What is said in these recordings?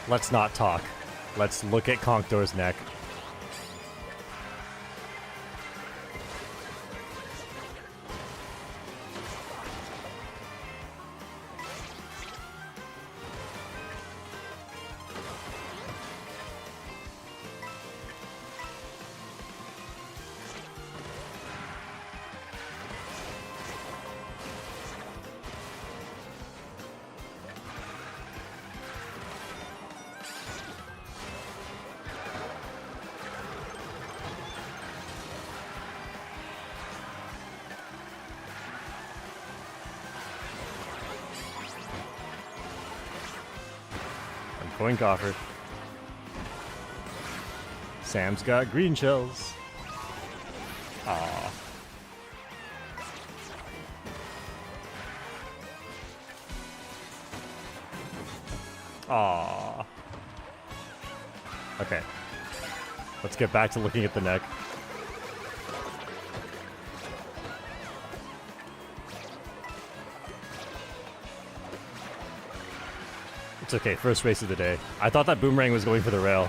Let's not talk. Let's look at Conqueror's neck. Point offered. Sam's got green shells. Aww. Aww. Okay. Let's get back to looking at the neck. It's okay, first race of the day. I thought that boomerang was going for the rail.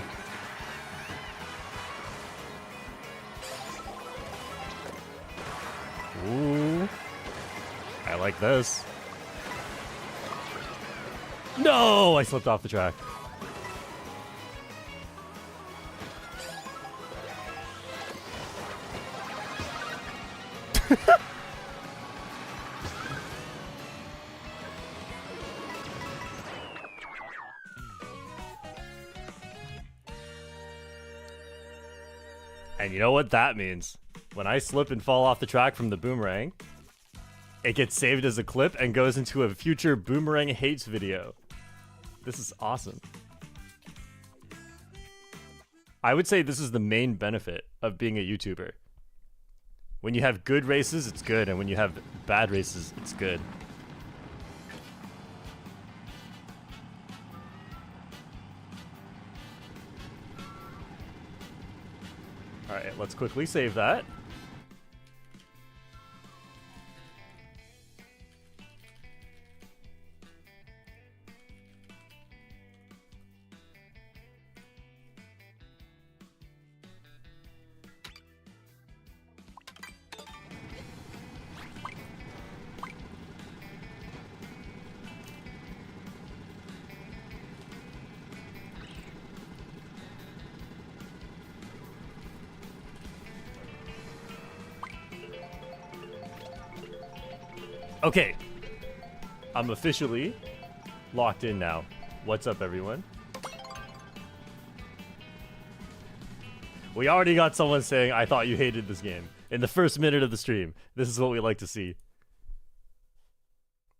Ooh. I like this. No! I slipped off the track. And you know what that means? When I slip and fall off the track from the boomerang, it gets saved as a clip and goes into a future boomerang hates video. This is awesome. I would say this is the main benefit of being a YouTuber. When you have good races, it's good, and when you have bad races, it's good. Alright, let's quickly save that. Okay, I'm officially locked in now. What's up, everyone? We already got someone saying, I thought you hated this game. In the first minute of the stream. This is what we like to see.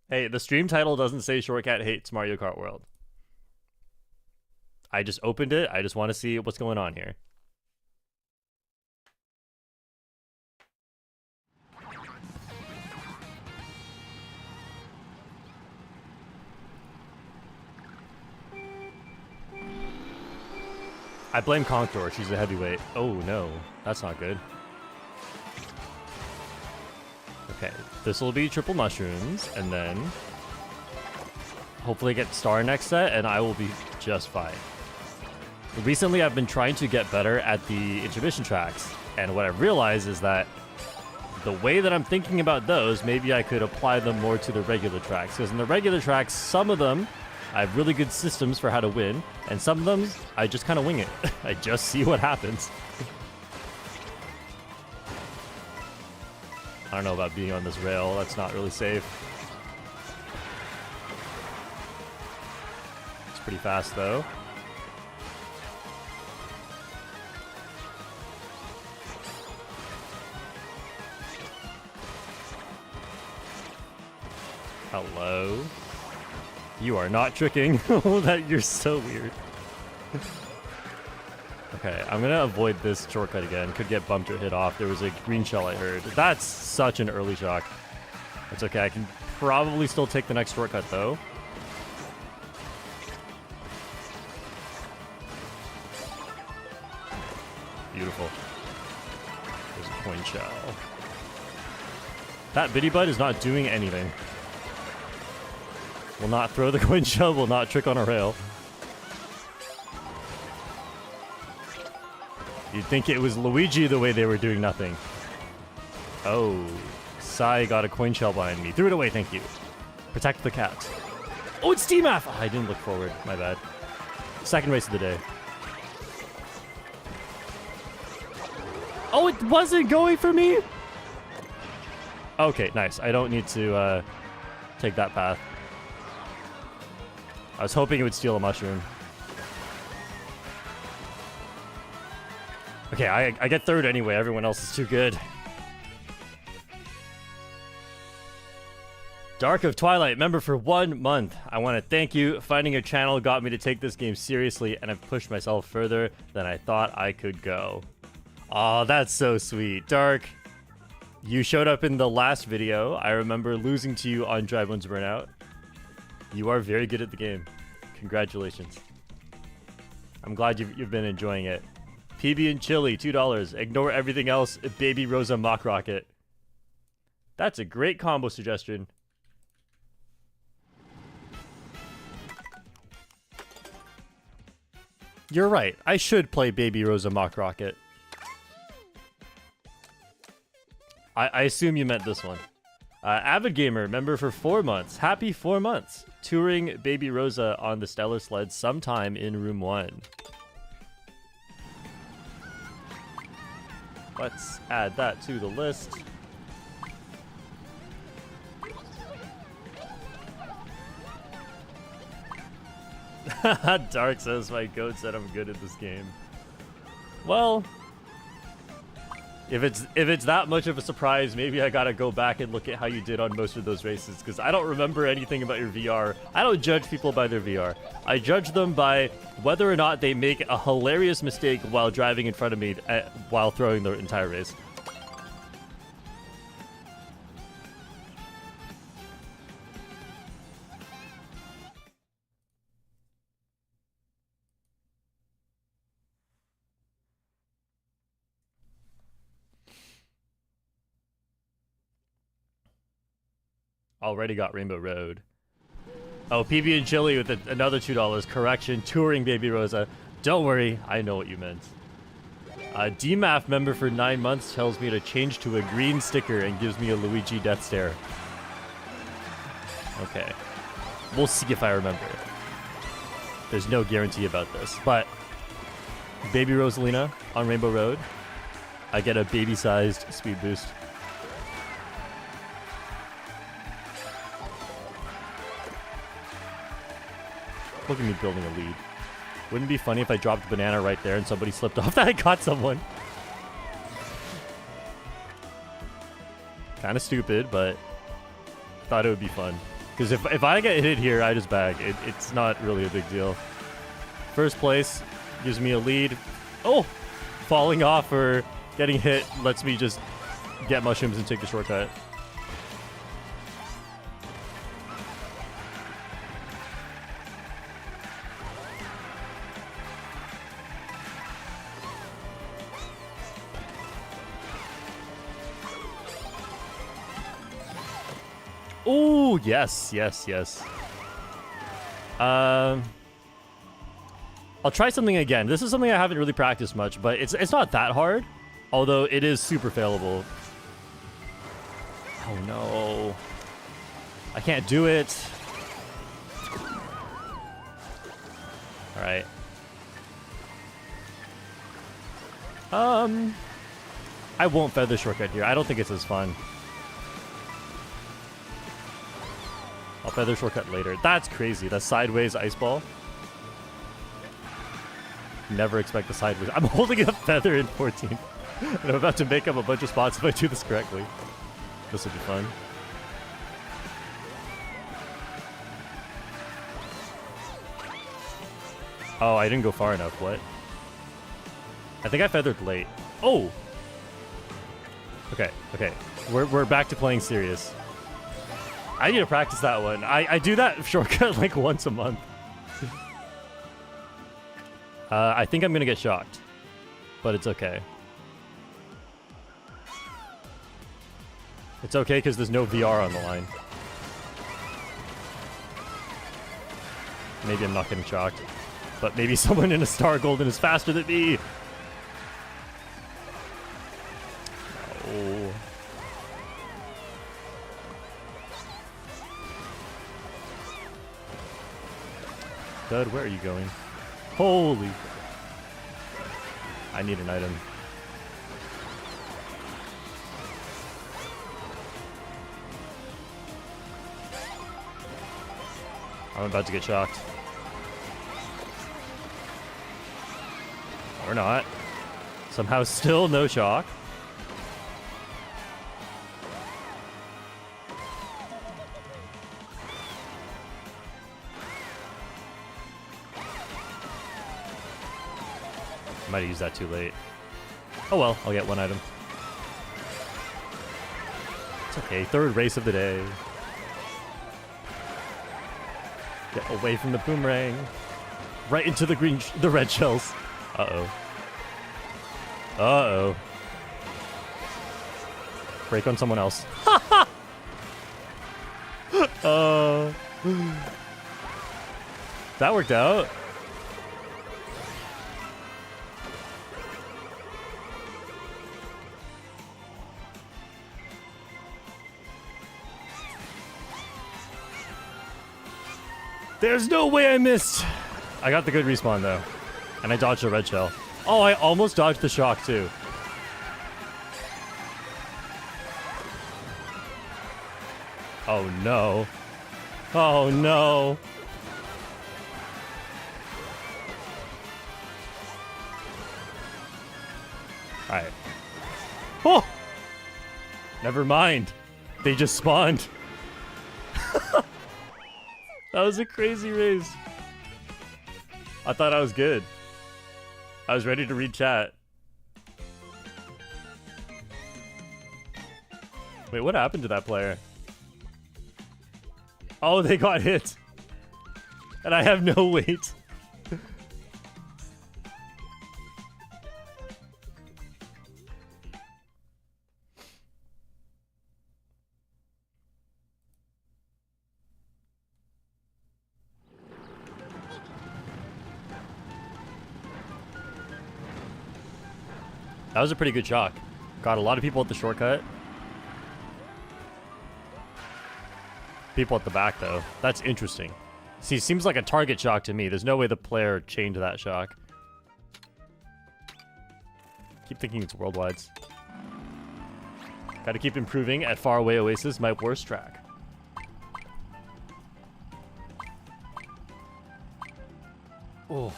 Hey, the stream title doesn't say Shortcat hates Mario Kart World. I just opened it. I just want to see what's going on here. I blame Conqueror, she's a heavyweight. Oh no, that's not good. Okay, this will be triple mushrooms, and then hopefully get star next set, and I will be just fine. Recently, I've been trying to get better at the intermission tracks, and what I've realized is that the way that I'm thinking about those, maybe I could apply them more to the regular tracks, because in the regular tracks, some of them I have really good systems for how to win, and some of them, I just kind of wing it. I just see what happens. I don't know about being on this rail. That's not really safe. It's pretty fast, though. Hello? You are not tricking. That you're so weird. Okay, I'm gonna avoid this shortcut again. Could get bumped or hit off. There was a green shell I heard. That's such an early shock. It's okay. I can probably still take the next shortcut though. Beautiful. There's a coin shell. That Biddy Bud is not doing anything. Will not throw the coin shell, will not trick on a rail. You'd think it was Luigi the way they were doing nothing. Oh, Sai got a coin shell behind me. Threw it away, thank you. Protect the cat. Oh, it's DMAF! Oh, I didn't look forward, my bad. Second race of the day. Oh, it wasn't going for me? Okay, nice. I don't need to take that path. I was hoping it would steal a mushroom. Okay, I get third anyway. Everyone else is too good. Dark of Twilight, member for 1 month. I want to thank you. Finding your channel got me to take this game seriously, and I've pushed myself further than I thought I could go. Oh, that's so sweet. Dark, you showed up in the last video. I remember losing to you on Drive 1's Burnout. You are very good at the game. Congratulations. I'm glad you've been enjoying it. PB and Chili, $2. Ignore everything else, Baby Rosa Mock Rocket. That's a great combo suggestion. You're right. I should play Baby Rosa Mock Rocket. I assume you meant this one. Avid Gamer, member for 4 months. Happy 4 months. Touring Baby Rosa on the Stellar Sled sometime in Room 1. Let's add that to the list. Dark says my goat said I'm good at this game. Well, if it's that much of a surprise, maybe I gotta go back and look at how you did on most of those races, because I don't remember anything about your VR. I don't judge people by their VR. I judge them by whether or not they make a hilarious mistake while driving in front of me while throwing the entire race. Already got Rainbow Road. Oh, PB and Chili with another $2. Correction, touring Baby Rosa. Don't worry, I know what you meant. DMAF member for 9 months tells me to change to a green sticker and gives me a Luigi death stare. Okay. We'll see if I remember. There's no guarantee about this, but Baby Rosalina on Rainbow Road, I get a baby-sized speed boost. Look at me building a lead. Wouldn't it be funny if I dropped a banana right there and somebody slipped off that I caught someone? Kind of stupid, but thought it would be fun. Because if I get hit here, I just bag. It's not really a big deal. First place gives me a lead. Oh! Falling off or getting hit lets me just get mushrooms and take the shortcut. Oh, yes, yes, yes. I'll try something again. This is something I haven't really practiced much, but it's not that hard, although it is super failable. Oh no. I can't do it. All right. I won't feather shortcut here. I don't think it's as fun. I'll feather shortcut later. That's crazy. That's sideways ice ball. Never expect the sideways. I'm holding a feather in 14. And I'm about to make up a bunch of spots if I do this correctly. This will be fun. Oh, I didn't go far enough. What? I think I feathered late. Oh! Okay, okay. We're back to playing serious. I need to practice that one. I do that shortcut like once a month. I think I'm gonna get shocked, but it's okay. It's okay because there's no VR on the line. Maybe I'm not getting shocked, but maybe someone in a Star Golden is faster than me. Oh. Dud, where are you going? Holy. I need an item. I'm about to get shocked. Or not. Somehow still no shock. Might have used that too late. Oh well, I'll get one item. It's okay, third race of the day. Get away from the boomerang. Right into the red shells. Uh-oh. Uh-oh. Break on someone else. That worked out. There's no way I missed. I got the good respawn though. And I dodged a red shell. Oh, I almost dodged the shock too. Oh no. Oh no. Alright. Oh! Never mind. They just spawned. That was a crazy race. I thought I was good. I was ready to read chat. Wait, what happened to that player? Oh, they got hit. And I have no weight. That was a pretty good shock. Got a lot of people at the shortcut. People at the back, though. That's interesting. See, seems like a target shock to me. There's no way the player chained that shock. Keep thinking it's worldwides. Gotta keep improving at Faraway Oasis, my worst track. Oh.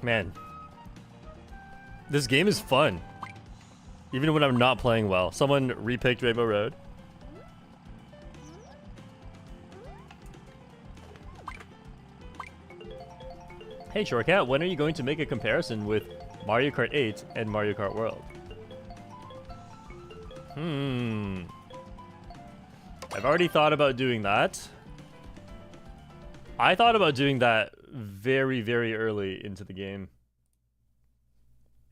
Man. This game is fun. Even when I'm not playing well. Someone repicked Rainbow Road. Hey Shortcat, when are you going to make a comparison with Mario Kart 8 and Mario Kart World? I've already thought about doing that. I thought about doing that very, very early into the game.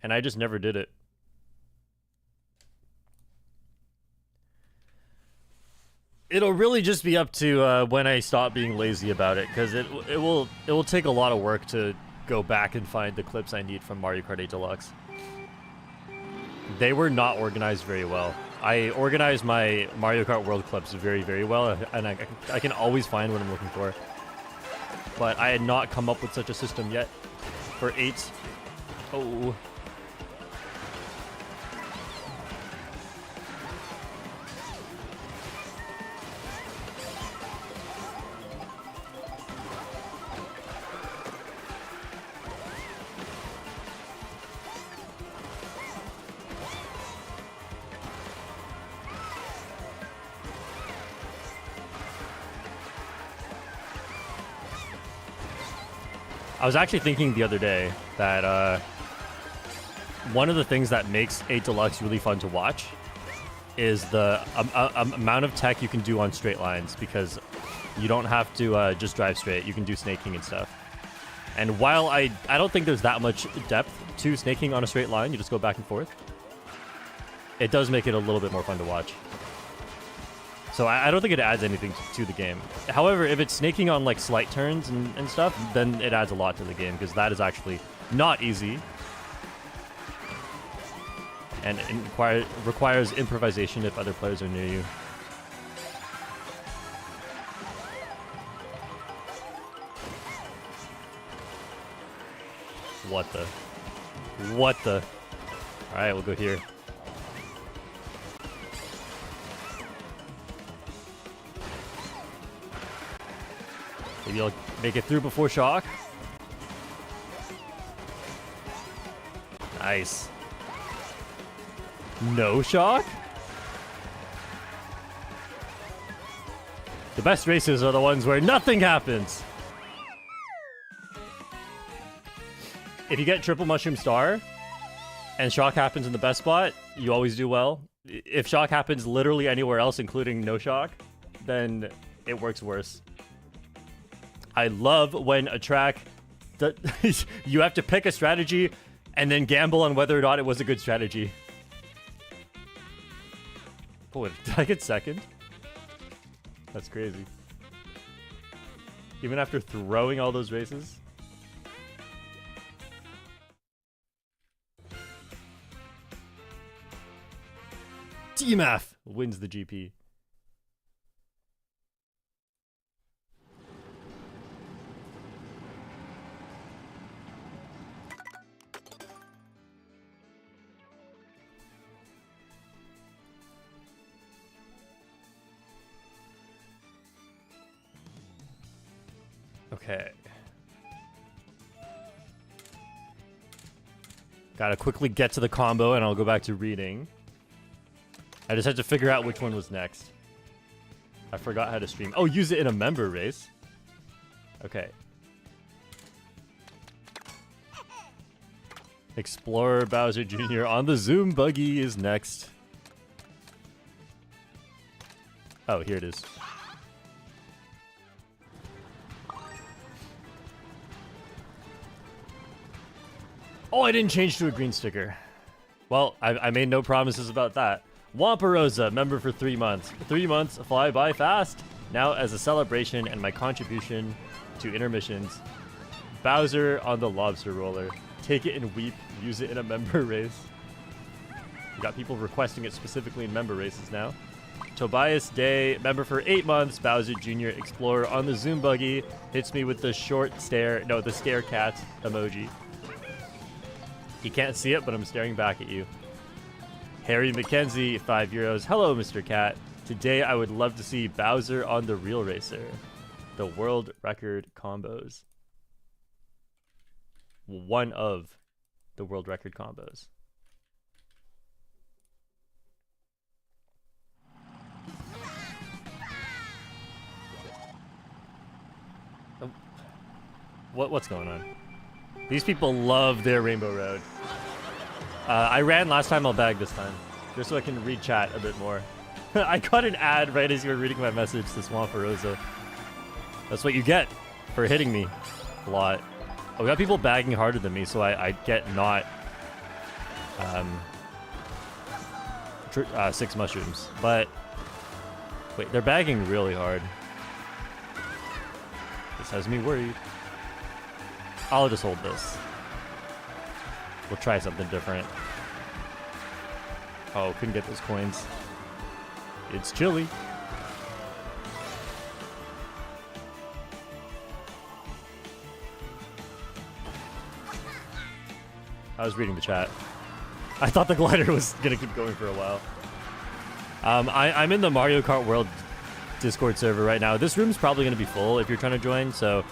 And I just never did it. It'll really just be up to when I stop being lazy about it, because it will take a lot of work to go back and find the clips I need from Mario Kart 8 Deluxe. They were not organized very well. I organized my Mario Kart World clips very, very well, and I can always find what I'm looking for. But I had not come up with such a system yet for 8. Oh. I was actually thinking the other day that one of the things that makes 8 Deluxe really fun to watch is the amount of tech you can do on straight lines, because you don't have to just drive straight. You can do snaking and stuff. And while I don't think there's that much depth to snaking on a straight line, you just go back and forth, it does make it a little bit more fun to watch. So I don't think it adds anything to the game. However, if it's snaking on like slight turns and stuff, then it adds a lot to the game, because that is actually not easy. and requires improvisation if other players are near you. What the? What the? Alright, we'll go here. Maybe I'll make it through before shock. Nice. No shock? The best races are the ones where nothing happens. If you get triple mushroom star and shock happens in the best spot, you always do well. If shock happens literally anywhere else, including no shock, then it works worse. I love when a track you have to pick a strategy and then gamble on whether or not it was a good strategy. Oh, wait, did I get second? That's crazy. Even after throwing all those races? DMF wins the GP. Okay. Gotta quickly get to the combo and I'll go back to reading. I just had to figure out which one was next. I forgot how to stream. Oh, use it in a member race. Okay. Explorer Bowser Jr. on the Zoom buggy is next. Oh, here it is. Oh, I didn't change to a green sticker. Well, I made no promises about that. Wampirosa, member for 3 months. 3 months fly by fast. Now, as a celebration and my contribution to intermissions, Bowser on the lobster roller. Take it and weep. Use it in a member race. We got people requesting it specifically in member races now. Tobias Day, member for 8 months. Bowser Jr. Explorer on the Zoom buggy. Hits me with the short stare. No, the stare cat emoji. You can't see it, but I'm staring back at you. Harry McKenzie, €5. Hello, Mr. Cat. Today, I would love to see Bowser on the Real Racer. The world record combos. One of the world record combos. What's going on? These people love their Rainbow Road. I ran last time, I'll bag this time. Just so I can read chat a bit more. I got an ad right as you were reading my message to Swampirosa. That's what you get for hitting me a lot. Oh, we got people bagging harder than me, so I get not 6 mushrooms. But wait, they're bagging really hard. This has me worried. I'll just hold this. We'll try something different. Oh, couldn't get those coins. It's chilly. I was reading the chat. I thought the glider was gonna keep going for a while. I'm in the Mario Kart World Discord server right now. This room's probably gonna be full if you're trying to join, so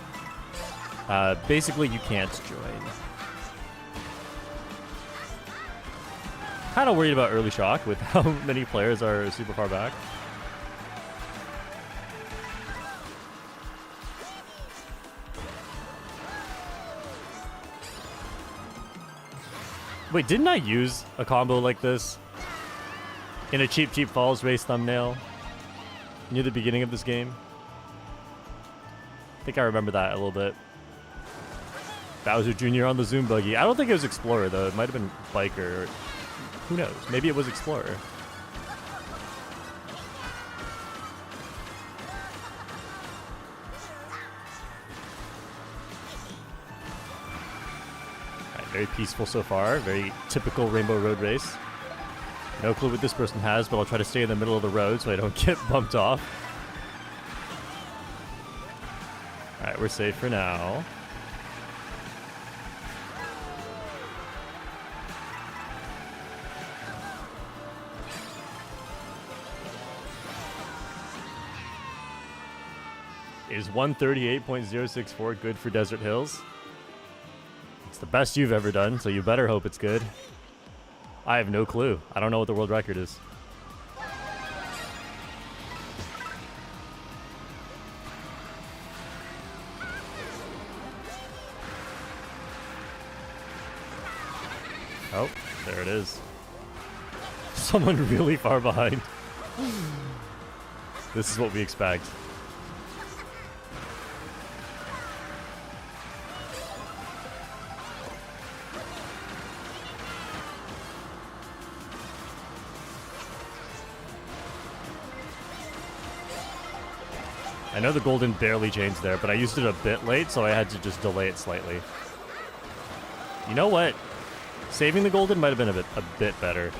basically you can't join. Kind of worried about early shock with how many players are super far back. Wait, didn't I use a combo like this in a Cheap Falls race thumbnail near the beginning of this game? I think I remember that a little bit. Bowser Jr. on the Zoom buggy. I don't think it was Explorer though. It might have been Biker. Or who knows? Maybe it was Explorer. Very peaceful so far. Very typical Rainbow Road race. No clue what this person has, but I'll try to stay in the middle of the road so I don't get bumped off. Alright, we're safe for now. Is 138.064 good for Desert Hills? It's the best you've ever done, so you better hope it's good. I have no clue. I don't know what the world record is. Oh, there it is. Someone really far behind. This is what we expect. I know the golden barely changed there, but I used it a bit late, so I had to just delay it slightly. You know what? Saving the golden might have been a bit better.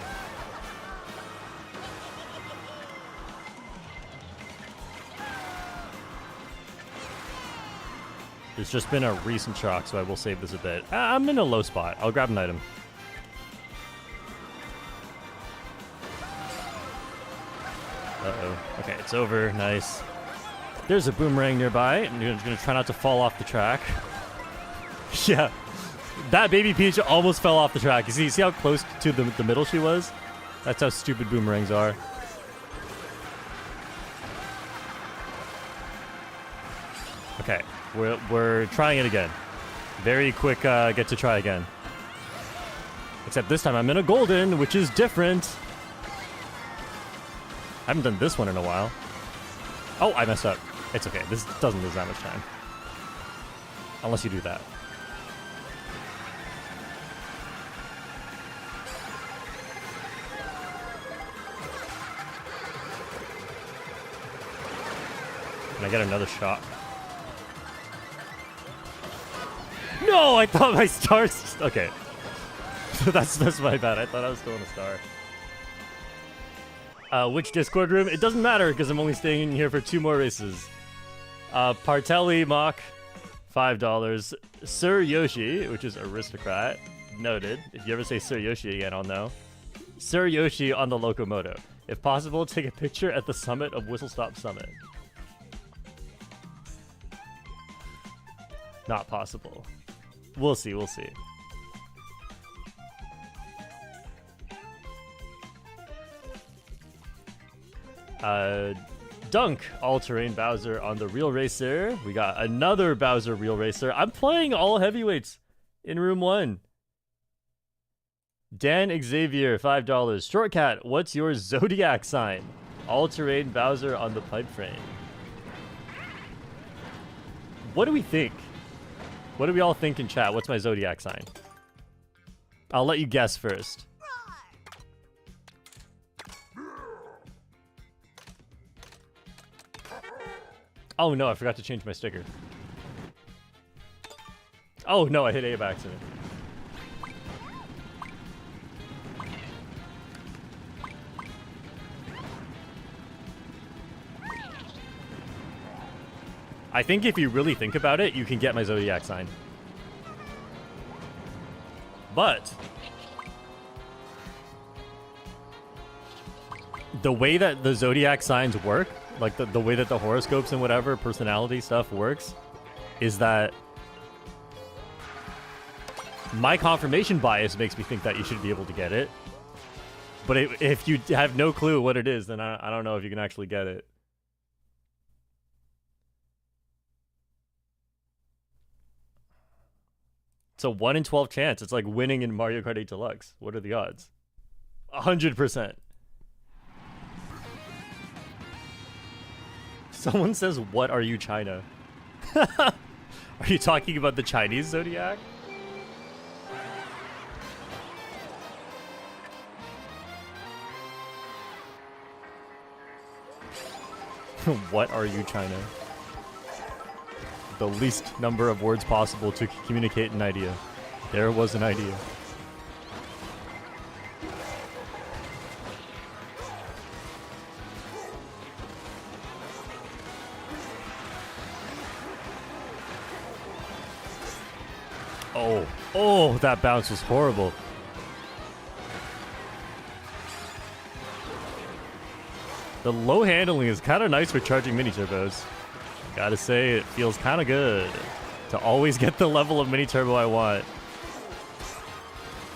It's just been a recent shock, so I will save this a bit. I'm in a low spot. I'll grab an item. Uh-oh. Okay, it's over. Nice. There's a boomerang nearby, and you're going to try not to fall off the track. Yeah. That baby Peach almost fell off the track. You see how close to the middle she was? That's how stupid boomerangs are. Okay, we're trying it again. Very quick get to try again. Except this time I'm in a golden, which is different. I haven't done this one in a while. Oh, I messed up. It's okay. This doesn't lose that much time. Unless you do that. Can I get another shot? No, I thought my stars... Okay. that's my bad. I thought I was still in a star. Which Discord room? It doesn't matter because I'm only staying in here for 2 more races. Partelli Mock, $5. Sir Yoshi, which is aristocrat, noted. If you ever say Sir Yoshi again, I'll know. Sir Yoshi on the Locomoto. If possible, take a picture at the summit of Whistle Stop Summit. Not possible. We'll see, we'll see. Dunk, all-terrain Bowser on the Real Racer. We got another Bowser Real Racer. I'm playing all heavyweights in room 1. Dan Xavier, $5. Shortcat, what's your Zodiac sign? All-terrain Bowser on the pipe frame. What do we think? What do we all think in chat? What's my Zodiac sign? I'll let you guess first. Oh no, I forgot to change my sticker. Oh no, I hit A by accident. I think if you really think about it, you can get my Zodiac sign. But the way that the Zodiac signs work, like the way that the horoscopes and whatever personality stuff works, is that my confirmation bias makes me think that you should be able to get it. But if you have no clue what it is, then I don't know if you can actually get it. It's a 1 in 12 chance. It's like winning in Mario Kart 8 Deluxe. What are the odds? 100%. Someone says, what are you, China? Are you talking about the Chinese Zodiac? What are you, China? The least number of words possible to communicate an idea. There was an idea. Oh, that bounce was horrible. The low handling is kind of nice for charging mini turbos. Gotta say, it feels kind of good to always get the level of mini turbo I want.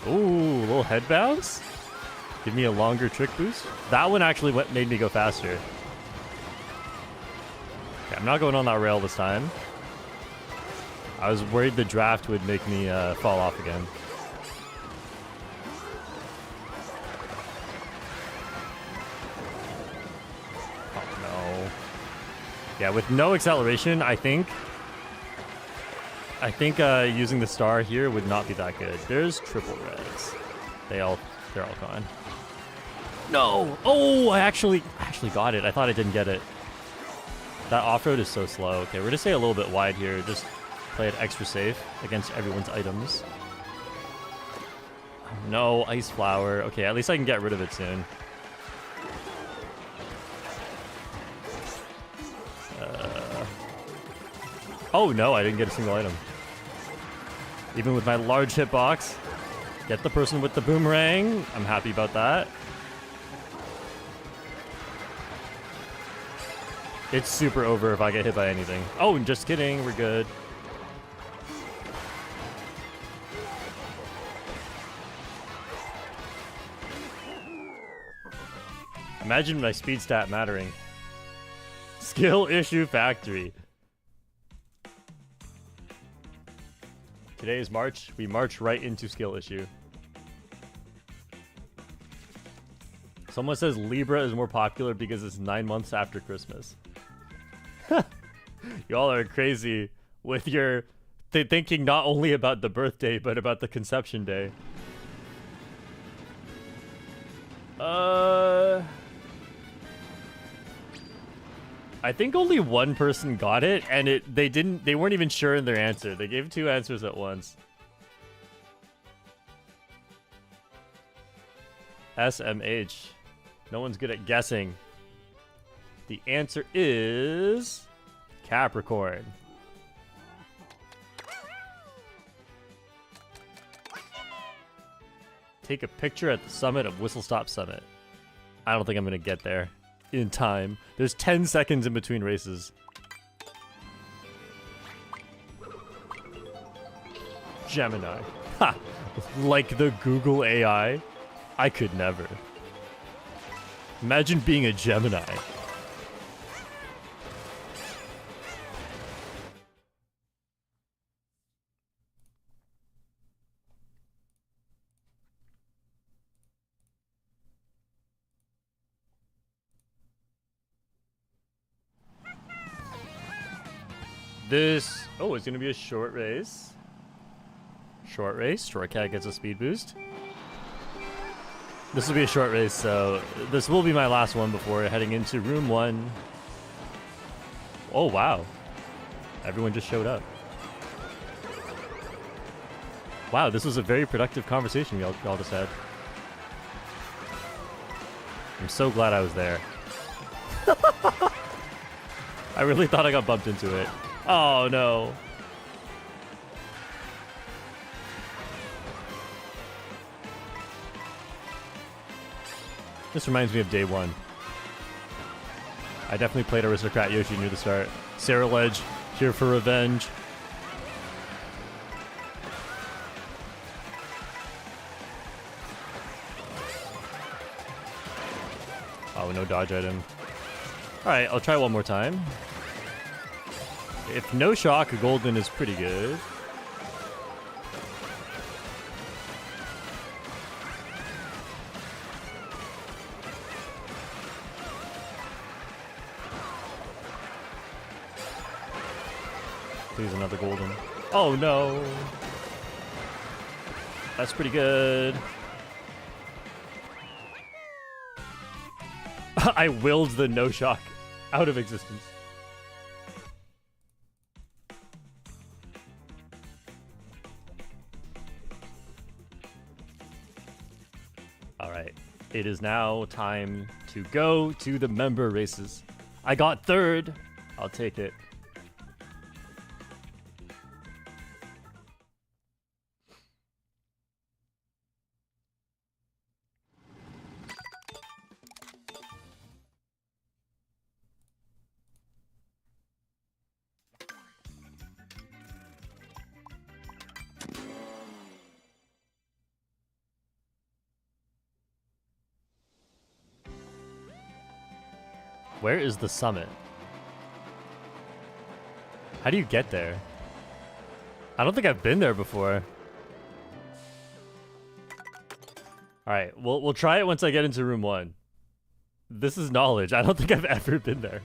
Ooh, a little head bounce. Give me a longer trick boost. That one actually made me go faster. Okay, I'm not going on that rail this time. I was worried the draft would make me fall off again. Oh no. Yeah, with no acceleration, I think using the star here would not be that good. There's triple reds. They're all gone. No! Oh, I actually got it. I thought I didn't get it. That off-road is so slow. Okay, we're gonna stay a little bit wide here. Just play it extra safe against everyone's items. Oh, no, ice flower. Okay, at least I can get rid of it soon. Oh no, I didn't get a single item. Even with my large hitbox. Get the person with the boomerang. I'm happy about that. It's super over if I get hit by anything. Oh, just kidding. We're good. Imagine my speed stat mattering. Skill issue factory. Today is March. We march right into skill issue. Someone says Libra is more popular because it's 9 months after Christmas. Y'all are crazy with your thinking not only about the birthday, but about the conception day. I think only one person got it, and they weren't even sure in their answer. They gave 2 answers at once. SMH. No one's good at guessing. The answer is Capricorn. Take a picture at the summit of Whistle Stop Summit. I don't think I'm gonna get there in time. There's 10 seconds in between races. Gemini. Ha! Like the Google AI? I could never. Imagine being a Gemini. Oh, it's gonna be a short race. Short race. Shortcat gets a speed boost. This will be a short race, so this will be my last one before heading into room 1. Oh, wow. Everyone just showed up. Wow, this was a very productive conversation y'all just had. I'm so glad I was there. I really thought I got bumped into it. Oh, no. This reminds me of day 1. I definitely played Aristocrat Yoshi near the start. Sarah Ledge, here for revenge. Oh, no dodge item. Alright, I'll try one more time. If no shock, golden is pretty good. Please, another golden. Oh no! That's pretty good. I willed the no shock out of existence. Alright, it is now time to go to the member races. I got 3rd. I'll take it. Where is the summit? How do you get there? I don't think I've been there before. Alright, we'll try it once I get into room 1. This is knowledge. I don't think I've ever been there.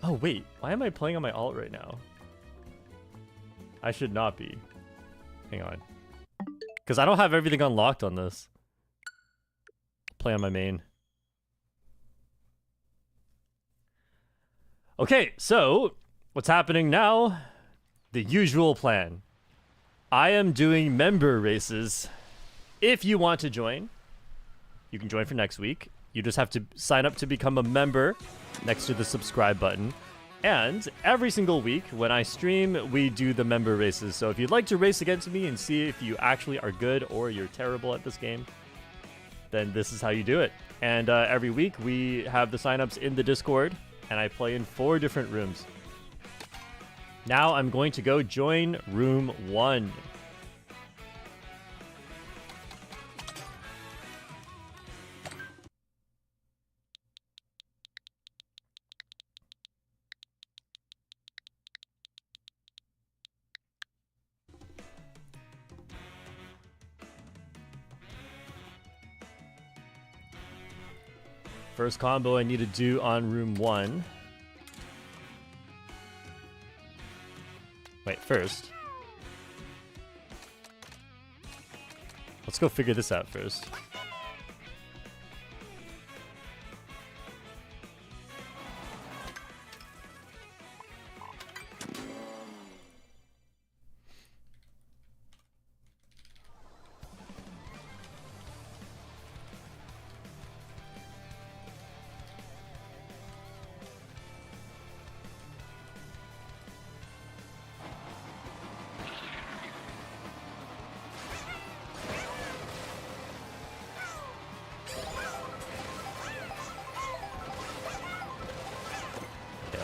Oh, wait. Why am I playing on my alt right now? I should not be. Hang on. Because I don't have everything unlocked on this. Play on my main. Okay, so what's happening now? The usual plan. I am doing member races. If you want to join, you can join for next week. You just have to sign up to become a member next to the subscribe button. And every single week when I stream, we do the member races. So if you'd like to race against me and see if you actually are good or you're terrible at this game, then this is how you do it. And every week we have the signups in the Discord, and I play in 4 different rooms. Now I'm going to go join room 1. First combo I need to do on room 1. Wait, first. Let's go figure this out first.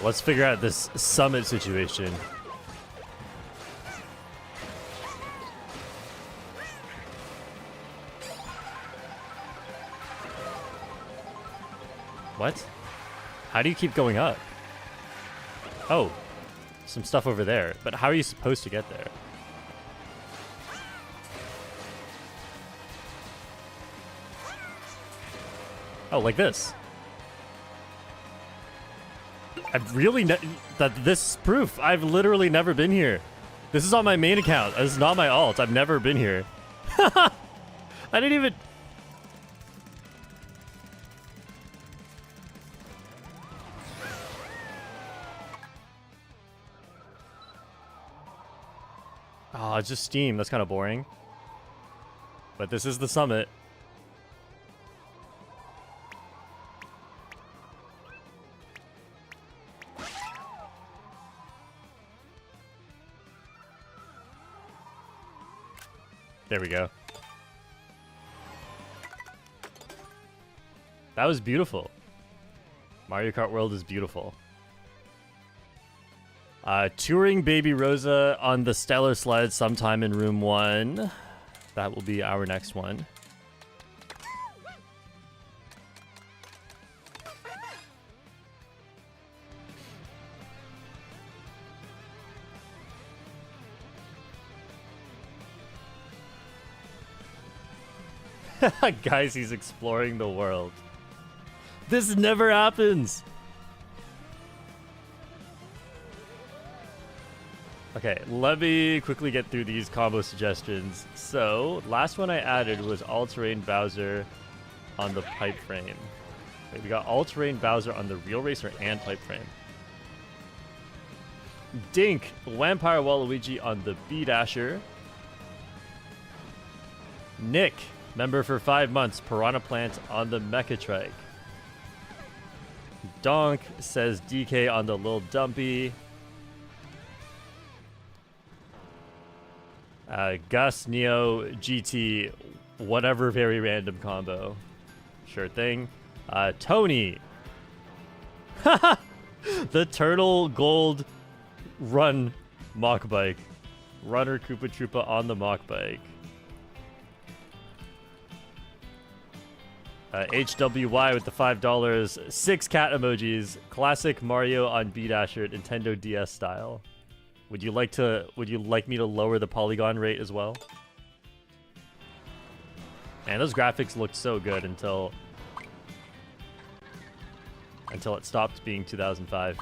Let's figure out this summit situation. What? How do you keep going up? Oh, some stuff over there. But how are you supposed to get there? Oh, like this. I've really this is proof. I've literally never been here. This is on my main account. This is not my alt. I've never been here. I didn't even... Oh, it's just Steam. That's kind of boring. But this is the summit. There we go. That was beautiful. Mario Kart World is beautiful. Touring Baby Rosa on the Stellar Sled sometime in room 1. That will be our next one. Guys, he's exploring the world. This never happens. Okay, let me quickly get through these combo suggestions. So, last one I added was all-terrain Bowser on the pipe frame. Wait, we got all-terrain Bowser on the Real Racer and pipe frame. Dink, Vampire Waluigi on the B-Dasher. Nick, member for 5 months, Piranha Plant on the Mecha Trike. Donk says DK on the Lil Dumpy. Gus, Neo, GT, whatever very random combo. Sure thing. Tony. The Turtle Gold Run Mock Bike. Runner Koopa Troopa on the Mock Bike. HWY with the $5. 6 cat emojis. Classic Mario on B-Dasher, Nintendo DS style. Would you like me to lower the polygon rate as well? Man, those graphics looked so good until it stopped being 2005.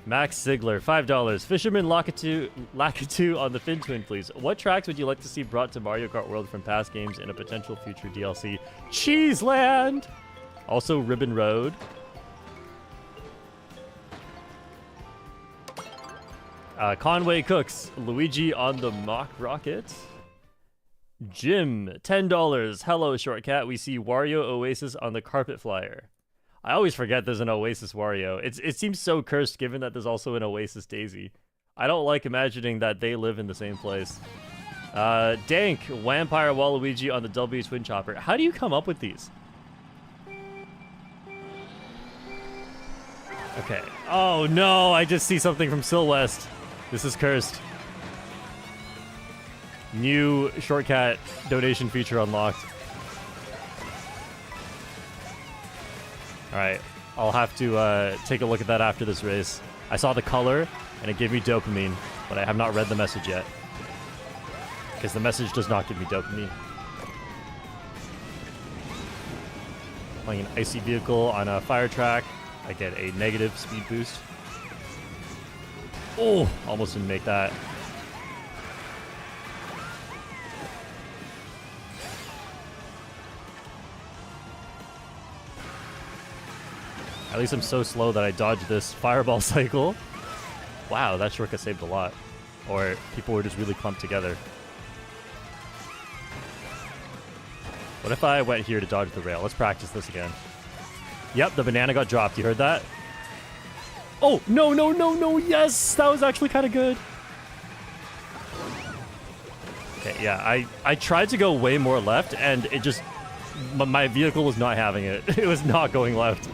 Max Ziegler, $5. Fisherman Lakitu on the Fin Twin, please. What tracks would you like to see brought to Mario Kart World from past games in a potential future DLC? Cheeseland! Also, Ribbon Road. Conway Cooks, Luigi on the Mock Rocket. Jim, $10. Hello, Shortcat. We see Wario Oasis on the Carpet Flyer. I always forget there's an Oasis Wario. It seems so cursed given that there's also an Oasis Daisy. I don't like imagining that they live in the same place. Dank, Vampire Waluigi on the W Twin Chopper. How do you come up with these? Okay. Oh no, I just see something from Silwest. This is cursed. New Shortcat donation feature unlocked. Alright, I'll have to take a look at that after this race. I saw the color, and it gave me dopamine, but I have not read the message yet. Because the message does not give me dopamine. Playing an icy vehicle on a fire track, I get a negative speed boost. Oh, almost didn't make that. At least I'm so slow that I dodged this fireball cycle. Wow, that shortcut saved a lot. Or people were just really clumped together. What if I went here to dodge the rail? Let's practice this again. Yep, the banana got dropped. You heard that? Oh, no, no, no, no. Yes, that was actually kind of good. Okay, yeah, I tried to go way more left, and it just... My vehicle was not having it. It was not going left.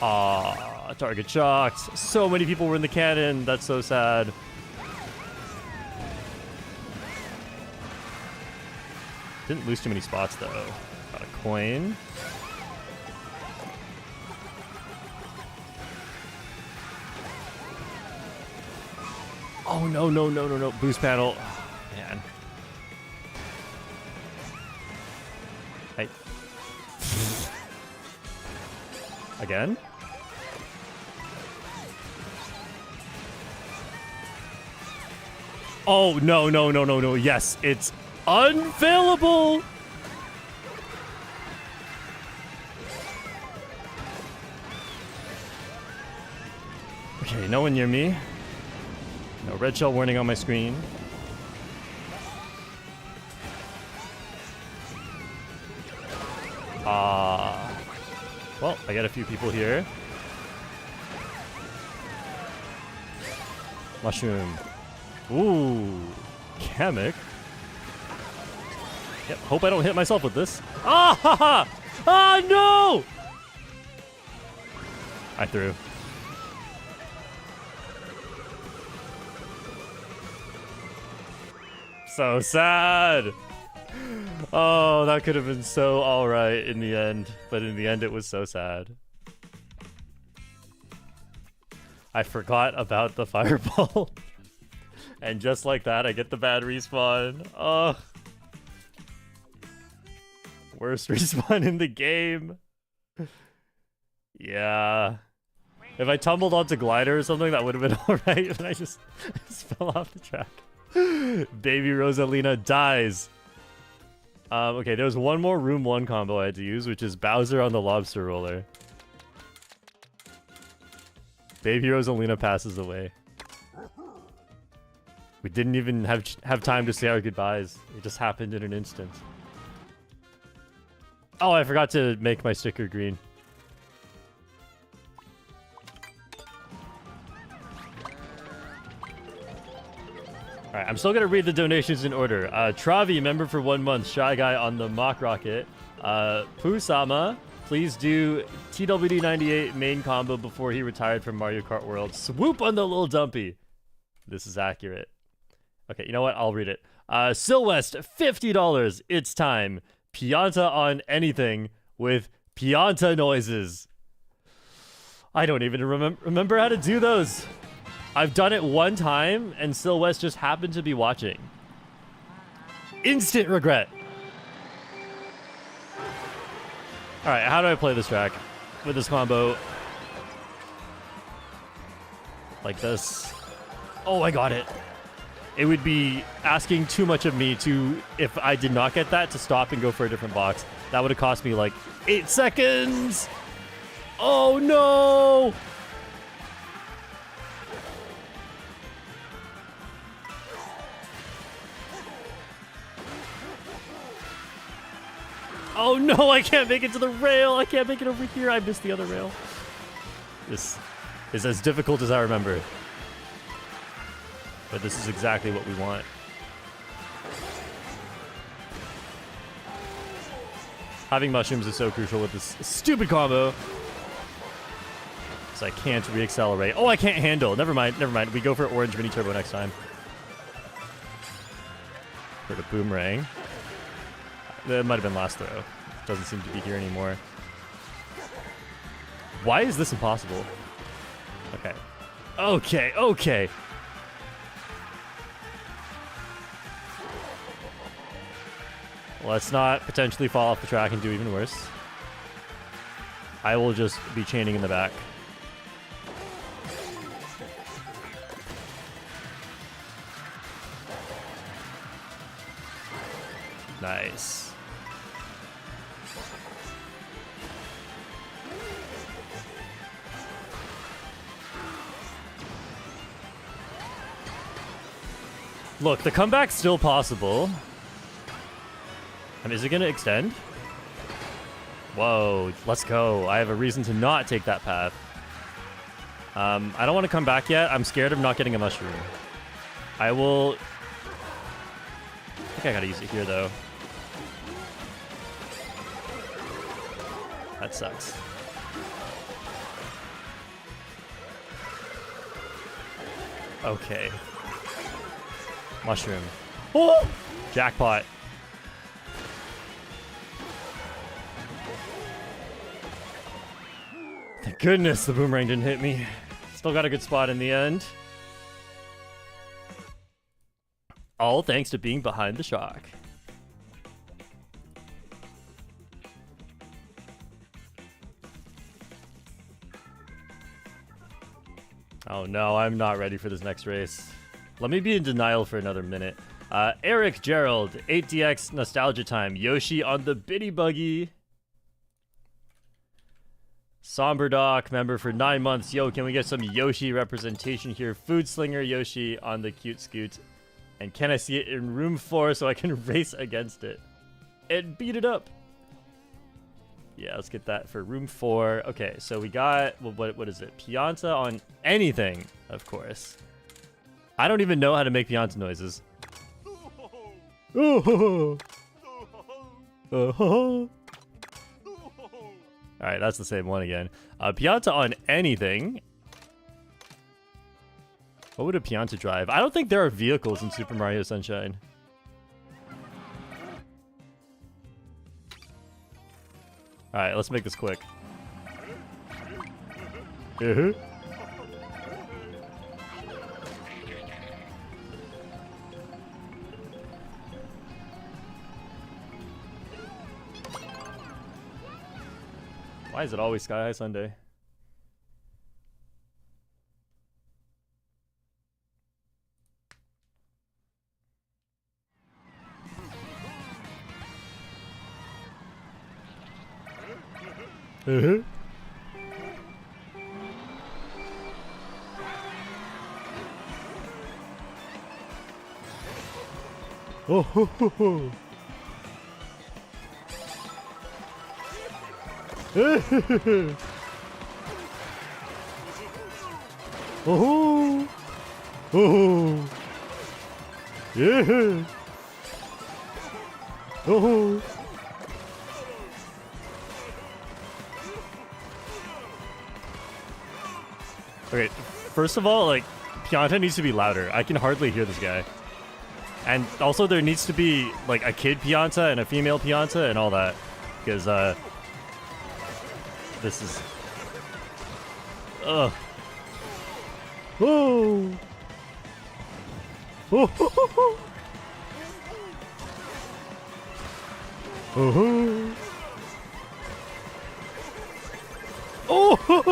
Ah, target shocked. So many people were in the cannon. That's so sad. Didn't lose too many spots, though. Got a coin. Oh, no, no, no, no, no. Boost panel. Oh, man. Hey. Again? Oh, no, no, no, no, no. Yes, it's unfailable. Okay, no one near me. No red shell warning on my screen. Well, I got a few people here. Mushroom. Ooh. Kamek. Yep, hope I don't hit myself with this. Ah, ha, ha! Ah, no! I threw. So sad. Oh, that could have been so alright in the end. But in the end, it was so sad. I forgot about the fireball. And just like that, I get the bad respawn. Oh. Worst respawn in the game. Yeah. If I tumbled onto glider or something, that would have been alright. But I just fell off the track. Baby Rosalina dies. Okay, there was one more room 1 combo I had to use, which is Bowser on the lobster roller. Baby Rosalina passes away. We didn't even have time to say our goodbyes. It just happened in an instant. Oh, I forgot to make my sticker green. Alright, I'm still gonna read the donations in order. Travi, member for 1 month. Shy Guy on the Mock Rocket. Poo-sama, please do TWD98 main combo before he retired from Mario Kart World. Swoop on the little dumpy. This is accurate. Okay, you know what? I'll read it. Silwest, $50. It's time. Pianta on anything with Pianta noises. I don't even remember how to do those. I've done it one time, and Silwest just happened to be watching. Instant regret. All right, how do I play this track? With this combo. Like this. Oh, I got it. It would be asking too much of me to, if I did not get that, to stop and go for a different box. That would have cost me like 8 seconds. Oh, no. Oh no, I can't make it to the rail. I can't make it over here. I missed the other rail. This is as difficult as I remember. But this is exactly what we want. Having mushrooms is so crucial with this stupid combo. So I can't re-accelerate. Oh, I can't handle. Never mind, never mind. We go for orange mini turbo next time. For the boomerang. That might have been last throw. Doesn't seem to be here anymore. Why is this impossible? Okay. Okay, okay. Let's not potentially fall off the track and do even worse. I will just be chaining in the back. Nice. Look, the comeback's still possible. I mean, is it going to extend? Whoa, let's go. I have a reason to not take that path. I don't want to come back yet. I'm scared of not getting a mushroom. I will... I think I gotta use it here, though. That sucks. Okay. Mushroom. Oh! Jackpot. Thank goodness the boomerang didn't hit me. Still got a good spot in the end. All thanks to being behind the shock. Oh no, I'm not ready for this next race. Let me be in denial for another minute. Eric Gerald, 8DX Nostalgia Time. Yoshi on the Bitty Buggy. Somber Doc, member for 9 months. Yo, can we get some Yoshi representation here? Food Slinger Yoshi on the cute scoot. And can I see it in room 4 so I can race against it? And beat it up. Yeah, let's get that for room 4. Okay, so we got, what is it? Pianta on anything, of course. I don't even know how to make Pianta noises. Oh, oh. Alright, that's the same one again. Pianta on anything. What would a Pianta drive? I don't think there are vehicles in Super Mario Sunshine. Alright, let's make this quick. Why is it always Skyhigh Sunday? Oh, ho, ho, ho. Oh, oh, yeah. Oh. Okay, first of all, like, Pianta needs to be louder. I can hardly hear this guy. And also there needs to be like a kid Pianta and a female Pianta and all that. Because this is ugh. Whoa. Oh. Oh. Oh.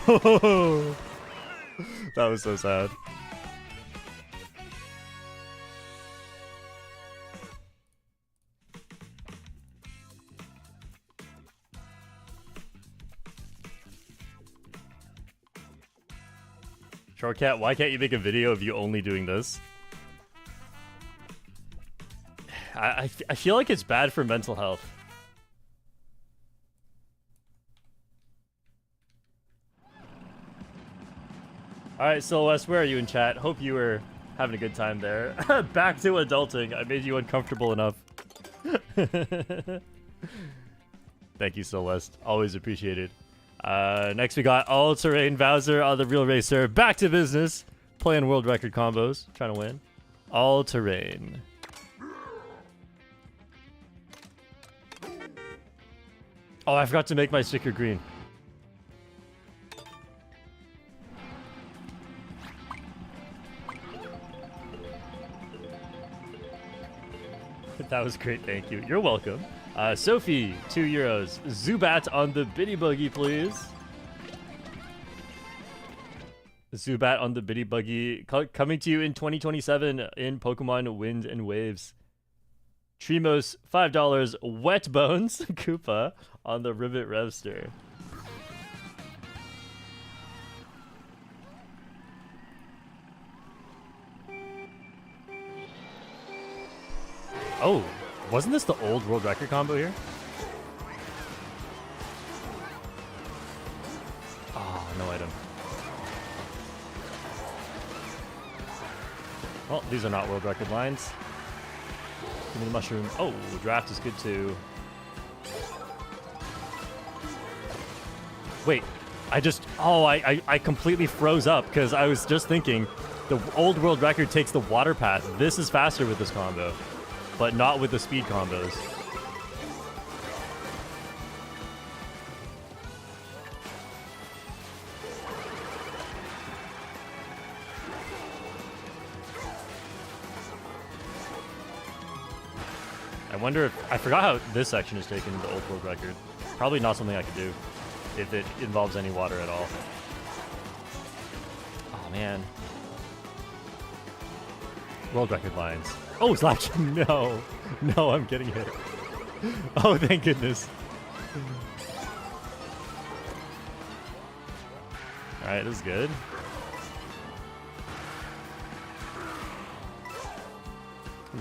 Oh. That was so sad. Shortcat, why can't you make a video of you only doing this? I feel like it's bad for mental health. Alright, Celeste, where are you in chat? Hope you were having a good time there. Back to adulting. I made you uncomfortable enough. Thank you, Celeste. Always appreciated. Next we got All-Terrain Bowser on the Real Racer. Back to business. Playing world record combos. Trying to win. All-Terrain. Oh, I forgot to make my sticker green. That was great, thank you. You're welcome. Sophie, €2. Zubat on the Biddy Buggy, please. Zubat on the Biddy Buggy. Coming to you in 2027 in Pokemon Wind and Waves. Tremos, $5. Wet Bones, Koopa on the Ribbit Revster. Oh, wasn't this the old world record combo here? Oh, no item. Well, these are not world record lines. Give me the mushroom. Oh, draft is good too. Wait, I completely froze up because I was just thinking the old world record takes the water path. This is faster with this combo. But not with the speed combos. I wonder if... I forgot how this section is taken in the old world record. Probably not something I could do if it involves any water at all. Oh, man. World record lines. Oh, Slash! No! No, I'm getting hit. Oh, thank goodness. Alright, this is good.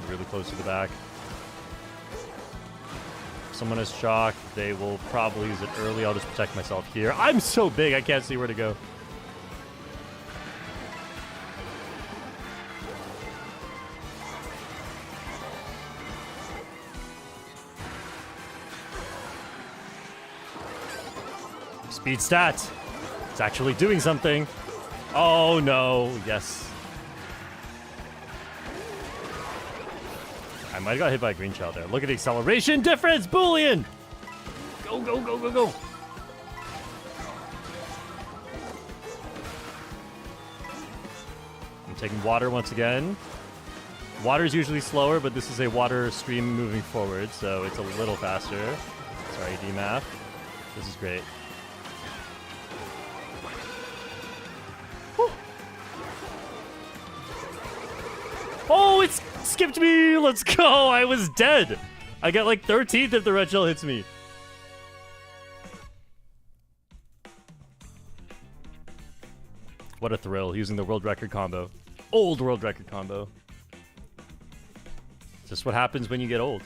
Really close to the back. If someone is shocked, they will probably use it early. I'll just protect myself here. I'm so big, I can't see where to go. Speed stat. It's actually doing something. Oh no, yes. I might have got hit by a green shell there. Look at the acceleration difference, Boolean! Go, go, go, go, go. Taking water once again. Water is usually slower, but this is a water stream moving forward, so it's a little faster. Sorry, DMAF. This is great. Whew. Oh, it's skipped me! Let's go! I was dead! I get like 13th if the red shell hits me. What a thrill, using the world record combo. Old world record combo. Just what happens when you get old.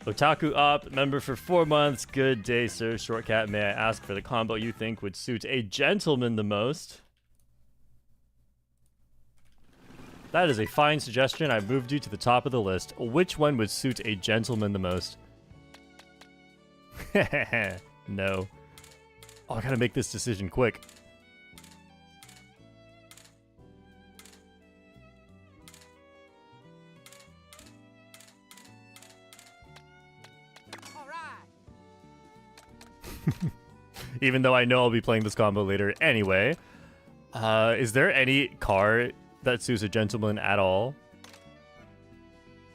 Otaku Op, member for 4 months. Good day, sir. Shortcat, may I ask for the combo you think would suit a gentleman the most? That is a fine suggestion. I've moved you to the top of the list. Which one would suit a gentleman the most? No. Oh, I gotta make this decision quick. Even though I know I'll be playing this combo later anyway. Is there any car that suits a gentleman at all?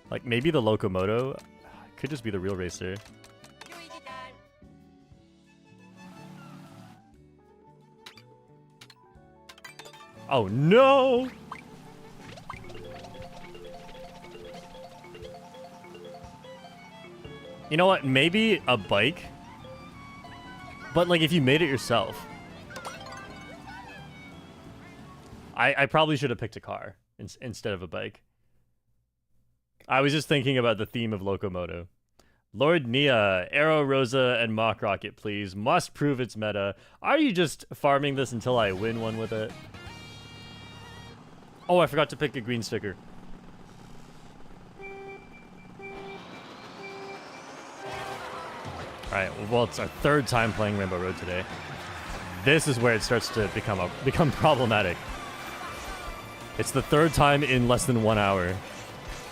Like maybe the Locomoto? Could just be the Real Racer. Oh no! You know what? Maybe a bike? But, like, if you made it yourself. I probably should have picked a car instead of a bike. I was just thinking about the theme of Locomoto. Lord Nia, Arrow, Rosa, and Mock Rocket, please. Must prove its meta. Are you just farming this until I win one with it? Oh, I forgot to pick a green sticker. Alright, well, it's our third time playing Rainbow Road today. This is where it starts to become problematic. It's the third time in less than 1 hour,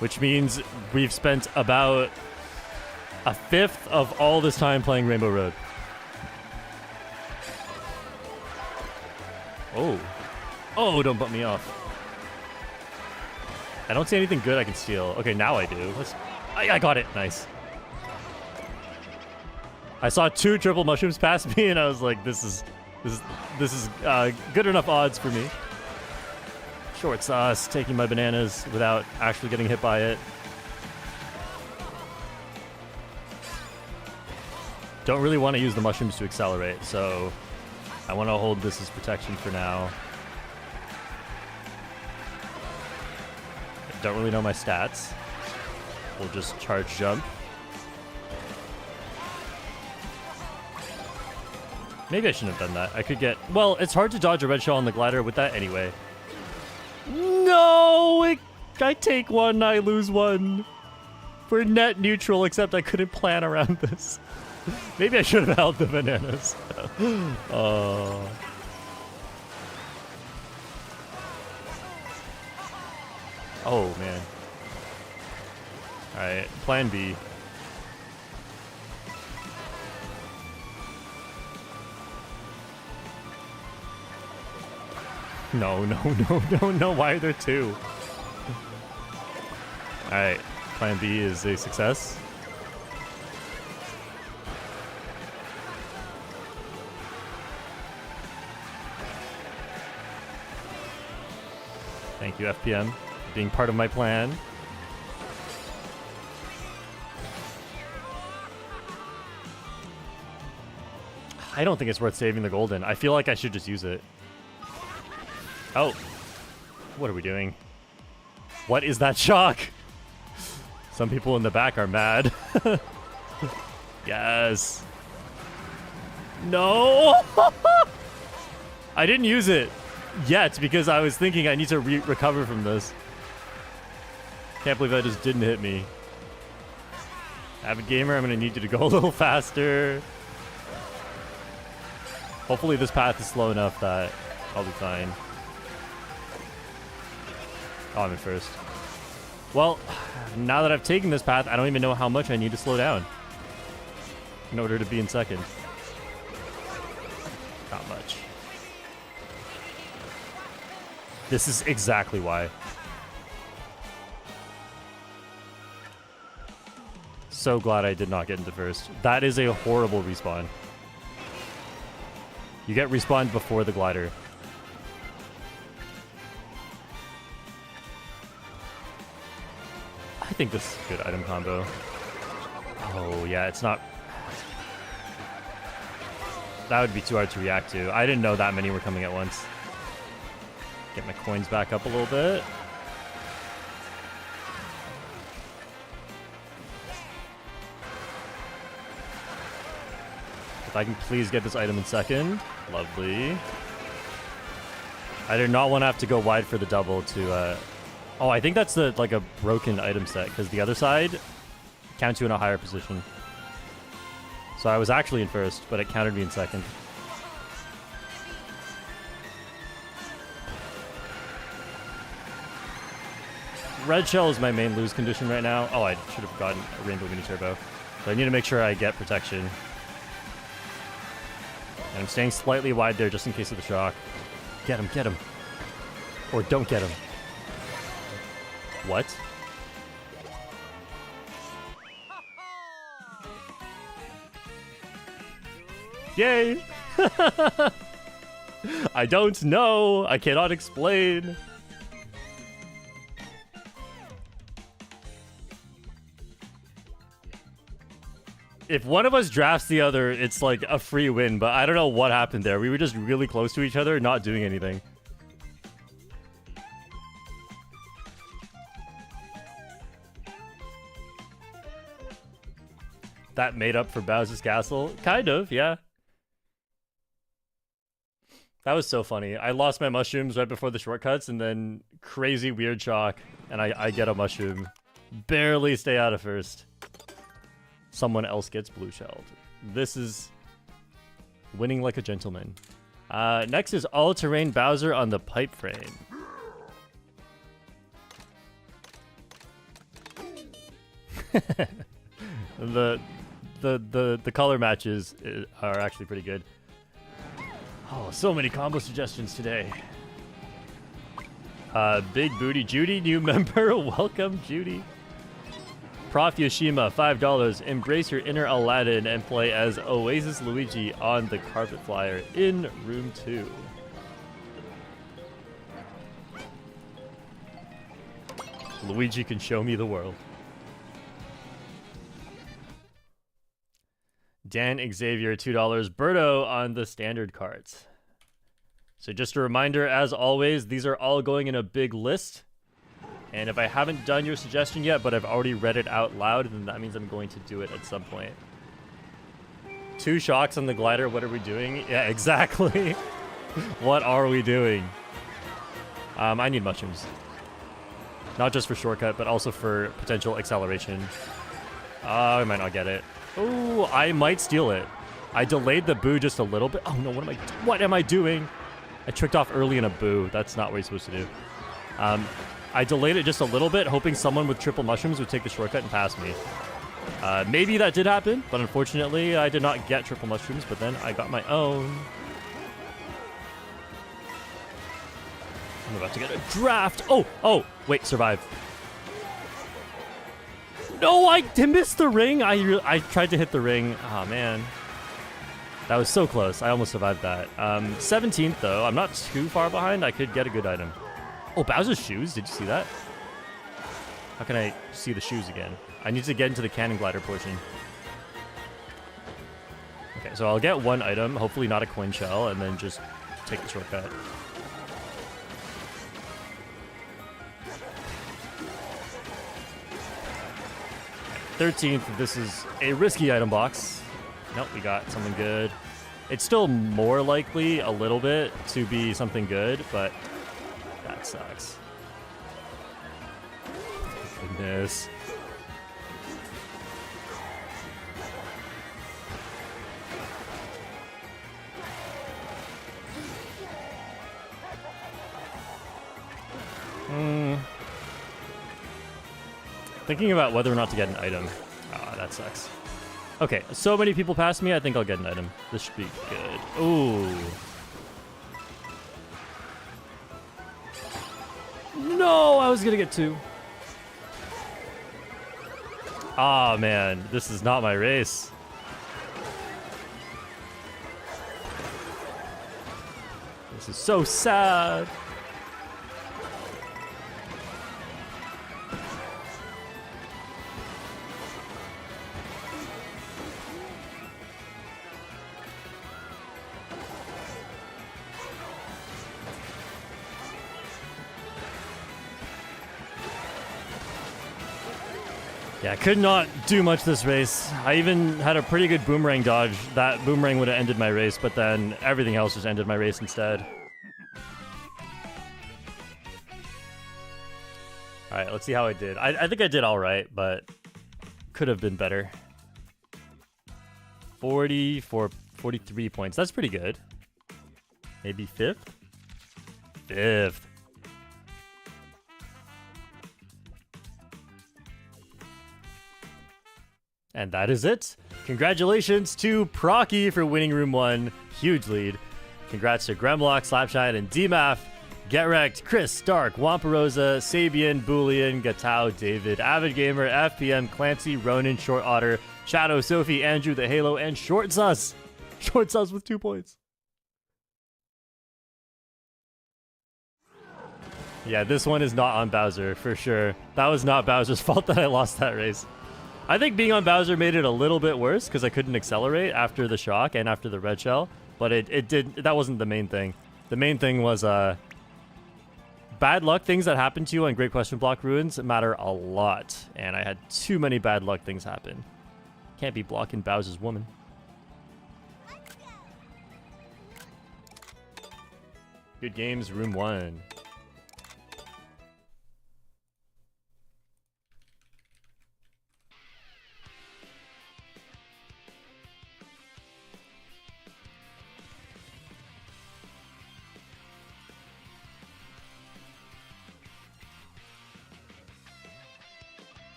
which means we've spent about a fifth of all this time playing Rainbow Road. Oh. Oh, don't bump me off. I don't see anything good I can steal. Okay, now I do. I got it. Nice. I saw 2 triple mushrooms pass me, and I was like, this is good enough odds for me. Short sauce, taking my bananas without actually getting hit by it. Don't really want to use the mushrooms to accelerate, so I want to hold this as protection for now. I don't really know my stats. We'll just charge jump. Maybe I shouldn't have done that. I could get... Well, it's hard to dodge a red shell on the glider with that anyway. No! I take one, I lose one. We're net neutral, except I couldn't plan around this. Maybe I should have held the bananas. Oh, man. Alright, plan B. No, why are there 2? Alright, plan B is a success. Thank you, FPM, for being part of my plan. I don't think it's worth saving the golden. I feel like I should just use it. Oh. What are we doing? What is that shock? Some people in the back are mad. Yes. No! I didn't use it yet because I was thinking I need to recover from this. Can't believe that just didn't hit me. Avid Gamer, I'm going to need you to go a little faster. Hopefully this path is slow enough that I'll be fine. Oh, I'm in first. Well, now that I've taken this path, I don't even know how much I need to slow down in order to be in second. Not much. This is exactly why. So glad I did not get into first. That is a horrible respawn. You get respawned before the glider. I think this is a good item combo. Oh, yeah, it's not... That would be too hard to react to. I didn't know that many were coming at once. Get my coins back up a little bit. If I can please get this item in second. Lovely. I did not want to have to go wide for the double to... Oh, I think that's like a broken item set, because the other side counts you in a higher position. So I was actually in first, but it counted me in second. Red shell is my main lose condition right now. Oh, I should have gotten a rainbow mini turbo. So I need to make sure I get protection. And I'm staying slightly wide there just in case of the shock. Get him, get him. Or don't get him. What? Yay! I don't know. I cannot explain. If one of us drafts the other, it's like a free win, but I don't know what happened there. We were just really close to each other, not doing anything. That made up for Bowser's Castle? Kind of, yeah. That was so funny. I lost my mushrooms right before the shortcuts, and then crazy weird shock, and I get a mushroom. Barely stay out of first. Someone else gets blue shelled. This is winning like a gentleman. Next is all-terrain Bowser on the pipe frame. The color matches are actually pretty good. Oh, so many combo suggestions today. Big Booty Judy, new member. Welcome, Judy. Prof Yoshima, $5. Embrace your inner Aladdin and play as Oasis Luigi on the Carpet Flyer in Room 2. Luigi can show me the world. Dan Xavier, $2. Berto on the standard carts. So just a reminder, as always, these are all going in a big list. And if I haven't done your suggestion yet, but I've already read it out loud, then that means I'm going to do it at some point. 2 shocks on the glider, what are we doing? Yeah, exactly. What are we doing? I need mushrooms. Not just for shortcut, but also for potential acceleration. I might not get it. Oh, I might steal it. I delayed the boo just a little bit. Oh no, what am I doing? I tricked off early in a boo. That's not what you're supposed to do. I delayed it just a little bit, hoping someone with triple mushrooms would take the shortcut and pass me. Maybe that did happen, but unfortunately I did not get triple mushrooms, but then I got my own. I'm about to get a draft. Oh, wait, survive. No, I missed the ring. I tried to hit the ring. Oh, man. That was so close. I almost survived that. 17th, though. I'm not too far behind. I could get a good item. Oh, Bowser's shoes. Did you see that? How can I see the shoes again? I need to get into the cannon glider portion. Okay, so I'll get one item. Hopefully not a coin shell, and then just take the shortcut. Okay, 13th, this is a risky item box. Nope, we got something good. It's still more likely, a little bit, to be something good, but that sucks. Goodness. Thinking about whether or not to get an item. Ah, that sucks. Okay, so many people passed me, I think I'll get an item. This should be good. Ooh. I was gonna get 2. Oh man, this is not my race. This is so sad. Yeah, I could not do much this race. I even had a pretty good boomerang dodge. That boomerang would have ended my race, but then everything else just ended my race instead. Alright, let's see how I did. I think I did alright, but could have been better. 43 points. That's pretty good. Maybe 5th? 5th. And that is it. Congratulations to Procky for winning Room 1. Huge lead. Congrats to Gremlock, Slapshine, and DMAF. Get Wrecked, Chris, Stark, Wampirosa, Sabian, Boolean, Gatau, David, Avid Gamer, FPM, Clancy, Ronan, Short Otter, Shadow, Sophie, Andrew, The Halo, and Short Sus. Short Sus with 2 points. Yeah, this one is not on Bowser, for sure. That was not Bowser's fault that I lost that race. I think being on Bowser made it a little bit worse because I couldn't accelerate after the shock and after the red shell, but that wasn't the main thing. The main thing was bad luck things that happen to you on Great Question Block ruins matter a lot, and I had too many bad luck things happen. Can't be blocking Bowser's woman. Good games, Room 1.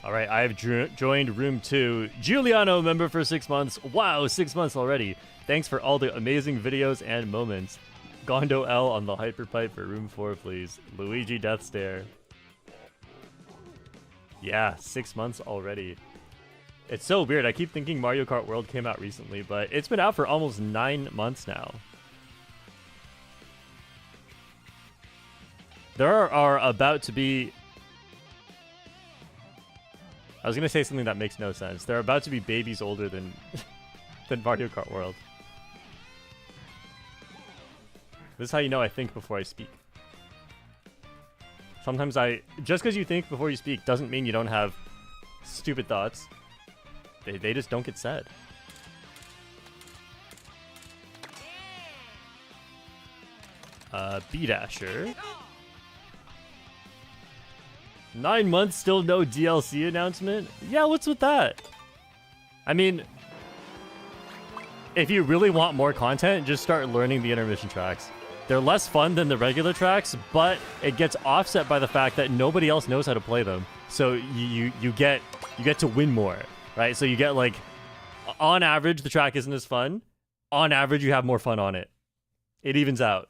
All right, I have joined Room 2. Giuliano, member for 6 months. Wow, 6 months already. Thanks for all the amazing videos and moments. Gondo L on the hyperpipe for Room 4, please. Luigi Death Stare. Yeah, 6 months already. It's so weird. I keep thinking Mario Kart World came out recently, but it's been out for almost 9 months now. There are about to be... I was going to say something that makes no sense. There are about to be babies older than than Mario Kart World. This is how you know I think before I speak. Sometimes just because you think before you speak doesn't mean you don't have stupid thoughts. They just don't get said. B-Dasher. 9 months, still no DLC announcement? Yeah, what's with that? I mean, if you really want more content, just start learning the intermission tracks. They're less fun than the regular tracks, but it gets offset by the fact that nobody else knows how to play them. So you get to win more, right? So you get, like, on average, the track isn't as fun. On average, you have more fun on it. It evens out.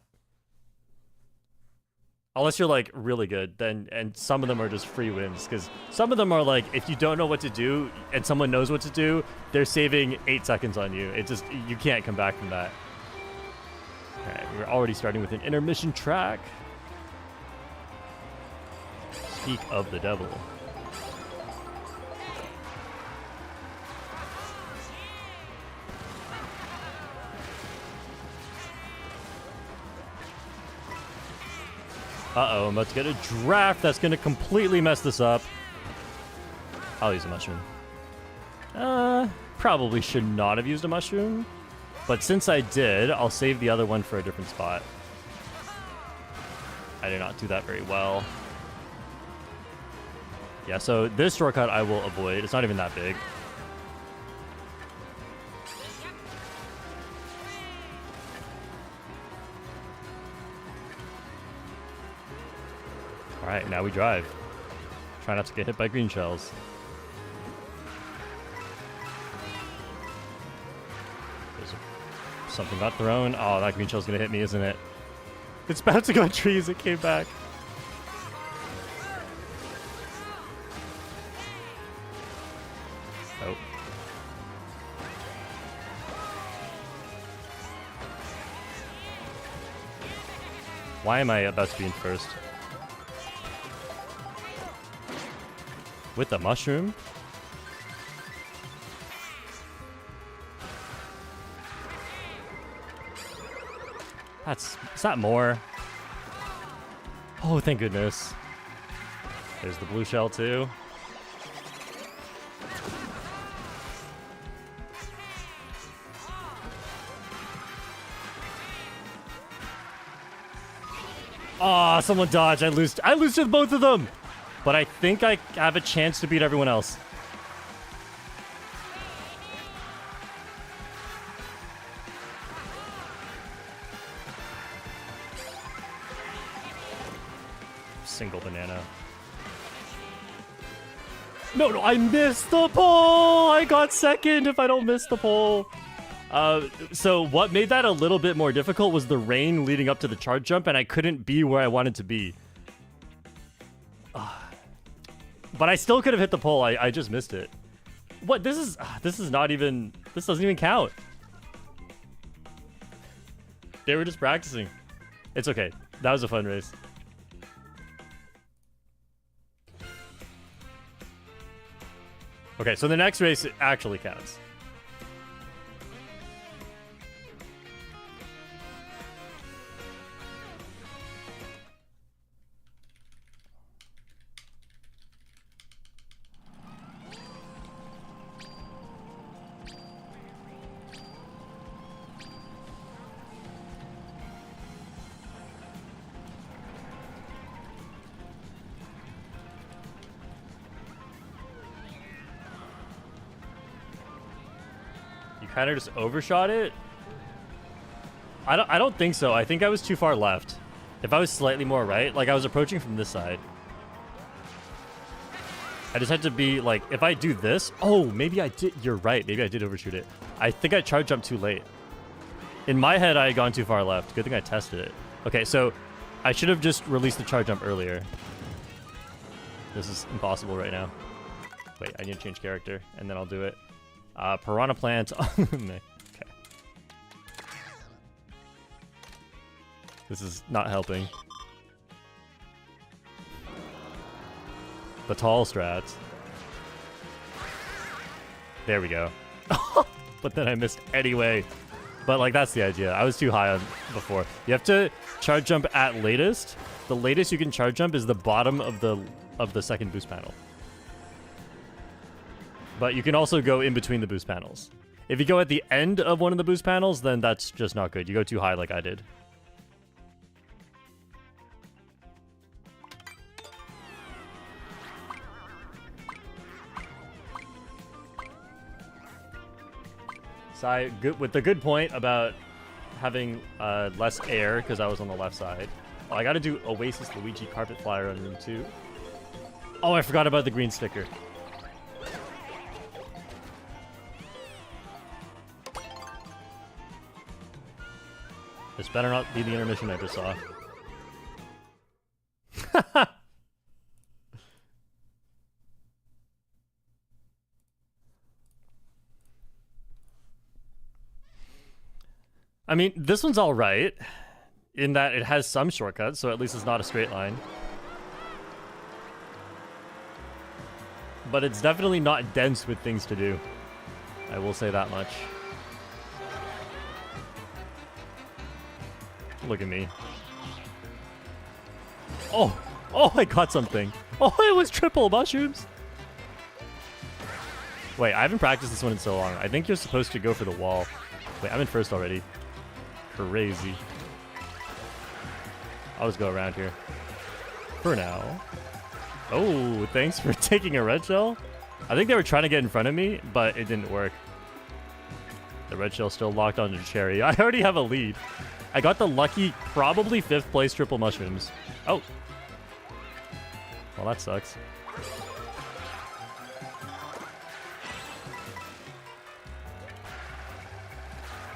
Unless you're, like, really good, then, and some of them are just free wins, because some of them are like, if you don't know what to do and someone knows what to do, they're saving 8 seconds on you. It just, you can't come back from that. Alright, we're already starting with an intermission track. Speak of the devil. Uh-oh, I'm about to get a draft that's going to completely mess this up. I'll use a mushroom. Probably should not have used a mushroom. But since I did, I'll save the other one for a different spot. I did not do that very well. Yeah, so this shortcut I will avoid. It's not even that big. Alright, now we drive. Try not to get hit by green shells. Something got thrown. Oh, that green shell's gonna hit me, isn't it? It's bouncing on trees. It came back. Oh. Why am I about to be in first? With the mushroom? Is that more? Oh, thank goodness. There's the blue shell too. Oh, someone dodged. I lose to both of them. But I think I have a chance to beat everyone else. Single banana. No, I missed the pole! I got second if I don't miss the pole. So what made that a little bit more difficult was the rain leading up to the charge jump, and I couldn't be where I wanted to be. But I still could have hit the pole. I just missed it. What? This is not even... This doesn't even count. They were just practicing. It's okay. That was a fun race. Okay, so the next race actually counts. Kind of just overshot it. I don't think so. I think I was too far left. If I was slightly more right, like I was approaching from this side. I just had to be like, if I do this, oh, maybe I did. You're right. Maybe I did overshoot it. I think I charge jumped too late. In my head, I had gone too far left. Good thing I tested it. Okay, so I should have just released the charge jump earlier. This is impossible right now. Wait, I need to change character, and then I'll do it. Piranha plant. Okay. This is not helping. The tall strats. There we go. But then I missed anyway. But like that's the idea. I was too high on before. You have to charge jump at latest. The latest you can charge jump is the bottom of the second boost panel. But you can also go in between the boost panels. If you go at the end of one of the boost panels, then that's just not good. You go too high like I did. So with the good point about having less air, because I was on the left side. Oh, I gotta do Oasis Luigi Carpet Flyer on room 2. Oh, I forgot about the green sticker. This better not be the intermission I just saw. I mean, this one's all right, in that it has some shortcuts, so at least it's not a straight line. But it's definitely not dense with things to do. I will say that much. Look at me. Oh, oh, I got something. Oh, it was triple mushrooms. Wait, I haven't practiced this one in so long. I think you're supposed to go for the wall. Wait, I'm in first already. Crazy. I'll just go around here. For now. Oh, thanks for taking a red shell. I think they were trying to get in front of me, but it didn't work. The red shell still locked onto the cherry. I already have a lead. I got the lucky, probably 5th place triple mushrooms. Oh. Well, that sucks.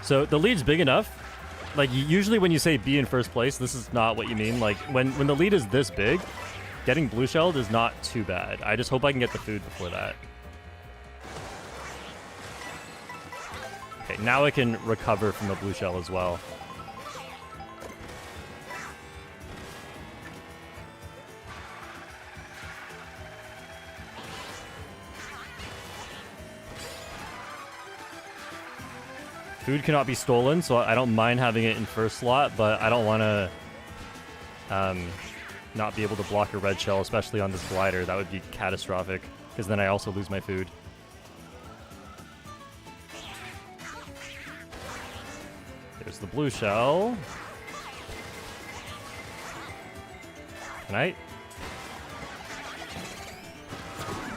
So the lead's big enough. Like, usually when you say be in first place, this is not what you mean. Like, when the lead is this big, getting blue shelled is not too bad. I just hope I can get the food before that. Okay, now I can recover from the blue shell as well. Food cannot be stolen, so I don't mind having it in first slot, but I don't want to not be able to block a red shell, especially on this glider. That would be catastrophic, because then I also lose my food. There's the blue shell. Can I?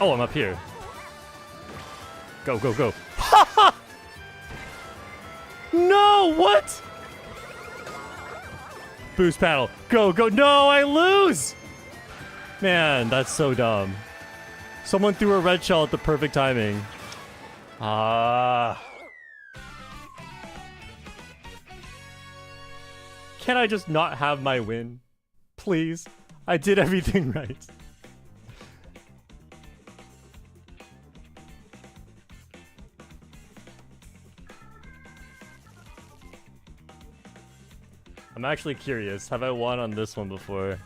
Oh, I'm up here. Go, go, go. No, what? Boost paddle. Go, go. No, I lose. Man, that's so dumb. Someone threw a red shell at the perfect timing. Ah. Can I just not have my win? Please. I did everything right. I'm actually curious. Have I won on this one before?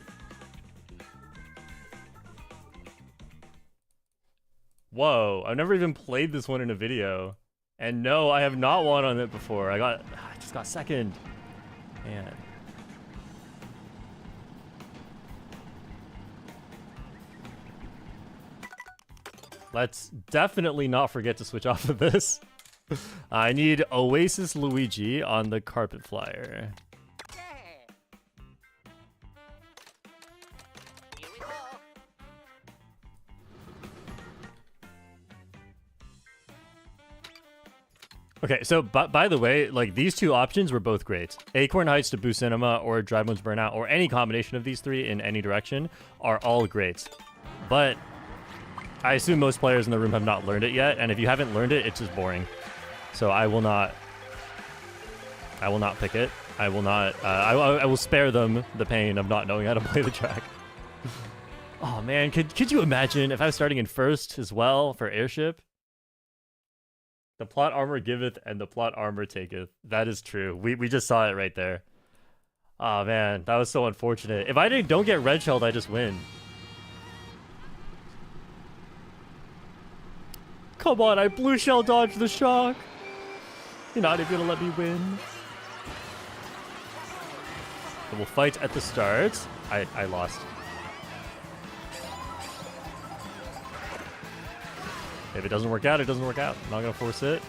Whoa, I've never even played this one in a video. And no, I have not won on it before. I just got second. Man. Let's definitely not forget to switch off of this. I need Oasis Luigi on the carpet flyer. Okay, so by the way, like, these two options were both great. Acorn Heights to boost cinema or Drive Modes Burnout or any combination of these three in any direction are all great. But I assume most players in the room have not learned it yet, and if you haven't learned it, it's just boring. So I will not pick it. I will not, I will spare them the pain of not knowing how to play the track. Oh man, could you imagine if I was starting in first as well for Airship? The plot armor giveth and the plot armor taketh. That is true. We just saw it right there. Oh man, that was so unfortunate. If I don't get red shelled, I just win. Come on, I blue shell dodged the shock. You're not even gonna let me win. So we'll fight at the start. I lost. If it doesn't work out, it doesn't work out. I'm not gonna force it.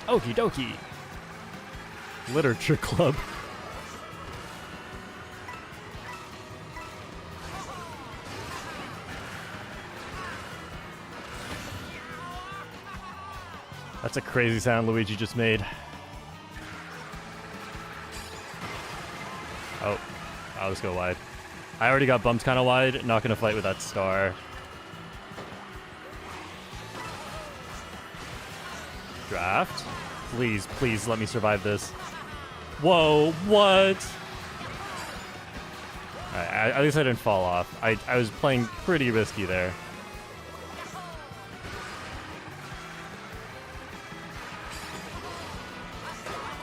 Okie dokie. Literature club. That's a crazy sound Luigi just made. Oh, I'll just go wide. I already got bumped kind of wide. Not going to fight with that star. Draft. Please, please let me survive this. Whoa, what? Alright, at least I didn't fall off. I was playing pretty risky there.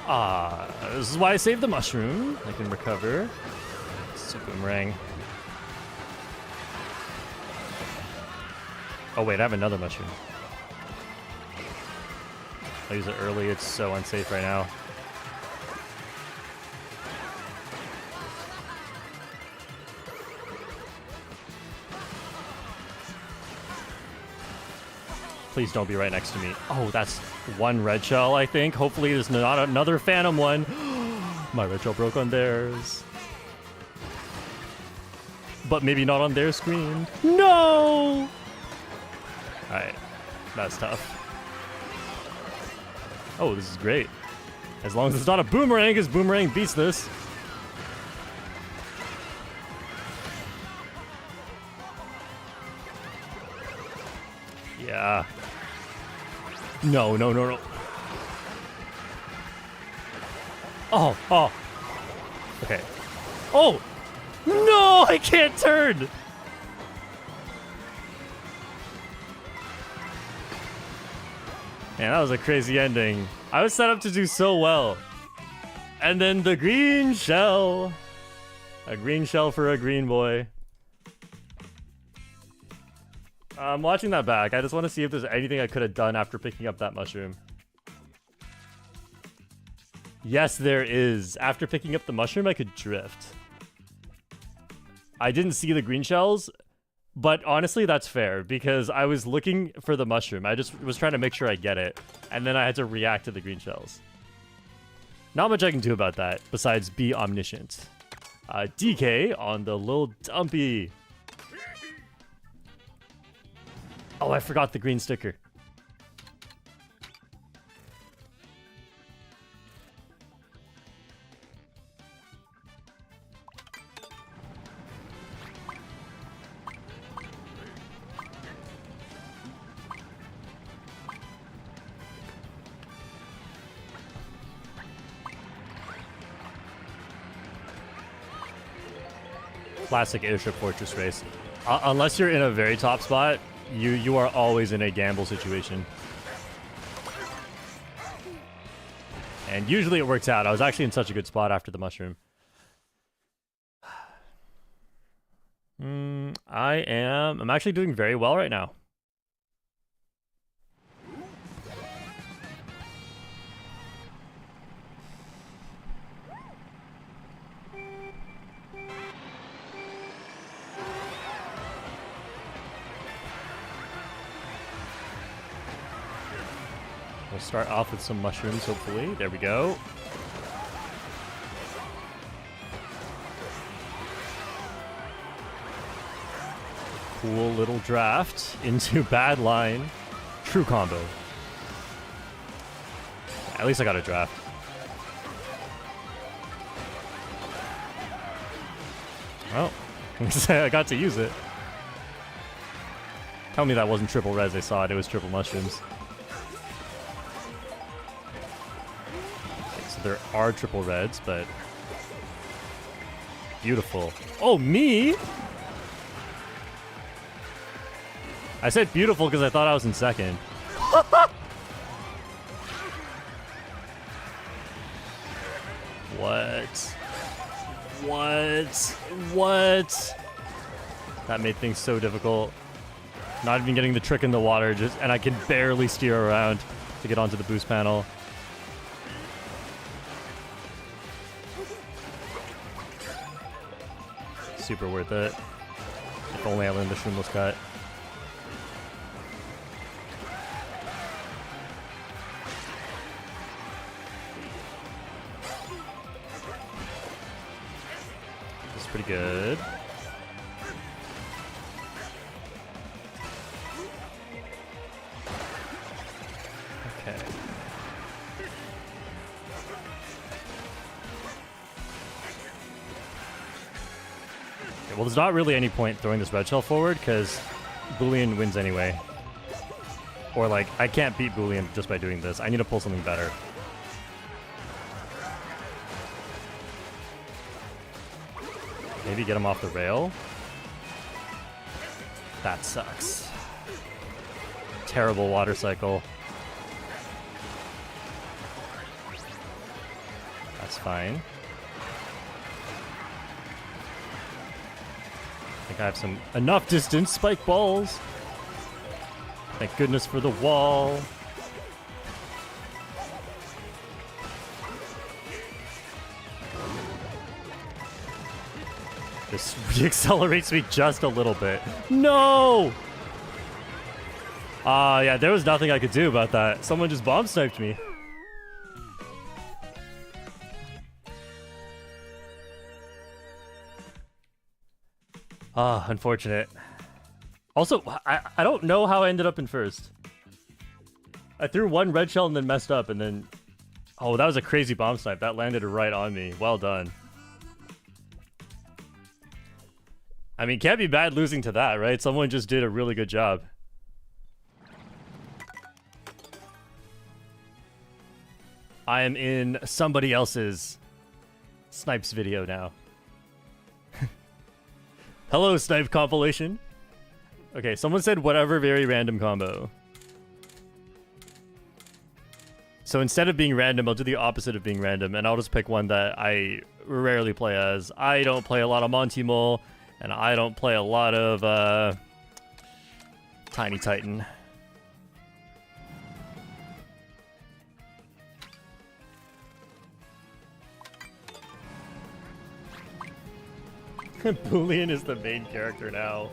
Ah, this is why I saved the mushroom. I can recover. It's a boomerang. Oh wait, I have another mushroom. I'll use it early. It's so unsafe right now. Please don't be right next to me. Oh, that's one red shell, I think. Hopefully there's not another phantom one. My red shell broke on theirs. But maybe not on their screen. No! Alright. That's tough. Oh, this is great. As long as it's not a boomerang, because boomerang beats this. Yeah. No, no, no, no. Oh, oh. Okay. Oh! No, I can't turn! Man, that was a crazy ending. I was set up to do so well. And then the green shell. A green shell for a green boy. I'm watching that back. I just want to see if there's anything I could have done after picking up that mushroom. Yes, there is. After picking up the mushroom, I could drift. I didn't see the green shells, but honestly, that's fair because I was looking for the mushroom. I just was trying to make sure I get it, and then I had to react to the green shells. Not much I can do about that besides be omniscient. DK on the little dumpy. Oh, I forgot the green sticker. Classic Airship Fortress race. Unless you're in a very top spot, you are always in a gamble situation. And usually it works out. I was actually in such a good spot after the mushroom. I'm actually doing very well right now. We'll start off with some mushrooms, hopefully. There we go. Cool little draft into bad line. True combo. At least I got a draft. Well, I got to use it. Tell me that wasn't triple res I saw it. It was triple mushrooms. There are triple reds, but beautiful. Oh, me? I said beautiful because I thought I was in second. What? What? That made things so difficult. Not even getting the trick in the water, and I can barely steer around to get onto the boost panel. Super worth it. If only I learned the shroomless cut. This is pretty good. Okay. Well, there's not really any point throwing this red shell forward because Boolean wins anyway. Or like, I can't beat Boolean just by doing this. I need to pull something better. Maybe get him off the rail. That sucks. Terrible water cycle. That's fine. I think I have enough distance. Spike balls. Thank goodness for the wall. This reaccelerates me just a little bit. No! Yeah, there was nothing I could do about that. Someone just bomb sniped me. Unfortunate. Also, I don't know how I ended up in first. I threw one red shell and then messed up, and then... Oh, that was a crazy bomb snipe. That landed right on me. Well done. I mean, can't be bad losing to that, right? Someone just did a really good job. I am in somebody else's snipes video now. Hello, snipe compilation. Okay, someone said whatever very random combo. So instead of being random, I'll do the opposite of being random, and I'll just pick one that I rarely play as. I don't play a lot of Monty Mole, and I don't play a lot of Tiny Titan. Boolean is the main character now.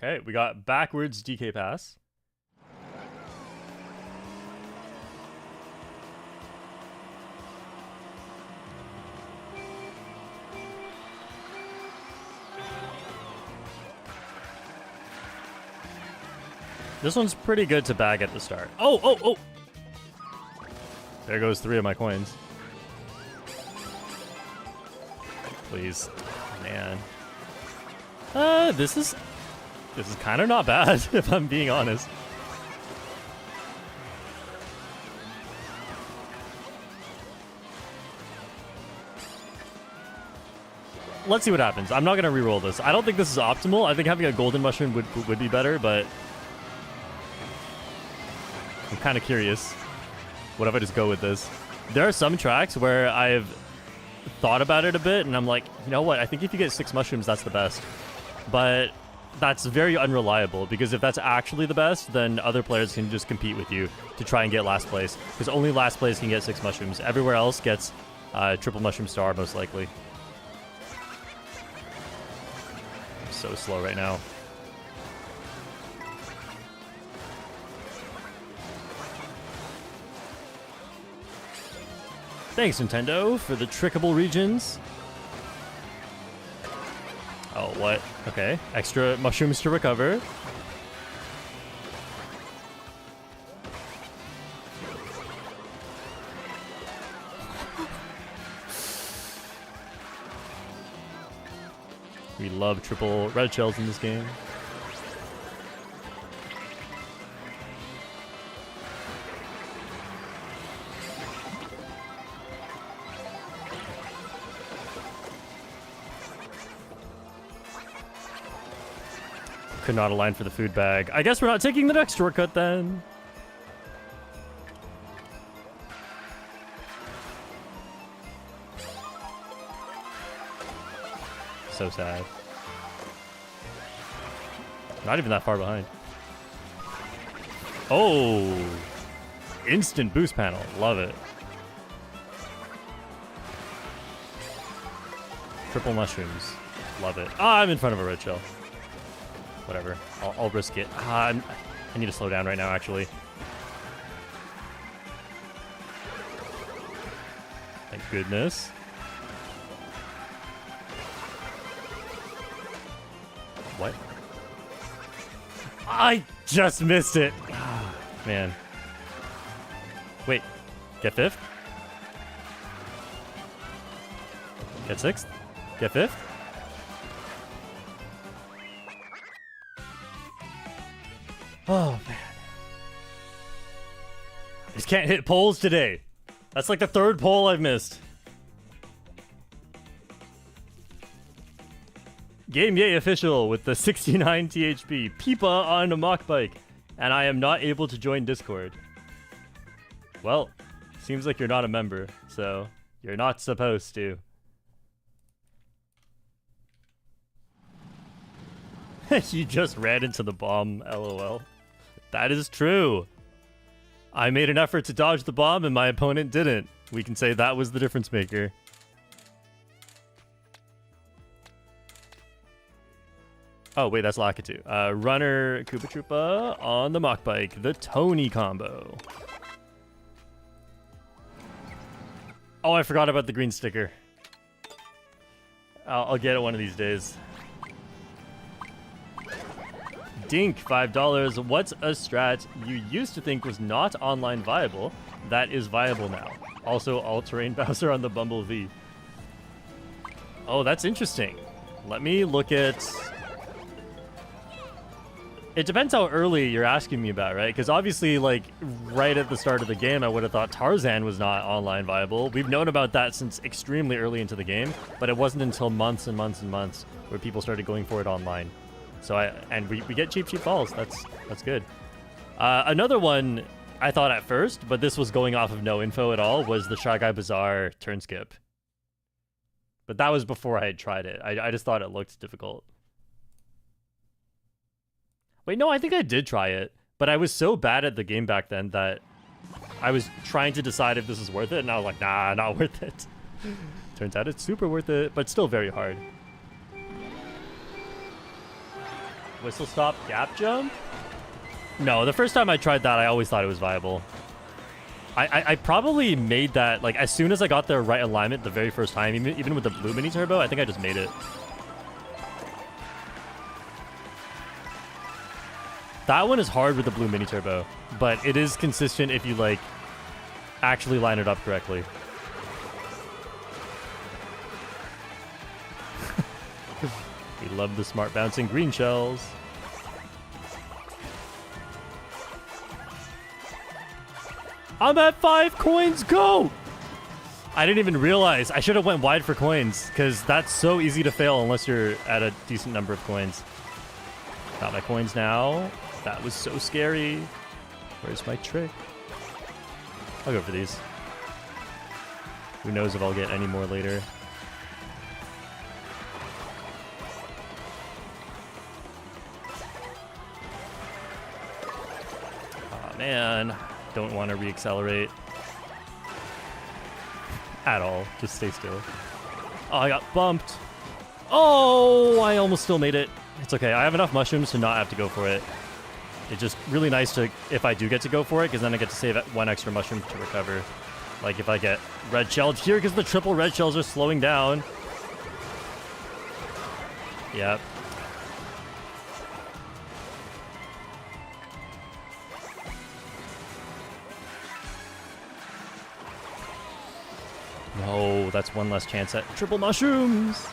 Okay, we got backwards DK pass. This one's pretty good to bag at the start. Oh! There goes 3 of my coins. Please. Man. This is kind of not bad, if I'm being honest. Let's see what happens. I'm not going to reroll this. I don't think this is optimal. I think having a golden mushroom would be better, but I'm kind of curious. What if I just go with this? There are some tracks where I've thought about it a bit, and I'm like, you know what? I think if you get 6 mushrooms, that's the best. But that's very unreliable, because if that's actually the best, then other players can just compete with you to try and get last place, because only last place can get 6 mushrooms. Everywhere else gets triple mushroom star, most likely. I'm so slow right now. Thanks, Nintendo, for the trickable regions. Oh, what? Okay. Extra mushrooms to recover. We love triple red shells in this game. Could not align for the food bag. I guess we're not taking the next shortcut then. So sad. Not even that far behind. Oh! Instant boost panel. Love it. Triple mushrooms. Love it. Ah, I'm in front of a red shell. Whatever. I'll risk it. I need to slow down right now, actually. Thank goodness. What? I just missed it. Man. Wait. Get 5th? Get 6th? Get 5th? Oh, man. I just can't hit poles today. That's like the 3rd pole I've missed. Game Yay official with the 69 THP. Peepa on a mock bike. And I am not able to join Discord. Well, seems like you're not a member, so you're not supposed to. You just ran into the bomb, lol. That is true. I made an effort to dodge the bomb and my opponent didn't. We can say that was the difference maker. Oh, wait, that's Lakitu. Runner Koopa Troopa on the Mach Bike. The Tony combo. Oh, I forgot about the green sticker. I'll get it one of these days. Dink, $5. What's a strat you used to think was not online viable that is viable now? Also, all-terrain Bowser on the Bumblebee. Oh, that's interesting. Let me look at... It depends how early you're asking me about, right? Because obviously, like, right at the start of the game, I would have thought Tarzan was not online viable. We've known about that since extremely early into the game, but it wasn't until months and months and months where people started going for it online. So we get cheap balls. That's good. Another one I thought at first, but this was going off of no info at all, was the Shy Guy Bazaar turn skip. But that was before I had tried it. I just thought it looked difficult. Wait, no, I think I did try it, but I was so bad at the game back then that I was trying to decide if this is worth it, and I was like, nah, not worth it. Turns out it's super worth it, but still very hard. Whistle stop gap jump? No, the first time I tried that, I always thought it was viable. I probably made that, like, as soon as I got the right alignment the very first time, even with the blue mini turbo, I think I just made it. That one is hard with the blue mini turbo, but it is consistent if you, like, actually line it up correctly. We love the smart bouncing green shells. I'm at 5 coins, go! I didn't even realize. I should have went wide for coins, because that's so easy to fail unless you're at a decent number of coins. Got my coins now. That was so scary. Where's my trick? I'll go for these. Who knows if I'll get any more later. Oh man, don't want to reaccelerate at all. Just stay still. Oh, I got bumped. Oh, I almost still made it. It's okay. I have enough mushrooms to not have to go for it. It's just really nice to, if I do get to go for it, because then I get to save 1 extra mushroom to recover. Like if I get red shelled here, because the triple red shells are slowing down. Yep. No, that's one less chance at triple mushrooms.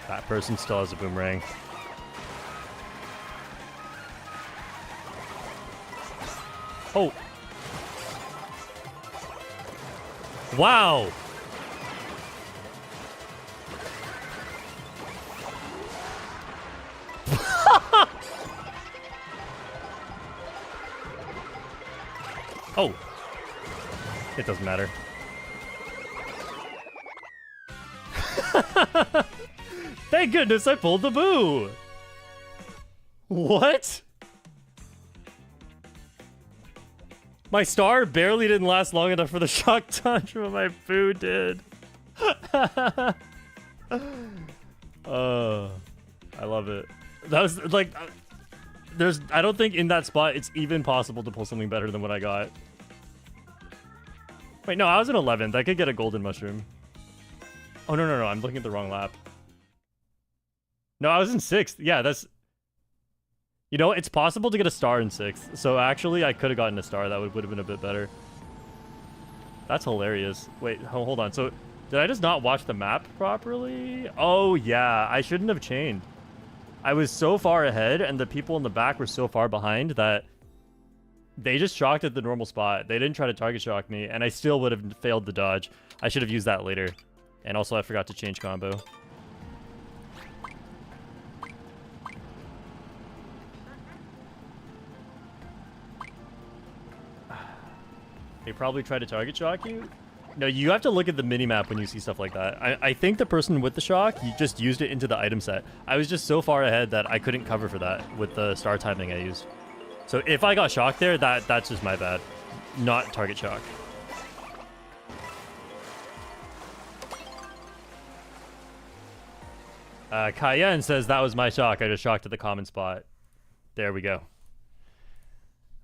That person still has a boomerang. Oh. Wow. Oh. It doesn't matter. Thank goodness I pulled the boo! What? My star barely didn't last long enough for the shock touch, but my boo did. I love it. That was like, I don't think in that spot it's even possible to pull something better than what I got. Wait, no, I was in 11th. I could get a golden mushroom. Oh, no, I'm looking at the wrong lap. No, I was in 6th. Yeah, that's... You know, it's possible to get a star in 6th. So actually, I could have gotten a star. That would have been a bit better. That's hilarious. Wait, hold on. So, did I just not watch the map properly? Oh, yeah. I shouldn't have chained. I was so far ahead, and the people in the back were so far behind that they just shocked at the normal spot. They didn't try to target shock me, and I still would have failed the dodge. I should have used that later. And also, I forgot to change combo. They probably tried to target shock you? No, you have to look at the mini-map when you see stuff like that. I think the person with the shock, you just used it into the item set. I was just so far ahead that I couldn't cover for that with the star timing I used. So if I got shocked there, that's just my bad. Not target shock. Cayenne says that was my shock. I just shocked at the common spot. There we go.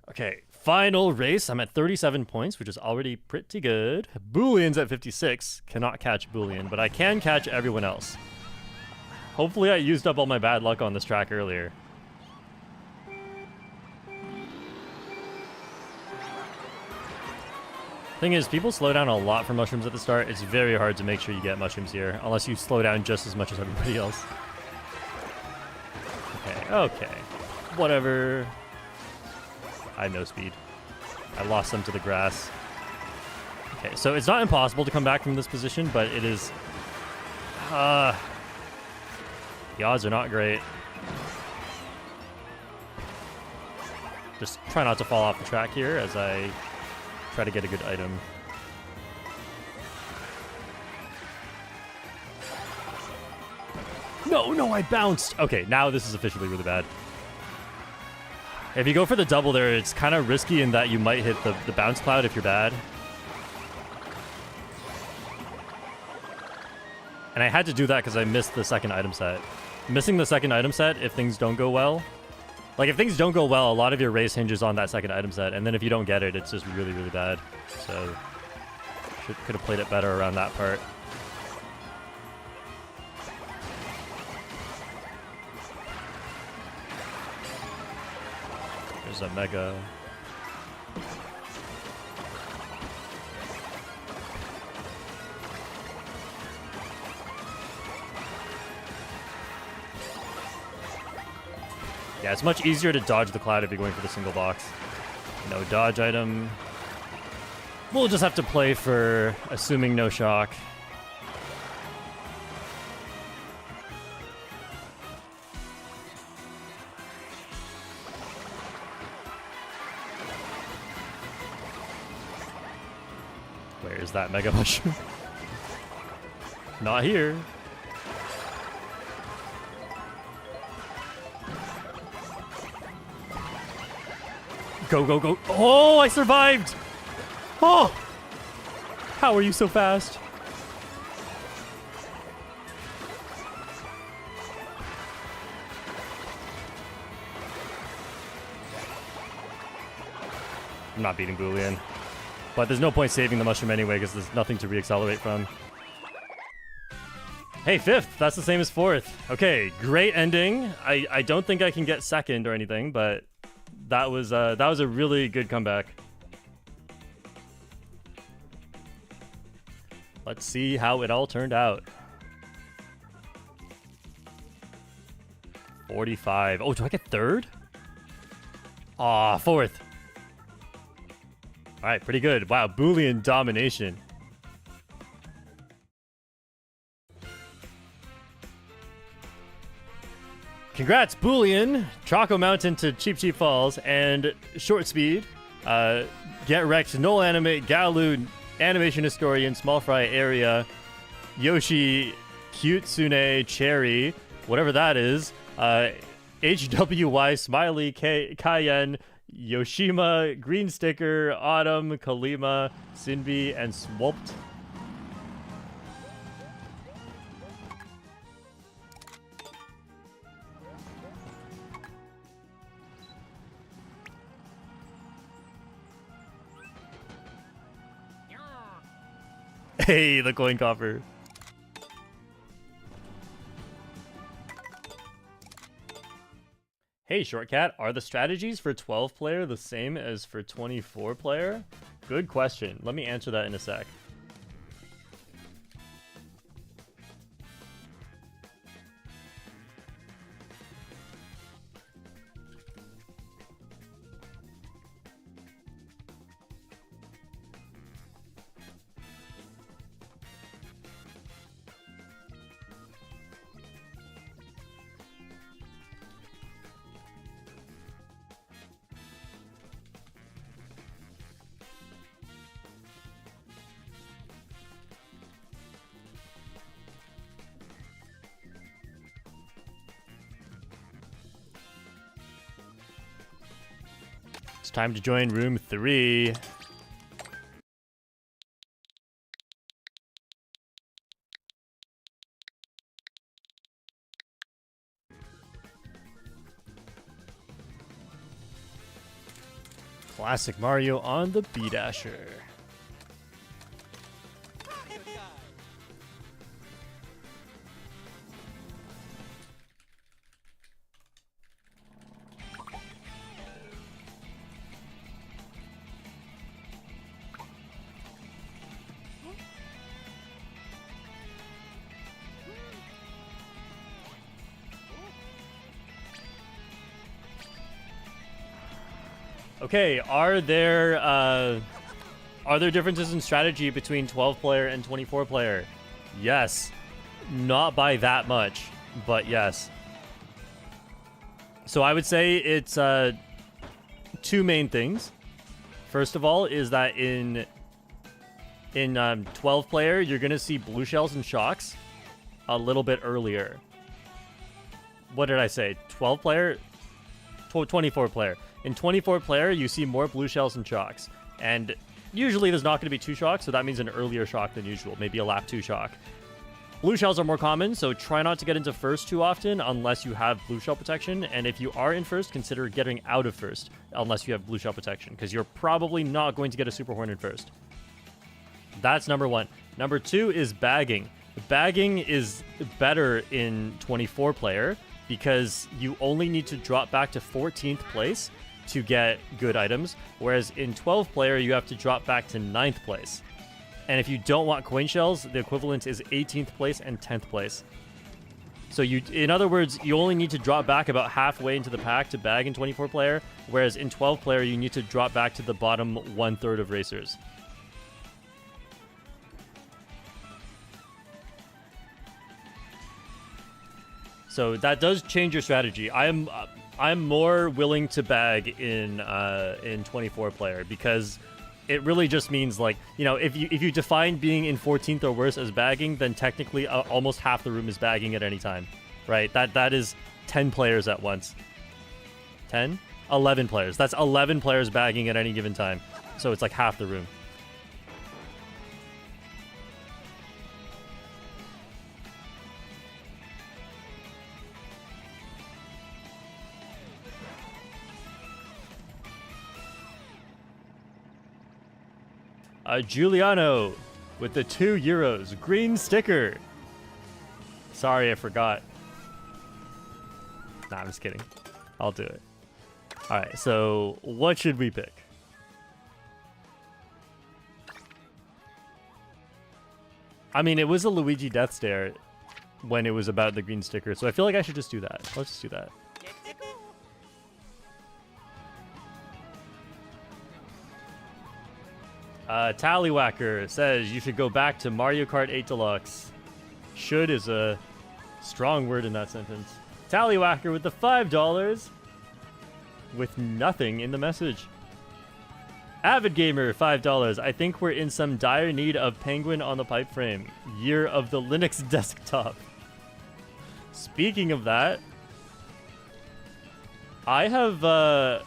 Okay, final race. I'm at 37 points, which is already pretty good. Boolean's at 56. Cannot catch Boolean, but I can catch everyone else. Hopefully I used up all my bad luck on this track earlier. Thing is, people slow down a lot for mushrooms at the start. It's very hard to make sure you get mushrooms here, unless you slow down just as much as everybody else. Okay. Whatever. I have no speed. I lost them to the grass. Okay, so it's not impossible to come back from this position, but it is... the odds are not great. Just try not to fall off the track here as I try to get a good item. No, I bounced! Okay, now this is officially really bad. If you go for the double there, it's kind of risky in that you might hit the bounce cloud if you're bad. And I had to do that because I missed the second item set. Missing the second item set, if things don't go well... Like, if things don't go well, a lot of your race hinges on that second item set, and then if you don't get it, it's just really, really bad. So, could have played it better around that part. There's a mega. Yeah, it's much easier to dodge the cloud if you're going for the single box. No dodge item. We'll just have to play for assuming no shock. Where is that mega mushroom? Not here. Go, go, go. Oh, I survived! Oh! How are you so fast? I'm not beating Boolean. But there's no point saving the mushroom anyway because there's nothing to re-accelerate from. Hey, 5th! That's the same as 4th. Okay, great ending. I don't think I can get 2nd or anything, but... That was a really good comeback. Let's see how it all turned out. 45. Oh, do I get 3rd? Aw, 4th. All right, pretty good. Wow, Boolean domination. Congrats, Boolean, Choco Mountain to Cheap Cheap Falls, and Short Speed. Get Wrecked, Null Animate, Galu, Animation Historian, Small Fry Area, Yoshi, Cute Tsune, Cherry, whatever that is, HWY, Smiley, Cayenne, Yoshima, Green Sticker, Autumn, Kalima, Sinbi, and Swolped. Hey, the coin coffer. Hey, Shortcat, are the strategies for 12 player the same as for 24 player? Good question. Let me answer that in a sec. It's time to join room 3. Classic Mario on the B-Dasher. Okay, are there differences in strategy between 12-player and 24-player? Yes. Not by that much, but yes. So I would say it's two main things. First of all is that in 12-player, you're going to see blue shells and shocks a little bit earlier. What did I say? 12-player? 24-player. In 24-player, you see more blue shells and shocks. And usually there's not going to be 2 shocks, so that means an earlier shock than usual. Maybe a lap 2 shock. Blue shells are more common, so try not to get into first too often unless you have blue shell protection. And if you are in first, consider getting out of first unless you have blue shell protection, because you're probably not going to get a super horn in first. That's number 1. Number 2 is bagging. Bagging is better in 24-player because you only need to drop back to 14th place to get good items, whereas in 12-player, you have to drop back to 9th place. And if you don't want coin shells, the equivalent is 18th place and 10th place. So in other words, you only need to drop back about halfway into the pack to bag in 24-player, whereas in 12-player, you need to drop back to the bottom 1/3 of racers. So that does change your strategy. I'm more willing to bag in 24-player because it really just means, like, you know, if you define being in 14th or worse as bagging, then technically almost half the room is bagging at any time, right? That is 10 players at once. 10? 11 players. That's 11 players bagging at any given time. So it's like half the room. Giuliano with the €2 green sticker. Sorry, I forgot. Nah, I'm just kidding. I'll do it. All right, so what should we pick? I mean, it was a Luigi death stare when it was about the green sticker, so I feel like I should just do that. Let's just do that. Tallywhacker says you should go back to Mario Kart 8 Deluxe. Should is a strong word in that sentence. Tallywhacker with the $5 with nothing in the message. Avid Gamer, $5. I think we're in some dire need of Penguin on the pipe frame. Year of the Linux desktop. Speaking of that, I have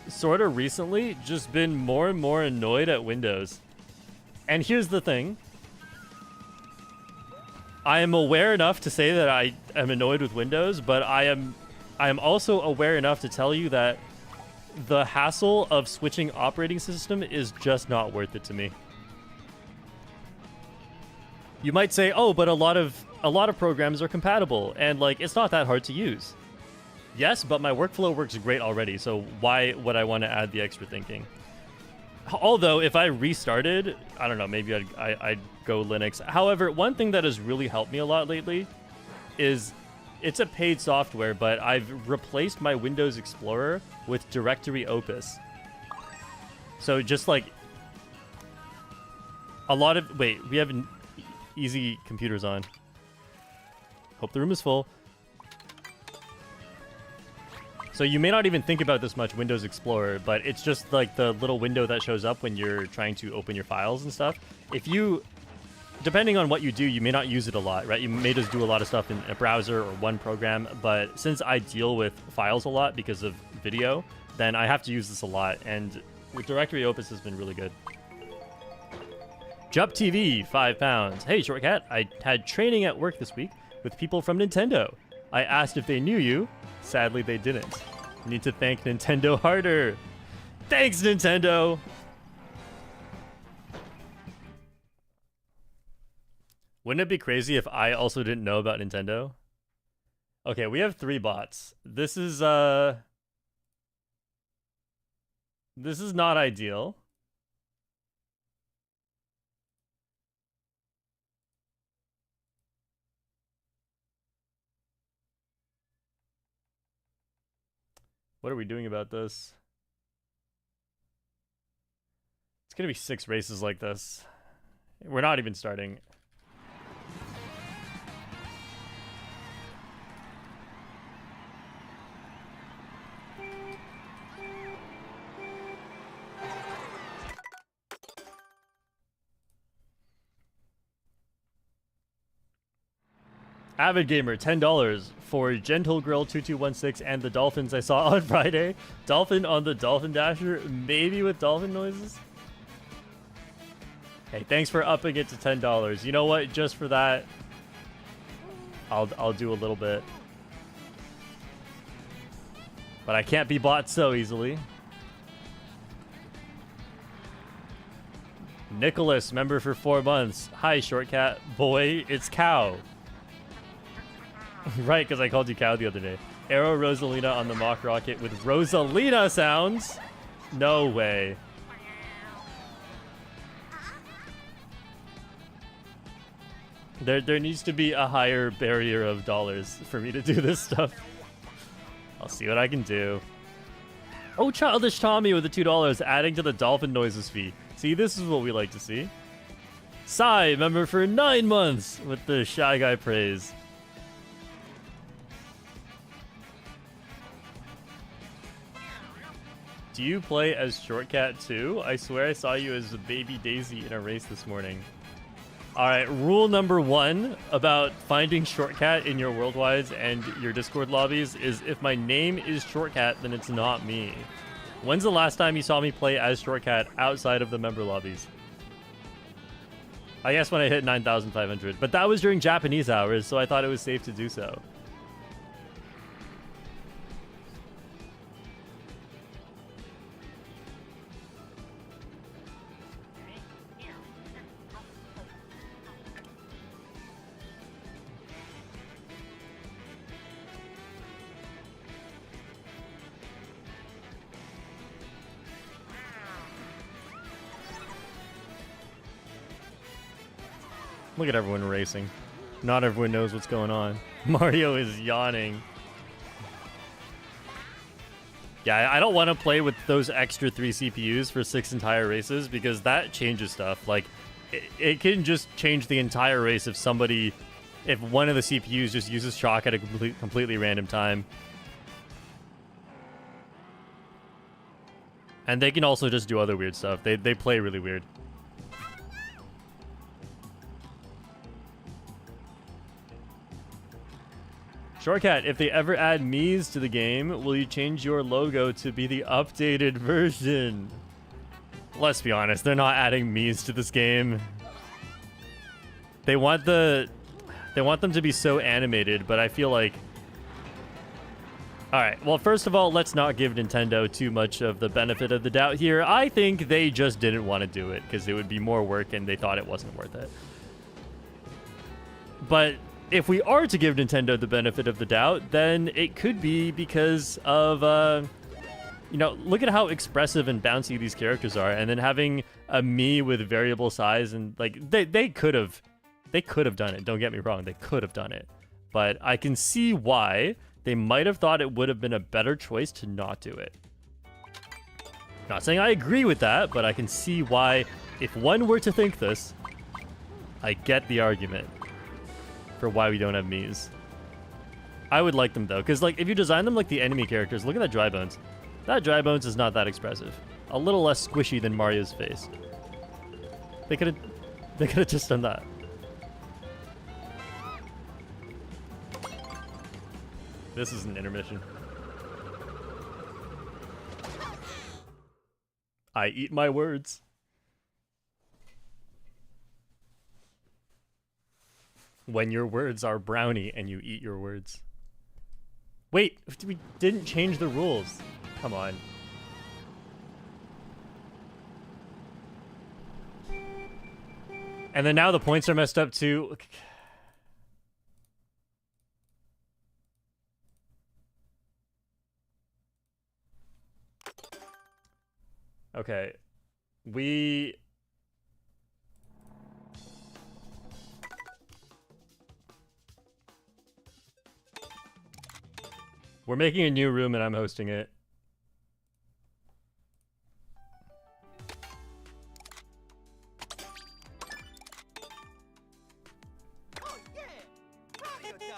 sort of recently just been more and more annoyed at Windows. And here's the thing. I am aware enough to say that I am annoyed with Windows, but I am also aware enough to tell you that the hassle of switching operating system is just not worth it to me. You might say, "Oh, but a lot of programs are compatible and like it's not that hard to use." Yes, but my workflow works great already, so why would I want to add the extra thinking? Although, if I restarted, I don't know, maybe I'd go Linux. However, one thing that has really helped me a lot lately is it's a paid software, but I've replaced my Windows Explorer with Directory Opus. So just like a lot of... Wait, we have easy computers on. Hope the room is full. So you may not even think about this much, Windows Explorer, but it's just like the little window that shows up when you're trying to open your files and stuff. If you, depending on what you do, you may not use it a lot, right? You may just do a lot of stuff in a browser or one program, but since I deal with files a lot because of video, then I have to use this a lot, and with Directory Opus has been really good. Jump TV, £5. Hey, Shortcat, I had training at work this week with people from Nintendo. I asked if they knew you. Sadly, they didn't. Need to thank Nintendo harder. Thanks, Nintendo! Wouldn't it be crazy if I also didn't know about Nintendo? Okay, we have 3 bots. This is not ideal. What are we doing about this? It's gonna be 6 races like this. We're not even starting. Avid Gamer, $10 for Gentle Girl 2216 and the dolphins I saw on Friday. Dolphin on the Dolphin Dasher, maybe with dolphin noises. Hey, thanks for upping it to $10. You know what? Just for that, I'll do a little bit. But I can't be bought so easily. Nicholas, member for 4 months. Hi, Shortcat. Boy, it's Cow. Right, because I called you Cow the other day. Arrow Rosalina on the mock rocket with Rosalina sounds? No way. There needs to be a higher barrier of dollars for me to do this stuff. I'll see what I can do. Oh, Childish Tommy with the $2 adding to the dolphin noises fee. See, this is what we like to see. Sai, member for 9 months with the Shy Guy praise. Do you play as Shortcat too? I swear I saw you as a baby Daisy in a race this morning. Alright, rule number 1 about finding Shortcat in your Worldwides and your Discord lobbies is if my name is Shortcat, then it's not me. When's the last time you saw me play as Shortcat outside of the member lobbies? I guess when I hit 9,500, but that was during Japanese hours, so I thought it was safe to do so. Look at everyone racing. Not everyone knows what's going on. Mario is yawning. Yeah, I don't want to play with those extra 3 CPUs for 6 entire races because that changes stuff. Like, it can just change the entire race if one of the CPUs just uses shock at a completely random time. And they can also just do other weird stuff. They play really weird. Shortcat, if they ever add Mii's to the game, will you change your logo to be the updated version? Let's be honest, they're not adding Mii's to this game. They want them to be so animated, but I feel like... Alright, well, first of all, let's not give Nintendo too much of the benefit of the doubt here. I think they just didn't want to do it because it would be more work and they thought it wasn't worth it. But if we are to give Nintendo the benefit of the doubt, then it could be because of, you know, look at how expressive and bouncy these characters are, and then having a Mii with variable size, and like they could have done it. Don't get me wrong, they could have done it, but I can see why they might have thought it would have been a better choice to not do it. Not saying I agree with that, but I can see why, if one were to think this, I get the argument for why we don't have Mii's. I would like them though, because like if you design them like the enemy characters, look at that Dry Bones. That Dry Bones is not that expressive. A little less squishy than Mario's face. They could have just done that. This is an intermission. I eat my words. When your words are brownie and you eat your words. Wait, we didn't change the rules. Come on. And then now the points are messed up too. Okay. We're making a new room and I'm hosting it. Oh yeah! Mario time!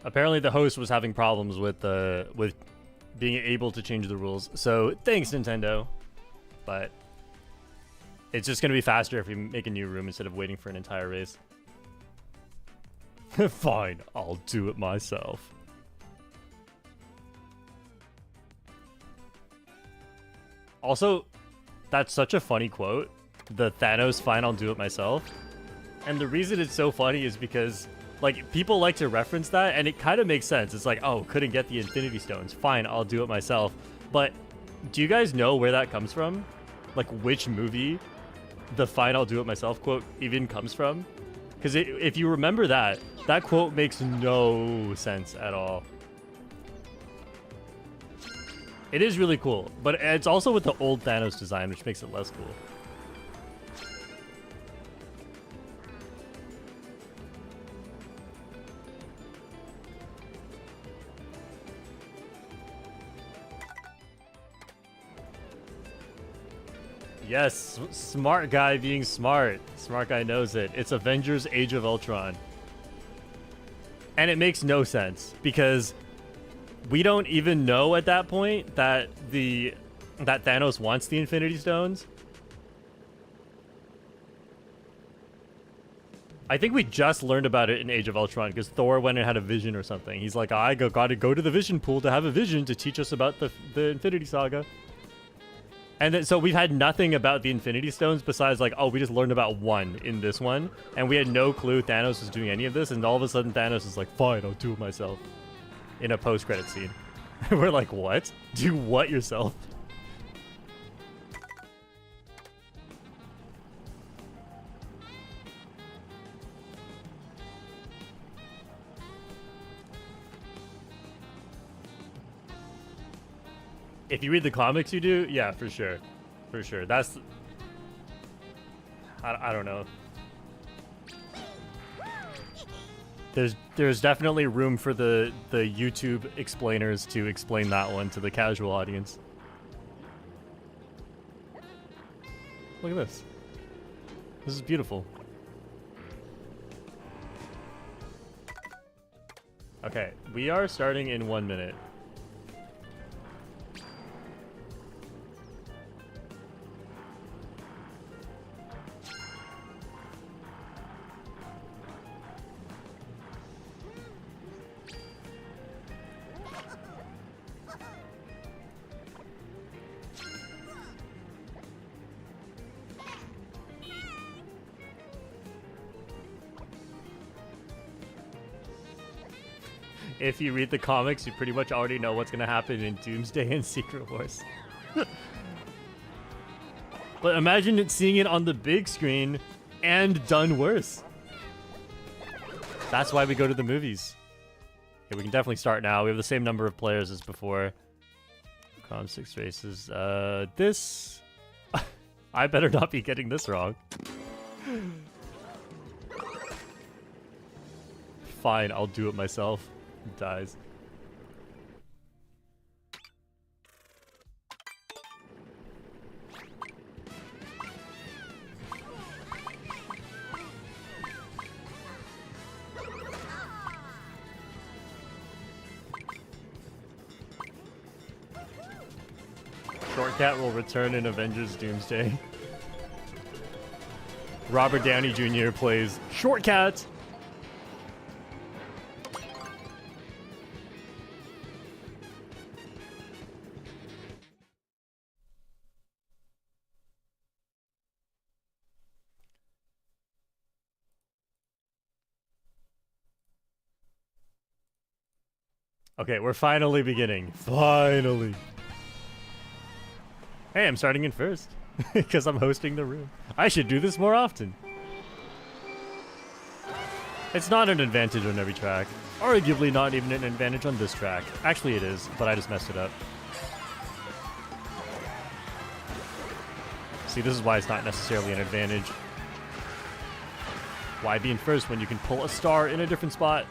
Apparently the host was having problems with being able to change the rules. So thanks, Nintendo. But it's just going to be faster if we make a new room instead of waiting for an entire race. Fine, I'll do it myself. Also, that's such a funny quote. The Thanos, fine, I'll do it myself. And the reason it's so funny is because, like, people like to reference that, and it kind of makes sense. It's like, oh, couldn't get the Infinity Stones. Fine, I'll do it myself. But do you guys know where that comes from? Like, which movie the fine, I'll do it myself quote even comes from? Because if you remember that, that quote makes no sense at all. It is really cool, but it's also with the old Thanos design, which makes it less cool. Yes, smart guy being smart. Smart guy knows it. It's Avengers Age of Ultron. And it makes no sense because we don't even know at that point that that Thanos wants the Infinity Stones. I think we just learned about it in Age of Ultron because Thor went and had a vision or something. He's like, I gotta go to the vision pool to have a vision to teach us about the Infinity Saga. And then, so we've had nothing about the Infinity Stones besides like, oh, we just learned about one in this one. And we had no clue Thanos was doing any of this. And all of a sudden Thanos is like, fine, I'll do it myself. In a post-credit scene. We're like, what? Do what yourself? If you read the comics, you do? Yeah, for sure. For sure. That's... I don't know. There's definitely room for the YouTube explainers to explain that one to the casual audience. Look at this. This is beautiful. Okay, we are starting in 1 minute. If you read the comics, you pretty much already know what's going to happen in Doomsday and Secret Wars. But imagine seeing it on the big screen and done worse. That's why we go to the movies. Okay, we can definitely start now. We have the same number of players as before. 6 races. This... I better not be getting this wrong. Fine, I'll do it myself. He dies. Shortcat will return in Avengers Doomsday. Robert Downey Jr. plays Shortcat. Okay, we're finally beginning. Finally. Hey, I'm starting in first. Because I'm hosting the room. I should do this more often. It's not an advantage on every track. Arguably not even an advantage on this track. Actually it is, but I just messed it up. See, this is why it's not necessarily an advantage. Why be in first when you can pull a star in a different spot?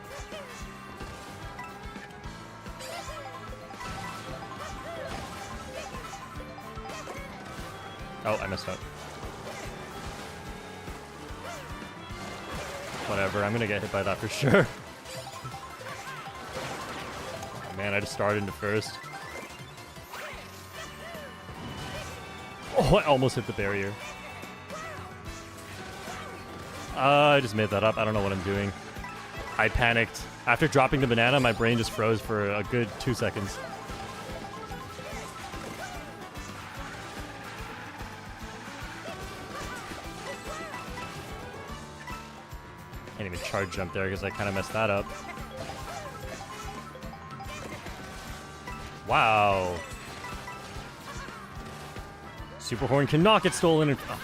Oh, I messed up. Whatever, I'm gonna get hit by that for sure. Oh, man, I just started into first. Oh, I almost hit the barrier. I just made that up. I don't know what I'm doing. I panicked. After dropping the banana, my brain just froze for a good 2 seconds. Can't even charge jump there because I kind of messed that up. Wow. Super Horn cannot get stolen. And oh.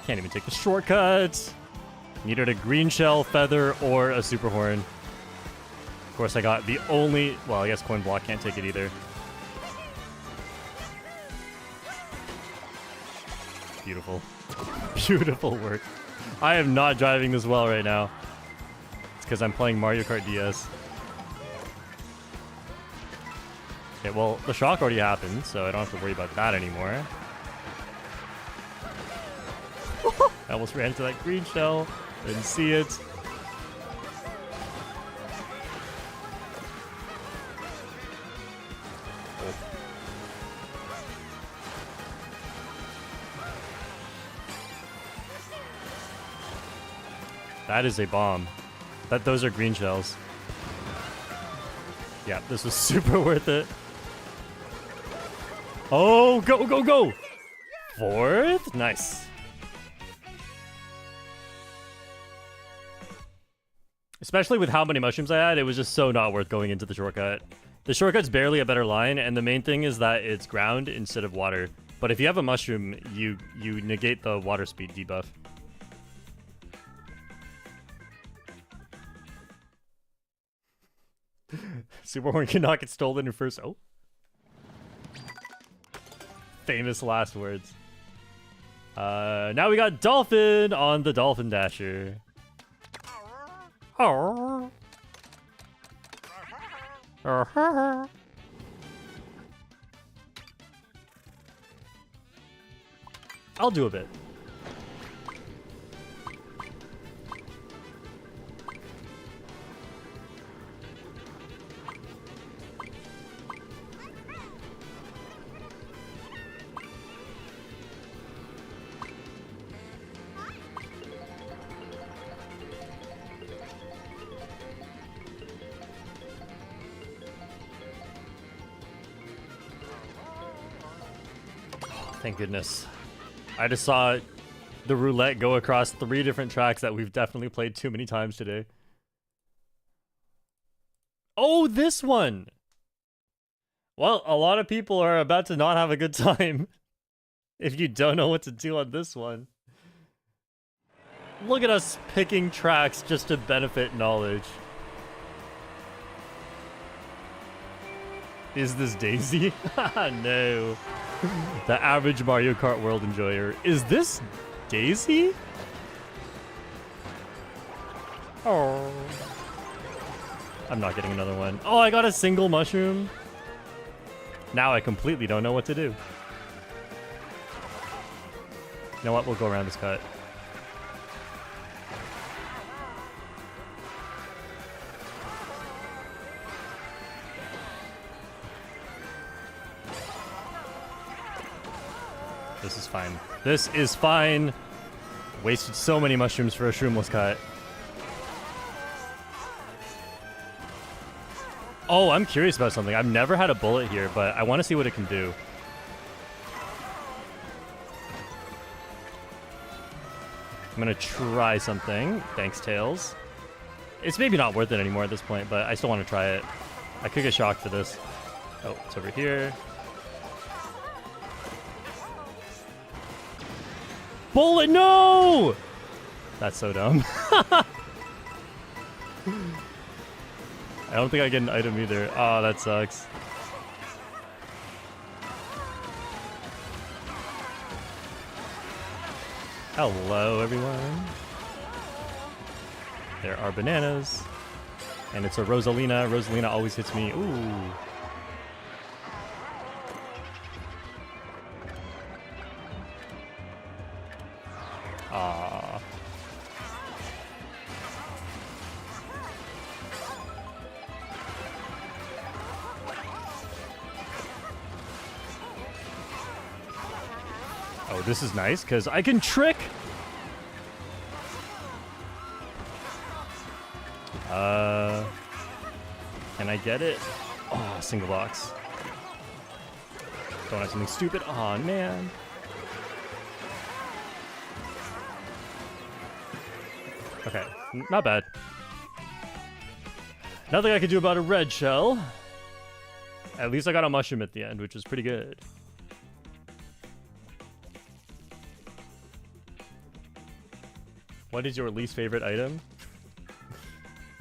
Can't even take the shortcut. Needed a green shell, feather, or a Super Horn. Of course, I got the only... Well, I guess Coin Block can't take it either. Beautiful. Beautiful work. I am not driving this well right now. It's because I'm playing Mario Kart DS. Okay, well, the shock already happened, so I don't have to worry about that anymore. I almost ran into that green shell. Didn't see it. That is a bomb. Those are green shells. Yeah, this was super worth it. Oh, go, go, go! Fourth? Nice. Especially with how many mushrooms I had, it was just so not worth going into the shortcut. The shortcut's barely a better line, and the main thing is that it's ground instead of water. But if you have a mushroom, you negate the water speed debuff. Super Horn cannot get stolen in first. Oh. Famous last words. Now we got Dolphin on the Dolphin Dasher. Oh. I'll do a bit. Thank goodness. I just saw the roulette go across 3 different tracks that we've definitely played too many times today. Oh, this one! Well, a lot of people are about to not have a good time if you don't know what to do on this one. Look at us picking tracks just to benefit knowledge. Is this Daisy? No. The average Mario Kart World enjoyer. Is this Daisy? Oh. I'm not getting another one. Oh, I got a single mushroom. Now I completely don't know what to do. You know what? We'll go around this cut. This is fine. This is fine. Wasted so many mushrooms for a shroomless cut. Oh, I'm curious about something. I've never had a bullet here, but I want to see what it can do. I'm going to try something. Thanks, Tails. It's maybe not worth it anymore at this point, but I still want to try it. I could get shocked for this. Oh, it's over here. Bullet, no! That's so dumb. I don't think I get an item either. Oh, that sucks. Hello, everyone. There are bananas. And it's a Rosalina. Rosalina always hits me. Ooh. Ah. Oh, this is nice because I can trick. Can I get it? Oh, single box. Don't have something stupid. Oh, man. Okay, not bad. Nothing I could do about a red shell. At least I got a mushroom at the end, which was pretty good. What is your least favorite item?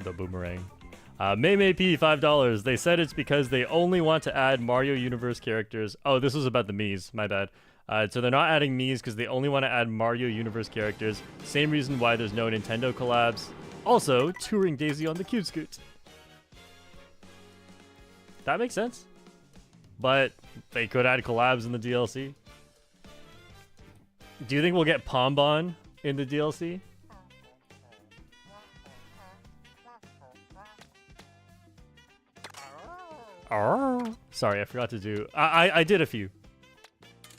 The boomerang. May P, $5. They said it's because they only want to add Mario Universe characters. Oh, this was about the Miis. My bad. So they're not adding Miis because they only want to add Mario Universe characters. Same reason why there's no Nintendo collabs. Also, touring Daisy on the Cute Scoot. That makes sense. But they could add collabs in the DLC. Do you think we'll get Pombon in the DLC? Oh, sorry, I forgot to do... I did a few.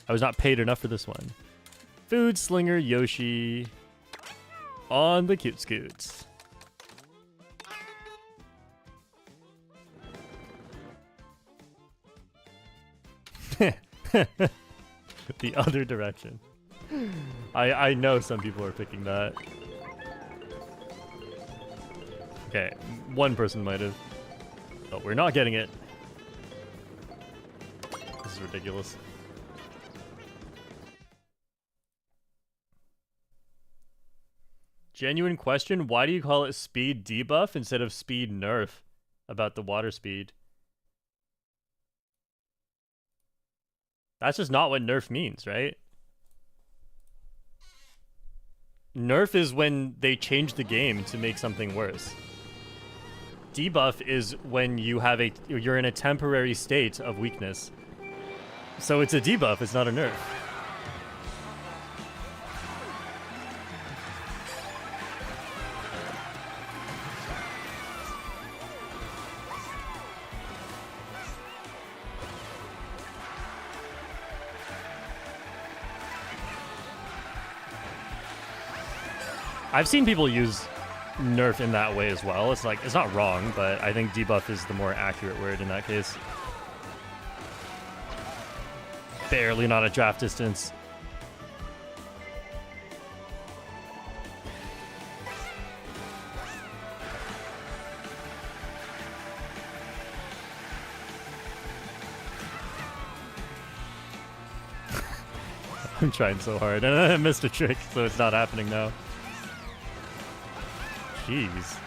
I was not paid enough for this one. Food Slinger Yoshi on the Cute Scoots. The other direction. I know some people are picking that. Okay, one person might have. But we're not getting it. This is ridiculous. Genuine question, why do you call it speed debuff instead of speed nerf about the water speed? That's just not what nerf means, right? Nerf is when they change the game to make something worse. Debuff is when you're in a temporary state of weakness. So it's a debuff, it's not a nerf. I've seen people use nerf in that way as well. It's like, it's not wrong, but I think debuff is the more accurate word in that case. Barely not a draft distance. I'm trying so hard, and I missed a trick, so it's not happening now. Jeez.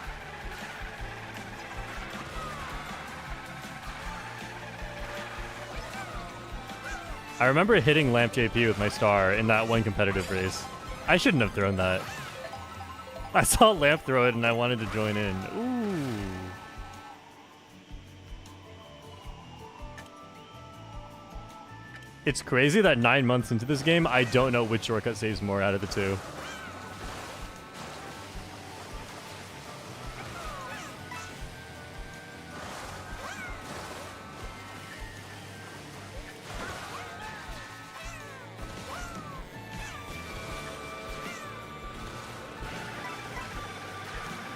I remember hitting Lamp JP with my star in that one competitive race. I shouldn't have thrown that. I saw Lamp throw it and I wanted to join in. Ooh. It's crazy that 9 months into this game, I don't know which shortcut saves more out of the two.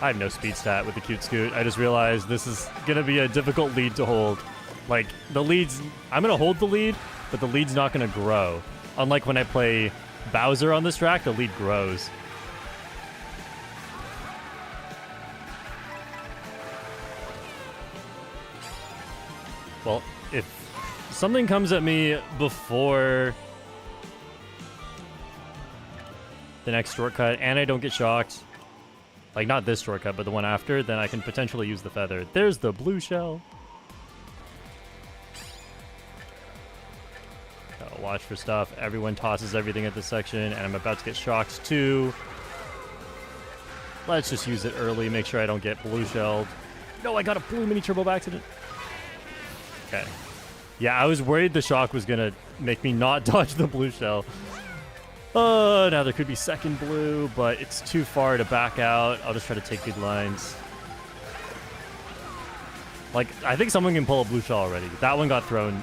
I have no speed stat with the cute scoot. I just realized this is going to be a difficult lead to hold. Like, the lead's... I'm going to hold the lead, but the lead's not going to grow. Unlike when I play Bowser on this track, the lead grows. Well, if something comes at me before the next shortcut and I don't get shocked, like not this shortcut, but the one after, then I can potentially use the feather. There's the blue shell. Gotta watch for stuff. Everyone tosses everything at this section, and I'm about to get shocked too. Let's just use it early, make sure I don't get blue shelled. No, I got a blue mini turbo by accident. Okay. Yeah, I was worried the shock was gonna make me not dodge the blue shell. Oh, now there could be second blue, but it's too far to back out. I'll just try to take good lines. Like, I think someone can pull a blue shell already. That one got thrown,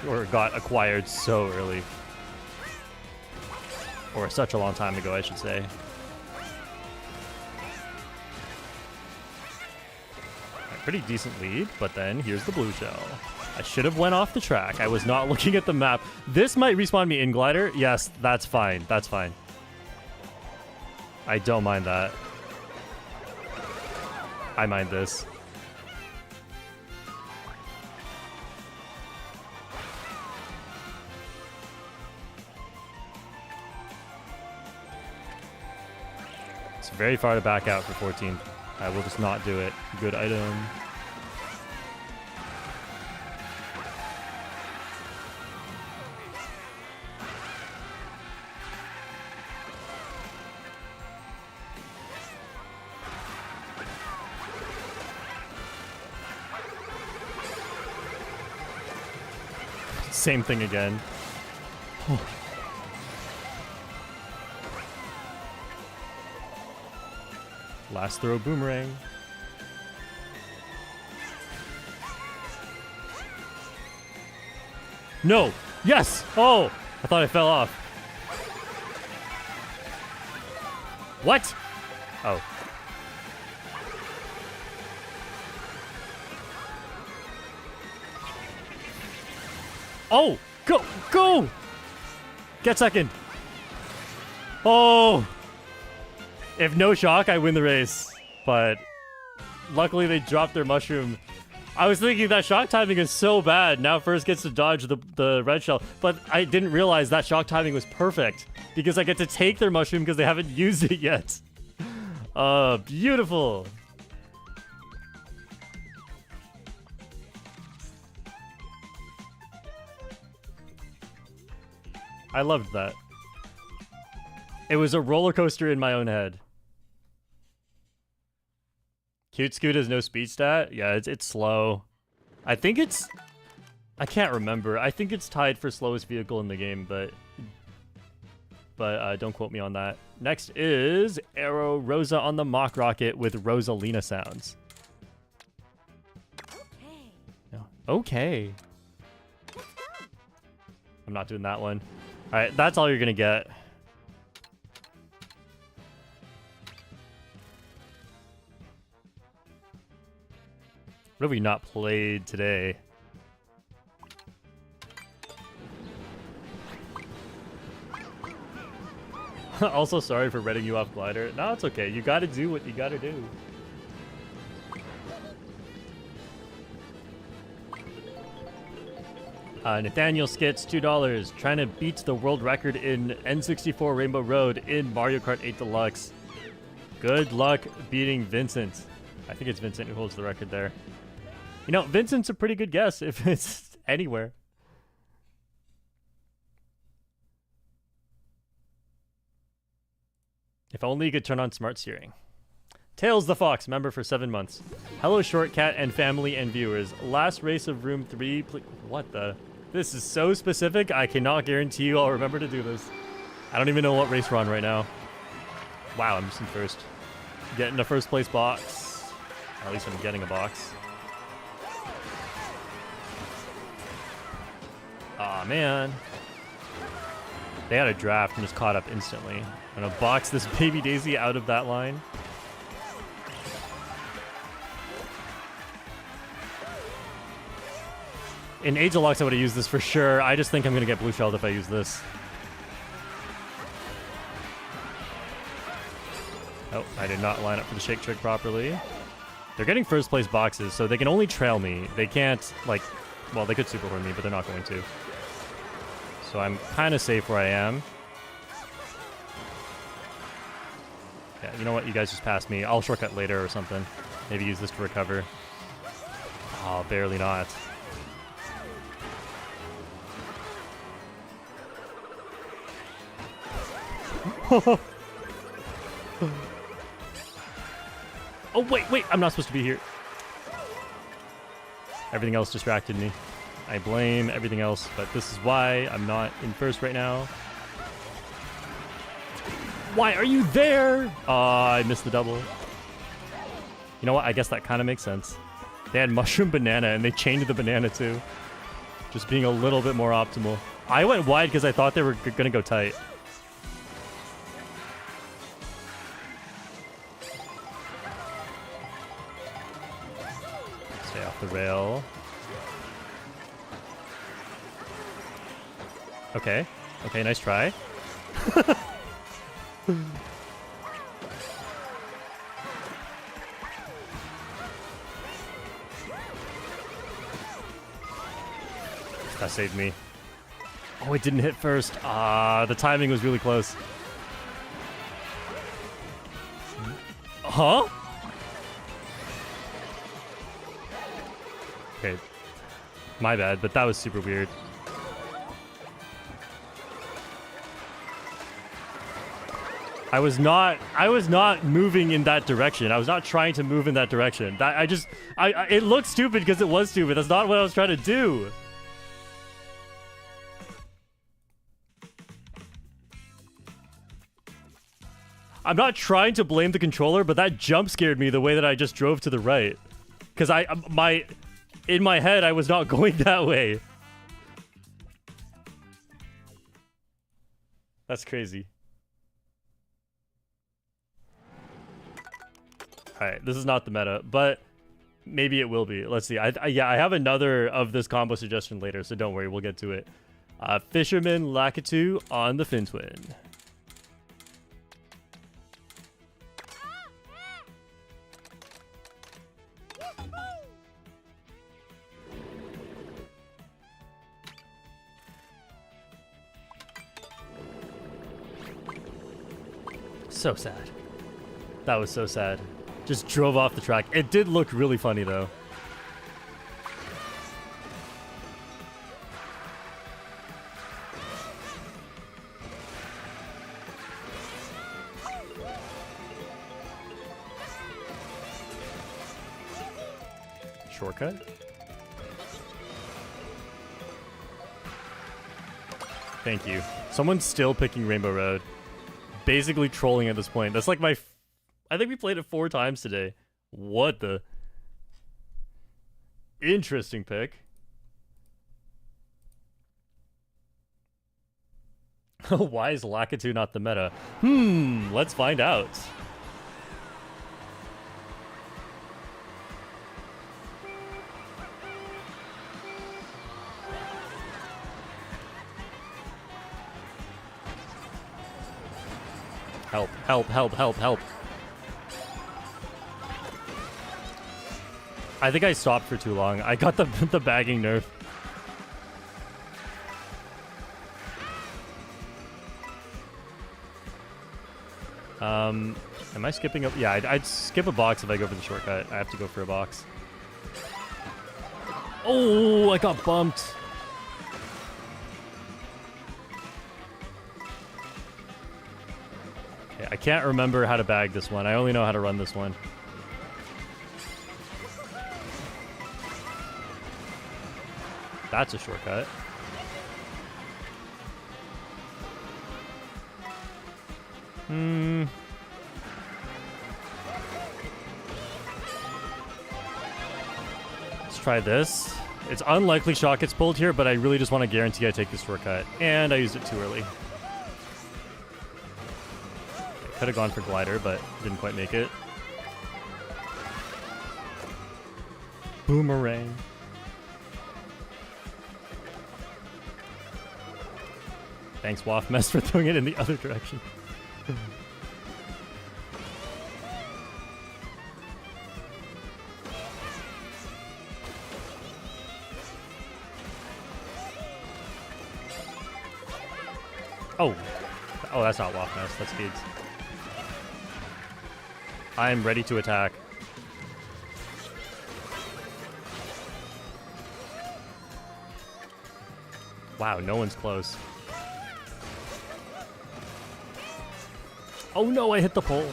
or got acquired so early. Or such a long time ago, I should say. Pretty decent lead, but then here's the blue shell. I should have went off the track. I was not looking at the map. This might respawn me in glider. Yes, that's fine. That's fine. I don't mind that. I mind this. It's very far to back out for 14th. I will just not do it. Good item. Same thing again. Oh. Last throw boomerang. No! Yes! Oh! I thought I fell off. What? Oh. Oh! Go! Go! Get second. Oh! If no shock, I win the race. But luckily they dropped their mushroom. I was thinking that shock timing is so bad. Now first gets to dodge the red shell. But I didn't realize that shock timing was perfect. Because I get to take their mushroom because they haven't used it yet. Beautiful. I loved that. It was a roller coaster in my own head. Cute Scoot has no speed stat? Yeah, it's slow. I think it's... I can't remember. I think it's tied for slowest vehicle in the game, but don't quote me on that. Next is Arrow Rosa on the Mock Rocket with Rosalina sounds. Okay. No. Okay. I'm not doing that one. Alright, that's all you're gonna get. What have we not played today? Also, sorry for reading you off glider. No, it's okay. You gotta do what you gotta do. Nathaniel Skits, $2. Trying to beat the world record in N64 Rainbow Road in Mario Kart 8 Deluxe. Good luck beating Vincent. I think it's Vincent who holds the record there. You know, Vincent's a pretty good guess if it's anywhere. If only you could turn on smart steering. Tails the Fox, member for 7 months. Hello, Shortcat and family and viewers. Last race of room 3. What the? This is so specific, I cannot guarantee you I'll remember to do this. I don't even know what race we're on right now. Wow, I'm just in first. Getting a first place box. At least I'm getting a box. Aw, man. They had a draft and just caught up instantly. I'm gonna box this baby Daisy out of that line. In Age Deluxe, I would have used this for sure. I just think I'm gonna get blue shelled if I use this. Oh, I did not line up for the shake trick properly. They're getting first place boxes, so they can only trail me. They can't, like, well, they could super horn me, but they're not going to. So I'm kind of safe where I am. Yeah, you know what? You guys just passed me. I'll shortcut later or something. Maybe use this to recover. Oh, barely not. Oh, wait, I'm not supposed to be here. Everything else distracted me. I blame everything else, but this is why I'm not in first right now. Why are you there? I missed the double. You know what? I guess that kind of makes sense. They had mushroom banana, and they chained the banana too. Just being a little bit more optimal. I went wide because I thought they were going to go tight. Stay off the rail. Okay. Okay, nice try. That saved me. Oh, it didn't hit first. Ah, the timing was really close. Huh? Okay. My bad, but that was super weird. I was not moving in that direction. I was not trying to move in that direction. It looked stupid because it was stupid. That's not what I was trying to do. I'm not trying to blame the controller, but that jump scared me the way that I just drove to the right. Because in my head, I was not going that way. That's crazy. Alright, this is not the meta, but maybe it will be. Let's see. Yeah, I have another of this combo suggestion later, so don't worry, we'll get to it. Fisherman Lakitu on the Fin Twin. So sad. That was so sad. Just drove off the track. It did look really funny, though. Shortcut? Thank you. Someone's still picking Rainbow Road. Basically trolling at this point. That's like my... I think we played it 4 times today. What the... Interesting pick. Why is Lakitu not the meta? Let's find out. Help, help, help, help, help. I think I stopped for too long. I got the bagging nerf. Am I skipping up? Yeah, I'd skip a box if I go for the shortcut. I have to go for a box. Oh, I got bumped. Okay, I can't remember how to bag this one. I only know how to run this one. That's a shortcut. Let's try this. It's unlikely shot gets pulled here, but I really just want to guarantee I take this shortcut. And I used it too early. Could have gone for glider, but didn't quite make it. Boomerang. Thanks, Waff Mess, for throwing it in the other direction. Oh, that's not Waff Mess. That's Speeds. I'm ready to attack. Wow, no one's close. Oh no, I hit the pole.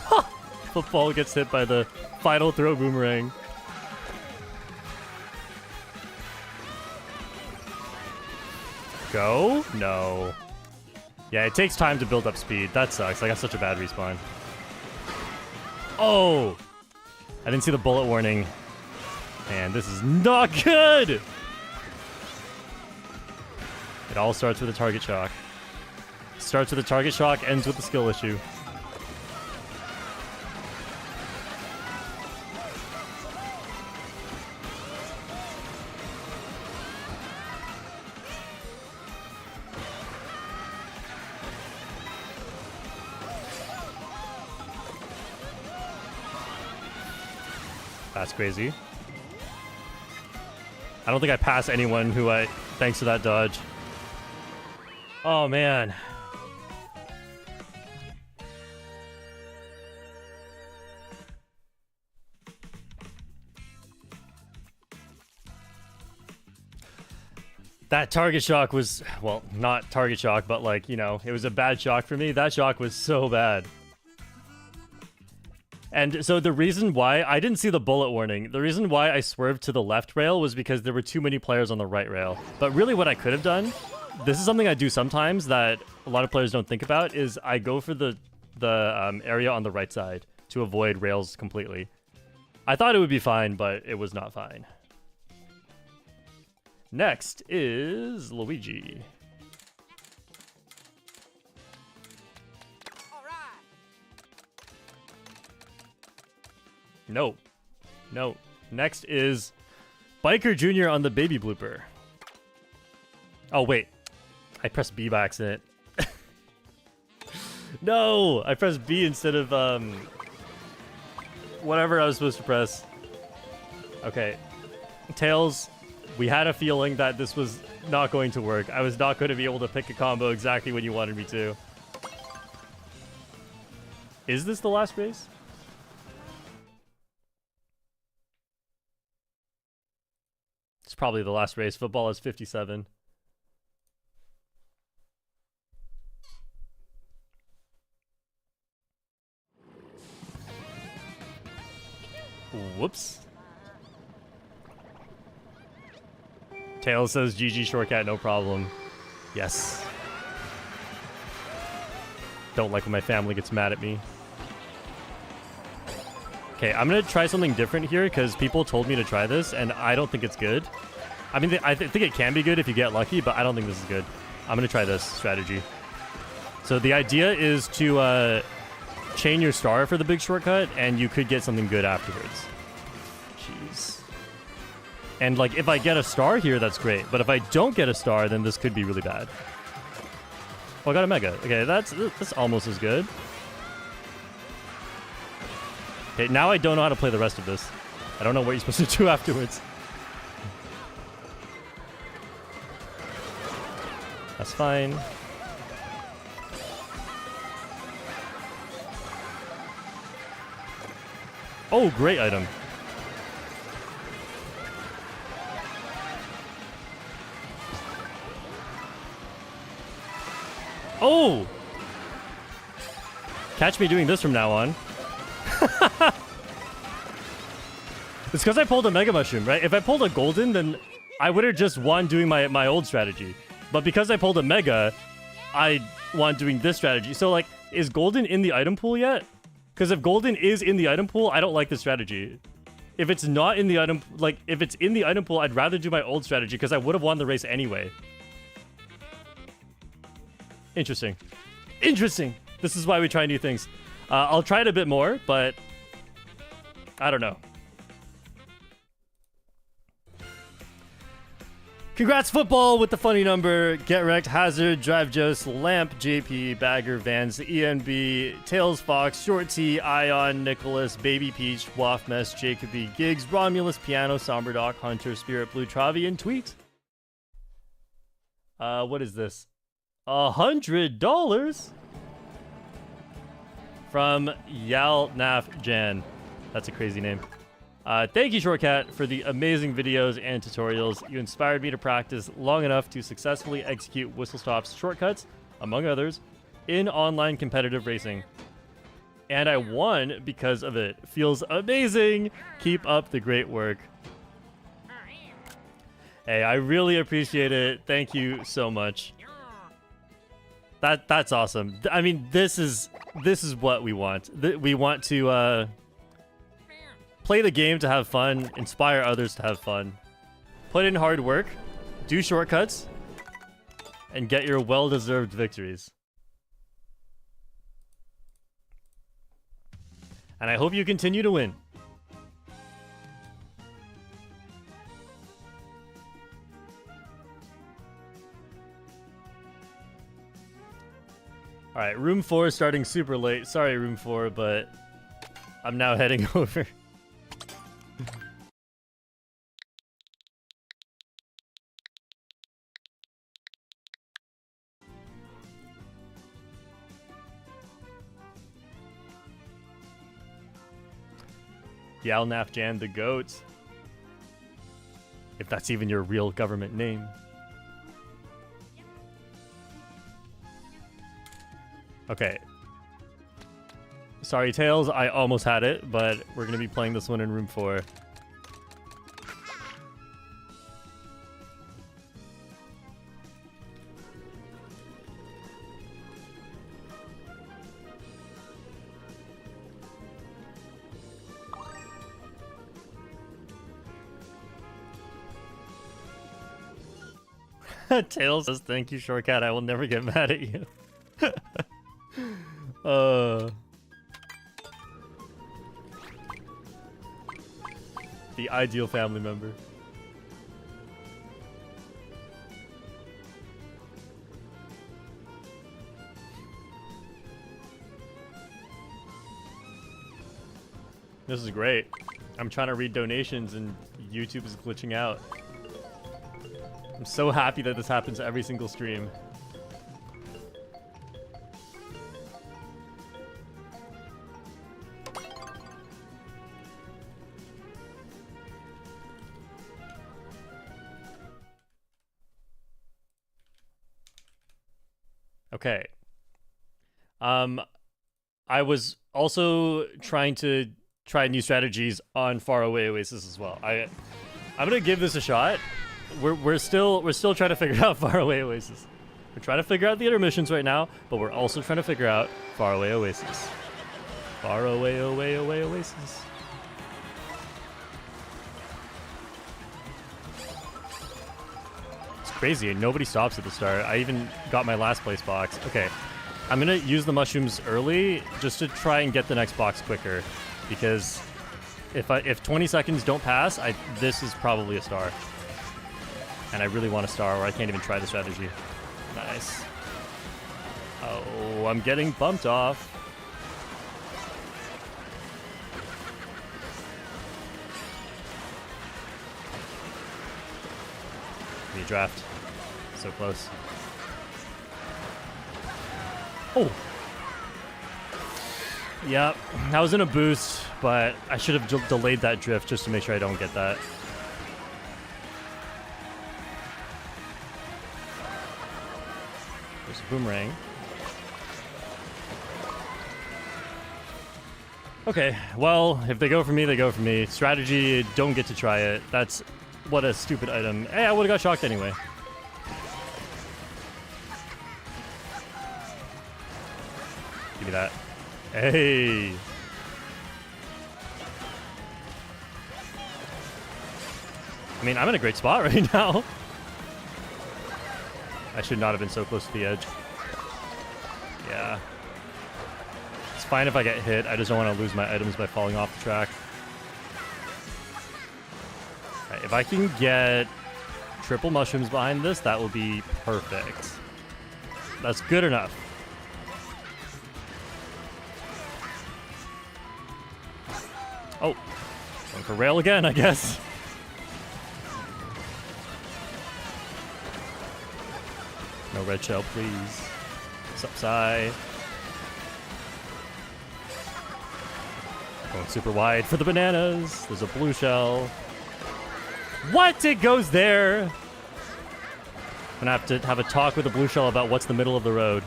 Ha! Football gets hit by the final throw boomerang. Go? No. Yeah, it takes time to build up speed. That sucks. I got such a bad respawn. Oh! I didn't see the bullet warning. Man, this is not good! It all starts with a target shock. Starts with a target shock, ends with a skill issue. That's crazy. I don't think I pass anyone who thanks to that dodge. Oh, man. That target shock was, well, not target shock, but like, you know, it was a bad shock for me. That shock was so bad. And so the reason why I didn't see the bullet warning, the reason why I swerved to the left rail was because there were too many players on the right rail. But really what I could have done, this is something I do sometimes that a lot of players don't think about, is I go for the area on the right side to avoid rails completely. I thought it would be fine, but it was not fine. Next is Luigi. No. No. Next is Biker Jr. on the baby blooper. Oh, wait. I pressed B by accident. No! I pressed B instead of, whatever I was supposed to press. Okay. Tails, we had a feeling that this was not going to work. I was not going to be able to pick a combo exactly when you wanted me to. Is this the last race? It's probably the last race. Football is 57. Whoops. Tails says GG Shortcat, no problem. Yes. Don't like when my family gets mad at me. Okay, I'm gonna try something different here because people told me to try this and I don't think it's good. I mean, I think it can be good if you get lucky, but I don't think this is good. I'm gonna try this strategy. So the idea is to chain your star for the big shortcut and you could get something good afterwards. Jeez. And like, if I get a star here, that's great. But if I don't get a star, then this could be really bad. Oh, I got a mega. Okay, that's almost as good. Okay, now I don't know how to play the rest of this. I don't know what you're supposed to do afterwards. That's fine. Oh, great item. Oh! Catch me doing this from now on. It's because I pulled a Mega Mushroom, right? If I pulled a Golden, then I would have just won doing my old strategy. But because I pulled a Mega, I won doing this strategy. So, like, is Golden in the item pool yet? Because if Golden is in the item pool, I don't like the strategy. If it's not in the item... Like, if it's in the item pool, I'd rather do my old strategy because I would have won the race anyway. Interesting. Interesting. This is why we try new things. I'll try it a bit more, but... I don't know. Congrats, football, with the funny number. Get Wrecked, Hazard, Drive Jost, Lamp, JP, Bagger, Vans, ENB, Tails, Fox, Short T, Ion, Nicholas, Baby Peach, Waff Mess, Jacoby, Gigs, Romulus, Piano, Somber Doc, Hunter, Spirit Blue, Travi, and Tweet. What is this? $100 from Yalnaf Jan. That's a crazy name. Thank you, Shortcat, for the amazing videos and tutorials. You inspired me to practice long enough to successfully execute whistle stops shortcuts, among others, in online competitive racing. And I won because of it. Feels amazing. Keep up the great work. Hey, I really appreciate it. Thank you so much. That's awesome. I mean, this is what we want. We want to play the game to have fun, inspire others to have fun, put in hard work, do shortcuts, and get your well-deserved victories. And I hope you continue to win. All right, room 4 starting super late. Sorry, room 4, but I'm now heading over. Yalnaf Jan the Goat. If that's even your real government name. Okay. Sorry, Tails, I almost had it, but we're going to be playing this one in room 4. Tails says, thank you, Shortcat. I will never get mad at you. The ideal family member. This is great. I'm trying to read donations and YouTube is glitching out. I'm so happy that this happens every single stream. Okay. I was also trying to try new strategies on Faraway Oasis as well. I'm gonna give this a shot. We're still trying to figure out Faraway Oasis. We're trying to figure out the intermissions right now, but we're also trying to figure out Faraway Oasis. Faraway away Oasis. It's crazy. Nobody stops at the start. I even got my last place box. Okay, I'm gonna use the mushrooms early just to try and get the next box quicker, because if 20 seconds don't pass, this is probably a star. And I really want a star, or I can't even try the strategy. Nice. Oh, I'm getting bumped off. Give me a draft. So close. Oh! Yep, I was in a boost, but I should have delayed that drift just to make sure I don't get that. There's a boomerang. Okay, well, if they go for me, they go for me. Strategy, don't get to try it. That's what a stupid item. Hey, I would have got shocked anyway. Give me that. Hey. I mean, I'm in a great spot right now. I should not have been so close to the edge. Yeah. It's fine if I get hit. I just don't want to lose my items by falling off the track. Right, if I can get triple mushrooms behind this, that will be perfect. That's good enough. Oh, going for rail again, I guess. No red shell, please. Sup, Psy. Going super wide for the bananas. There's a blue shell. What? It goes there. I'm gonna have to have a talk with the blue shell about what's the middle of the road.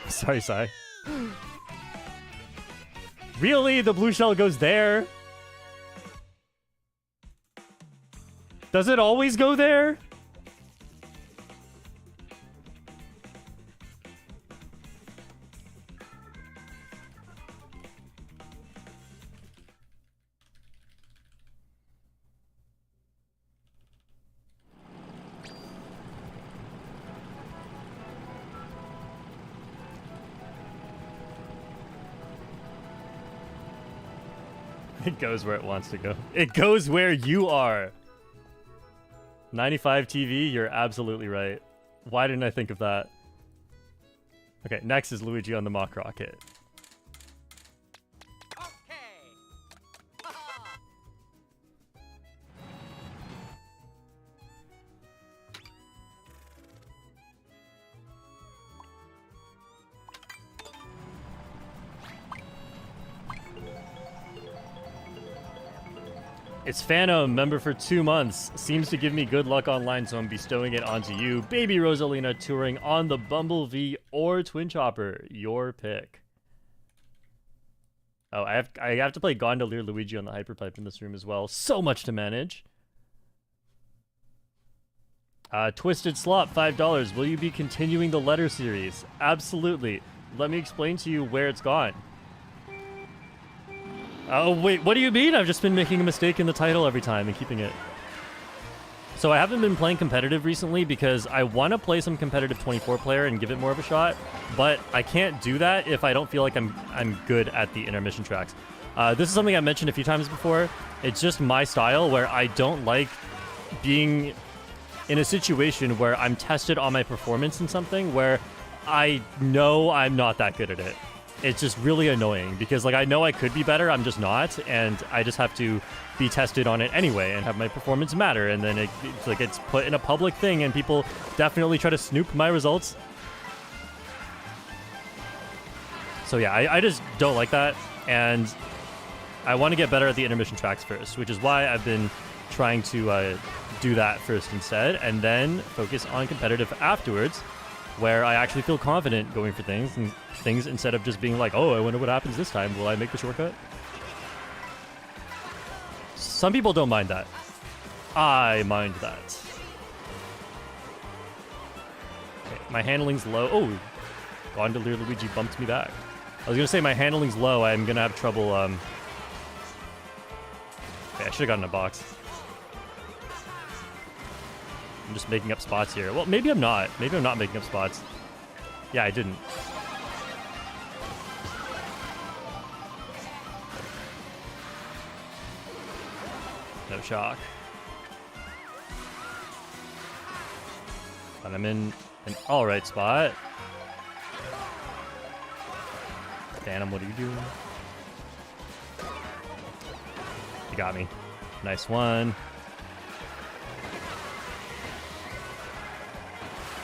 Sorry, Psy. Really? The blue shell goes there? Does it always go there? It goes where it wants to go. It goes where you are. 95 TV, you're absolutely right. Why didn't I think of that? Okay, next is Luigi on the mock rocket. It's Phantom, member for 2 months. Seems to give me good luck online, so I'm bestowing it onto you. Baby Rosalina touring on the Bumblebee or Twin Chopper. Your pick. Oh, I have to play Gondolier Luigi on the Hyperpipe in this room as well. So much to manage. Twisted Slop, $5. Will you be continuing the letter series? Absolutely. Let me explain to you where it's gone. Oh, wait, what do you mean? I've just been making a mistake in the title every time and keeping it. So I haven't been playing competitive recently because I want to play some competitive 24 player and give it more of a shot, but I can't do that if I don't feel like I'm good at the intermission tracks. This is something I mentioned a few times before. It's just my style where I don't like being in a situation where I'm tested on my performance in something where I know I'm not that good at it. It's just really annoying because, like, I know I could be better, I'm just not, and I just have to be tested on it anyway and have my performance matter, and then it's put in a public thing, and people definitely try to snoop my results. So yeah, I just don't like that, and I want to get better at the intermission tracks first, which is why I've been trying to do that first instead, and then focus on competitive afterwards, where I actually feel confident going for things instead of just being like, oh, I wonder what happens this time. Will I make the shortcut? Some people don't mind that. I mind that. Okay, my handling's low. Oh, Gondolier Luigi bumped me back. I was going to say my handling's low. I'm going to have trouble. Okay, I should have gotten a box. I'm just making up spots here. Well, maybe I'm not. Maybe I'm not making up spots. Yeah, I didn't. No shock. And I'm in an alright spot. Phantom, what are you doing? You got me. Nice one.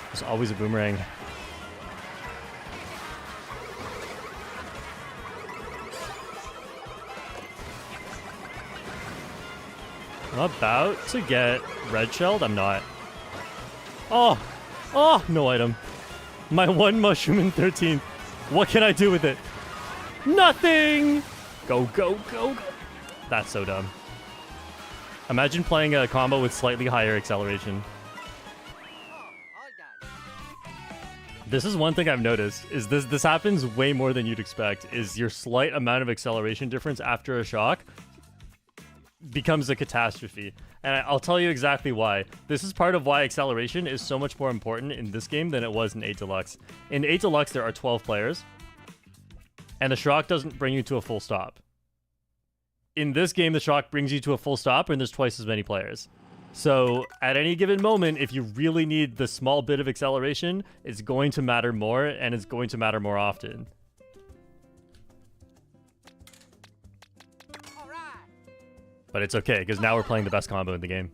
There's always a boomerang. about to get red shelled. I'm not. Oh, no item. My one mushroom in 13th. What can I do with it? Nothing! Go, go, go, go. That's so dumb. Imagine playing a combo with slightly higher acceleration. All done. This is one thing I've noticed, is this happens way more than you'd expect, is your slight amount of acceleration difference after a shock becomes a catastrophe. And I'll tell you exactly why. This is part of why acceleration is so much more important in this game than it was in 8 Deluxe. In 8 Deluxe, there are 12 players, and the shock doesn't bring you to a full stop. In this game, the shock brings you to a full stop, and there's twice as many players. So, at any given moment, if you really need the small bit of acceleration, it's going to matter more, and it's going to matter more often. All right. But it's okay, because now we're playing the best combo in the game.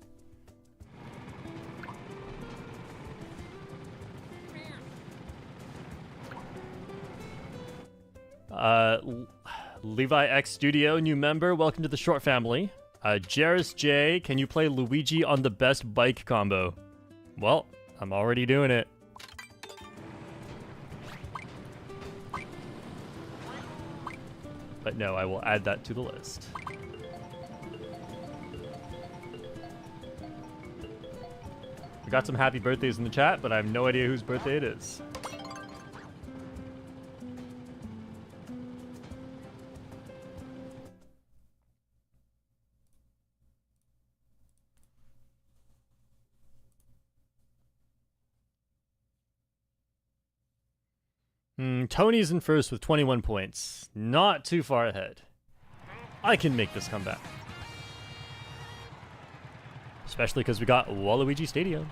Levi X Studio, new member. Welcome to the Short family. Jairus J, can you play Luigi on the best bike combo? Well, I'm already doing it. But no, I will add that to the list. We got some happy birthdays in the chat, but I have no idea whose birthday it is. Tony's in first with 21 points. Not too far ahead. I can make this comeback. Especially because we got Waluigi Stadium.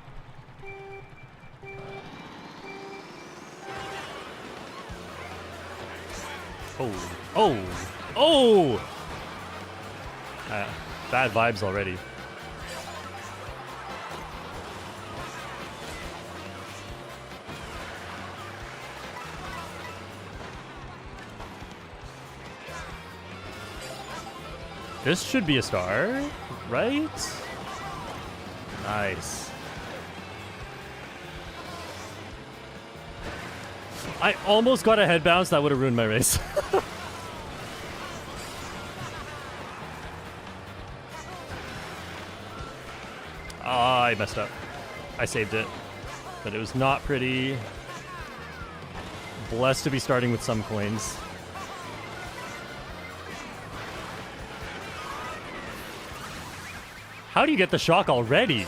Oh! Bad vibes already. This should be a star, right? Nice. I almost got a head bounce. That would have ruined my race. I messed up. I saved it. But it was not pretty. Blessed to be starting with some coins. How do you get the shock already?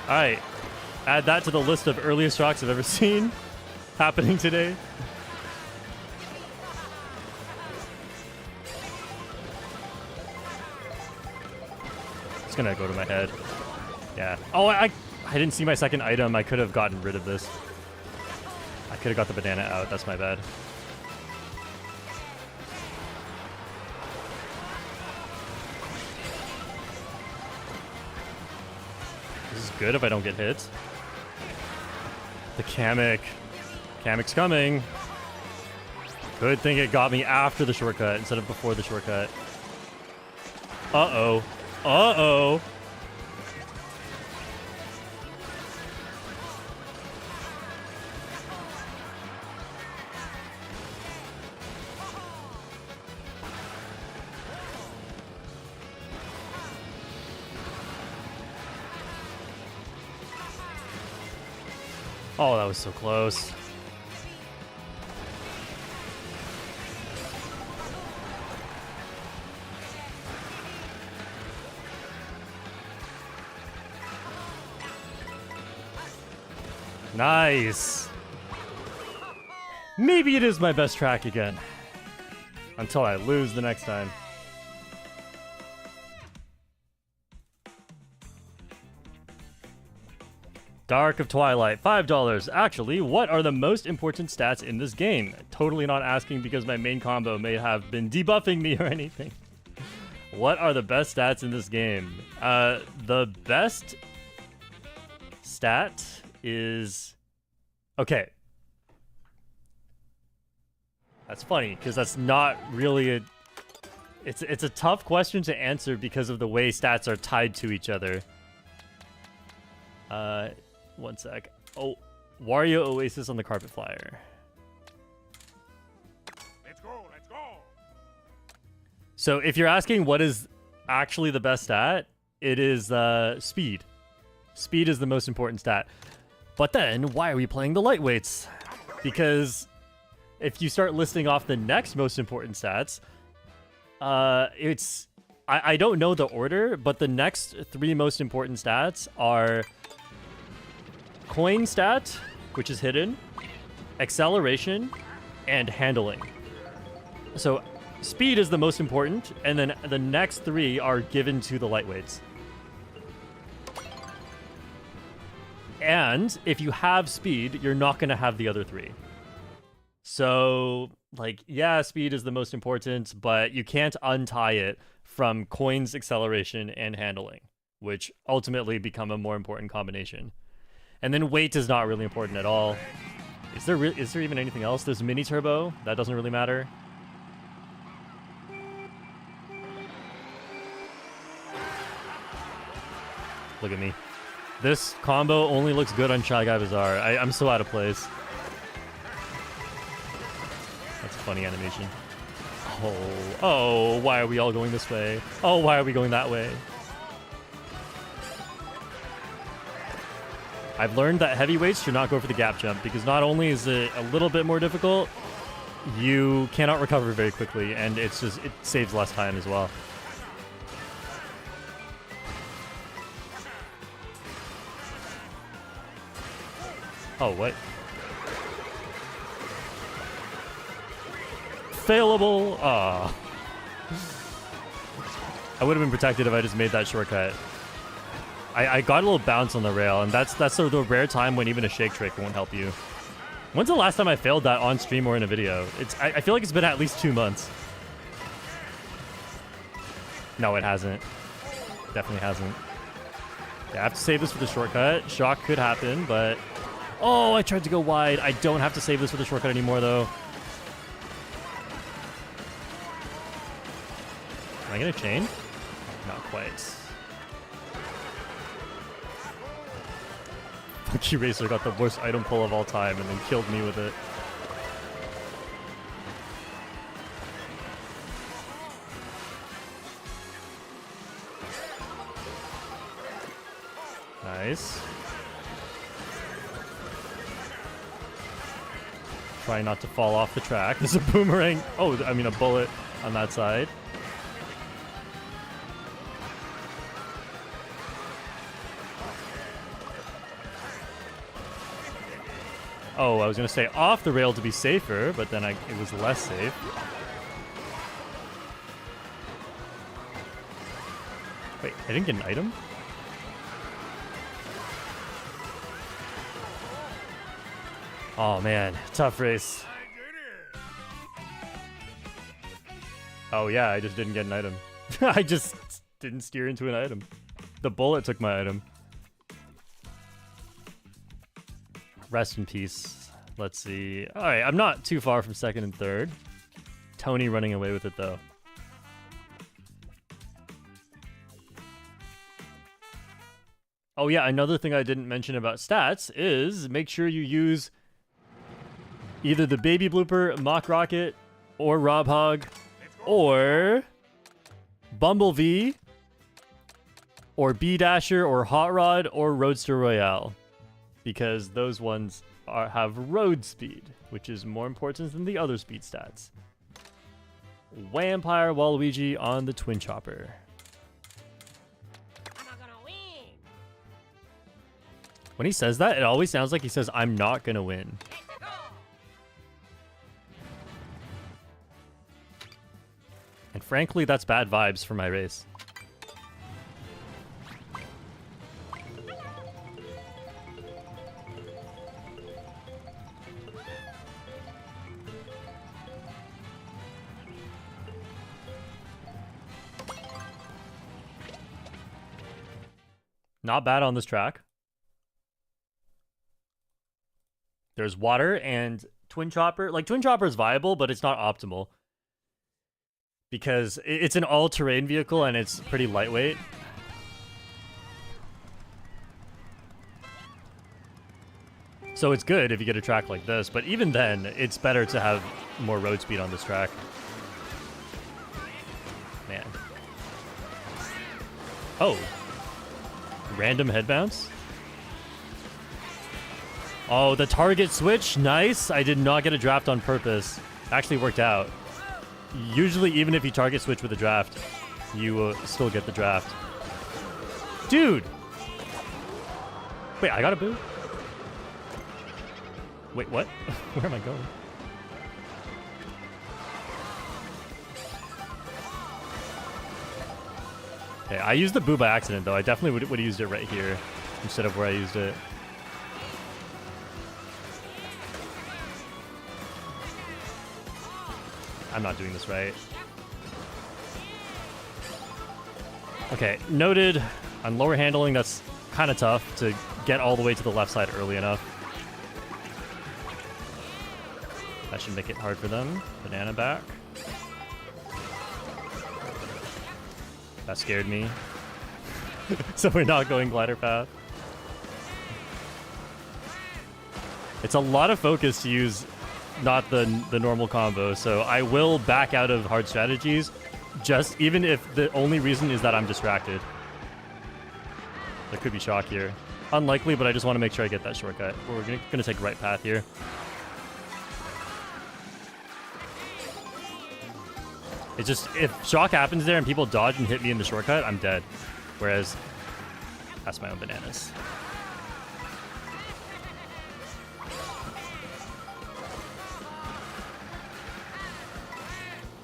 Alright. Add that to the list of earliest shocks I've ever seen happening today. It's gonna go to my head. Yeah. Oh, I didn't see my second item. I could have gotten rid of this. I could have got the banana out. That's my bad. This is good if I don't get hit. The Kamek. Kamek's coming. Good thing it got me after the shortcut instead of before the shortcut. Uh-oh. Uh-oh. Oh, that was so close. Nice. Maybe it is my best track again. Until I lose the next time. Dark of Twilight, $5. Actually, what are the most important stats in this game? Totally not asking because my main combo may have been debuffing me or anything. What are the best stats in this game? The best stat is... Okay. That's funny, because that's not really a... It's a tough question to answer because of the way stats are tied to each other. One sec. Oh, Wario Oasis on the Carpet Flyer. Let's go, let's go. So if you're asking what is actually the best stat, it is speed. Speed is the most important stat. But then, why are we playing the lightweights? Because if you start listing off the next most important stats, I don't know the order, but the next three most important stats are coin stat, which is hidden, acceleration, and handling. So speed is the most important, and then the next three are given to the lightweights. And if you have speed, you're not going to have the other three. So, like, yeah, speed is the most important, but you can't untie it from coins, acceleration, and handling, which ultimately become a more important combination. And then weight is not really important at all. Is there even anything else? There's mini turbo. That doesn't really matter. Look at me. This combo only looks good on Shy Guy Bazaar. I'm so out of place. That's a funny animation. Oh, why are we all going this way? Oh, why are we going that way? I've learned that heavyweights should not go for the gap jump because not only is it a little bit more difficult, you cannot recover very quickly, and it saves less time as well. Oh, what? Failable! Ah. I would have been protected if I just made that shortcut. I got a little bounce on the rail, and that's sort of the rare time when even a shake trick won't help you. When's the last time I failed that on stream or in a video? I feel like it's been at least 2 months. No, it hasn't. Definitely hasn't. Yeah, I have to save this for the shortcut. Shock could happen, but... Oh, I tried to go wide. I don't have to save this for the shortcut anymore, though. Am I gonna chain? Not quite. Funky Racer got the worst item pull of all time and then killed me with it. Nice. Try not to fall off the track. There's a boomerang. Oh, I mean a bullet on that side. Oh, I was going to say off the rail to be safer, but then it was less safe. Wait, I didn't get an item? Oh man, tough race. Oh yeah, I just didn't get an item. I just didn't steer into an item. The bullet took my item. Rest in peace. Let's see. All right, I'm not too far from second and third. Tony running away with it, though. Oh, yeah, another thing I didn't mention about stats is make sure you use either the Baby Blooper, Mock Rocket, or Rob Hog, or Bumblebee, or B-Dasher, or Hot Rod, or Roadster Royale. Because those ones have road speed, which is more important than the other speed stats. Vampire Waluigi on the Twin Chopper. I'm not gonna win. When he says that, it always sounds like he says, "I'm not gonna win." Let's go. And frankly, that's bad vibes for my race. Not bad on this track. There's water and Twin Chopper. Like, Twin Chopper is viable, but it's not optimal. because it's an all-terrain vehicle and it's pretty lightweight. So it's good if you get a track like this, but even then, it's better to have more road speed on this track. Man. Oh. Random head bounce? Oh, the target switch? Nice. I did not get a draft on purpose. Actually worked out. Usually, even if you target switch with a draft, you still get the draft. Dude! Wait, I got a boo? Wait, what? Where am I going? Okay, I used the boo by accident, though. I definitely would have used it right here instead of where I used it. I'm not doing this right. Okay, noted. On lower handling, that's kind of tough to get all the way to the left side early enough. That should make it hard for them. Banana back. That scared me. So we're not going glider path. It's a lot of focus to use not the normal combo, so I will back out of hard strategies, just even if the only reason is that I'm distracted. There could be shock here. Unlikely, but I just want to make sure I get that shortcut. We're gonna take right path here. It's just, if shock happens there and people dodge and hit me in the shortcut, I'm dead. Whereas, that's my own bananas.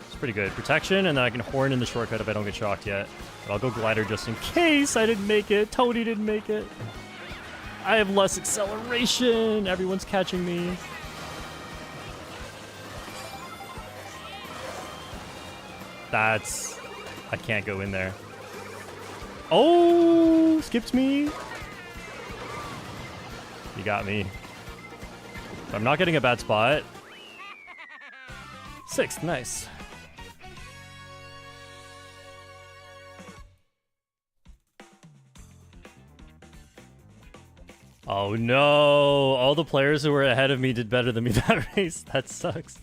It's pretty good. Protection, and then I can horn in the shortcut if I don't get shocked yet. But I'll go glider just in case I didn't make it. Tony didn't make it. I have less acceleration. Everyone's catching me. That's... I can't go in there. Oh! Skipped me. You got me. I'm not getting a bad spot. 6th, nice. Oh no! All the players who were ahead of me did better than me that race. That sucks.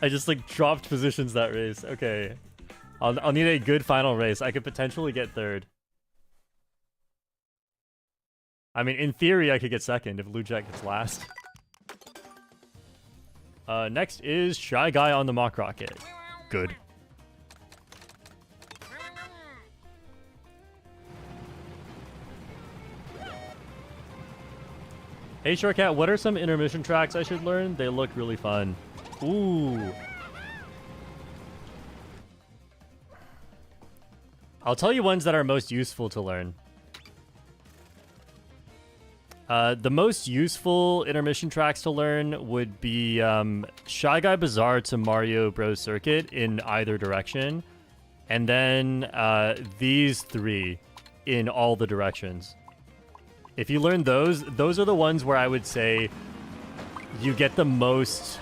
I just like dropped positions that race. Okay. I'll need a good final race. I could potentially get 3rd. I mean, in theory, I could get 2nd if Lujack gets last. Next is Shy Guy on the Mock Rocket. Good. Hey Shortcat, what are some intermission tracks I should learn? They look really fun. Ooh. I'll tell you ones that are most useful to learn. The most useful intermission tracks to learn would be Shy Guy Bazaar to Mario Bros. Circuit in either direction. And then these 3 in all the directions. If you learn those are the ones where I would say you get the most...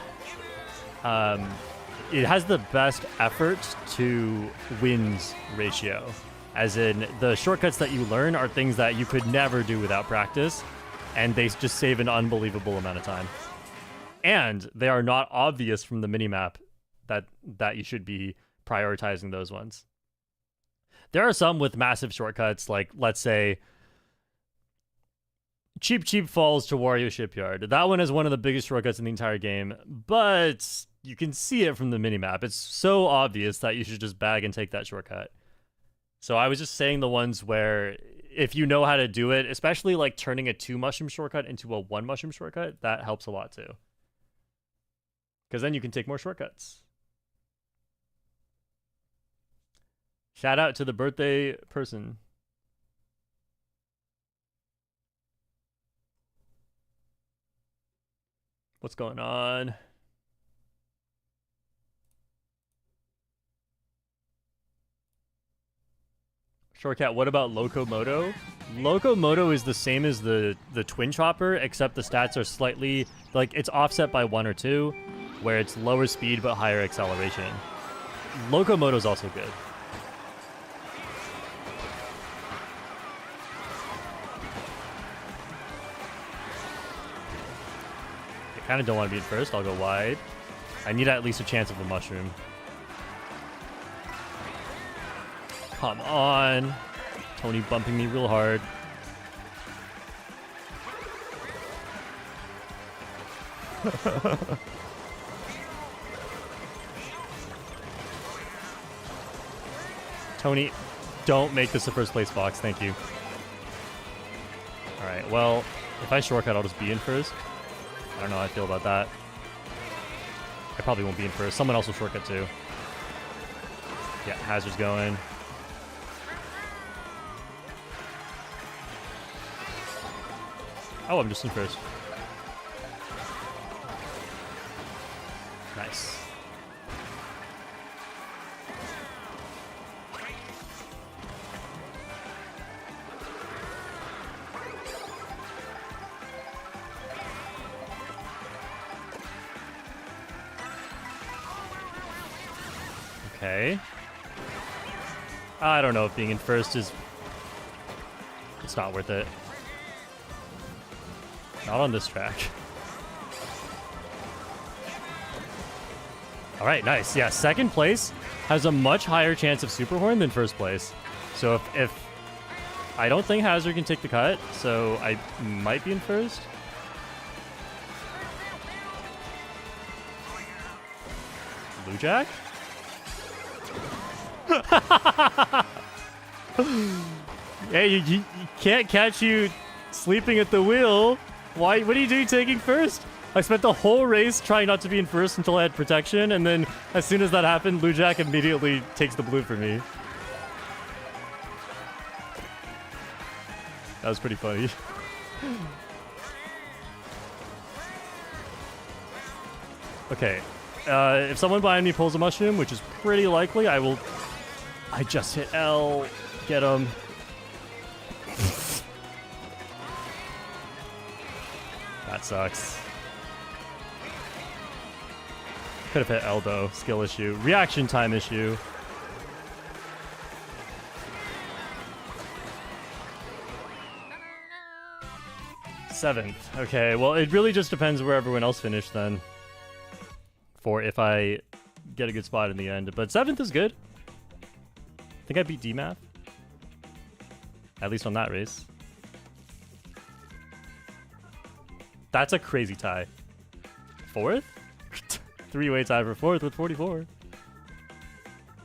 it has the best effort to wins ratio. As in, the shortcuts that you learn are things that you could never do without practice, and they just save an unbelievable amount of time. And they are not obvious from the minimap that you should be prioritizing those ones. There are some with massive shortcuts, like, let's say, Cheap Falls to Wario Shipyard. That one is one of the biggest shortcuts in the entire game, but you can see it from the minimap. It's so obvious that you should just bag and take that shortcut. So I was just saying the ones where if you know how to do it, especially like turning a 2 mushroom shortcut into a 1 mushroom shortcut, that helps a lot too. Because then you can take more shortcuts. Shout out to the birthday person. What's going on? Shortcat, what about Locomoto? Locomoto is the same as the Twin Chopper, except the stats are slightly, like, it's offset by 1 or 2, where it's lower speed but higher acceleration. Locomoto's also good. I kind of don't want to be in first. I'll go wide. I need at least a chance of a mushroom. Come on. Tony bumping me real hard. Tony, don't make this a first place box. Thank you. Alright, well, if I shortcut, I'll just be in first. I don't know how I feel about that. I probably won't be in first. Someone else will shortcut too. Yeah, Hazard's going. Oh, I'm just in first. Nice. Okay. I don't know if being in first is... It's not worth it. Not on this track. All right, nice. Yeah, second place has a much higher chance of Super Horn than first place. So if I don't think Hazard can take the cut, so I might be in first. Blue Jack? Hey, you can't catch you sleeping at the wheel. Why? What are you doing taking first? I spent the whole race trying not to be in first until I had protection, and then as soon as that happened, Blue Jack immediately takes the blue for me. That was pretty funny. Okay. If someone behind me pulls a mushroom, which is pretty likely, I will... I just hit L. Get him. That sucks. Could have hit L though. Skill issue. Reaction time issue. Seventh. Okay, well, it really just depends where everyone else finished then. For if I get a good spot in the end. But seventh is good. I think I beat DMAF. At least on that race. That's a crazy tie. Fourth? Three-way tie for fourth with 44.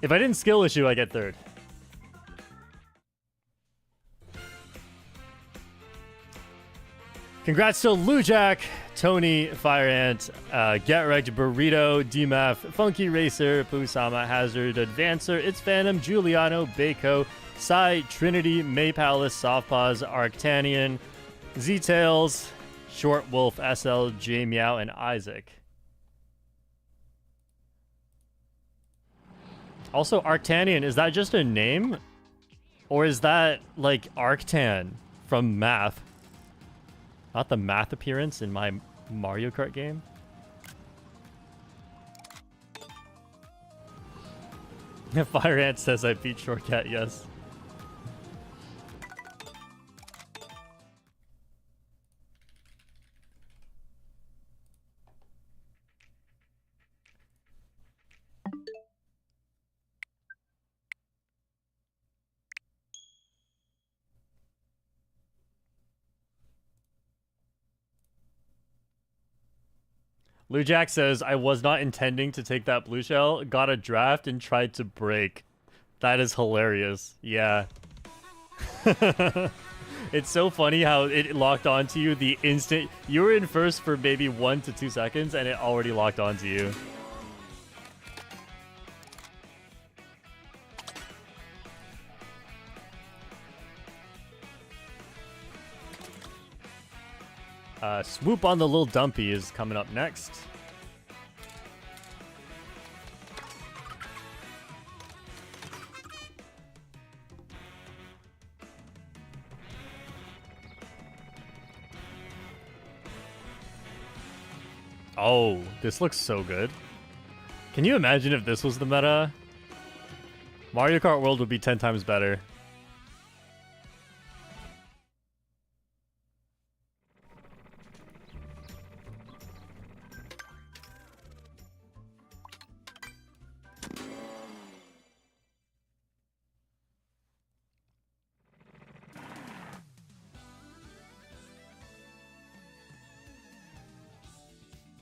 If I didn't skill issue, I get third. Congrats to Lujack, Tony, Fire Ant, Get Wrecked, Burrito, DMAF, Funky Racer, Pusama, Hazard, Advancer, It's Phantom, Giuliano, Bako, Psy, Trinity, May Palace, Softpaws, Arctanian, Z-Tails, Short Wolf, SL, J Meow, and Isaac. Also, Arctanian, is that just a name? Or is that like Arctan from Math? Not the Math appearance in my Mario Kart game? Fire Ant says I beat Shortcat, yes. Lou Jack says, I was not intending to take that blue shell, got a draft and tried to break. That is hilarious. Yeah. It's so funny how it locked onto you the instant... You were in first for maybe 1 to 2 seconds and it already locked onto you. Swoop on the Little Dumpy is coming up next. Oh, this looks so good. Can you imagine if this was the meta? Mario Kart World would be 10 times better.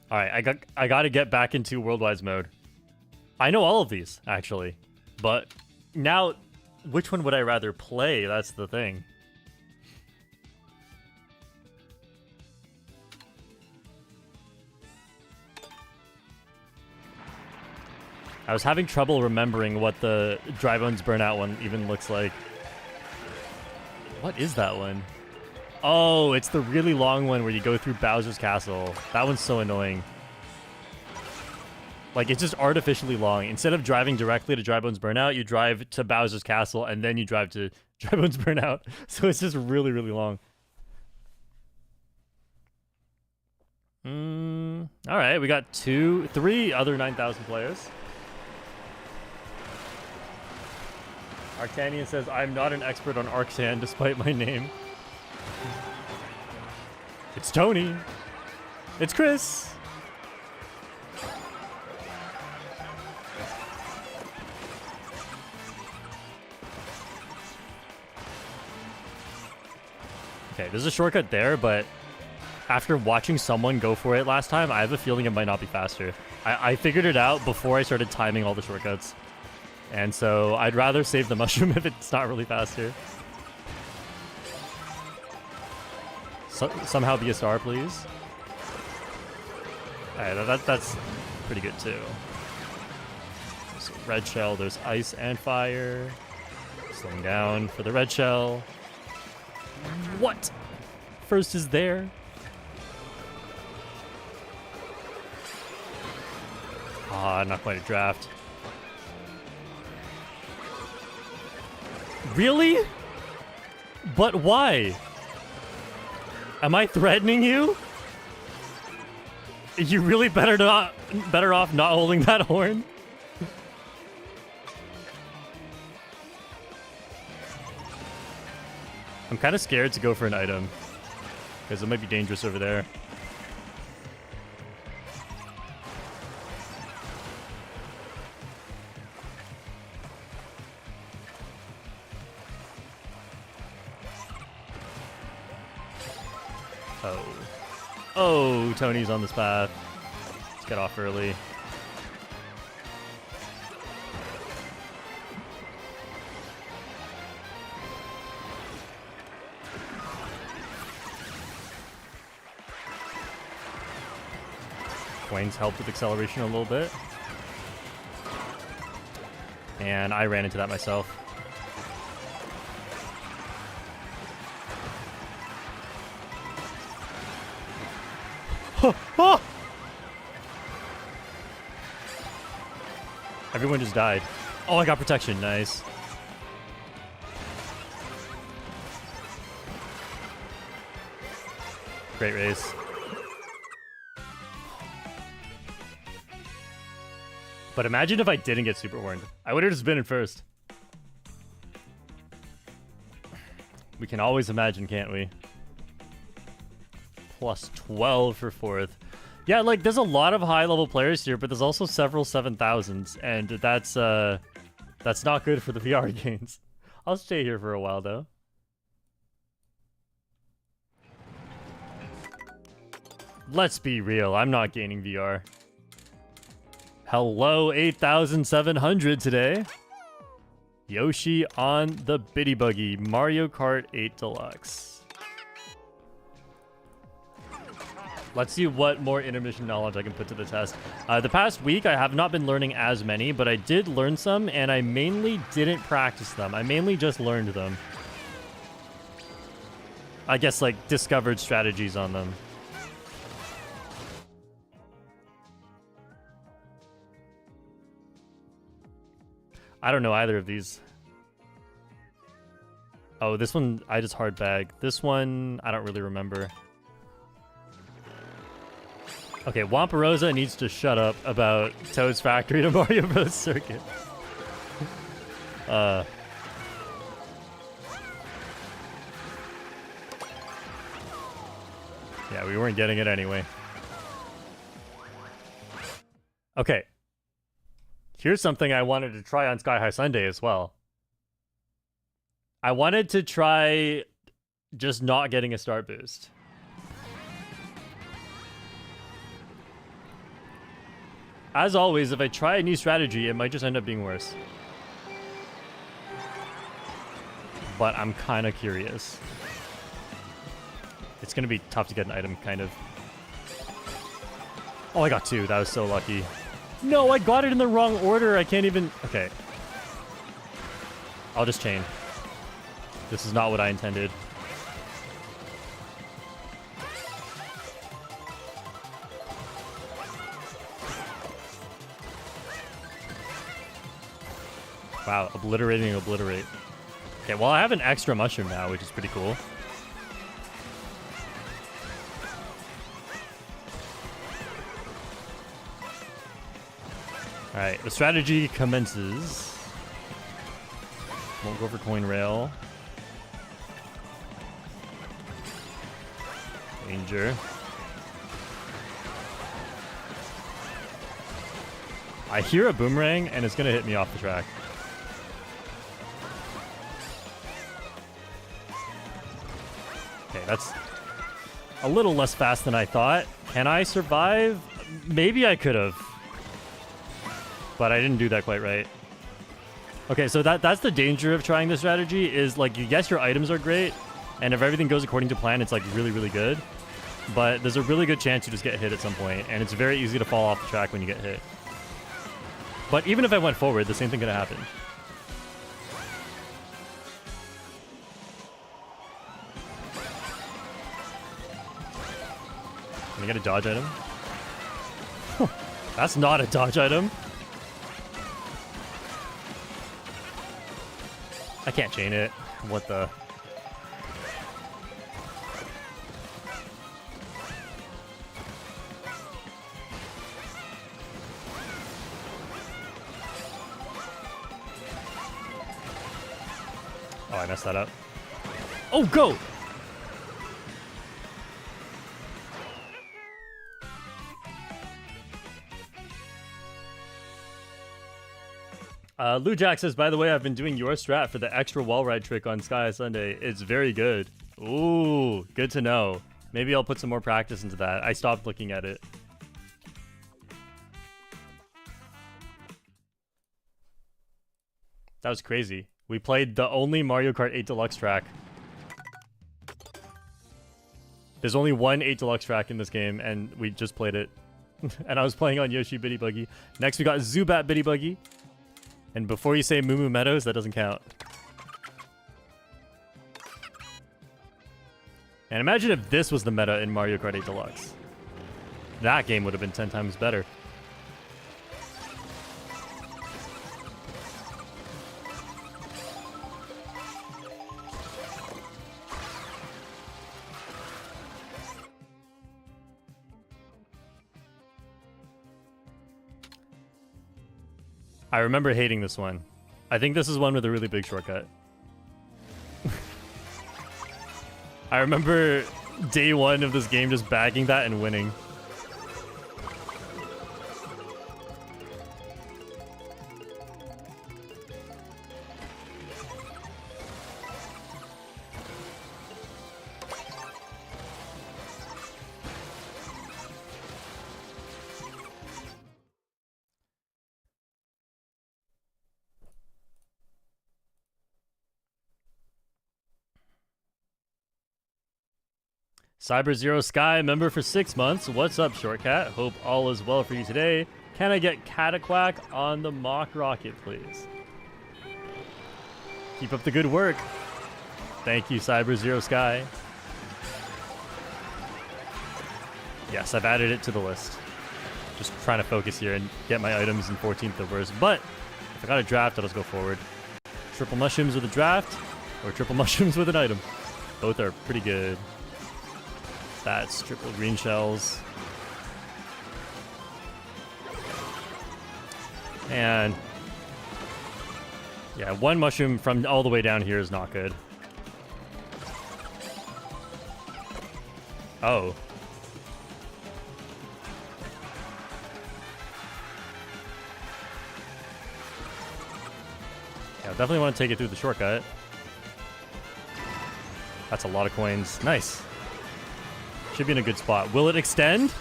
All right, I got to get back into Worldwide mode. I know all of these actually, but now which one would I rather play? That's the thing. I was having trouble remembering what the Dry Bones Burnout one even looks like. What is that one? Oh, it's the really long one where you go through Bowser's Castle. That one's so annoying. Like, it's just artificially long. Instead of driving directly to Dry Bones Burnout, you drive to Bowser's Castle, and then you drive to Dry Bones Burnout. So it's just really, really long. All right, we got 3 other 9,000 players. Arctanian says, I'm not an expert on Arctan despite my name. It's Tony. It's Chris. Okay, there's a shortcut there, but after watching someone go for it last time, I have a feeling it might not be faster. I figured it out before I started timing all the shortcuts. And so I'd rather save the mushroom if it's not really faster. Somehow be a star, please. Alright, that's pretty good too. So red shell, there's ice and fire. Slowing down for the red shell. What? First is there. Ah, not quite a draft. Really? But why? Am I threatening you? You really better off not holding that horn? I'm kind of scared to go for an item because it might be dangerous over there. Oh, Tony's on this path. Let's get off early. Quain's helped with acceleration a little bit. And I ran into that myself. Oh! Everyone just died. Oh, I got protection. Nice. Great race. But imagine if I didn't get super warned. I would have just been in first. We can always imagine, can't we? Plus 12 for fourth. Yeah, like, there's a lot of high-level players here, but there's also several 7,000s, and that's not good for the VR gains. I'll stay here for a while, though. Let's be real, I'm not gaining VR. Hello, 8,700 today. Yoshi on the Bitty Buggy, Mario Kart 8 Deluxe. Let's see what more intermission knowledge I can put to the test. The past week, I have not been learning as many, but I did learn some, and I mainly didn't practice them. I mainly just learned them. I guess, like, discovered strategies on them. I don't know either of these. Oh, this one, I just hard bag. This one, I don't really remember. Okay, Wampirosa needs to shut up about Toad's Factory to Mario Bros. Circuit. Yeah, we weren't getting it anyway. Okay. Here's something I wanted to try on Skyhigh Sunday as well. I wanted to try just not getting a start boost. As always, if I try a new strategy, it might just end up being worse. But I'm kind of curious. It's going to be tough to get an item, kind of. Oh, I got 2. That was so lucky. No, I got it in the wrong order. I can't even... Okay. I'll just chain. This is not what I intended. Wow, obliterating, obliterate. Okay, well, I have an extra mushroom now, which is pretty cool. Alright, the strategy commences. Won't go for coin rail. Danger. I hear a boomerang, and it's going to hit me off the track. Okay, that's a little less fast than I thought. Can I survive? Maybe I could have. But I didn't do that quite right. Okay, so that's the danger of trying this strategy is, like, yes, your items are great, and if everything goes according to plan, it's, like, really, really good. But there's a really good chance you just get hit at some point, and it's very easy to fall off the track when you get hit. But even if I went forward, the same thing could have happened. Can I get a dodge item? That's not a dodge item. I can't chain it. What the... Oh, I messed that up. Oh, go! Lou Jack says, by the way, I've been doing your strat for the extra wall ride trick on Sky Sunday. It's very good. Ooh, good to know. Maybe I'll put some more practice into that. I stopped looking at it. That was crazy. We played the only Mario Kart 8 Deluxe track. There's only one 8 Deluxe track in this game, and we just played it. And I was playing on Yoshi Bitty Buggy. Next, we got Zubat Bitty Buggy. And before you say Moo Moo Meadows, that doesn't count. And imagine if this was the meta in Mario Kart 8 Deluxe. That game would have been 10 times better. I remember hating this one. I think this is one with a really big shortcut. I remember day one of this game just bagging that and winning. Cyber Zero Sky, member for 6 months. What's up, Shortcat? Hope all is well for you today. Can I get Cataquack on the mock rocket, please? Keep up the good work. Thank you, Cyber Zero Sky. Yes, I've added it to the list. Just trying to focus here and get my items in 14th or worse. But if I got a draft, I'll just go forward. Triple mushrooms with a draft, or triple mushrooms with an item. Both are pretty good. That's triple green shells. And Yeah, one mushroom from all the way down here is not good. Oh. Yeah, definitely want to take it through the shortcut. That's a lot of coins. Nice. Should be in a good spot. Will it extend?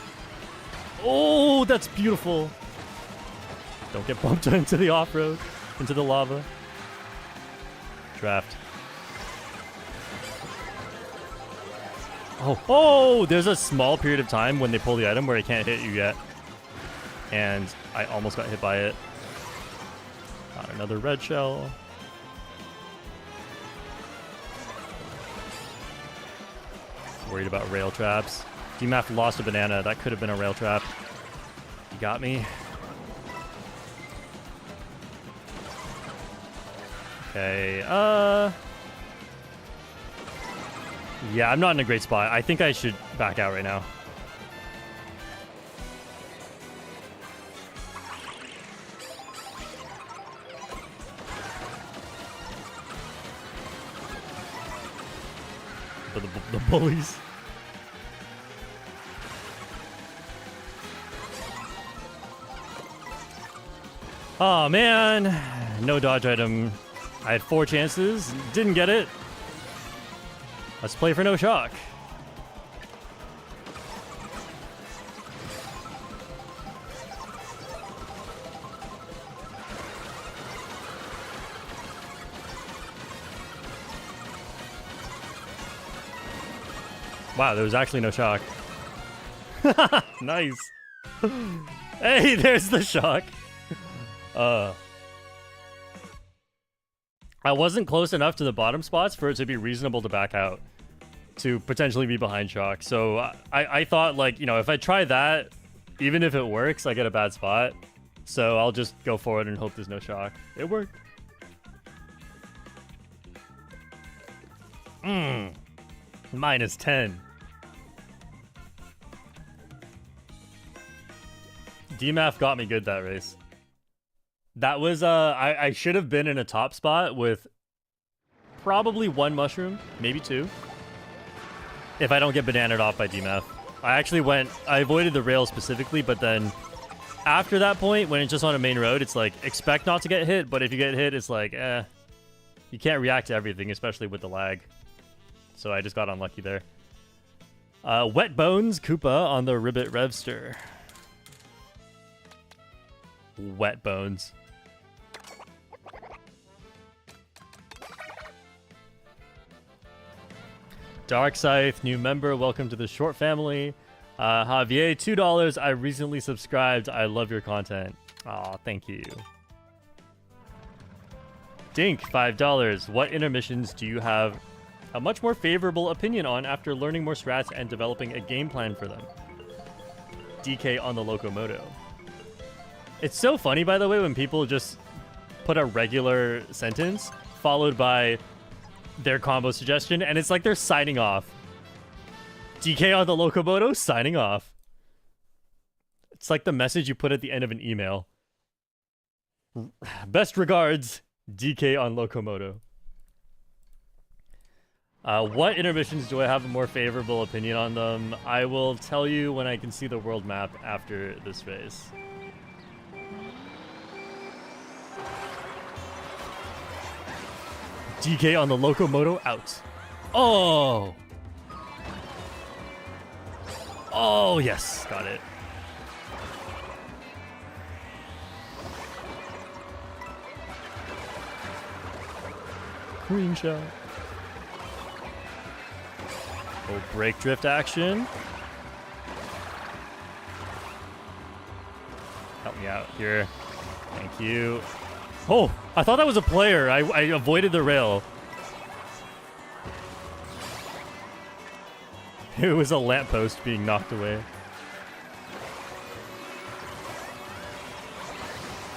Oh, that's beautiful. Don't get bumped into the off-road, into the lava. Draft. Oh, there's a small period of time when they pull the item where it can't hit you yet. And I almost got hit by it. Got another red shell. Worried about rail traps. DMAF lost a banana. That could have been a rail trap. You got me. Okay, yeah, I'm not in a great spot. I think I should back out right now. The bullies. Oh, man. No dodge item. I had 4 chances. Didn't get it. Let's play for no shock. Wow, there was actually no shock. Nice. Hey, there's the shock. I wasn't close enough to the bottom spots for it to be reasonable to back out, to potentially be behind shock. So I thought, like, you know, if I try that, even if it works, I get a bad spot. So I'll just go forward and hope there's no shock. It worked. Minus 10. DMAF got me good that race. That was, I should have been in a top spot with probably 1 mushroom, maybe 2. If I don't get bananaed off by DMAF. I avoided the rail specifically, but then after that point, when it's just on a main road, it's like, expect not to get hit, but if you get hit, it's like, you can't react to everything, especially with the lag. So I just got unlucky there. Wet Bones Koopa on the Ribbit Revster. Wet Bones. Dark Scythe, new member, welcome to the short family. Javier, $2. I recently subscribed. I love your content. Aw, thank you. Dink, $5. What intermissions do you have a much more favorable opinion on after learning more strats and developing a game plan for them? DK on the Locomoto. It's so funny, by the way, when people just put a regular sentence followed by their combo suggestion, and it's like they're signing off. DK on the Locomoto, signing off. It's like the message you put at the end of an email. Best regards, DK on Locomoto. What intermissions do I have a more favorable opinion on them? I will tell you when I can see the world map after this race. DK on the Locomoto out. Oh! Oh, yes. Got it. Queen shot. Oh, brake drift action. Help me out here. Thank you. Oh, I thought that was a player. I avoided the rail. It was a lamppost being knocked away.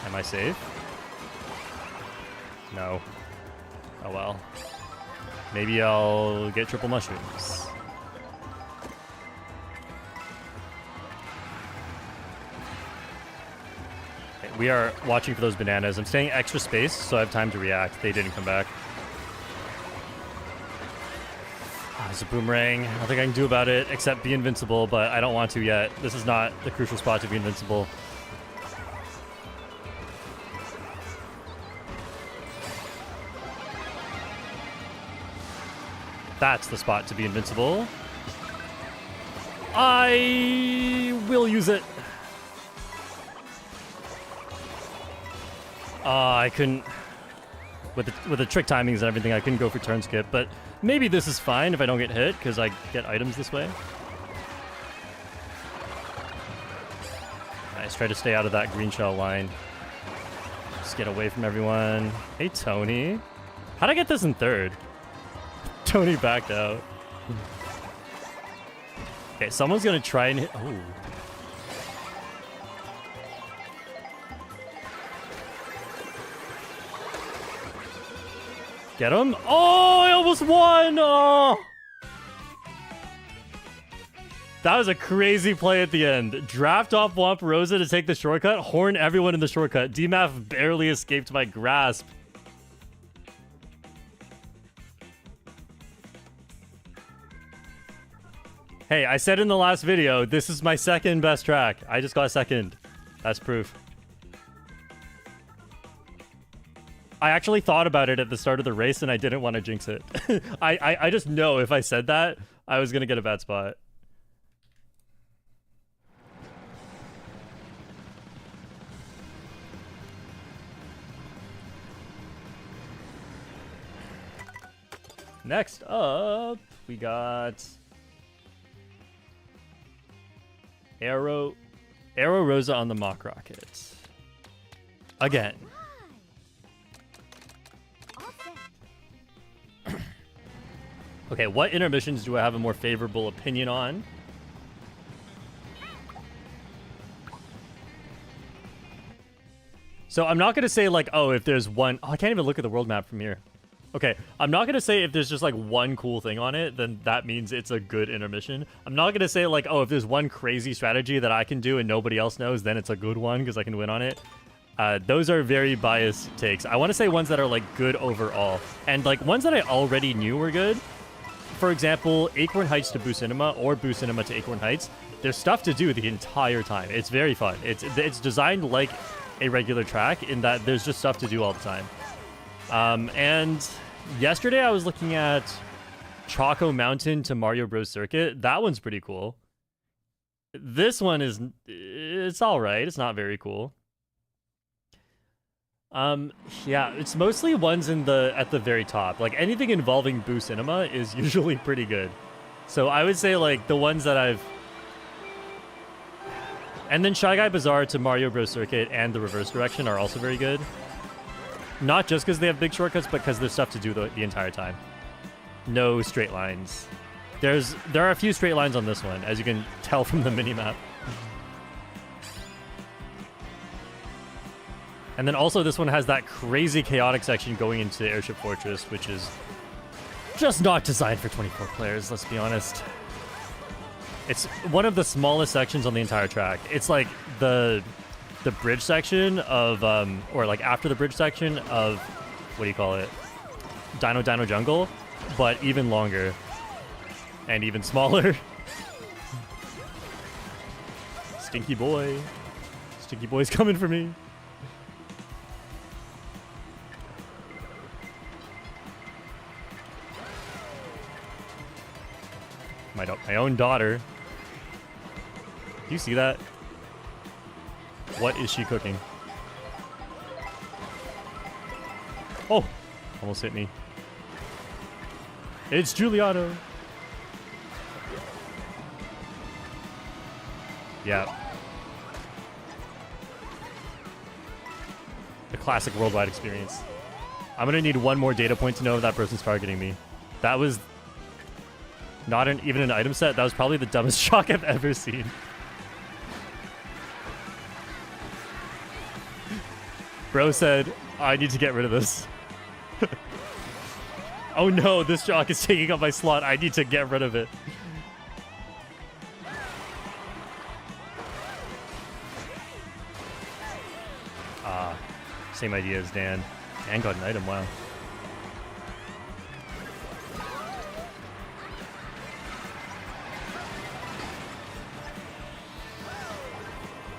Am I safe? No. Oh well. Maybe I'll get triple mushrooms. Okay, We are watching for those bananas. I'm staying extra space, so I have time to react. They didn't come back. There's a boomerang. Nothing I can do about it except be invincible, but I don't want to yet. This is not the crucial spot to be invincible. That's the spot to be invincible. I will use it. I couldn't... With the trick timings and everything, I couldn't go for turn skip, but maybe this is fine if I don't get hit, because I get items this way. Nice, try to stay out of that green shell line. Just get away from everyone. Hey, Tony. How'd I get this in third? Tony backed out. Okay, someone's gonna try and hit... Oh. Get him. Oh, I almost won. Oh. That was a crazy play at the end. Draft off Womp Rosa to take the shortcut. Horn everyone in the shortcut. DMAF barely escaped my grasp. Hey, I said in the last video, this is my second best track. I just got second. That's proof. I actually thought about it at the start of the race and I didn't want to jinx it. I just know if I said that, I was going to get a bad spot. Next up, we got Arrow Rosa on the Mock Rocket. Again. Okay, what intermissions do I have a more favorable opinion on? So I'm not going to say like, oh, if there's one... Oh, I can't even look at the world map from here. Okay, I'm not going to say if there's just like one cool thing on it, then that means it's a good intermission. I'm not going to say like, oh, if there's one crazy strategy that I can do and nobody else knows, then it's a good one because I can win on it. Those are very biased takes. I want to say ones that are like good overall. And like ones that I already knew were good. For example, Acorn Heights to Boo Cinema or Boo Cinema to Acorn Heights. There's stuff to do the entire time. It's very fun. It's designed like a regular track in that there's just stuff to do all the time. And yesterday I was looking at Choco Mountain to Mario Bros. Circuit. That one's pretty cool. This one is... It's alright. It's not very cool. Yeah, it's mostly ones at the very top. Like anything involving Boo Cinema is usually pretty good. So I would say like the ones that I've... And then Shy Guy Bazaar to Mario Bros. Circuit and the reverse direction are also very good. Not just because they have big shortcuts, but because there's stuff to do the entire time. No straight lines. There are a few straight lines on this one, as you can tell from the minimap. And then also this one has that crazy chaotic section going into Airship Fortress, which is just not designed for 24 players, let's be honest. It's one of the smallest sections on the entire track. It's like the bridge section of, or like after the bridge section of, what do you call it? Dino Jungle, but even longer. And even smaller. Stinky boy. Stinky boy's coming for me. My own daughter. Do you see that? What is she cooking? Oh! Almost hit me. It's Giuliano. Yeah. The classic worldwide experience. I'm gonna need one more data point to know if that person's targeting me. That was not even an item set. That was probably the dumbest shock I've ever seen. Bro said, I need to get rid of this. Oh no, this jock is taking up my slot. I need to get rid of it. Same idea as Dan. Dan got an item, wow.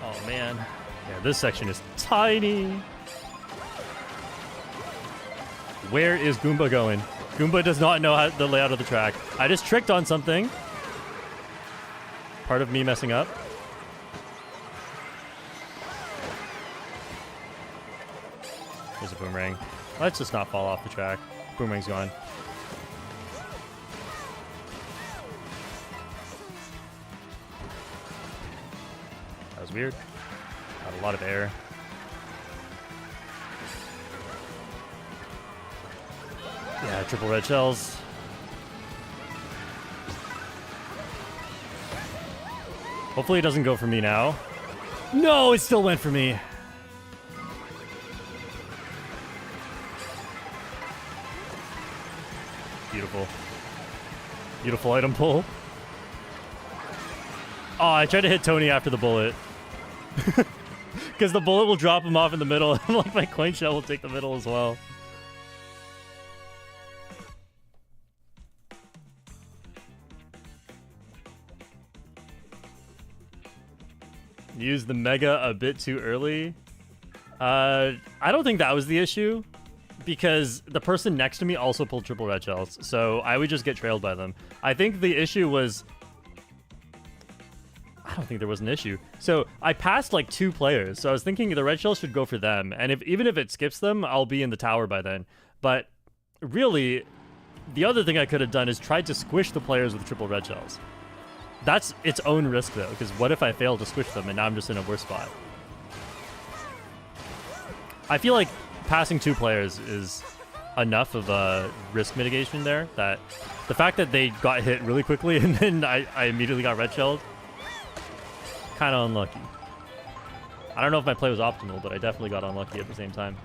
Oh man. Yeah, this section is tiny. Where is Goomba going? Goomba does not know the layout of the track. I just tricked on something. Part of me messing up. There's a boomerang. Let's just not fall off the track. Boomerang's gone. That was weird. Got a lot of air. Yeah, triple red shells. Hopefully it doesn't go for me now. No, it still went for me. Beautiful. Beautiful item pull. Oh, I tried to hit Tony after the bullet. Because the bullet will drop him off in the middle, and like my coin shell will take the middle as well. Use the mega a bit too early. I don't think that was the issue, because the person next to me also pulled triple red shells, so I would just get trailed by them. I think the issue was... I don't think there was an issue. So I passed like 2 players, so I was thinking the red shells should go for them, and even if it skips them, I'll be in the tower by then. But really, the other thing I could have done is tried to squish the players with triple red shells. That's its own risk, though, because what if I fail to squish them and now I'm just in a worse spot? I feel like passing 2 players is enough of a risk mitigation there, that the fact that they got hit really quickly and then I immediately got red shelled, kind of unlucky. I don't know if my play was optimal, but I definitely got unlucky at the same time.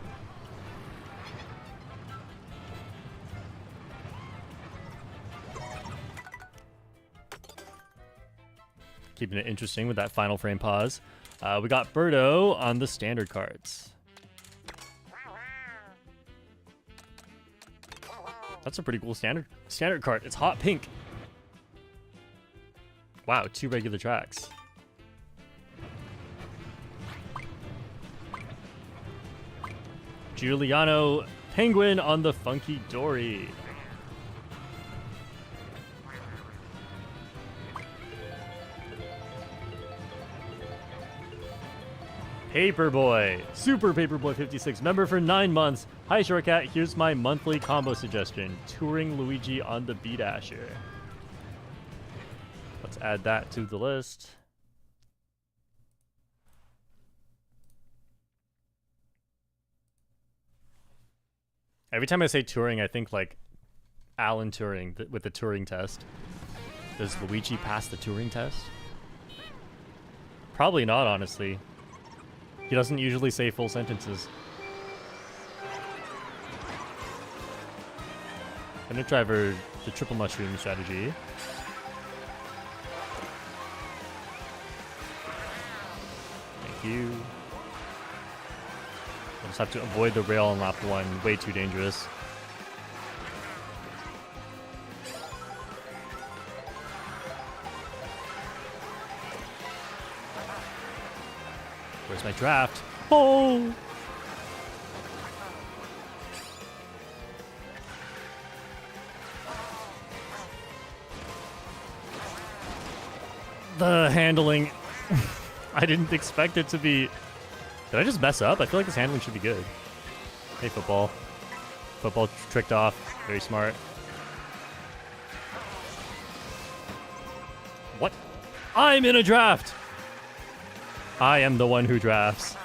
Keeping it interesting with that final frame pause. We got Birdo on the standard cards. That's a pretty cool standard card. It's hot pink. Wow, 2 regular tracks. Giuliano Penguin on the Funky Dory. Paperboy, Super Paperboy 56, member for 9 months. Hi Shortcat, here's my monthly combo suggestion. Touring Luigi on the B-Dasher. Let's add that to the list. Every time I say touring, I think like Alan Turing with the Turing test. Does Luigi pass the Turing test? Probably not, honestly. He doesn't usually say full sentences. Gonna try for the triple mushroom strategy. Thank you. I just have to avoid the rail on lap 1. Way too dangerous. Where's my draft? Oh! The handling. I didn't expect it to be... Did I just mess up? I feel like this handling should be good. Hey, football. Football tricked off. Very smart. What? I'm in a draft! I am the one who drafts.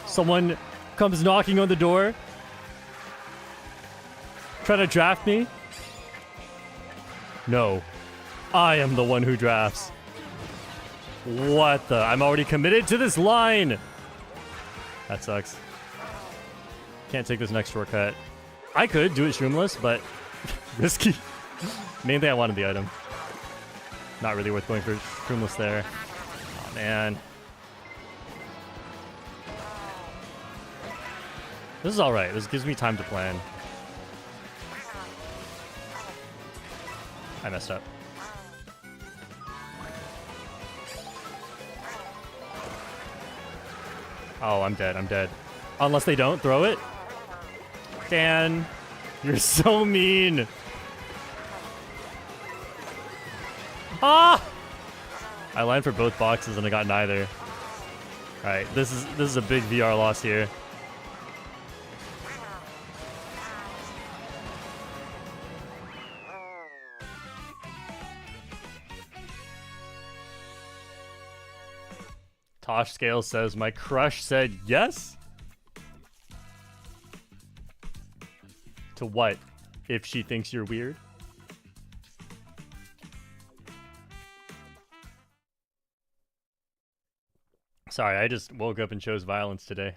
Someone comes knocking on the door. Trying to draft me? No. I am the one who drafts. What the? I'm already committed to this line. That sucks. Can't take this next shortcut. I could do it shroomless, but risky. Main thing I wanted the item. Not really worth going for shroomless there. Man. This is alright. This gives me time to plan. I messed up. Oh, I'm dead. I'm dead. Unless they don't throw it. Dan, you're so mean. Ah! I lined for both boxes and I got neither. Alright, this is a big VR loss here. Tosh Scale says, my crush said yes? To what? If she thinks you're weird? Sorry, I just woke up and chose violence today.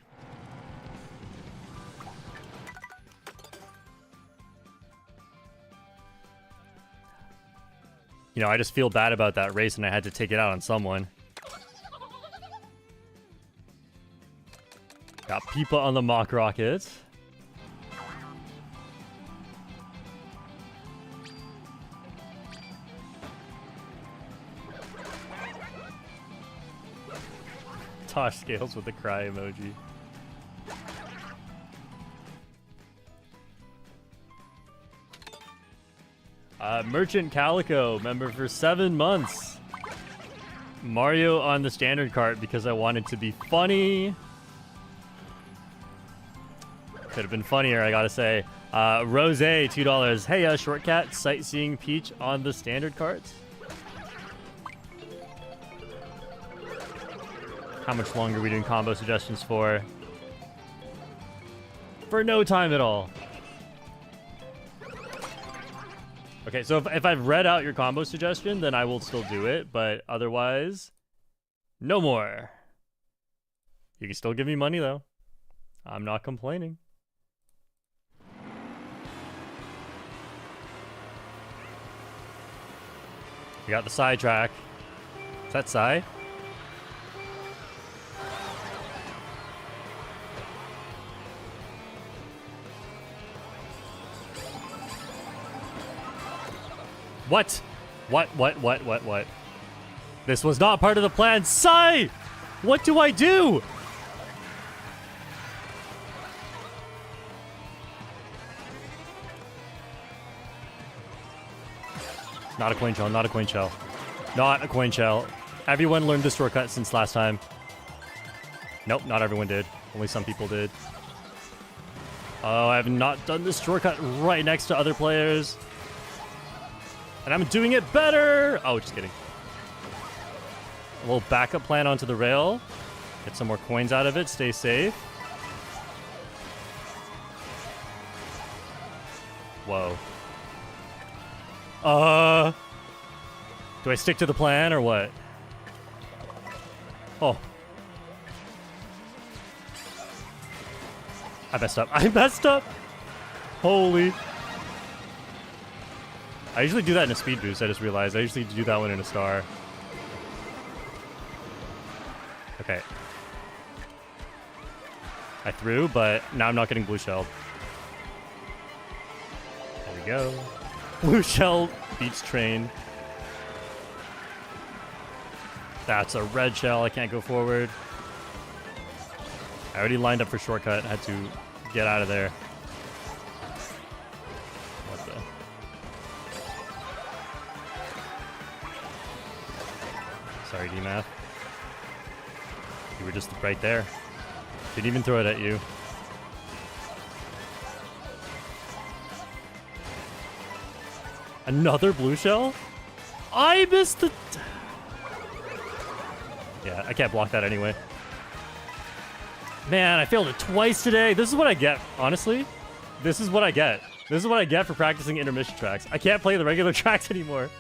You know, I just feel bad about that race and I had to take it out on someone. Got Peepa on the mock rocket. Tosh Scales with the cry emoji. Merchant Calico, member for 7 months. Mario on the standard cart because I wanted to be funny. Could have been funnier, I gotta say. Rose, $2. Hey, Shortcat, Sightseeing Peach on the standard carts. How much longer are we doing combo suggestions for? For no time at all. Okay, so if I've read out your combo suggestion, then I will still do it, but otherwise, no more. You can still give me money, though. I'm not complaining. We got the sidetrack. Is that side? What? What? This was not part of the plan. Sai! What do I do? Not a coin shell, not a coin shell. Not a coin shell. Everyone learned this shortcut since last time. Nope, not everyone did. Only some people did. Oh, I have not done this shortcut right next to other players. And I'm doing it better! Oh, just kidding. A little backup plan onto the rail. Get some more coins out of it, stay safe. Whoa. Do I stick to the plan or what? Oh. I messed up. I messed up! Holy. I usually do that in a speed boost, I just realized. I usually do that one in a star. Okay. I threw, but now I'm not getting blue shell. There we go. Blue shell beats train. That's a red shell. I can't go forward. I already lined up for shortcut. I had to get out of there. What the? Sorry, DMath. You were just right there. Didn't even throw it at you. Another blue shell? I missed the... Yeah, I can't block that anyway. Man, I failed it twice today. This is what I get, honestly. This is what I get. This is what I get for practicing intermission tracks. I can't play the regular tracks anymore.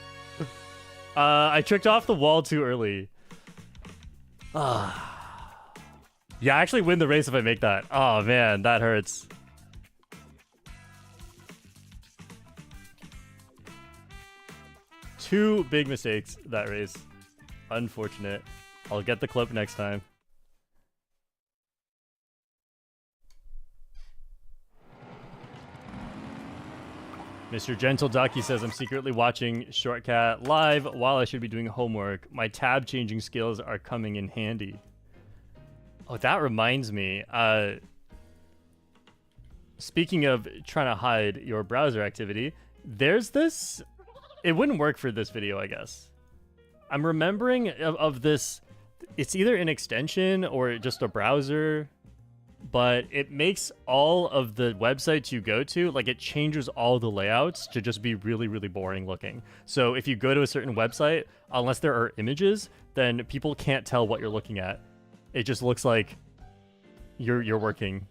I tricked off the wall too early. Yeah, I actually win the race if I make that. Oh, man, that hurts. Two big mistakes that race. Unfortunate. I'll get the clip next time. Mr. Gentle Ducky says, I'm secretly watching Shortcat live while I should be doing homework. My tab changing skills are coming in handy. Oh, that reminds me. Speaking of trying to hide your browser activity, there's this... It wouldn't work for this video, I guess. I'm remembering of this... It's either an extension or just a browser... But it makes all of the websites you go to, like it changes all the layouts to just be really, really boring looking. So if you go to a certain website, unless there are images, then people can't tell what you're looking at. It just looks like you're working.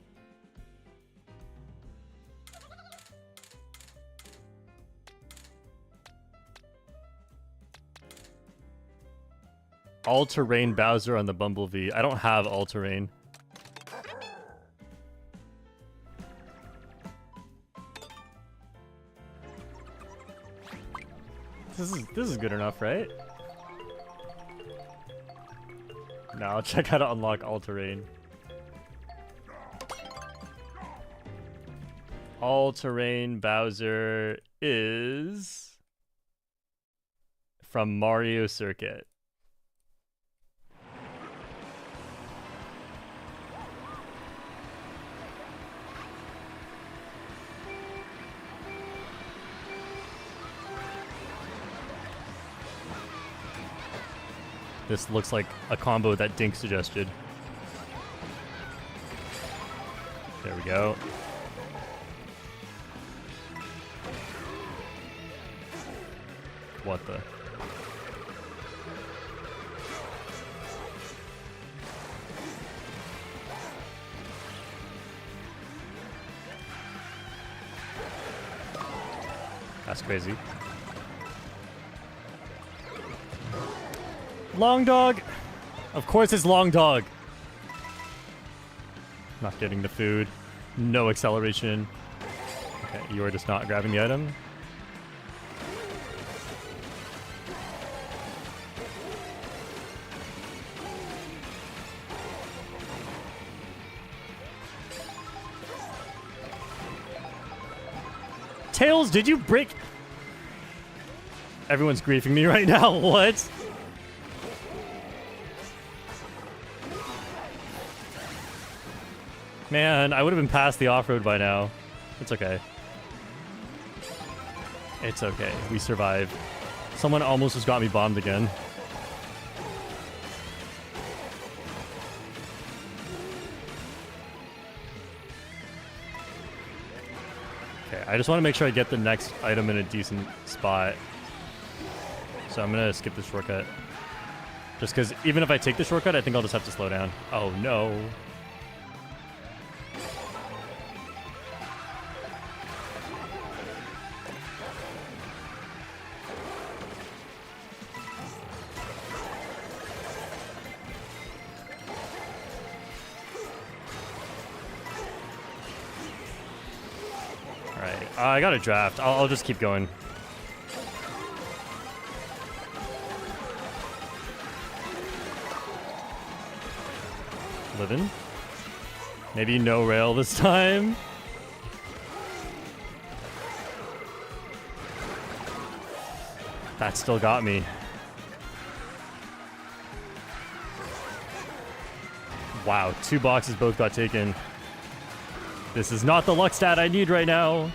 All-terrain Bowser on the Bumblebee. I don't have all-terrain. This is good enough, right? Now I'll check how to unlock all-terrain. All-terrain Bowser is from Mario Circuit. This looks like a combo that Dink suggested. There we go. What the? That's crazy. Long dog! Of course it's long dog! Not getting the food. No acceleration. Okay, you are just not grabbing the item. Tails, did you break? Everyone's griefing me right now. What? Man, I would have been past the off-road by now. It's okay. It's okay. We survived. Someone almost just got me bombed again. Okay, I just want to make sure I get the next item in a decent spot. So I'm going to skip the shortcut. Just because even if I take the shortcut, I think I'll just have to slow down. Oh, no. I got a draft. I'll just keep going. Living. Maybe no rail this time. That still got me. Wow, 2 boxes both got taken. This is not the luck stat I need right now.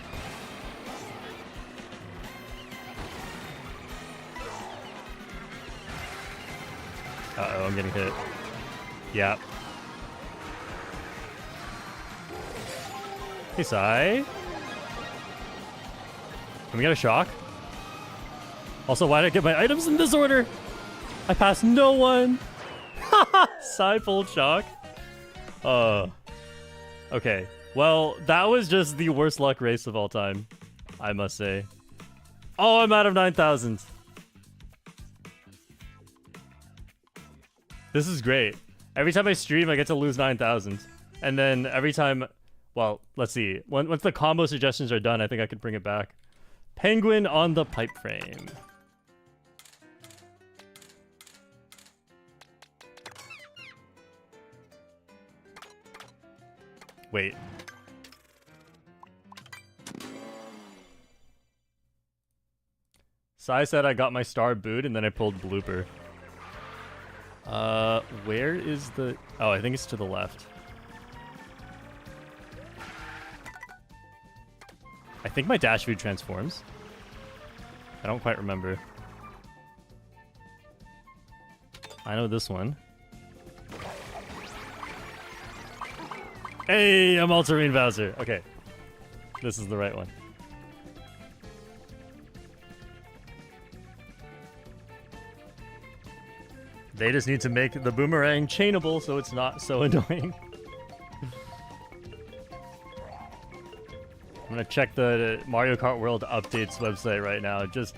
Uh-oh, I'm getting hit. Yep. Hey, Sai. Can we get a shock? Also, why did I get my items in this order? I passed no one. Haha, Sai pulled shock. Okay. Well, that was just the worst luck race of all time, I must say. Oh, I'm out of 9,000. This is great. Every time I stream, I get to lose 9,000. And then every time... Well, let's see. Once the combo suggestions are done, I think I could bring it back. Penguin on the pipe frame. Wait. Sai said I got my star boot and then I pulled blooper. Where is the... Oh, I think it's to the left. I think my dash food transforms. I don't quite remember. I know this one. Hey, I'm Ultramarine Bowser. Okay. This is the right one. They just need to make the boomerang chainable so it's not so annoying. I'm gonna check the Mario Kart World updates website right now. Just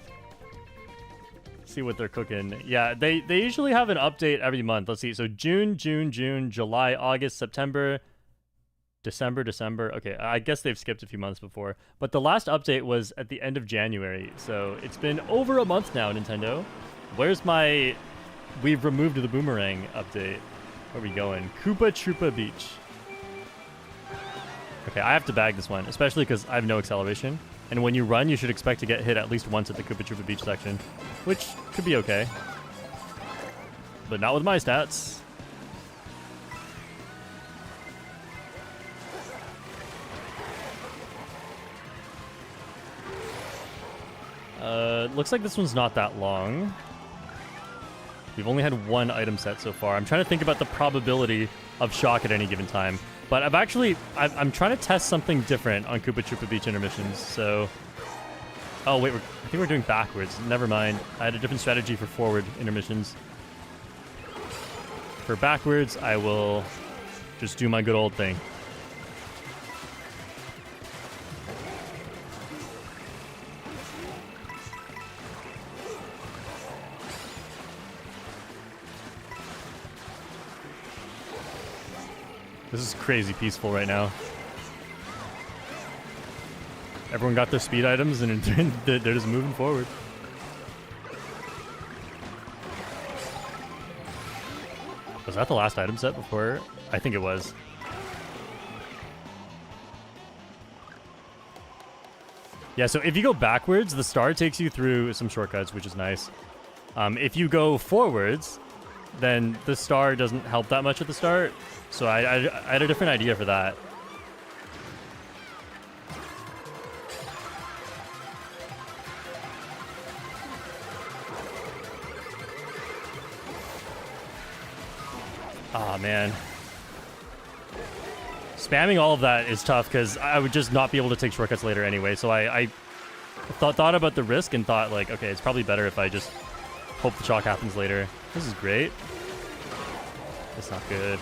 see what they're cooking. Yeah, they usually have an update every month. Let's see. So June, July, August, September, December. Okay, I guess they've skipped a few months before. But the last update was at the end of January. So it's been over a month now, Nintendo. Where's my... We've removed the boomerang update. Where are we going? Koopa Troopa Beach. Okay, I have to bag this one, especially because I have no acceleration. And when you run, you should expect to get hit at least once at the Koopa Troopa Beach section, which could be okay. But not with my stats. Looks like this one's not that long. We've only had one item set so far. I'm trying to think about the probability of shock at any given time. But I'm trying to test something different on Koopa Troopa Beach intermissions, so... Oh, wait, I think we're doing backwards. Never mind. I had a different strategy for forward intermissions. For backwards, I will just do my good old thing. This is crazy peaceful right now. Everyone got their speed items and they're just moving forward. Was that the last item set before? I think it was. Yeah, so if you go backwards, the star takes you through some shortcuts, which is nice. If you go forwards, then the star doesn't help that much at the start. So I had a different idea for that. Ah, man. Spamming all of that is tough because I would just not be able to take shortcuts later anyway. So I thought about the risk and thought, like, okay, it's probably better if I just hope the shock happens later. This is great. That's not good.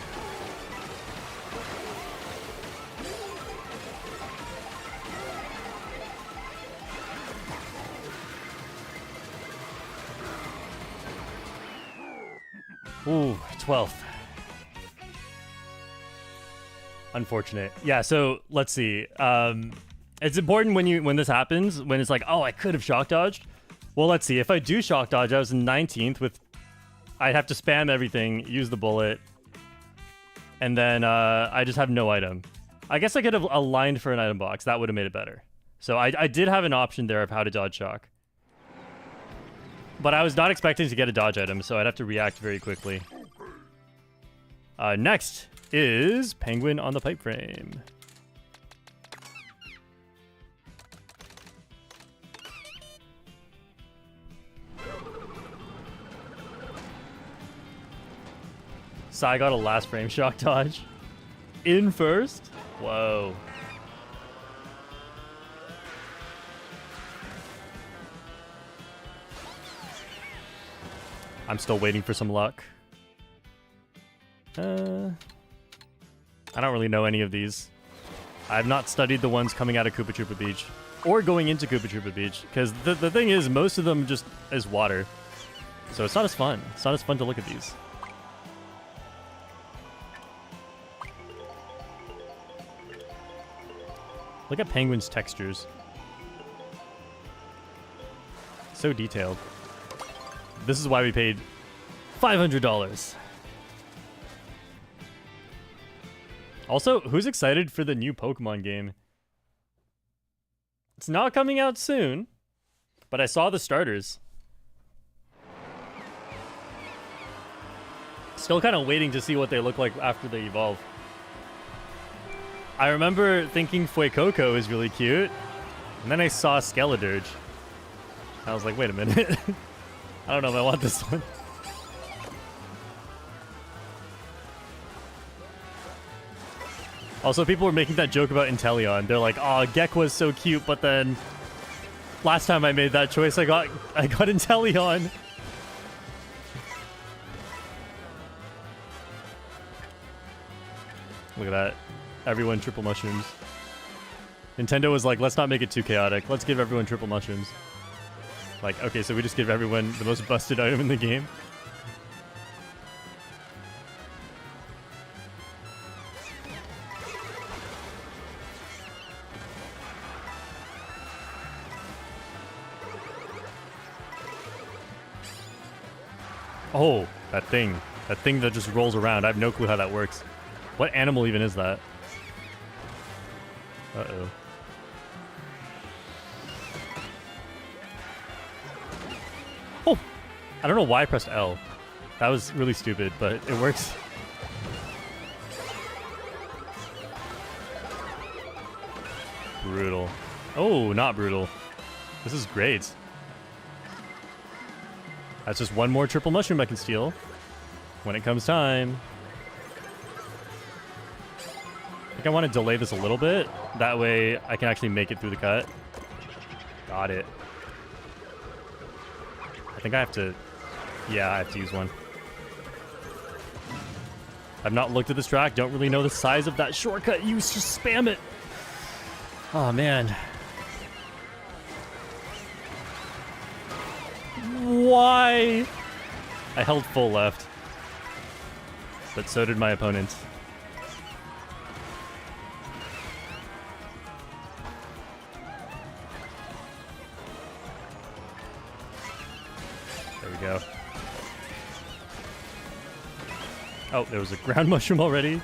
Ooh, 12th. Unfortunate. Yeah, so let's see. It's important when this happens, when it's like, oh, I could have shock dodged. Well, let's see. If I do shock dodge, I was in 19th with... I'd have to spam everything, use the bullet, and then I just have no item. I guess I could have aligned for an item box. That would have made it better. So I did have an option there of how to dodge shock. But I was not expecting to get a dodge item, so I'd have to react very quickly. Next is Penguin on the pipe frame. Sai got a last frame shock dodge. In first? Whoa. I'm still waiting for some luck. I don't really know any of these. I've not studied the ones coming out of Koopa Troopa Beach or going into Koopa Troopa Beach because the thing is, most of them just is water. So it's not as fun. It's not as fun to look at these. Look at Penguin's textures. So detailed. This is why we paid $500. Also, who's excited for the new Pokemon game? It's not coming out soon, but I saw the starters. Still kind of waiting to see what they look like after they evolve. I remember thinking Fuecoco is really cute, and then I saw Skeledirge. I was like, wait a minute. I don't know if I want this one. Also, people were making that joke about Inteleon. They're like, oh, Gek was so cute, but then last time I made that choice, I got Inteleon. Look at that. Everyone triple mushrooms. Nintendo was like, let's not make it too chaotic. Let's give everyone triple mushrooms. Like, okay, so we just give everyone the most busted item in the game. Oh, that thing. That thing that just rolls around. I have no clue how that works. What animal even is that? Uh-oh. Oh! I don't know why I pressed L. That was really stupid, but it works. Brutal. Oh, not brutal. This is great. That's just one more triple mushroom I can steal when it comes time. I think I want to delay this a little bit. That way I can actually make it through the cut. Got it. I think I have to... Yeah, I have to use one. I've not looked at this track. Don't really know the size of that shortcut. Use, just spam it. Oh, man. Why? I held full left. But so did my opponent. There we go. Oh, there was a ground mushroom already.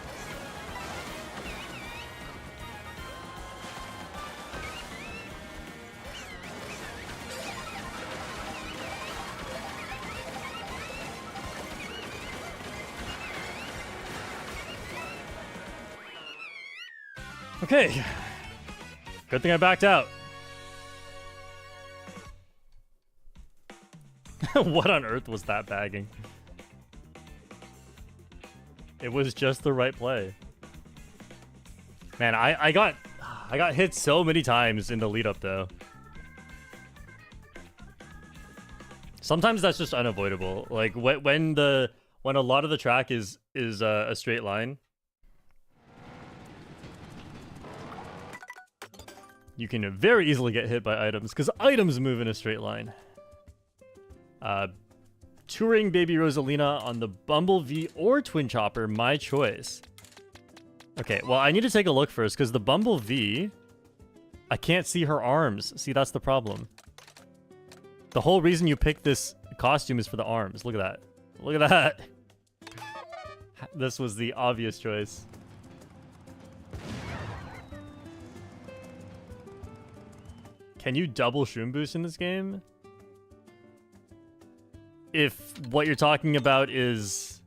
Okay. Good thing I backed out. What on earth was that bagging? It was just the right play. Man, I got hit so many times in the lead up though. Sometimes that's just unavoidable. Like when a lot of the track is a straight line, you can very easily get hit by items because items move in a straight line. Touring Baby Rosalina on the Bumblebee or Twin Chopper, my choice. Okay, well, I need to take a look first because the Bumblebee, I can't see her arms. See, that's the problem. The whole reason you pick this costume is for the arms. Look at that. Look at that. This was the obvious choice. Can you double Shroom Boost in this game? If what you're talking about is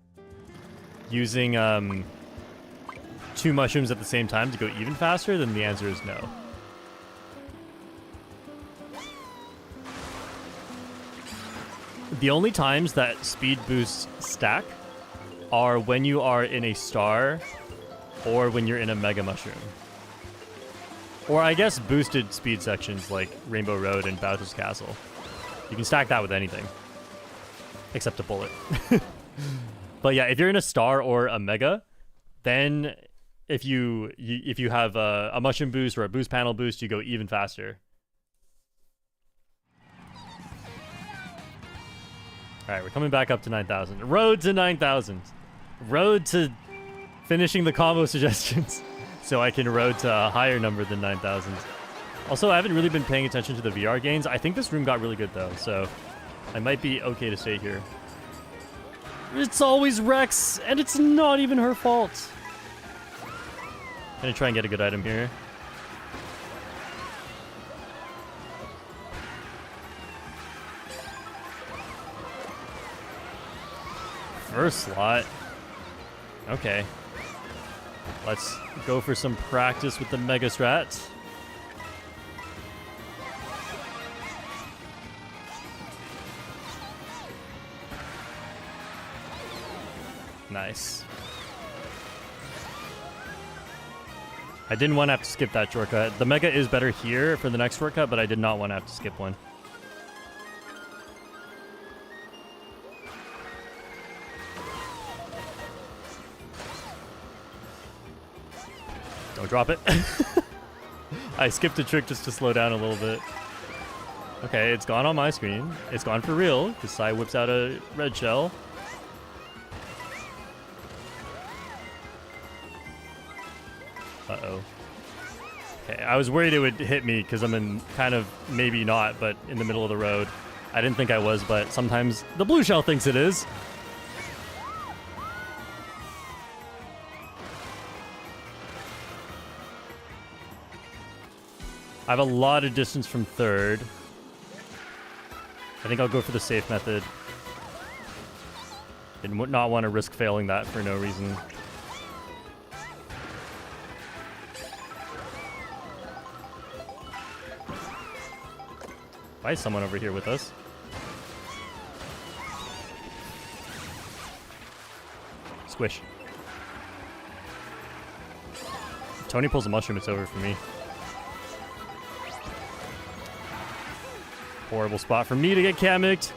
using 2 mushrooms at the same time to go even faster, then the answer is no. The only times that speed boosts stack are when you are in a star or when you're in a mega mushroom. Or I guess boosted speed sections like Rainbow Road and Bowser's Castle. You can stack that with anything. Except a bullet. But yeah, if you're in a star or a mega, then if you have a mushroom boost or a boost panel boost, you go even faster. Alright, we're coming back up to 9,000. Road to 9,000. Road to finishing the combo suggestions. So I can road to a higher number than 9,000. Also, I haven't really been paying attention to the VR gains. I think this room got really good though, so I might be okay to stay here. It's always Rex, and it's not even her fault. Gonna try and get a good item here. First slot. Okay. Let's go for some practice with the Mega Strat. Nice. I didn't want to have to skip that shortcut. The Mega is better here for the next shortcut, but I did not want to have to skip one. Don't drop it. I skipped a trick just to slow down a little bit. Okay, it's gone on my screen. It's gone for real, because Sai whips out a red shell. Uh-oh. Okay, I was worried it would hit me, because I'm in kind of, maybe not, but in the middle of the road. I didn't think I was, but sometimes the blue shell thinks it is. I have a lot of distance from third. I think I'll go for the safe method. Did not want to risk failing that for no reason. Why is someone over here with us? Squish. Tony pulls a mushroom, it's over for me. Horrible spot for me to get camicked.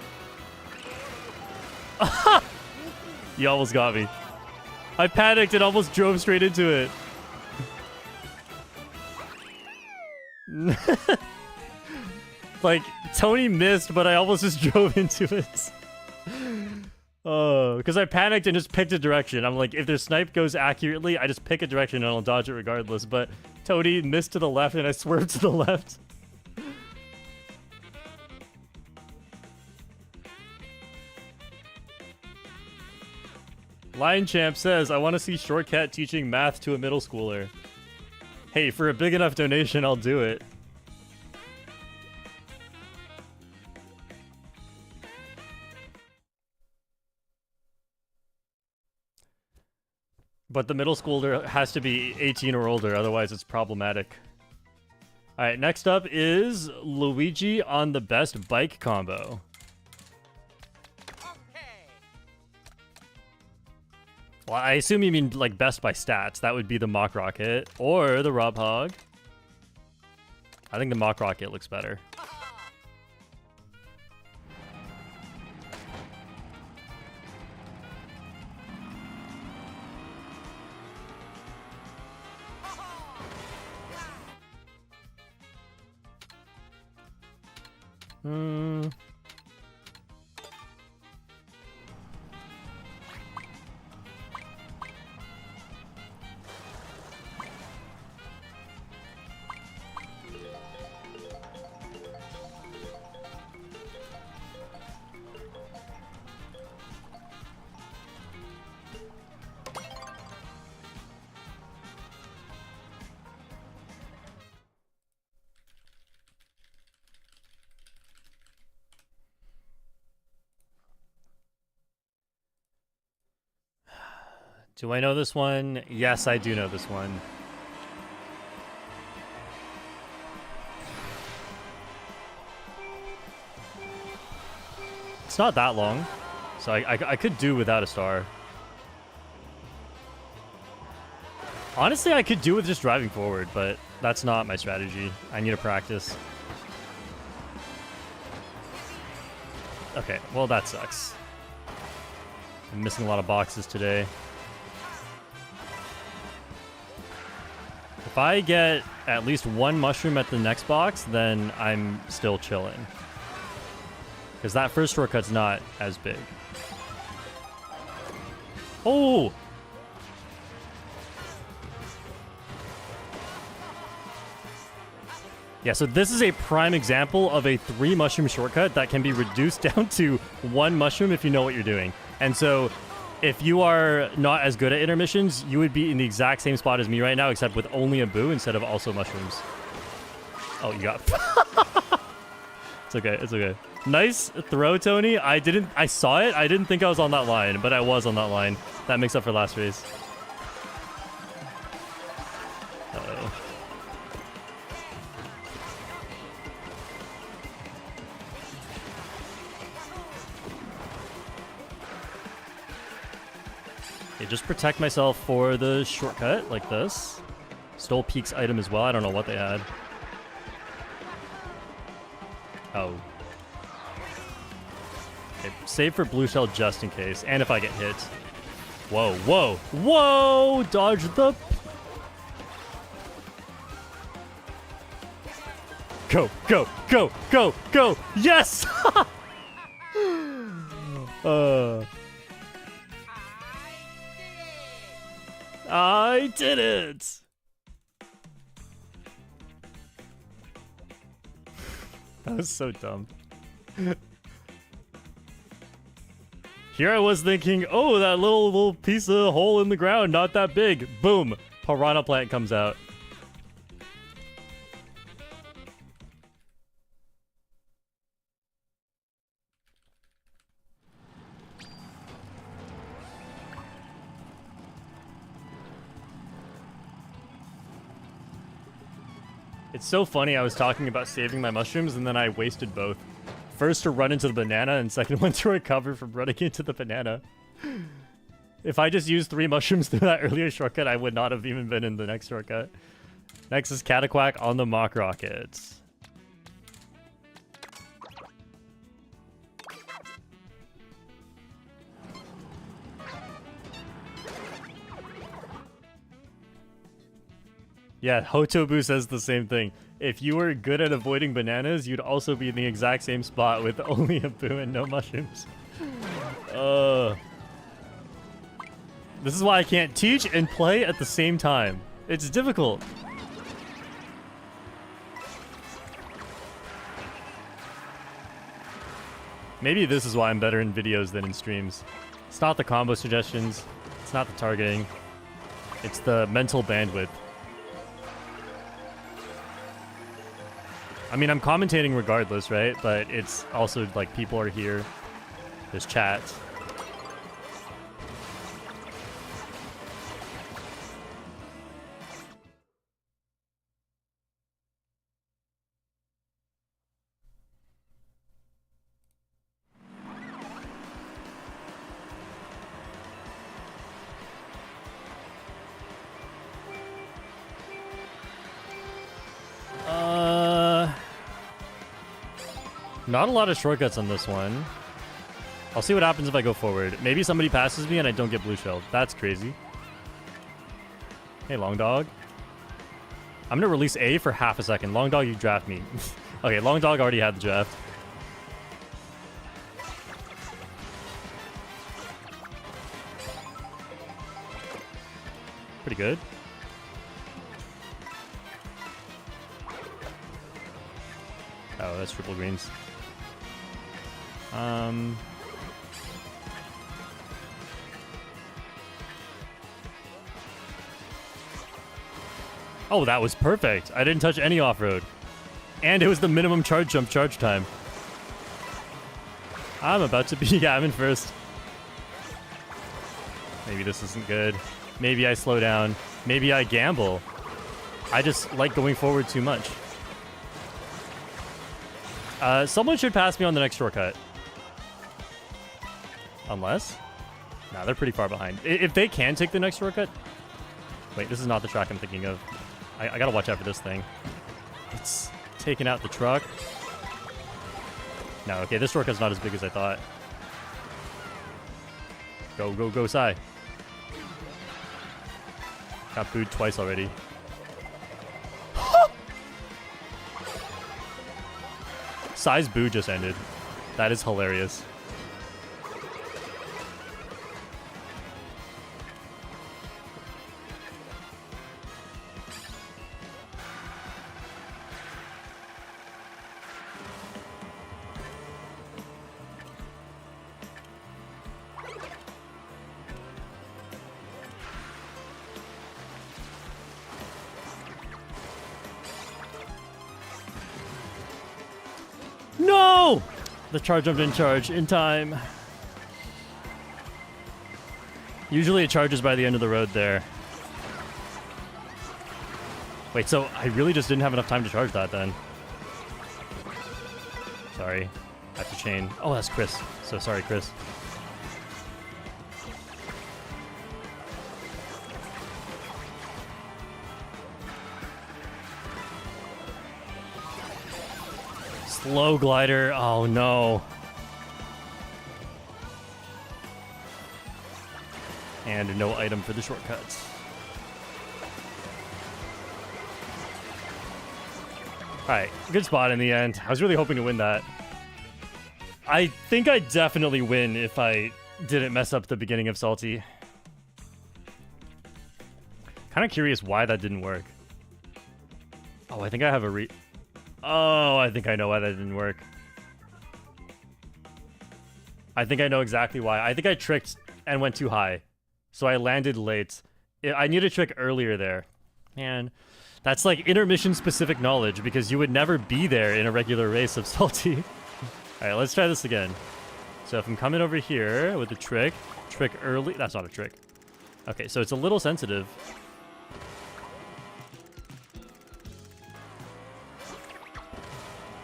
You almost got me. I panicked and almost drove straight into it. Like, Tony missed, but I almost just drove into it. Oh, because I panicked and just picked a direction. I'm like, if their snipe goes accurately, I just pick a direction and I'll dodge it regardless. But Tony missed to the left and I swerved to the left. Lion Champ says, I want to see Shortcat teaching math to a middle schooler. Hey, for a big enough donation, I'll do it. But the middle schooler has to be 18 or older, otherwise it's problematic. Alright, next up is Luigi on the best bike combo. Well, I assume you mean, like, best by stats. That would be the Mock Rocket or the Rob Hog. I think the Mock Rocket looks better. Do I know this one? Yes, I do know this one. It's not that long, so I could do without a star. Honestly, I could do with just driving forward, but that's not my strategy. I need to practice. Okay, well that sucks. I'm missing a lot of boxes today. If I get at least one mushroom at the next box, then I'm still chilling. Because that first shortcut's not as big. Oh! Yeah, so this is a prime example of a 3 mushroom shortcut that can be reduced down to 1 mushroom if you know what you're doing. And so if you are not as good at intermissions, you would be in the exact same spot as me right now, except with only a boo instead of also mushrooms. Oh, you got... It's okay, it's okay. Nice throw, Tony. I saw it. I didn't think I was on that line, but I was on that line. That makes up for last race. Uh-oh. Okay, just protect myself for the shortcut like this. Stole Peek's item as well. I don't know what they had. Oh. Okay, save for blue shell just in case, and if I get hit. Whoa, whoa, whoa! Dodge the... Go, go, go, go, go! Yes! I did it! That was so dumb. Here I was thinking, oh, that little piece of hole in the ground, not that big. Boom. Piranha plant comes out. It's so funny, I was talking about saving my mushrooms and then I wasted both. First to run into the banana and second one to recover from running into the banana. If I just used 3 mushrooms through that earlier shortcut, I would not have even been in the next shortcut. Next is Cataquack on the Mock Rocket. Yeah, Hotobu says the same thing. If you were good at avoiding bananas, you'd also be in the exact same spot with only a boo and no mushrooms. This is why I can't teach and play at the same time. It's difficult. Maybe this is why I'm better in videos than in streams. It's not the combo suggestions. It's not the targeting. It's the mental bandwidth. I mean, I'm commentating regardless, right? But it's also like people are here. There's chat. Not a lot of shortcuts on this one. I'll see what happens if I go forward. Maybe somebody passes me and I don't get blue shelled. That's crazy. Hey, Long Dog. I'm gonna release A for half a second. Long Dog, you draft me. Okay, Long Dog already had the draft. Pretty good. Oh, that's triple greens. Oh, that was perfect. I didn't touch any off-road. And it was the minimum charge jump charge time. I'm about to be... Yeah, I'm in first. Maybe this isn't good. Maybe I slow down. Maybe I gamble. I just like going forward too much. Someone should pass me on the next shortcut. Unless? Nah, they're pretty far behind. If they can take the next shortcut... Wait, this is not the track I'm thinking of. I gotta watch out for this thing. It's taking out the truck. No, okay, this shortcut's not as big as I thought. Go, go, go, Sai. Got booed twice already. Sai's boo just ended. That is hilarious. No! The charge jump didn't charge in time. Usually it charges by the end of the road there. Wait, so I really just didn't have enough time to charge that then. Sorry. I have to chain. Oh, that's Chris. So sorry, Chris. Slow glider. Oh, no. And no item for the shortcuts. Alright, good spot in the end. I was really hoping to win that. I think I definitely win if I didn't mess up the beginning of Salty. Kind of curious why that didn't work. Oh, I think I have a Oh, I think I know why that didn't work. I think I know exactly why. I think I tricked and went too high. So I landed late. I need a trick earlier there. Man, that's like intermission specific knowledge because you would never be there in a regular race of Salty. Alright, let's try this again. So if I'm coming over here with the trick early. That's not a trick. Okay, so it's a little sensitive.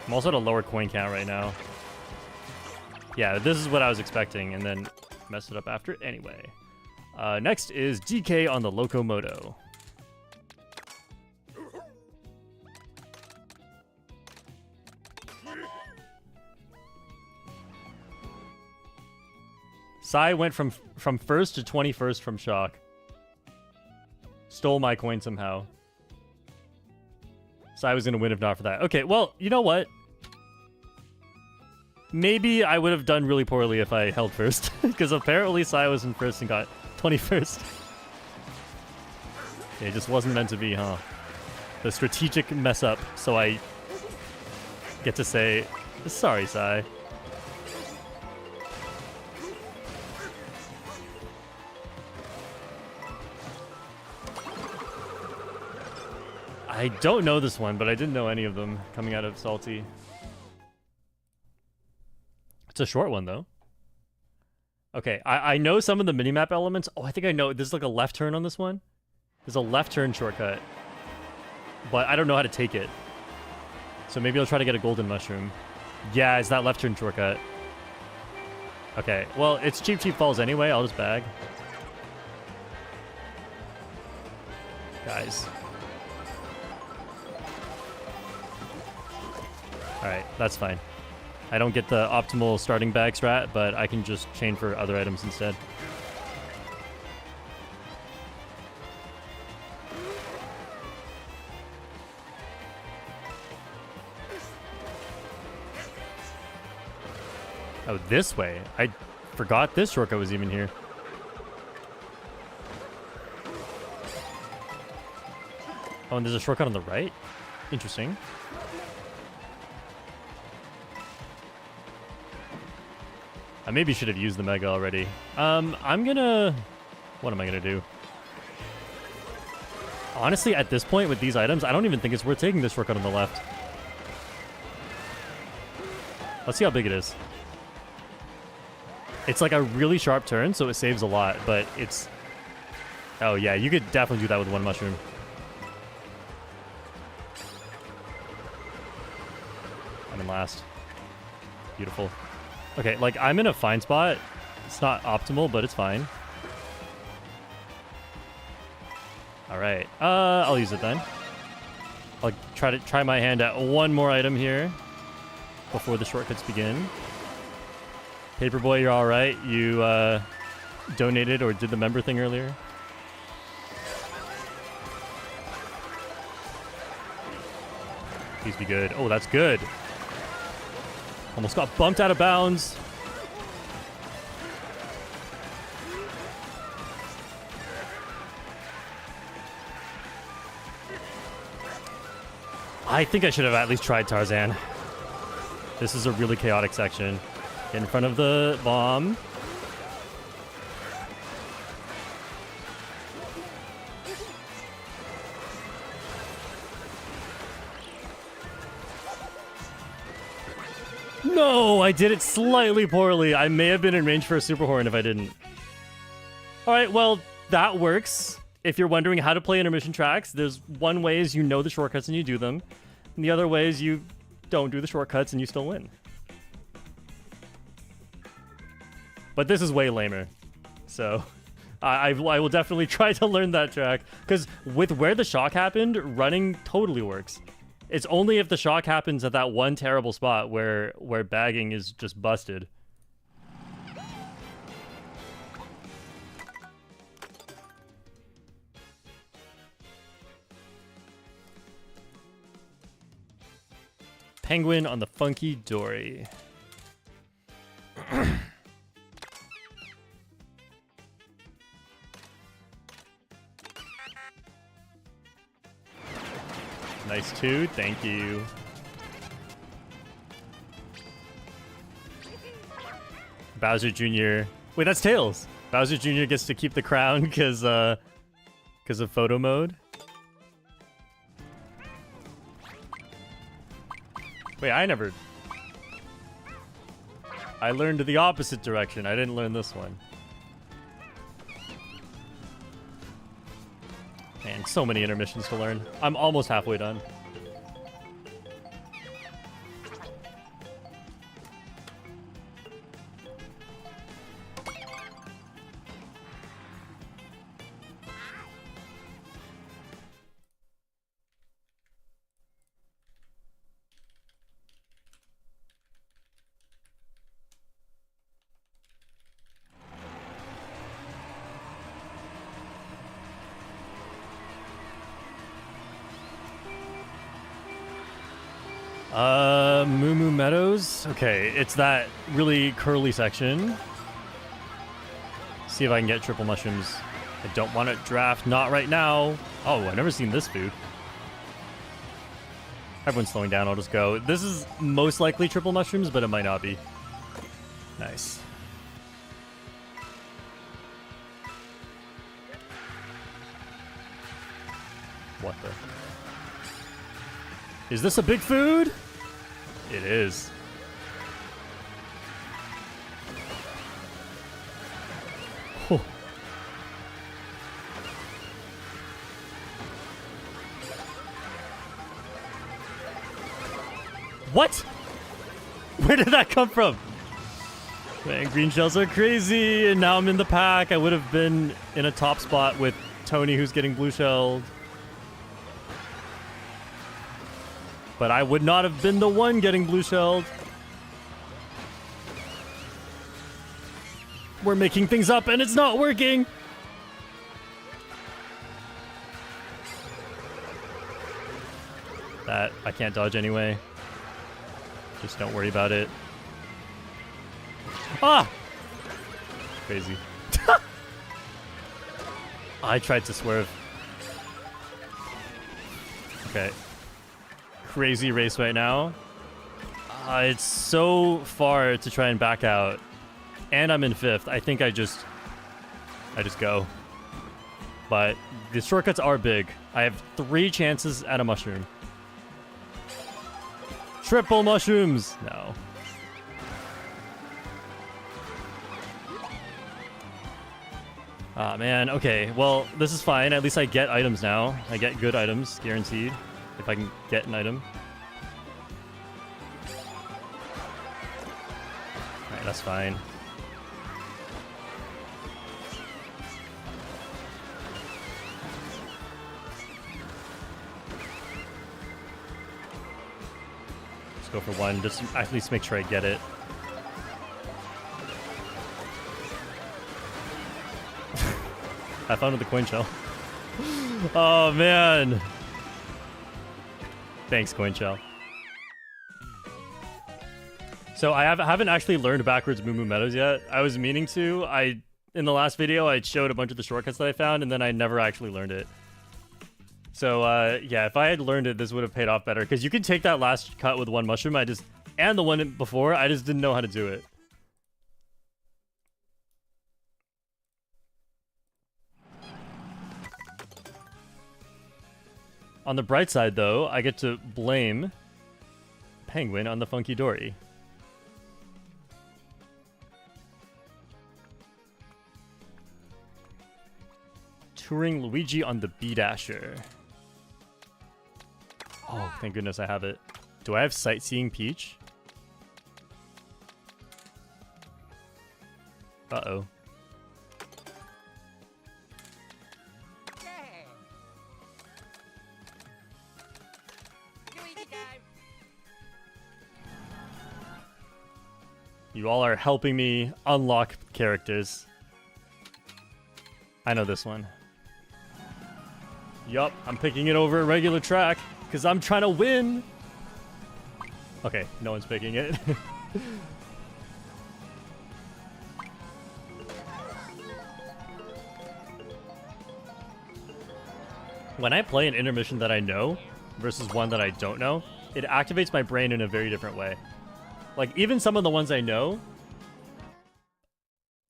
I'm also at a lower coin count right now. Yeah, this is what I was expecting, and then messed it up after. Anyway. Next is DK on the Locomoto. Sai went from first to 21st from shock. Stole my coin somehow. Sai was going to win if not for that. Okay, well, you know what? Maybe I would have done really poorly if I held first. Because apparently Sai was in first and got 21st. It just wasn't meant to be, huh? The strategic mess up, so I get to say, sorry, Sai. I don't know this one, but I didn't know any of them coming out of Salty. It's a short one, though. Okay, I know some of the minimap elements. Oh, I think I know. There's like a left turn on this one. There's a left turn shortcut. But I don't know how to take it. So maybe I'll try to get a golden mushroom. Yeah, it's that left turn shortcut. Okay, well, it's cheap falls anyway. I'll just bag. Guys. Alright, that's fine. I don't get the optimal starting bag strat, but I can just chain for other items instead. Oh, this way? I forgot this shortcut was even here. Oh, and there's a shortcut on the right? Interesting. I maybe should have used the Mega already. I'm gonna... What am I gonna do? Honestly, at this point with these items, I don't even think it's worth taking this shortcut on the left. Let's see how big it is. It's like a really sharp turn, so it saves a lot, but it's... Oh yeah, you could definitely do that with one mushroom. I'm in last. Beautiful. Okay, like, I'm in a fine spot. It's not optimal, but it's fine. Alright, I'll use it then. I'll try my hand at one more item here before the shortcuts begin. Paperboy, you're alright. You, donated or did the member thing earlier. Please be good. Oh, that's good. Almost got bumped out of bounds. I think I should have at least tried Tarzan. This is a really chaotic section. Get in front of the bomb. No, I did it slightly poorly. I may have been in range for a super horn if I didn't. All right, well, that works. If you're wondering how to play intermission tracks, there's one way is you know the shortcuts and you do them. And the other way is you don't do the shortcuts and you still win. But this is way lamer. So I will definitely try to learn that track. Because with where the shock happened, running totally works. It's only if the shock happens at that one terrible spot where bagging is just busted. Penguin on the funky dory. Nice too, thank you. Bowser Jr. Wait, that's Tails. Bowser Jr. gets to keep the crown because of photo mode. Wait, I learned the opposite direction. I didn't learn this one. Man, so many intermissions to learn. I'm almost halfway done. Moo Moo Meadows. Okay, it's that really curly section. See if I can get triple mushrooms. I don't want to draft. Not right now. Oh, I've never seen this food. Everyone's slowing down. I'll just go. This is most likely triple mushrooms, but it might not be. Nice. What the? Is this a big food? It is. Oh. What? Where did that come from? Man, green shells are crazy, and now I'm in the pack. I would have been in a top spot with Tony, who's getting blue shelled. But I would not have been the one getting blue shelled. We're making things up and it's not working. That I can't dodge anyway. Just don't worry about it. Ah! Crazy. I tried to swerve. Okay. Crazy race right now. It's so far to try and back out. And I'm in 5th. I think I just go. But the shortcuts are big. I have 3 chances at a mushroom. Triple mushrooms! No. Ah, man. Okay, well, this is fine. At least I get items now. I get good items, guaranteed. If I can get an item. Alright, that's fine. Let's go for one. Just at least make sure I get it. Have fun with the coin shell. Oh, man. Thanks, coin shell. So I haven't actually learned backwards Moo Moo Meadows yet. I was meaning to. In the last video, I showed a bunch of the shortcuts that I found, and then I never actually learned it. So, yeah, if I had learned it, this would have paid off better. Because you can take that last cut with one mushroom. And the one before, I just didn't know how to do it. On the bright side, though, I get to blame Penguin on the funky dory. Touring Luigi on the B-Dasher. Oh, thank goodness I have it. Do I have Sightseeing Peach? Uh-oh. Yeah. Luigi time. You all are helping me unlock characters. I know this one. Yup, I'm picking it over a regular track because I'm trying to win. Okay, no one's picking it. When I play an intermission that I know versus one that I don't know, it activates my brain in a very different way. Like, even some of the ones I know,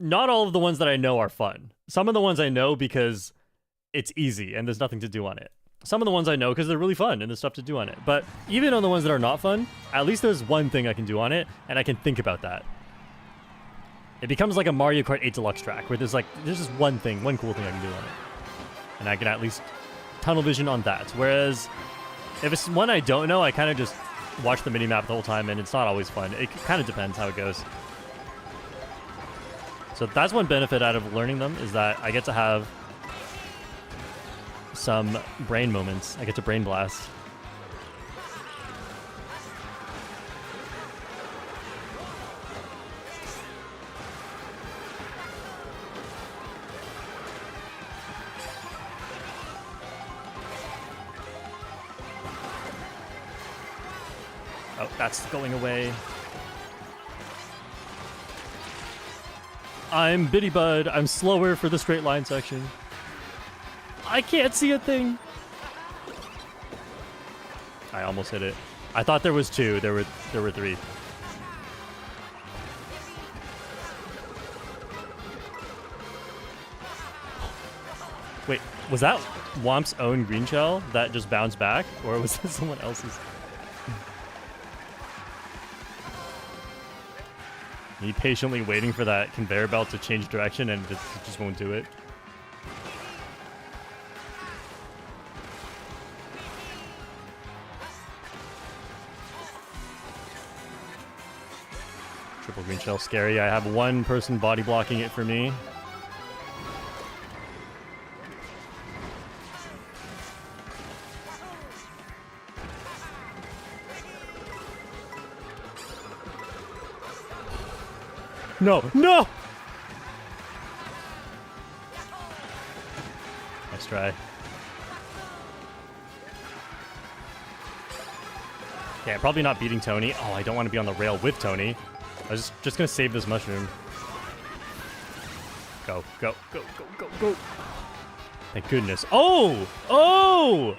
not all of the ones that I know are fun. Some of the ones I know because it's easy and there's nothing to do on it. Some of the ones I know because they're really fun and there's stuff to do on it. But even on the ones that are not fun, at least there's one thing I can do on it and I can think about that. It becomes like a Mario Kart 8 Deluxe track where there's just one thing, one cool thing I can do on it. And I can at least tunnel vision on that. Whereas if it's one I don't know, I kind of just watch the minimap the whole time and it's not always fun. It kind of depends how it goes. So that's one benefit out of learning them, is that I get to have some brain moments. I get to brain blast. Oh, that's going away. I'm Bitty Bud. I'm slower for the straight line section. I can't see a thing. I almost hit it. I thought there was two. There were three. Wait, was that Womp's own green shell that just bounced back, or was that someone else's? Me patiently waiting for that conveyor belt to change direction and it just won't do it. Triple green shell, scary. I have one person body blocking it for me. No, no! Nice try. Okay, I'm probably not beating Tony. Oh, I don't want to be on the rail with Tony. I was just gonna save this mushroom. Go, go, go, go, go, go. Thank goodness. Oh! Oh!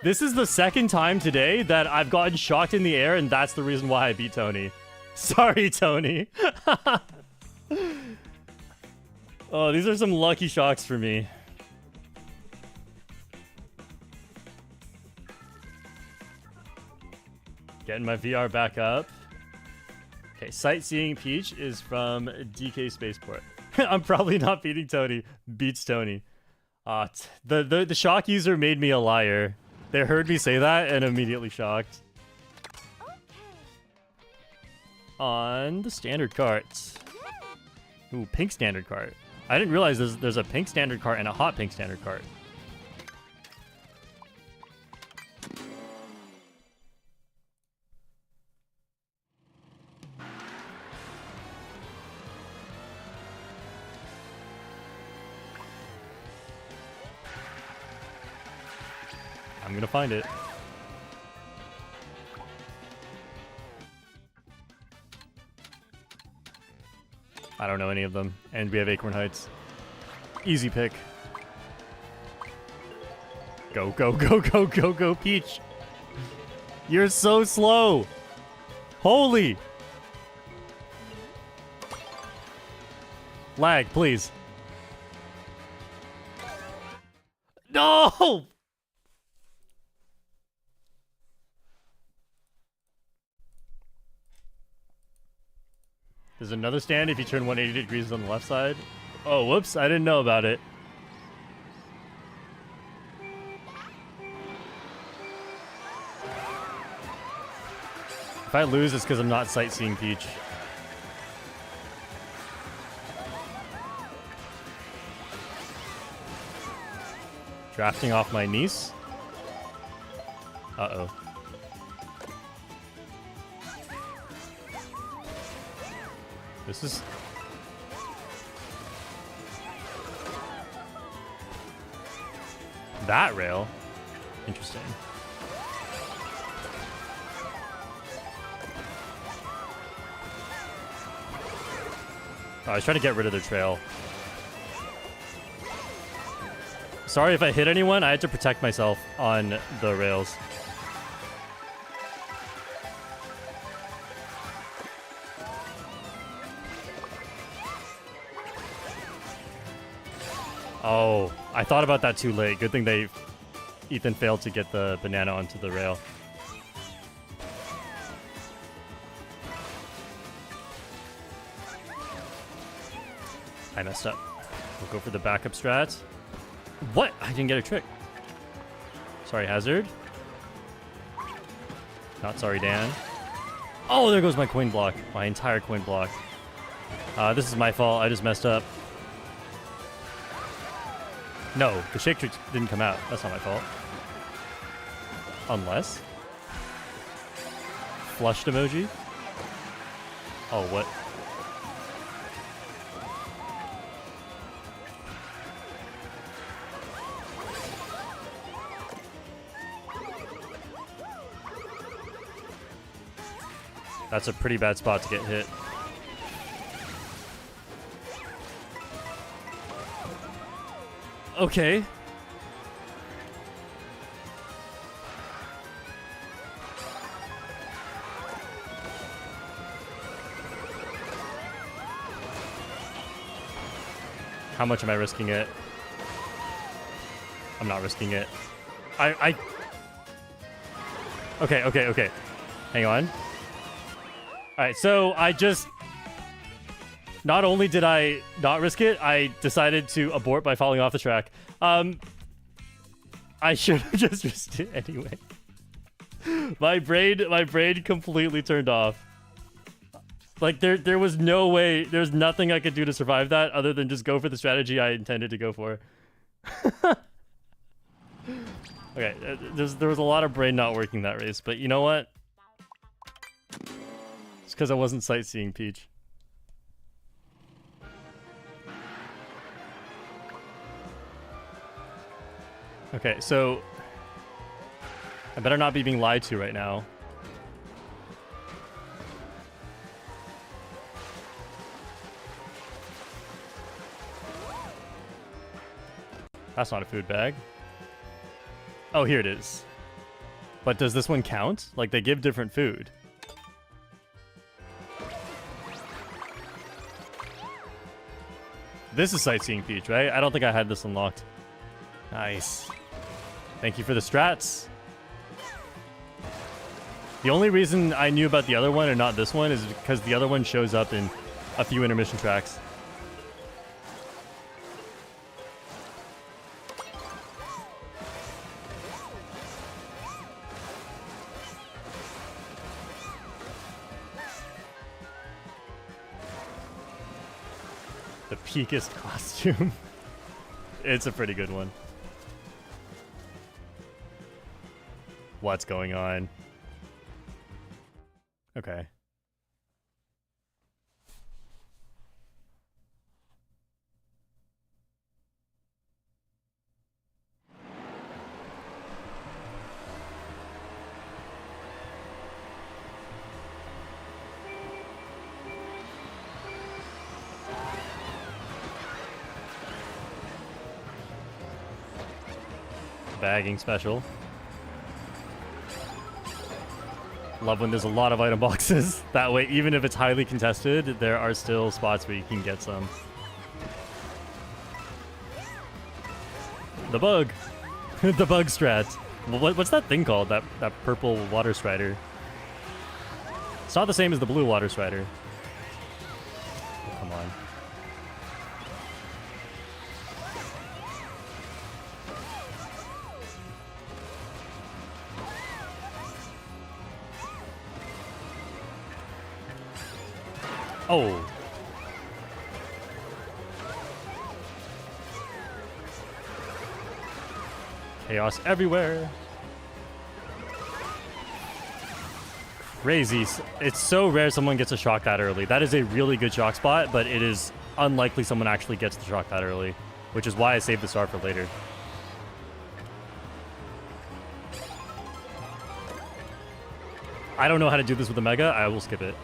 This is the second time today that I've gotten shocked in the air, and that's the reason why I beat Tony. Sorry, Tony. Oh, these are some lucky shocks for me. Getting my VR back up. Okay, Sightseeing Peach is from DK Spaceport. I'm probably not beating Tony. Beats Tony. The shock user made me a liar. They heard me say that and immediately shocked. On the standard carts. Ooh, pink standard cart. I didn't realize there's a pink standard cart and a hot pink standard cart. I'm gonna find it. I don't know any of them. And we have Acorn Heights. Easy pick. Go, go, go, go, go, go, Peach. You're so slow. Holy. Lag, please. No! There's another stand if you turn 180 degrees on the left side. Oh, whoops, I didn't know about it. If I lose, it's because I'm not sightseeing Peach. Drafting off my niece. Uh-oh. This is... that rail? Interesting. Oh, I was trying to get rid of their trail. Sorry if I hit anyone. I had to protect myself on the rails. Oh, I thought about that too late. Good thing Ethan failed to get the banana onto the rail. I messed up. We'll go for the backup strat. What? I didn't get a trick. Sorry, Hazard. Not sorry, Dan. Oh, there goes my coin block. My entire coin block. This is my fault. I just messed up. No, the shake trick didn't come out. That's not my fault. Unless... flushed emoji? Oh, what? That's a pretty bad spot to get hit. Okay. How much am I risking it? I'm not risking it. Okay. Hang on. Alright, so I just... not only did I not risk it, I decided to abort by falling off the track. I should have just risked it anyway. My brain completely turned off. Like, there was no way, there's nothing I could do to survive that other than just go for the strategy I intended to go for. Okay, there was a lot of brain not working that race, but you know what? It's because I wasn't sightseeing Peach. Okay, so I better not be being lied to right now. That's not a food bag. Oh, here it is. But does this one count? Like, they give different food. This is Sightseeing Peach, right? I don't think I had this unlocked. Nice. Thank you for the strats. The only reason I knew about the other one and not this one is because the other one shows up in a few intermission tracks. The peakest costume. It's a pretty good one. What's going on? Okay. Bagging special. Love when there's a lot of item boxes. That way, even if it's highly contested, there are still spots where you can get some. The bug. The bug strat. What's that thing called? That purple water strider. It's not the same as the blue water strider. Oh, come on. Oh. Chaos everywhere. Crazy. It's so rare someone gets a shock that early. That is a really good shock spot, but it is unlikely someone actually gets the shock that early, which is why I saved the star for later. I don't know how to do this with the Mega. I will skip it.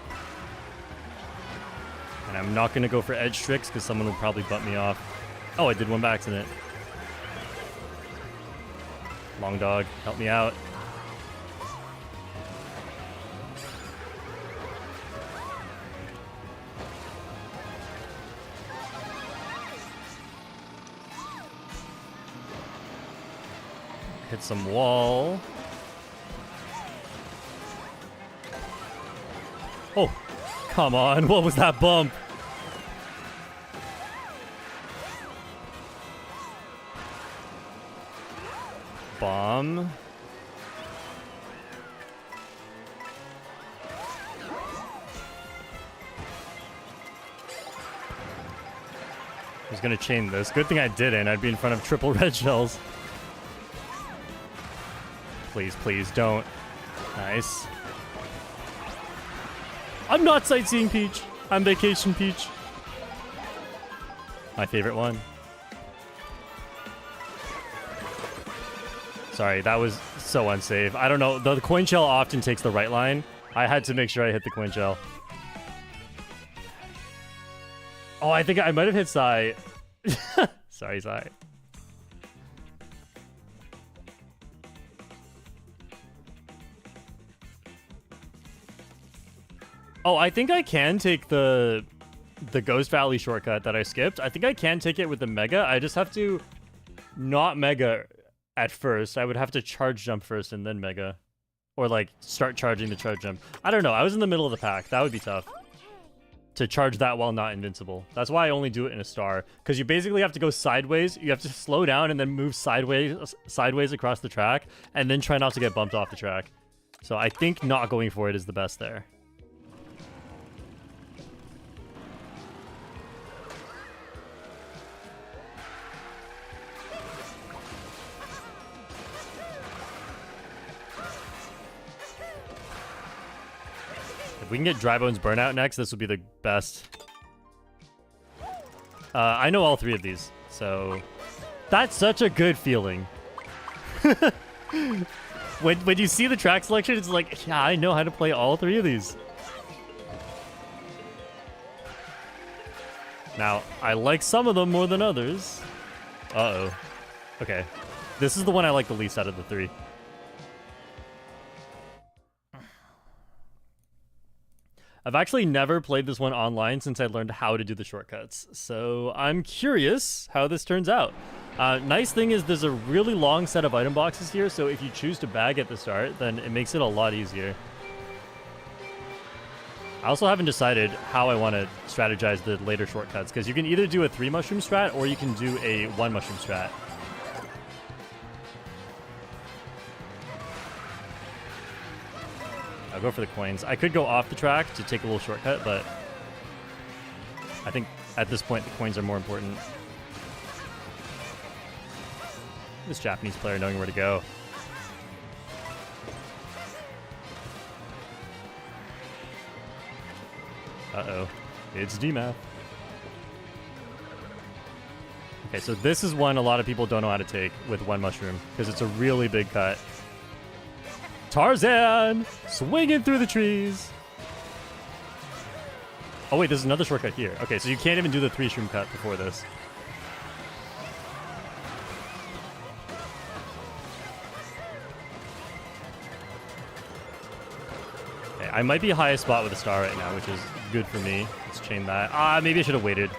And I'm not going to go for edge tricks because someone will probably bump me off. Oh, I did one by accident. Long dog, help me out. Hit some wall. Oh, come on. What was that bump? Bomb. I was gonna chain this. Good thing I didn't. I'd be in front of triple red shells. Please, please, don't. Nice. I'm not Sightseeing Peach. I'm Vacation Peach. My favorite one. Sorry, that was so unsafe. I don't know. The coin shell often takes the right line. I had to make sure I hit the coin shell. Oh, I think I might have hit Sai. Sorry, Sai. Oh, I think I can take the Ghost Valley shortcut that I skipped. I think I can take it with the Mega. I just have to not Mega at first. I would have to charge jump first and then Mega. Or like start charging the charge jump. I don't know. I was in the middle of the pack. That would be tough. To charge that while not invincible. That's why I only do it in a star. Because you basically have to go sideways. You have to slow down and then move sideways across the track. And then try not to get bumped off the track. So I think not going for it is the best there. If we can get Dry Bones Burnout next, this would be the best. I know all three of these, so that's such a good feeling. when you see the track selection, it's like, yeah, I know how to play all three of these. Now, I like some of them more than others. Uh-oh. Okay. This is the one I like the least out of the three. I've actually never played this one online since I learned how to do the shortcuts, so I'm curious how this turns out. Nice thing is there's a really long set of item boxes here, so if you choose to bag at the start, then it makes it a lot easier. I also haven't decided how I want to strategize the later shortcuts, because you can either do a 3 mushroom strat or you can do a 1 mushroom strat. I'll go for the coins. I could go off the track to take a little shortcut, but I think at this point the coins are more important. This Japanese player knowing where to go. Uh-oh. It's DMAF. Okay, so this is one a lot of people don't know how to take with 1 mushroom, because it's a really big cut. Tarzan! Swinging through the trees! Oh wait, there's another shortcut here. Okay, so you can't even do the 3 shroom cut before this. Okay, I might be highest spot with a star right now, which is good for me. Let's chain that. Ah, maybe I should have waited.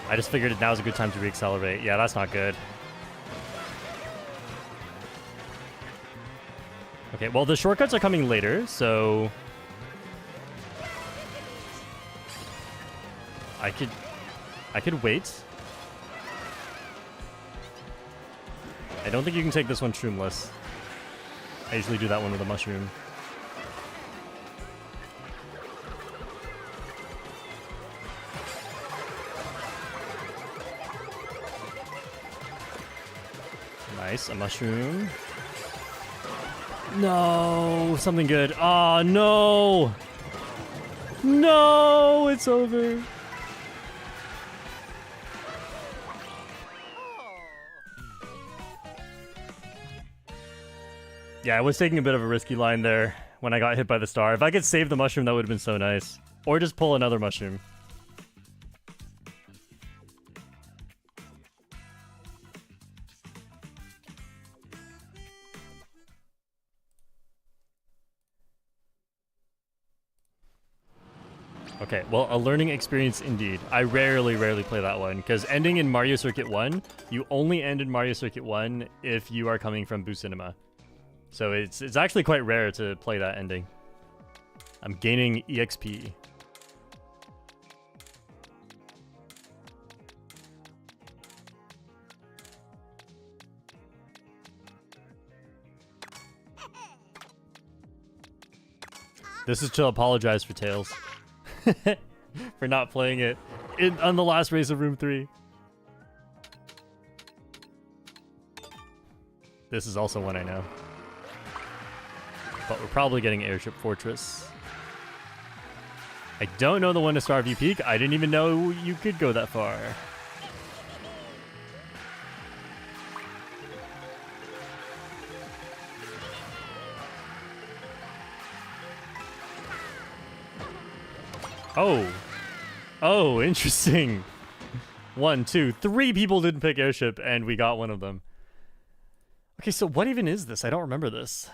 I just figured now's a good time to reaccelerate. Yeah, that's not good. Okay, well, the shortcuts are coming later, so I could wait. I don't think you can take this one shroomless. I usually do that one with a mushroom. Nice, a mushroom. No, something good. Oh, no. No, it's over. Yeah, I was taking a bit of a risky line there when I got hit by the star. If I could save the mushroom, that would have been so nice. Or just pull another mushroom. Okay, well, a learning experience indeed. I rarely play that one, because ending in Mario Circuit 1, you only end in Mario Circuit 1 if you are coming from Boo Cinema. So it's actually quite rare to play that ending. I'm gaining EXP. This is to apologize for Tails. For not playing it on the last race of Room 3. This is also one I know. But we're probably getting Airship Fortress. I don't know the one to Starview Peak. I didn't even know you could go that far. Oh. Oh, interesting. 1, 2, 3 people didn't pick Airship, and we got one of them. Okay, so what even is this? I don't remember this.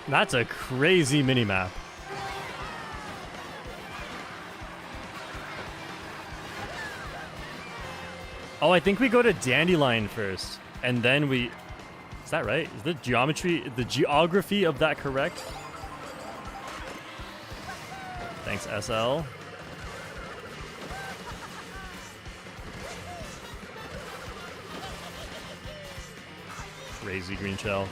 That's a crazy minimap. Oh, I think we go to Dandelion first, and then we... Is that right? Is the geography of that correct? Thanks, SL. Crazy green shell.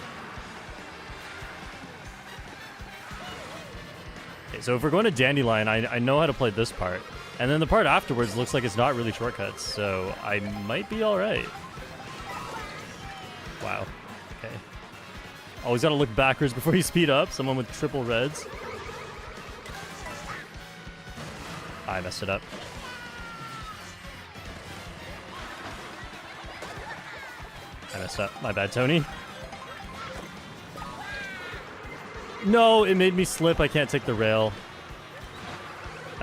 Okay, so if we're going to Dandelion, I know how to play this part. And then the part afterwards looks like it's not really shortcuts, so I might be alright. Wow. Okay. Always gotta look backwards before you speed up. Someone with triple reds. I messed it up. I messed up. My bad, Tony. No, it made me slip. I can't take the rail.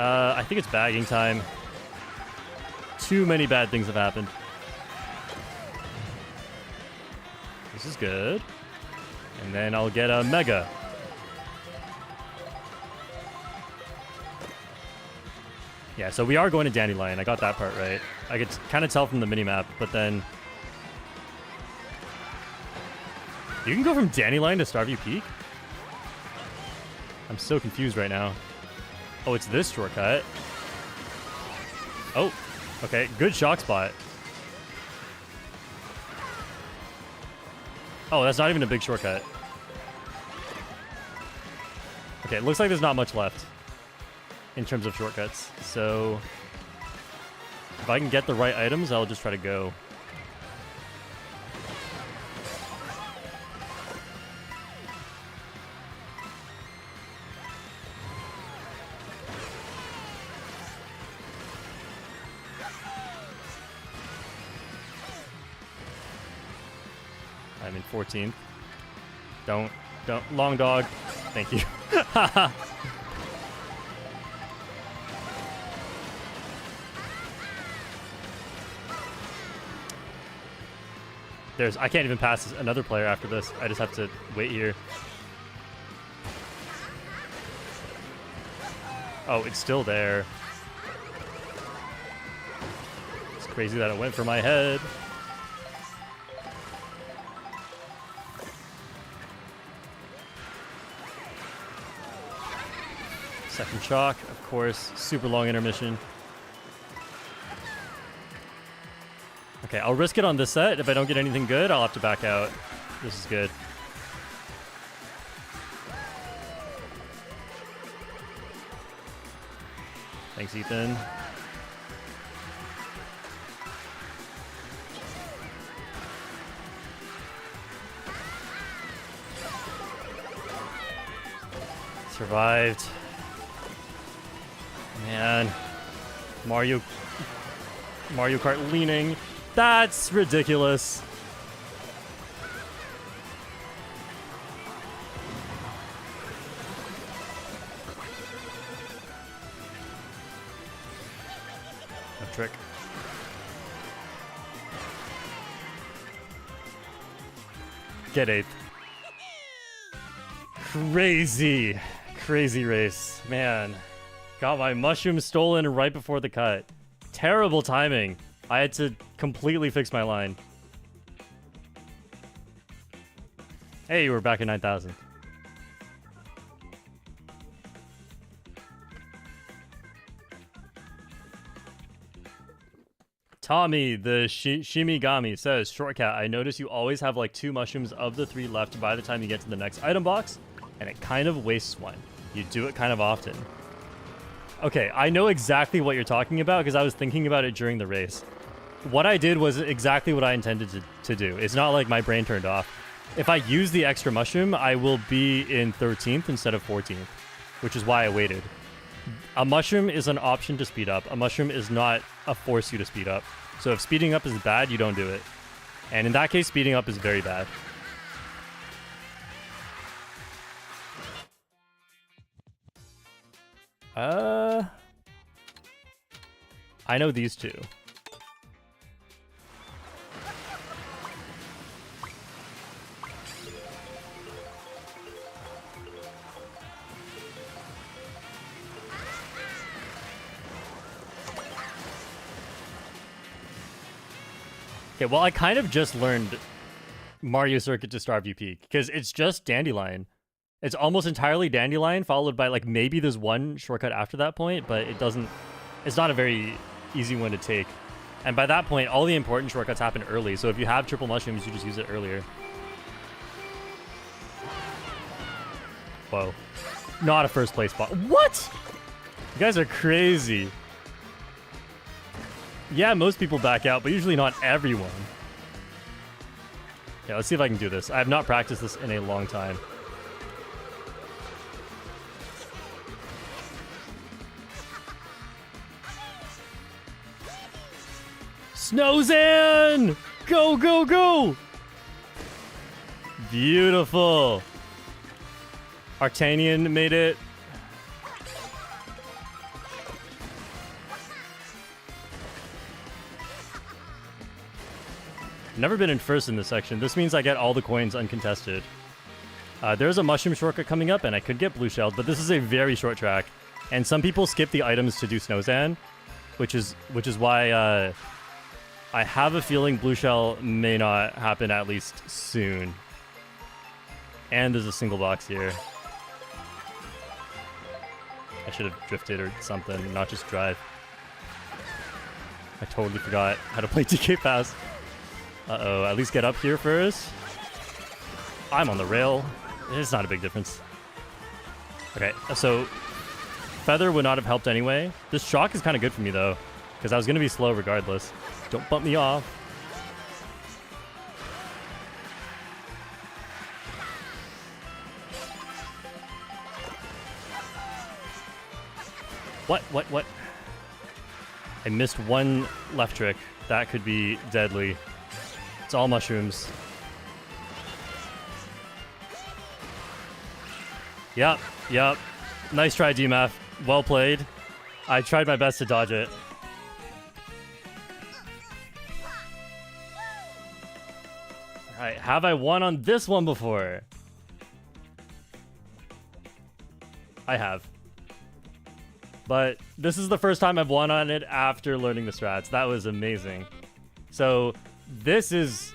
I think it's bagging time. Too many bad things have happened. This is good. And then I'll get a Mega. Yeah, so we are going to Dandelion. I got that part right. I could kind of tell from the minimap, but then... You can go from Dandelion to Starview Peak? I'm so confused right now. Oh, it's this shortcut. Oh, okay. Good shock spot. Oh, that's not even a big shortcut. Okay, it looks like there's not much left in terms of shortcuts. So if I can get the right items, I'll just try to go. I'm in 14th. Don't, long dog. Thank you. I can't even pass another player after this. I just have to wait here. Oh, it's still there. It's crazy that it went for my head. Second shock, of course. Super long intermission. Okay, I'll risk it on this set. If I don't get anything good, I'll have to back out. This is good. Thanks, Ethan. Survived. Man. Mario Kart leaning. That's ridiculous. A trick. Get 8th. Crazy race. Man. Got my mushroom stolen right before the cut. Terrible timing. I had to completely fix my line. Hey, we're back at 9,000. Tommy, the Shimigami, says, Shortcat, I notice you always have like 2 mushrooms of the 3 left by the time you get to the next item box, and it kind of wastes one. You do it kind of often. Okay, I know exactly what you're talking about because I was thinking about it during the race. What I did was exactly what I intended to do. It's not like my brain turned off. If I use the extra mushroom, I will be in 13th instead of 14th, which is why I waited. A mushroom is an option to speed up. A mushroom is not a force you to speed up. So if speeding up is bad, you don't do it. And in that case, speeding up is very bad. I know these two. Okay, well, I kind of just learned Mario Circuit to Starview Peak because it's just Dandelion. It's almost entirely Dandelion, followed by like maybe there's one shortcut after that point, but it doesn't. It's not a very easy one to take. And by that point, all the important shortcuts happen early. So if you have triple mushrooms, you just use it earlier. Whoa. Not a first place spot. What? You guys are crazy. Yeah, most people back out, but usually not everyone. Yeah, let's see if I can do this. I have not practiced this in a long time. Snowzan! Go, go, go! Beautiful. Artanian made it. Never been in first in this section. This means I get all the coins uncontested. There's a mushroom shortcut coming up, and I could get blue shelled, but this is a very short track. And some people skip the items to do Snowzan, which is why I have a feeling blue shell may not happen at least soon. And there's a single box here. I should have drifted or something, not just drive. I totally forgot how to play DK Pass. Uh-oh, at least get up here first. I'm on the rail. It's not a big difference. Okay, so Feather would not have helped anyway. This shock is kind of good for me, though, because I was going to be slow regardless. Don't bump me off. What? I missed one left trick. That could be deadly. It's all mushrooms. Yep. Nice try, DMF. Well played. I tried my best to dodge it. Alright, have I won on this one before? I have. But this is the first time I've won on it after learning the strats. That was amazing. So this is,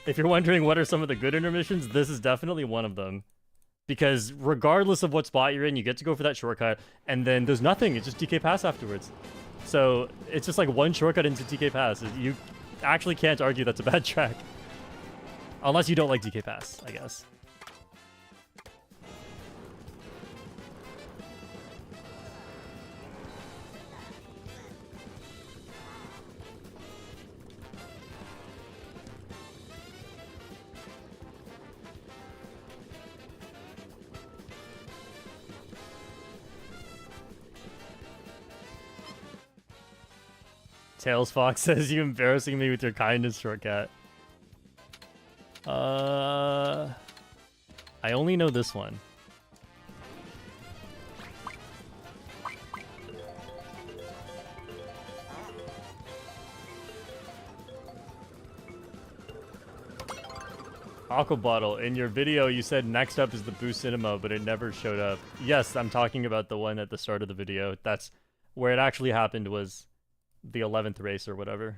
if you're wondering what are some of the good intermissions, this is definitely one of them. Because regardless of what spot you're in, you get to go for that shortcut, and then there's nothing. It's just DK Pass afterwards. So it's just like one shortcut into DK Pass. You actually can't argue that's a bad track. Unless you don't like DK Pass, I guess. Tails Fox says you embarrassing me with your kindness, Shortcat. I only know this one. Aqua Bottle, in your video you said next up is the Boo Cinema, but it never showed up. Yes, I'm talking about the one at the start of the video. That's where it actually happened, was the 11th race or whatever.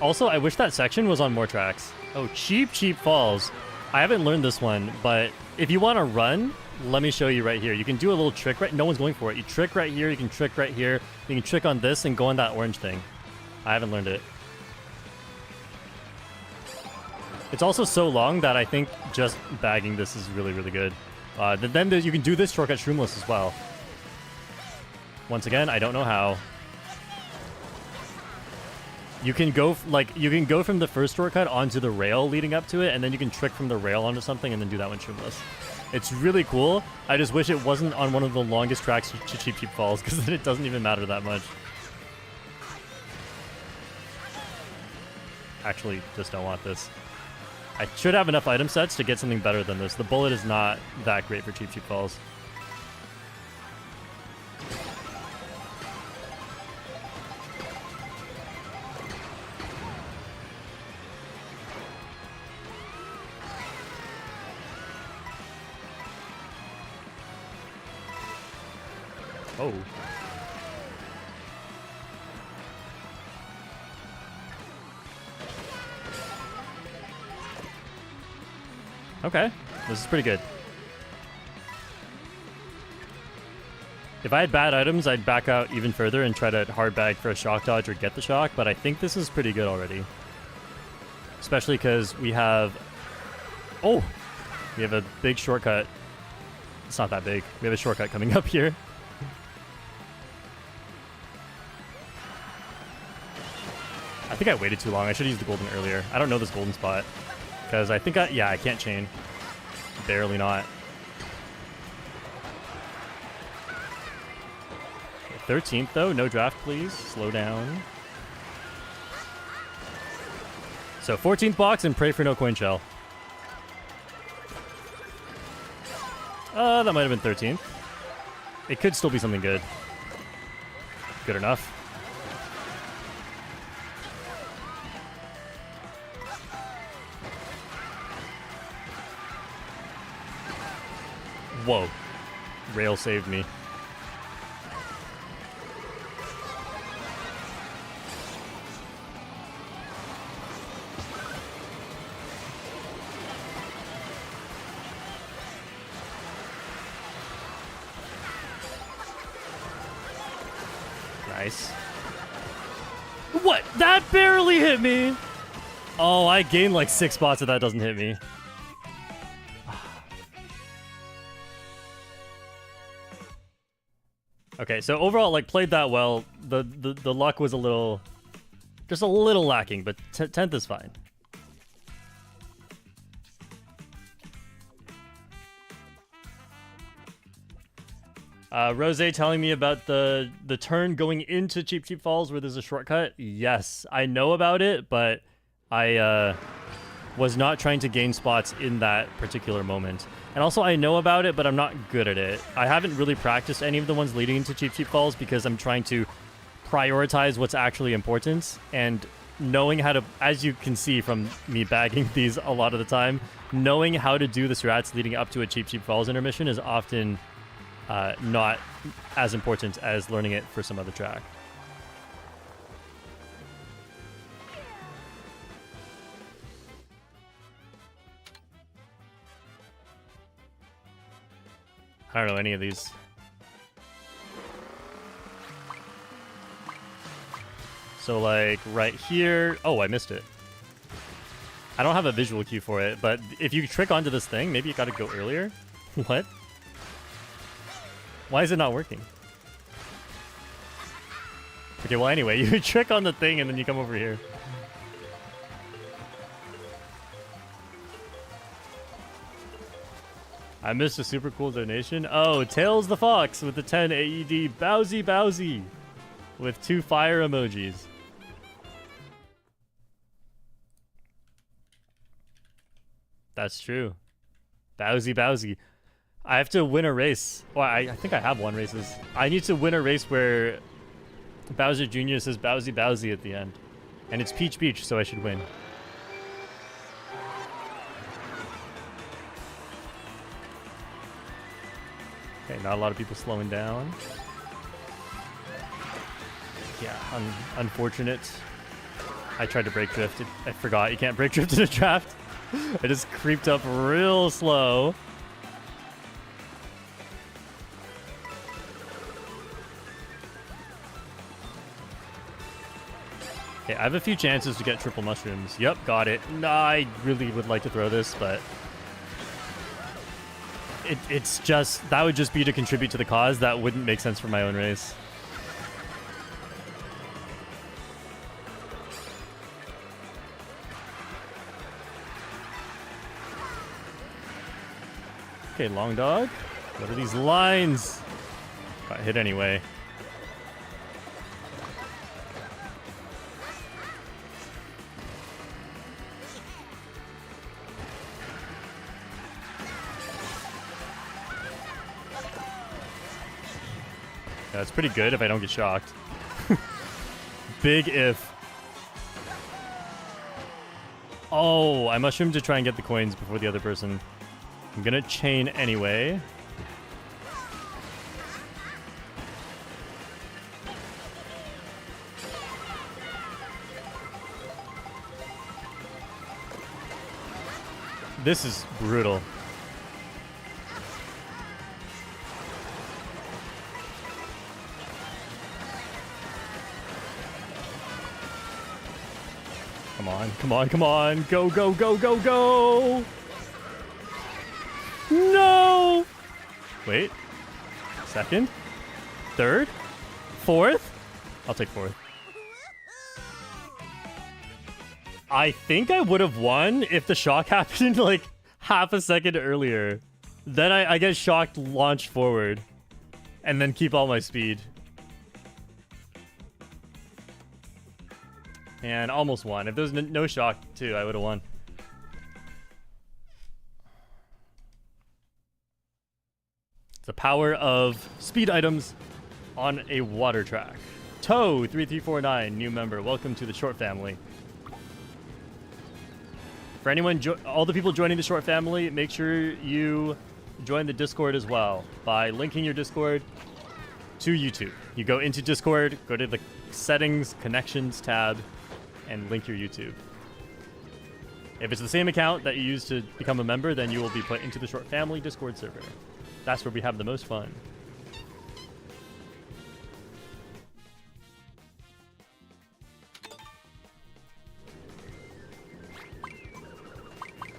Also, I wish that section was on more tracks. Oh, Cheap Falls. I haven't learned this one, but if you want to run, let me show you right here. You can do a little trick right... No one's going for it. You trick right here, you can trick right here, you can trick on this and go on that orange thing. I haven't learned it. It's also so long that I think just bagging this is really, really good. Then you can do this shortcut shroomless as well. Once again, I don't know how. You can go from the first shortcut onto the rail leading up to it, and then you can trick from the rail onto something and then do that one shroomless. It's really cool. I just wish it wasn't on one of the longest tracks to Cheap Falls, because then it doesn't even matter that much. Actually, just don't want this. I should have enough item sets to get something better than this. The bullet is not that great for Cheap Falls. Oh. Okay, this is pretty good. If I had bad items, I'd back out even further and try to hard bag for a shock dodge or get the shock, but I think this is pretty good already. Especially because we have... Oh! We have a big shortcut. It's not that big. We have a shortcut coming up here. I think I waited too long. I should have used the golden earlier. I don't know this golden spot. Because I think yeah, I can't chain. Barely not. 13th though, no draft please. Slow down. So 14th box and pray for no coin shell. That might have been 13th. It could still be something good. Good enough. Whoa. Rail saved me. Nice. What? That barely hit me! Oh, I gained like 6 spots if that doesn't hit me. Okay, so overall, like, played that well. The luck was just a little lacking, but 10th is fine. Rose telling me about the turn going into Cheap Falls where there's a shortcut. Yes, I know about it, but I was not trying to gain spots in that particular moment. And also, I know about it, but I'm not good at it. I haven't really practiced any of the ones leading into Cheap Falls because I'm trying to prioritize what's actually important. And knowing how to, as you can see from me bagging these a lot of the time, knowing how to do the strats leading up to a Cheap Falls intermission is often not as important as learning it for some other track. I don't know any of these. So like right here, oh, I missed it. I don't have a visual cue for it, but if you trick onto this thing, maybe you gotta go earlier. What? Why is it not working? Okay, well anyway, you trick on the thing and then you come over here. I missed a super cool donation. Oh, Tails the Fox with the 10 AED. Bowsy Bowsy with 2 fire emojis. That's true. Bowsy Bowsy. I have to win a race. Well, I think I have won races. I need to win a race where Bowser Jr. says Bowsy Bowsy at the end. And it's Peach Beach, so I should win. Okay, not a lot of people slowing down. Yeah, unfortunate. I tried to brake drift. I forgot you can't brake drift in a draft. I just creeped up real slow. Okay, I have a few chances to get triple mushrooms. Yep, got it. No, I really would like to throw this, but it's just, that would just be to contribute to the cause. That wouldn't make sense for my own race. Okay, long dog. What are these lines? Got hit anyway. Yeah, it's pretty good if I don't get shocked. Big if. Oh, I mushroomed to try and get the coins before the other person. I'm gonna chain anyway. This is brutal. Come on, come on, come on. Go, go, go, go, go. No! Wait. Second? Third? Fourth? I'll take fourth. I think I would have won if the shock happened like half a second earlier. Then I get shocked, launch forward, and then keep all my speed. And almost won. If there was no shock, too, I would have won. It's the power of speed items on a water track. Toe3349, new member. Welcome to the Short family. For anyone, all the people joining the Short family, make sure you join the Discord as well by linking your Discord to YouTube. You go into Discord, go to the Settings, Connections tab, and link your YouTube. If it's the same account that you use to become a member, then you will be put into the Short Family Discord server. That's where we have the most fun.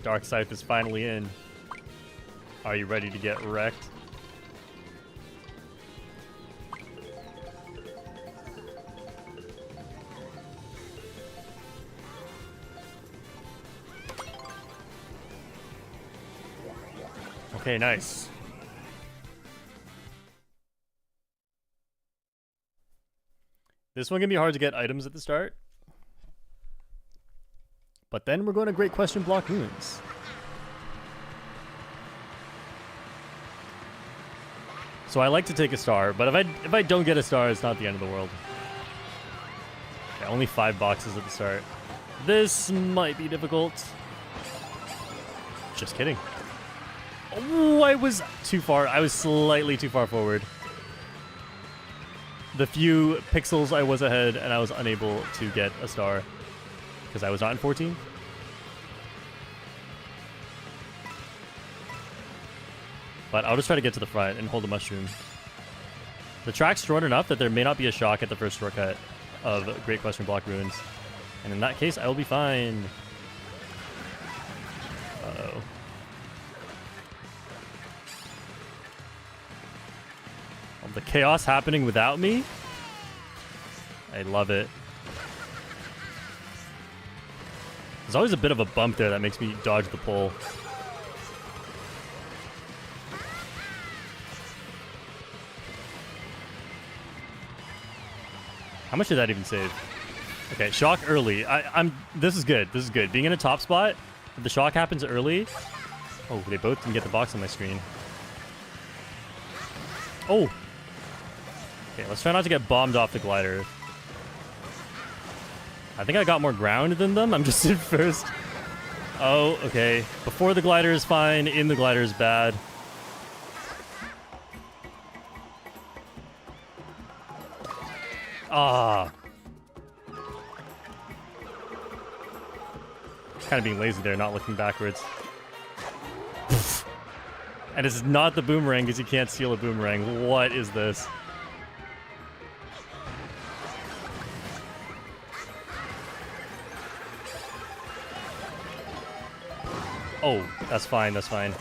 Dark Scythe is finally in. Are you ready to get wrecked? Okay, nice. This one can be hard to get items at the start. But then we're going to Great Question Block runes. So I like to take a star, but if I don't get a star, it's not the end of the world. Yeah, only 5 boxes at the start. This might be difficult. Just kidding. Oh, I was too far. I was slightly too far forward. The few pixels I was ahead, and I was unable to get a star because I was not in 14. But I'll just try to get to the front and hold a mushroom. The track's short enough that there may not be a shock at the first shortcut of Great Question Block ruins. And in that case, I will be fine. Uh-oh. The chaos happening without me? I love it. There's always a bit of a bump there that makes me dodge the pole. How much did that even save? Okay, shock early. This is good. This is good. Being in a top spot, if the shock happens early. Oh, they both didn't get the box on my screen. Oh. Okay, let's try not to get bombed off the glider. I think I got more ground than them. I'm just in first. Oh, okay. Before the glider is fine. In the glider is bad. Ah. Kind of being lazy there, not looking backwards. And it's not the boomerang because you can't steal a boomerang. What is this? Oh, that's fine, that's fine.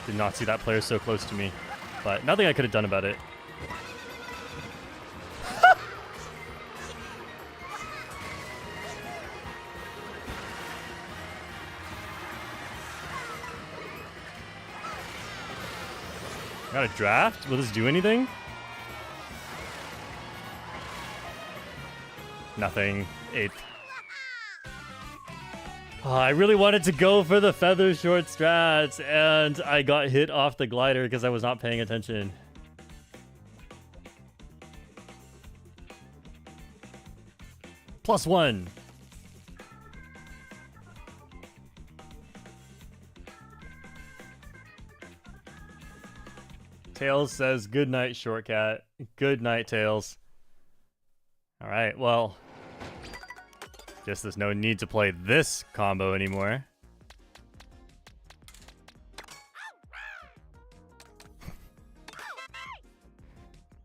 Did not see that player so close to me. But nothing I could have done about it. Got a draft? Will this do anything? Nothing. 8th. Oh, I really wanted to go for the feather short strats, and I got hit off the glider because I was not paying attention. +1. Tails says, good night, Shortcat. Good night, Tails. All right, well, guess there's no need to play this combo anymore.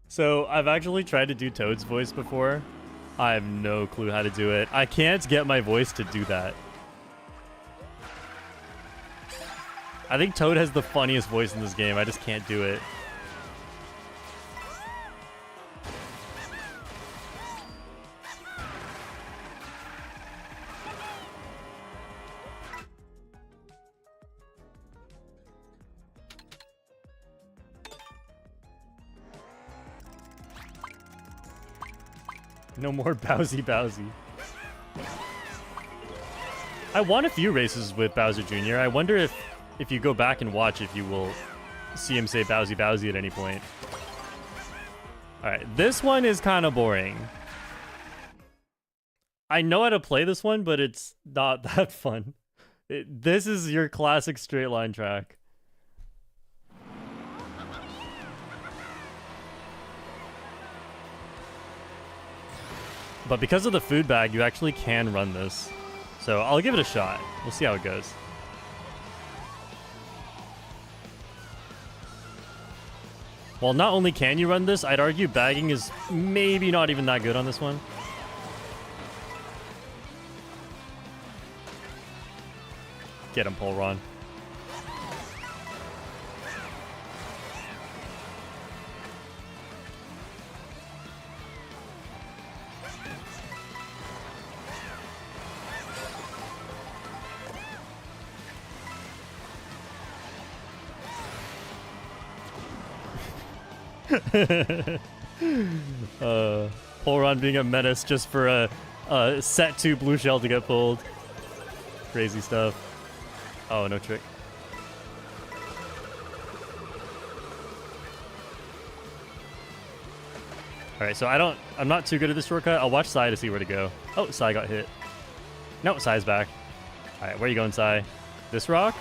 So, I've actually tried to do Toad's voice before. I have no clue how to do it. I can't get my voice to do that. I think Toad has the funniest voice in this game. I just can't do it. No more Bowsy Bowsy. I won a few races with Bowser Jr. I wonder if you go back and watch, if you will see him say Bowsy Bowsy at any point. Alright, this one is kind of boring. I know how to play this one, but it's not that fun. This is your classic straight line track. But because of the food bag, you actually can run this. So I'll give it a shot. We'll see how it goes. Well, not only can you run this, I'd argue bagging is maybe not even that good on this one. Get him, Pole Ron. Pole Ron being a menace just for a set 2 blue shell to get pulled. Crazy stuff. Oh, no trick. Alright, so I'm not too good at this shortcut. I'll watch Sai to see where to go. Oh, Sai got hit. No, Sai's back. Alright, where are you going, Sai? This rock?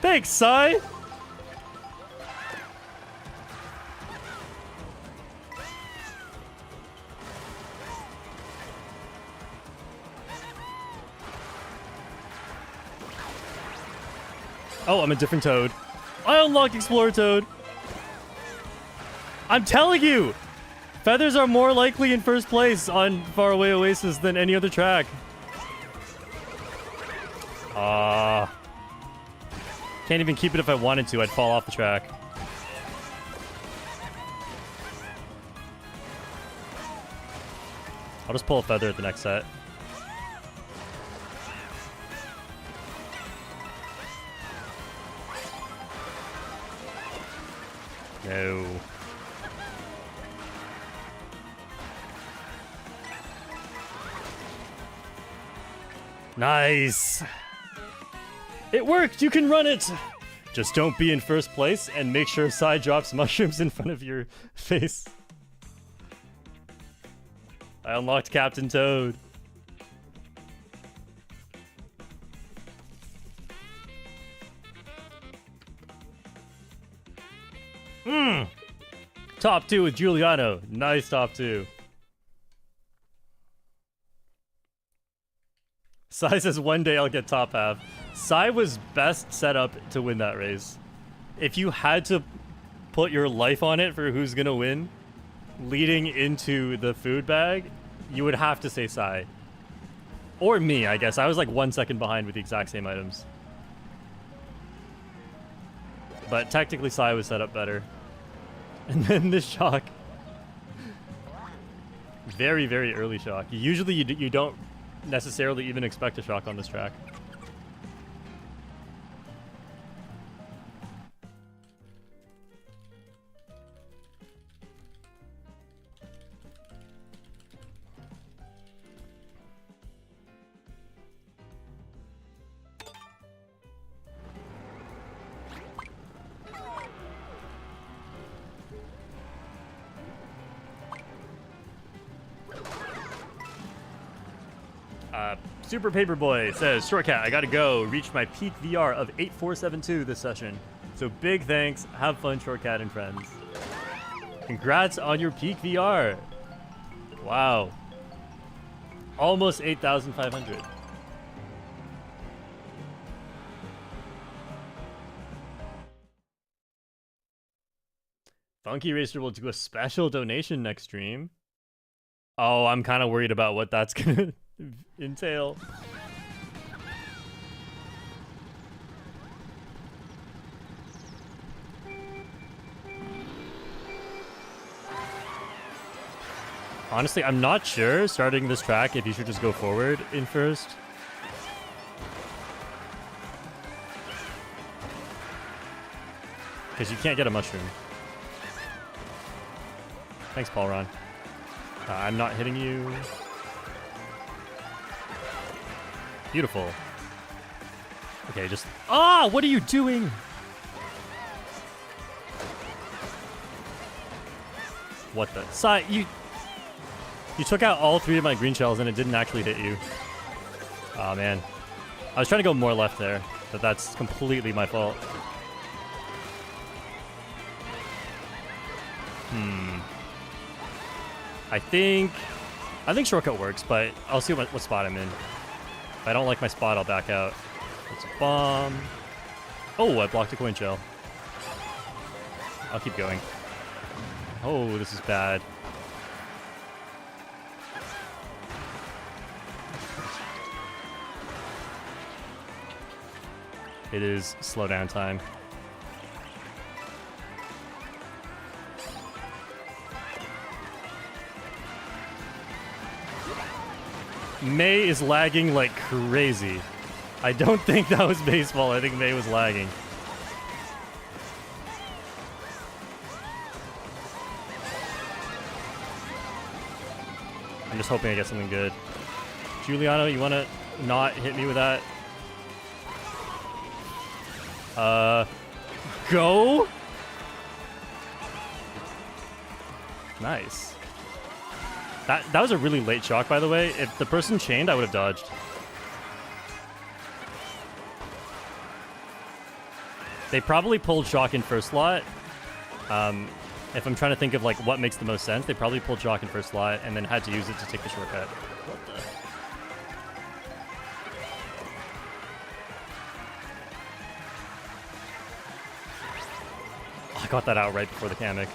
Thanks, Sai! Oh, I'm a different Toad. I unlocked Explorer Toad! I'm telling you! Feathers are more likely in first place on Faraway Oasis than any other track. Can't even keep it if I wanted to. I'd fall off the track. I'll just pull a feather at the next set. No. Nice. It worked. You can run it. Just don't be in first place and make sure side drops mushrooms in front of your face. I unlocked Captain Toad. Top 2 with Giuliano. Nice top 2. Sai says one day I'll get top half. Sai was best set up to win that race. If you had to put your life on it for who's gonna win, leading into the food bag, you would have to say Sai. Or me, I guess. I was like 1 second behind with the exact same items. But technically Sai was set up better. And then this shock. Very, very early shock. Usually you don't necessarily even expect a shock on this track. Super Paperboy says, Shortcat, I gotta go. Reach my peak VR of 8472 this session. So big thanks. Have fun, Shortcat and friends. Congrats on your peak VR. Wow. Almost 8,500. Funky Racer will do a special donation next stream. Oh, I'm kind of worried about what that's gonna entail. Honestly, I'm not sure starting this track if you should just go forward in first. Because you can't get a mushroom. Thanks, Paul Ron. I'm not hitting you. Beautiful. Okay, just... Ah! What are you doing? What the... Sai, you took out all 3 of my green shells and it didn't actually hit you. Oh man. I was trying to go more left there, but that's completely my fault. I think Shortcut works, but I'll see what spot I'm in. If I don't like my spot, I'll back out. It's a bomb. Oh, I blocked a coin shell. I'll keep going. Oh, this is bad. It is slow down time. May is lagging like crazy. I don't think that was baseball. I think May was lagging. I'm just hoping I get something good. Giuliano, you want to not hit me with that? Go? Nice. That was a really late shock, by the way. If the person chained, I would have dodged. They probably pulled shock in first slot. If I'm trying to think of like what makes the most sense, they probably pulled shock in first slot and then had to use it to take the shortcut. What the? Oh, I got that out right before the Kamek.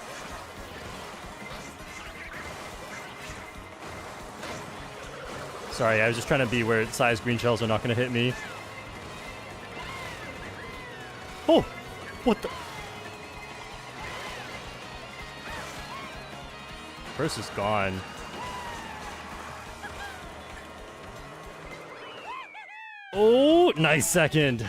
Sorry, I was just trying to be where size green shells are not going to hit me. Oh! What the? First is gone. Oh, nice second.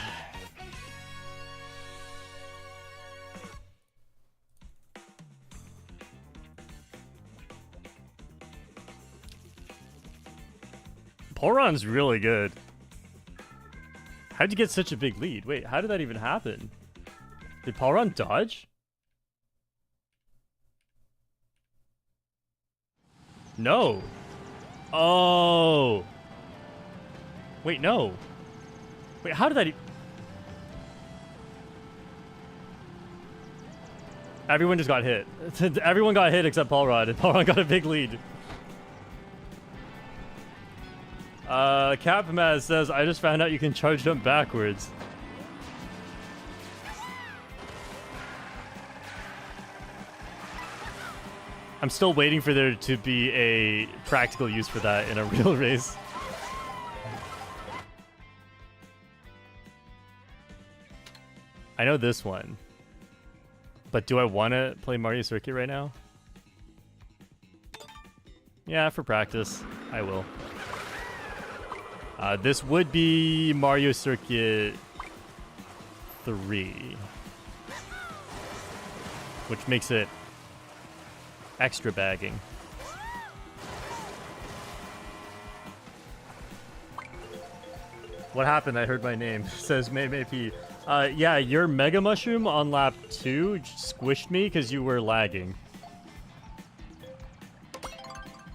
Polron's really good. How'd you get such a big lead? Wait, how did that even happen? Did Polron dodge? No. Oh. Wait, no. Wait, how did that Everyone just got hit. Everyone got hit except Polron, and Polron got a big lead. Capmaz says, I just found out you can charge jump backwards. I'm still waiting for there to be a practical use for that in a real race. I know this one. But do I want to play Mario Circuit right now? Yeah, for practice, I will. This would be Mario Circuit 3. Which makes it extra bagging. What happened? I heard my name. Says May P. Yeah, your Mega Mushroom on lap 2 squished me because you were lagging.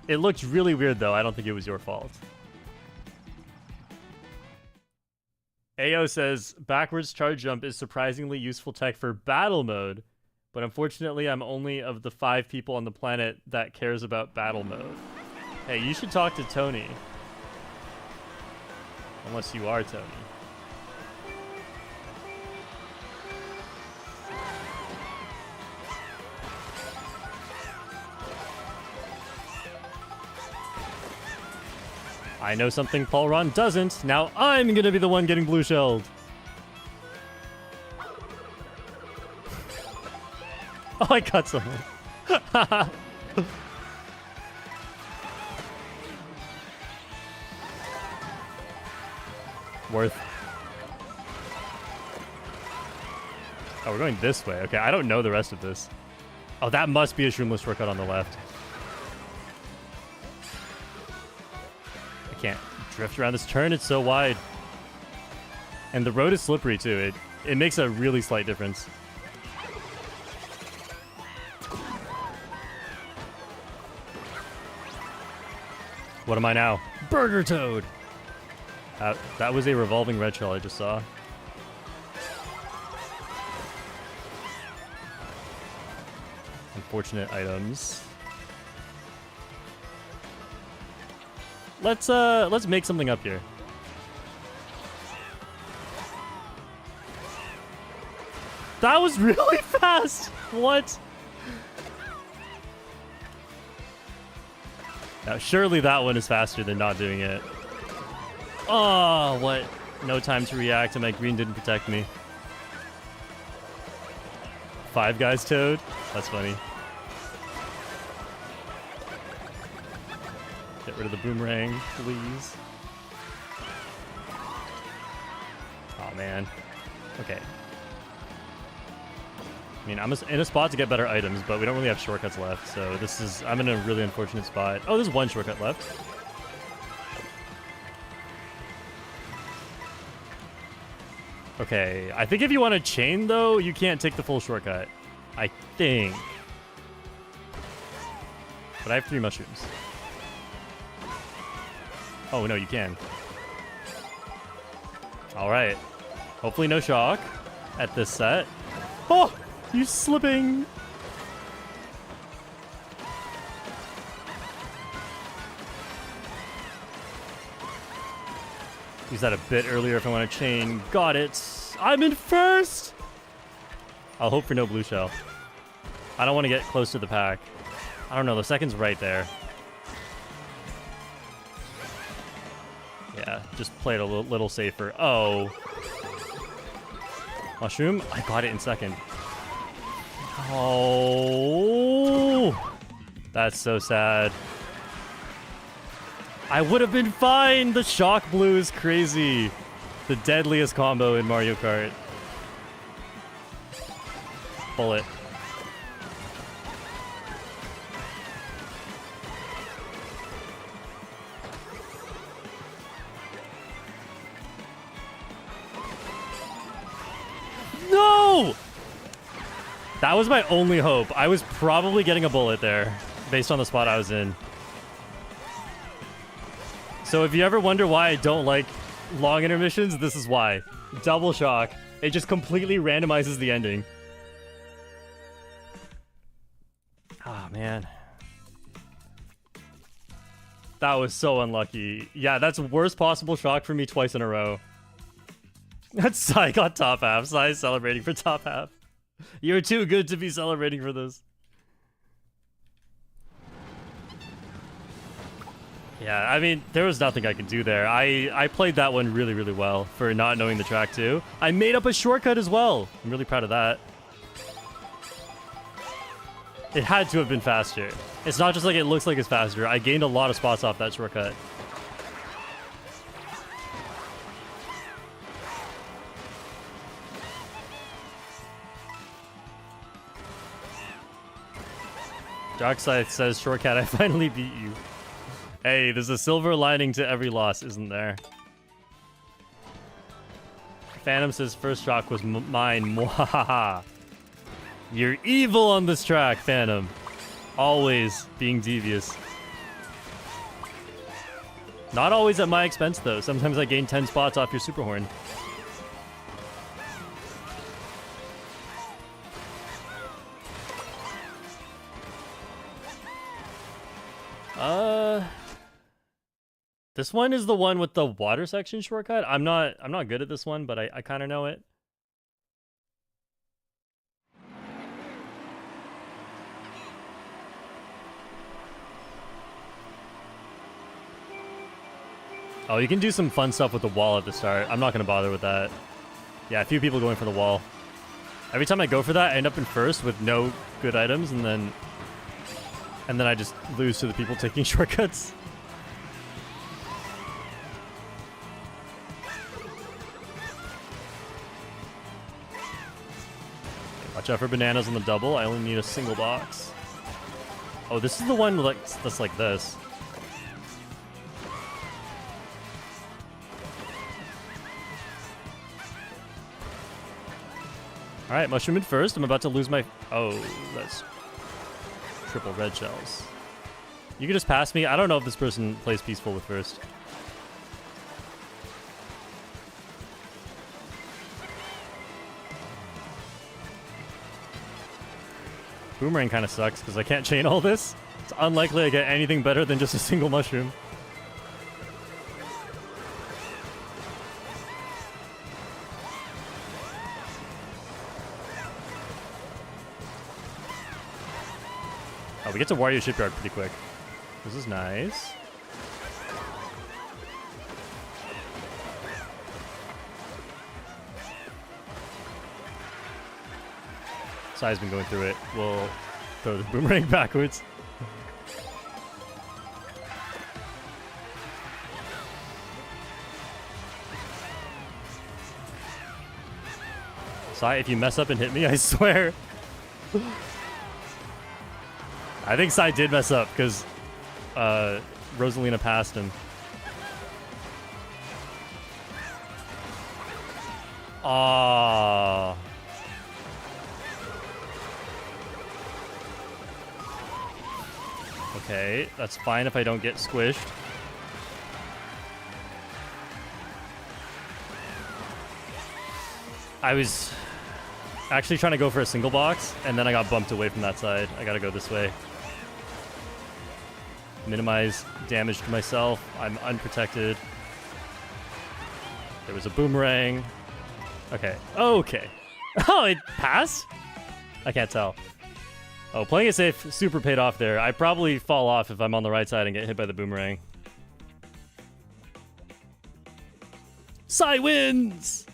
It looked really weird though. I don't think it was your fault. AO says, backwards charge jump is surprisingly useful tech for battle mode, but unfortunately I'm only of the 5 people on the planet that cares about battle mode. Hey, you should talk to Tony. Unless you are Tony. I know something Polron doesn't. Now I'm gonna be the one getting blue shelled. Oh, I cut someone. Worth. Oh, we're going this way. Okay, I don't know the rest of this. Oh, that must be a shroomless shortcut on the left. Can't drift around this turn, it's so wide. And the road is slippery too. It makes a really slight difference. What am I now? Burger Toad! That was a revolving red shell I just saw. Unfortunate items. Let's make something up here. That was really fast! What? Now, surely that one is faster than not doing it. Oh, what? No time to react, and my green didn't protect me. Five Guys Toad? That's funny. Get rid of the boomerang, please. Oh, man. Okay. I mean, I'm in a spot to get better items, but we don't really have shortcuts left, so this is... I'm in a really unfortunate spot. Oh, there's one shortcut left. Okay, I think if you want to chain, though, you can't take the full shortcut. I think. But I have 3 mushrooms. Oh, no, you can. Alright. Hopefully no shock at this set. Oh! You slipping! Use that a bit earlier if I want to chain. Got it! I'm in first! I'll hope for no blue shell. I don't want to get close to the pack. I don't know, the second's right there. Yeah, just play it a little safer. Oh. Mushroom? I got it in second. Oh. That's so sad. I would have been fine! The shock blue is crazy. The deadliest combo in Mario Kart. Bullet. That was my only hope. I was probably getting a bullet there based on the spot I was in. So if you ever wonder why I don't like long intermissions, this is why. Double shock. It just completely randomizes the ending. Ah, man. That was so unlucky. Yeah, that's worst possible shock for me twice in a row. That's Sai got top half. Sai celebrating for top half. You're too good to be celebrating for this. Yeah, I mean, there was nothing I could do there. I played that one really, really well for not knowing the track too. I made up a shortcut as well. I'm really proud of that. It had to have been faster. It's not just like it looks like it's faster. I gained a lot of spots off that shortcut. Darkside says, Shortcat, I finally beat you. Hey, there's a silver lining to every loss, isn't there? Phantom says, first shock was mine. Mwahaha. You're evil on this track, Phantom. Always being devious. Not always at my expense, though. Sometimes I gain 10 spots off your super horn. This one is the one with the water section shortcut. I'm not good at this one, but I kind of know it. Oh, you can do some fun stuff with the wall at the start. I'm not going to bother with that. Yeah, a few people going for the wall. Every time I go for that, I end up in first with no good items, and then I just lose to the people taking shortcuts. Watch out for bananas on the double. I only need a single box. Oh, this is the one that's like this. Alright, mushroom in first. I'm about to lose my... Oh, that's triple red shells. You can just pass me. I don't know if this person plays peaceful with first. Boomerang kind of sucks because I can't chain all this. It's unlikely I get anything better than just a single mushroom. Oh, we get to Wario Shipyard pretty quick. This is nice. Sai's been going through it. We'll throw the boomerang backwards. Sai, if you mess up and hit me, I swear. I think Sai did mess up because Rosalina passed him. Aww. Okay, that's fine if I don't get squished. I was actually trying to go for a single box, and then I got bumped away from that side. I gotta go this way. Minimize damage to myself. I'm unprotected. There was a boomerang. Okay. Okay. Oh, it passed? I can't tell. Oh, playing it safe super paid off there. I probably fall off if I'm on the right side and get hit by the boomerang. Sai wins!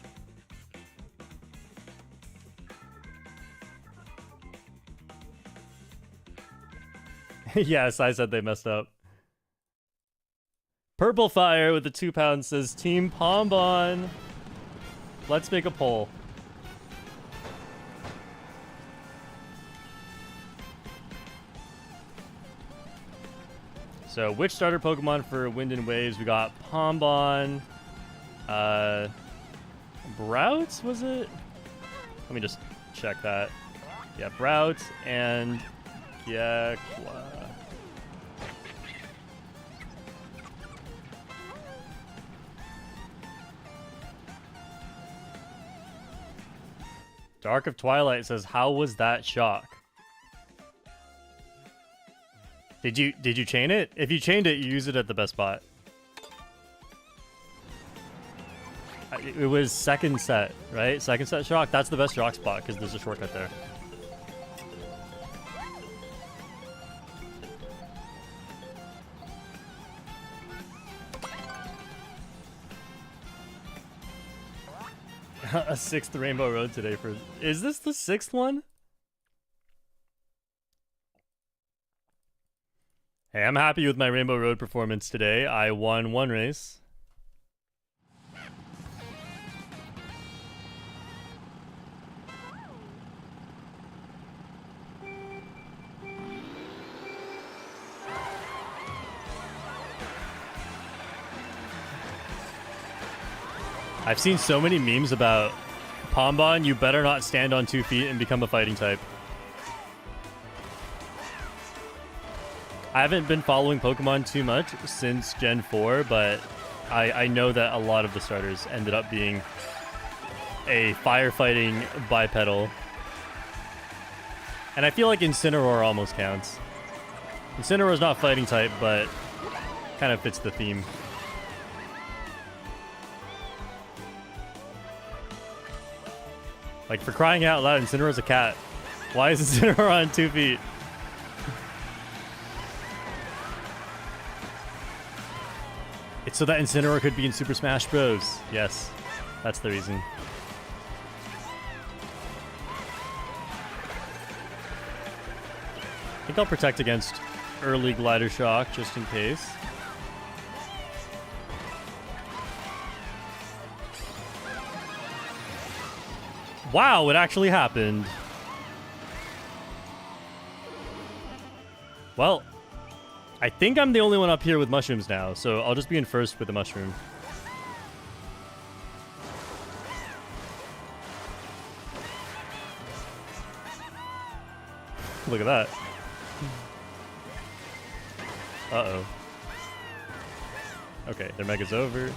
Yes, I said they messed up. Purple Fire with the 2 pounds says Team Pombon. Let's make a poll. So, which starter Pokemon for Wind and Waves? We got Pombon. Brouts, was it? Let me just check that. Yep, route and Gekwa. Dark of Twilight says, "How was that shock?" Did you chain it? If you chained it, you use it at the best spot. It was second set, right? Second set shock. That's the best shock spot because there's a shortcut there. A 6th Rainbow Road today for... Is this the 6th one? Hey, I'm happy with my Rainbow Road performance today. I won 1 race. I've seen so many memes about Pombon, you better not stand on 2 feet and become a fighting type. I haven't been following Pokemon too much since Gen 4, but I know that a lot of the starters ended up being a firefighting bipedal. And I feel like Incineroar almost counts. Incineroar's not fighting type, but kind of fits the theme. Like, for crying out loud, Incineroar's a cat. Why is Incineroar on 2 feet? It's so that Incineroar could be in Super Smash Bros. Yes, that's the reason. I think I'll protect against early Glider Shock just in case. Wow, it actually happened. Well, I think I'm the only one up here with mushrooms now, so I'll just be in first with the mushroom. Look at that. Uh-oh. Okay, their mega's over.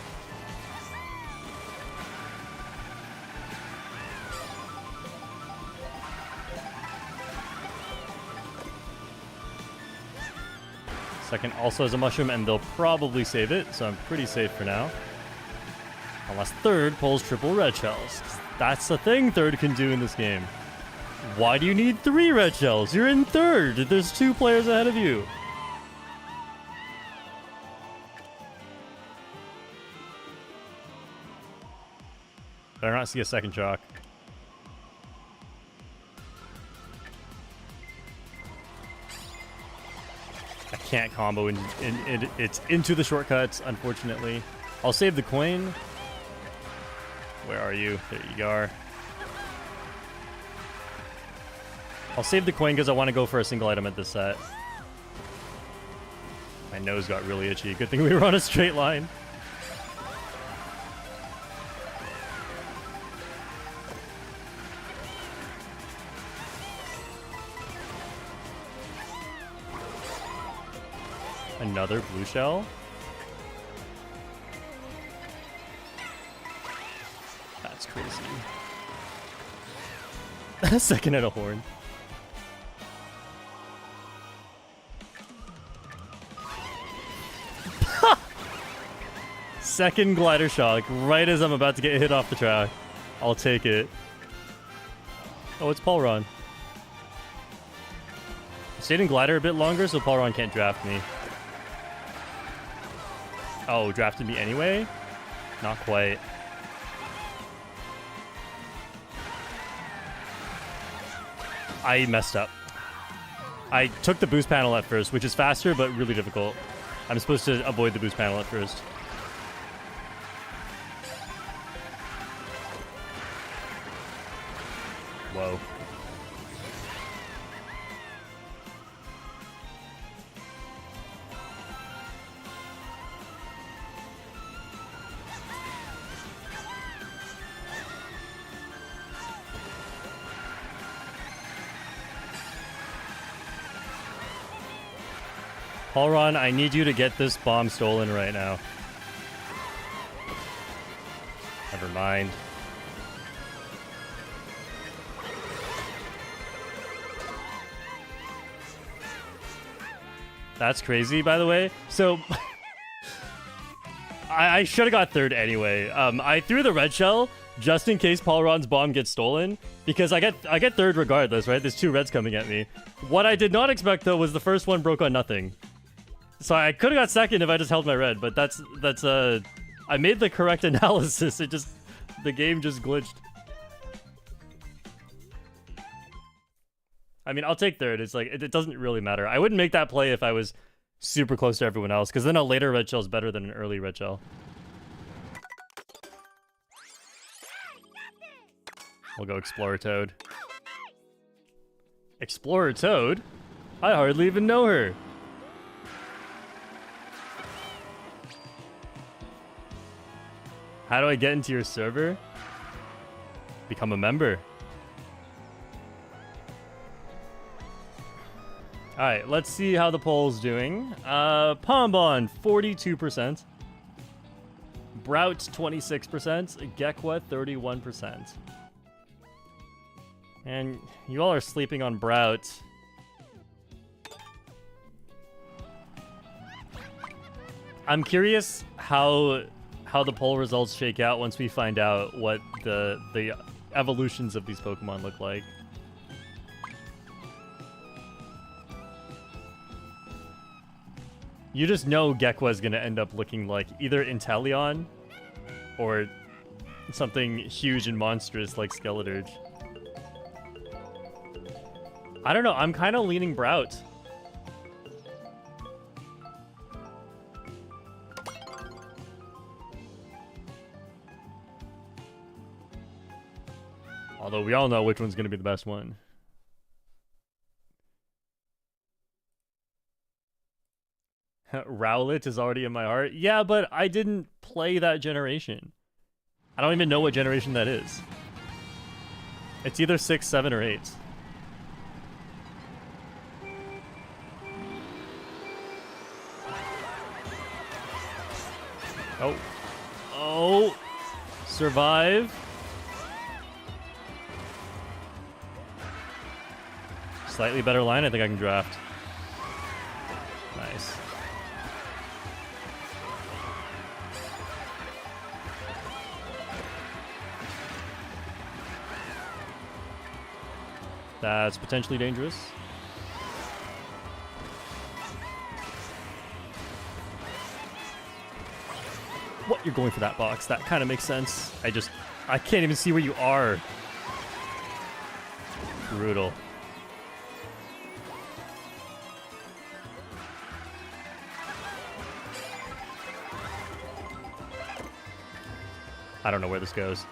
Second also has a mushroom, and they'll probably save it, so I'm pretty safe for now. Unless third pulls triple red shells. That's the thing third can do in this game. Why do you need 3 red shells? You're in third. There's 2 players ahead of you. Better not see a second shock. I can't combo it's into the shortcuts, unfortunately. I'll save the coin. Where are you? There you are. I'll save the coin because I want to go for a single item at this set. My nose got really itchy. Good thing we were on a straight line. Another blue shell? That's crazy. Second at a horn. Second glider shock, right as I'm about to get hit off the track. I'll take it. Oh, it's Paulron. I stayed in glider a bit longer, so Paulron can't draft me. Oh, drafted me anyway? Not quite. I messed up. I took the boost panel at first, which is faster, but really difficult. I'm supposed to avoid the boost panel at first. Whoa. Paulron, I need you to get this bomb stolen right now. Never mind. That's crazy, by the way. So, I should have got third anyway. I threw the red shell just in case Paulron's bomb gets stolen, because I get third regardless, right? There's 2 reds coming at me. What I did not expect though was the first one broke on nothing. So I could have got second if I just held my red, but that's I made the correct analysis. The game just glitched. I mean, I'll take third. It's like, it doesn't really matter. I wouldn't make that play if I was super close to everyone else, because then a later red shell is better than an early red shell. We'll go Explorer Toad. Explorer Toad? I hardly even know her. How do I get into your server? Become a member. Alright, let's see how the poll's doing. Pombon, 42%. Brout, 26%. Gekwa, 31%. And you all are sleeping on Brout. I'm curious how the poll results shake out once we find out what the evolutions of these Pokemon look like. You just know Gekwa is going to end up looking like either Inteleon or something huge and monstrous like Skeleturge. I don't know, I'm kind of leaning Brout. Although we all know which one's going to be the best one. Rowlet is already in my heart. Yeah, but I didn't play that generation. I don't even know what generation that is. It's either 6, 7, or 8. Oh. Oh. Survive. Slightly better line, I think I can draft. Nice. That's potentially dangerous. What? You're going for that box? That kind of makes sense. I can't even see where you are. Brutal. I don't know where this goes.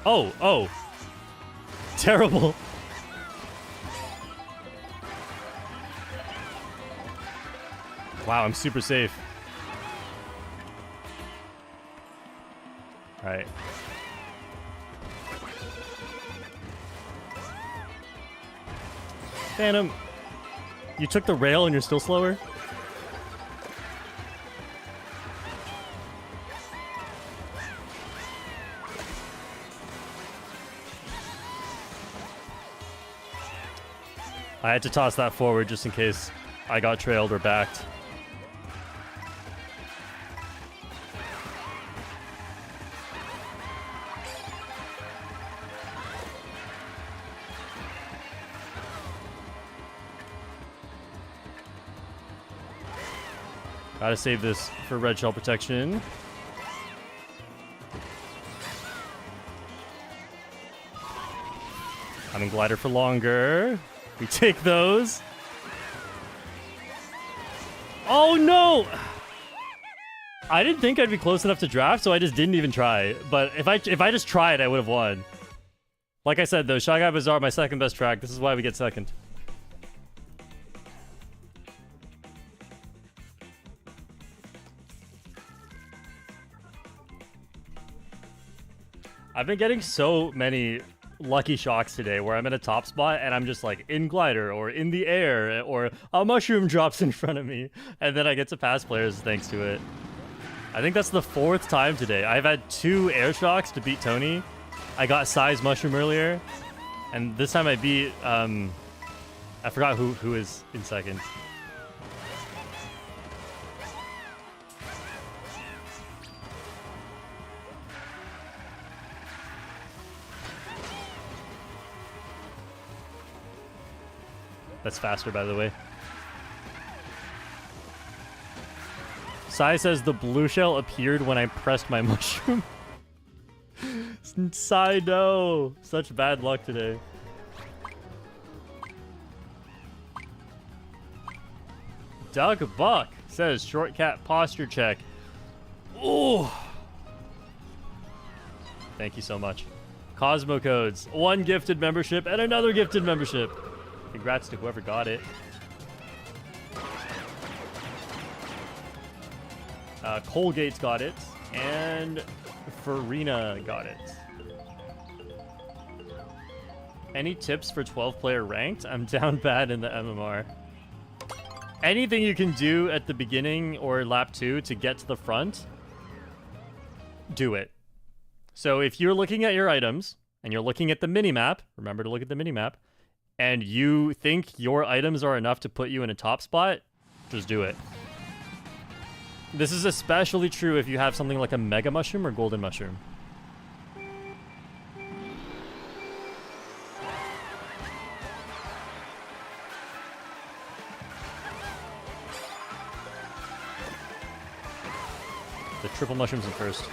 Oh. Terrible. Wow, I'm super safe. All right. Phantom, you took the rail and you're still slower? I had to toss that forward just in case I got trailed or backed. Gotta save this for red shell protection. I'm in glider for longer. We take those. Oh no! I didn't think I'd be close enough to draft, so I just didn't even try. But if I just tried, I would have won. Like I said, though, Shy Guy Bazaar, my second best track. This is why we get second. I've been getting so many lucky shocks today where I'm in a top spot and I'm just like in glider or in the air or a mushroom drops in front of me and then I get to pass players thanks to it. I think that's the 4th time today. I've had 2 air shocks to beat Tony. I got size mushroom earlier, and this time I beat I forgot who is in second. That's faster, by the way. Sai says the blue shell appeared when I pressed my mushroom. Sai, no. Such bad luck today. Doug Buck says Shortcat posture check. Ooh. Thank you so much. Cosmo Codes. 1 gifted membership and another gifted membership. Congrats to whoever got it. Colgate's got it, and Farina got it. Any tips for 12-player ranked? I'm down bad in the MMR. Anything you can do at the beginning or lap 2 to get to the front, do it. So if you're looking at your items, and you're looking at the minimap, remember to look at the minimap, and you think your items are enough to put you in a top spot, just do it. This is especially true if you have something like a Mega Mushroom or Golden Mushroom. The triple mushrooms in first.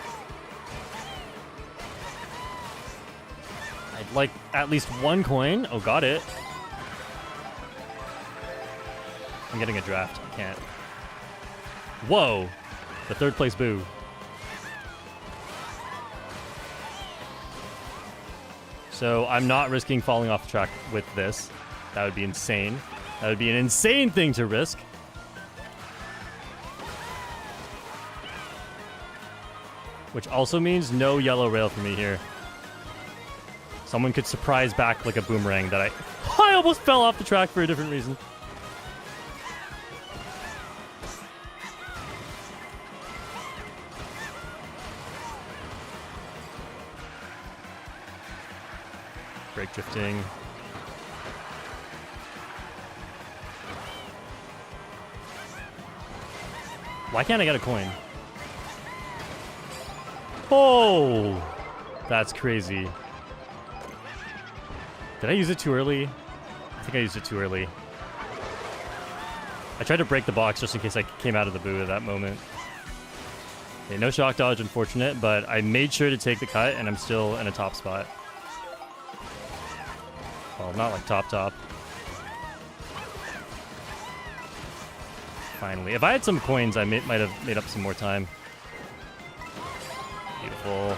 I'd like at least 1 coin. Oh, got it. I'm getting a draft. I can't. Whoa! The 3rd place boo. So I'm not risking falling off the track with this. That would be insane. That would be an insane thing to risk. Which also means no yellow rail for me here. Someone could surprise back like a boomerang that I almost fell off the track for a different reason. Brake drifting. Why can't I get a coin? Oh! That's crazy. Did I use it too early? I think I used it too early. I tried to break the box just in case I came out of the boo at that moment. Okay, no shock dodge, unfortunate, but I made sure to take the cut, and I'm still in a top spot. Well, not like top. Finally. If I had some coins, I might have made up some more time. Beautiful.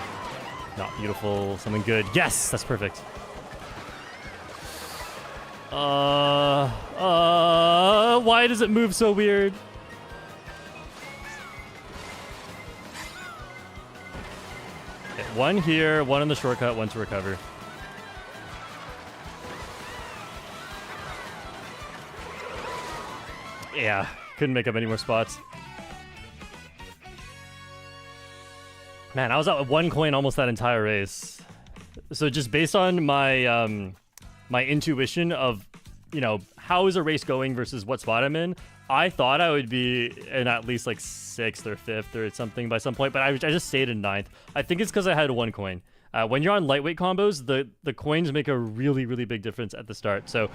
Not beautiful. Something good. Yes! That's perfect. Why does it move so weird? Okay, 1 here, 1 in the shortcut, 1 to recover. Yeah, couldn't make up any more spots. Man, I was out with 1 coin almost that entire race. So just based on my my intuition of, you know, how is a race going versus what spot I'm in, I thought I would be in at least like 6th or 5th or something by some point, but I just stayed in 9th. I think it's because I had 1 coin. When you're on lightweight combos, the coins make a really, really big difference at the start. So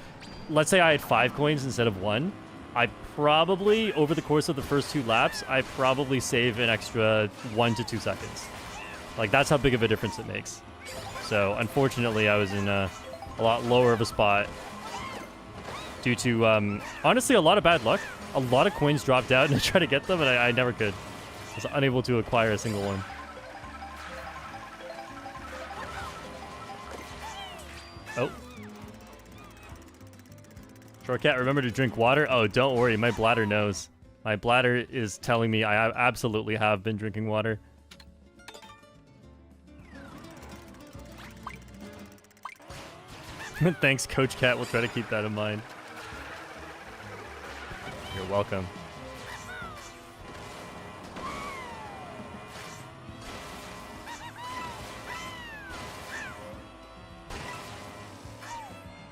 let's say I had 5 coins instead of 1. I probably, over the course of the first 2 laps, I probably save an extra 1 to 2 seconds. Like, that's how big of a difference it makes. So, unfortunately, I was in a lot lower of a spot due to, honestly, a lot of bad luck. A lot of coins dropped out, and I tried to get them, and I never could. I was unable to acquire a single one. Oh. Shortcat, remember to drink water? Oh, don't worry. My bladder knows. My bladder is telling me I absolutely have been drinking water. Thanks, Coach Cat. We'll try to keep that in mind. You're welcome.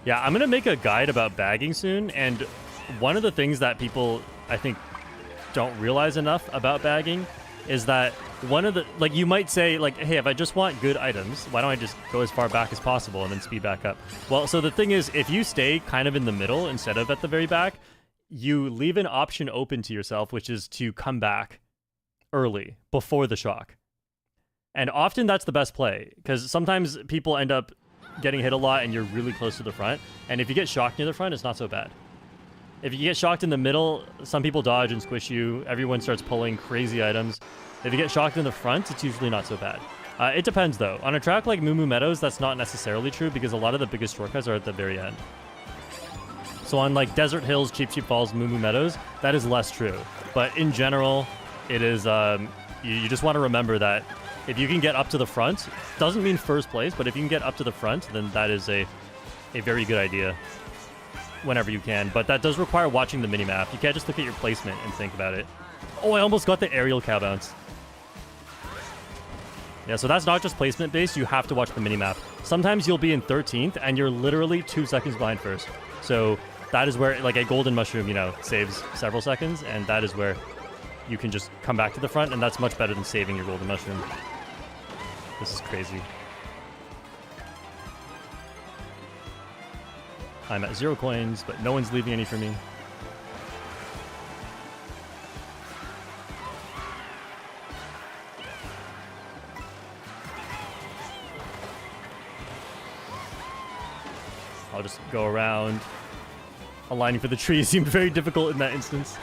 Yeah, I'm gonna make a guide about bagging soon, and one of the things that people, I think, don't realize enough about bagging is that one of the, like, you might say, like, hey, if I just want good items, why don't I just go as far back as possible and then speed back up? Well, so the thing is, if you stay kind of in the middle instead of at the very back, you leave an option open to yourself, which is to come back early, before the shock. And often that's the best play, because sometimes people end up getting hit a lot and you're really close to the front, and if you get shocked near the front, it's not so bad. If you get shocked in the middle, some people dodge and squish you, everyone starts pulling crazy items. If you get shocked in the front, it's usually not so bad. It depends though. On a track like Moo Moo Meadows, that's not necessarily true because a lot of the biggest shortcuts are at the very end. So on like Desert Hills, Cheap Cheap Falls, Moo Moo Meadows, that is less true. But in general, it is, you just want to remember that if you can get up to the front, doesn't mean first place, but if you can get up to the front, then that is a very good idea whenever you can. But that does require watching the minimap. You can't just look at your placement and think about it. Oh, I almost got the aerial cow bounce. Yeah, so that's not just placement based, you have to watch the minimap. Sometimes you'll be in 13th and you're literally 2 seconds behind first. So that is where, like, a golden mushroom, you know, saves several seconds, and that is where you can just come back to the front, and that's much better than saving your golden mushroom. This is crazy. I'm at 0 coins, but no one's leaving any for me. I'll just go around. Aligning for the tree seemed very difficult in that instance.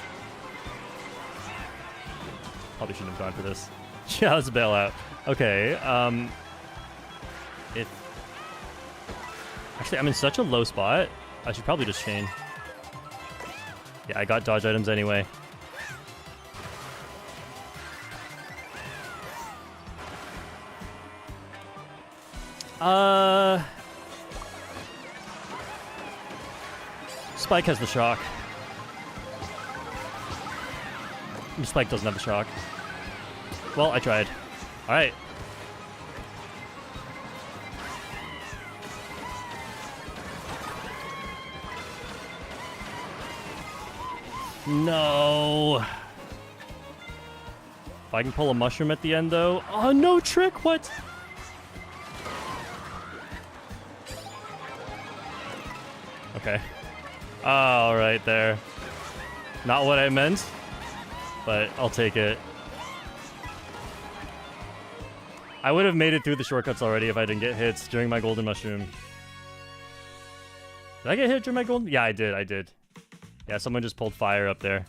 Probably shouldn't have gone for this. Yeah, let's bail out. Okay, actually, I'm in such a low spot. I should probably just chain. Yeah, I got dodge items anyway. Spike has the shock. Spike doesn't have the shock. Well, I tried. Alright. No. If I can pull a mushroom at the end, though. Oh, no trick. What? Okay. Oh, right there. Not what I meant, but I'll take it. I would have made it through the shortcuts already if I didn't get hits during my golden mushroom. Did I get hit during my golden? Yeah, I did. Yeah, someone just pulled fire up there.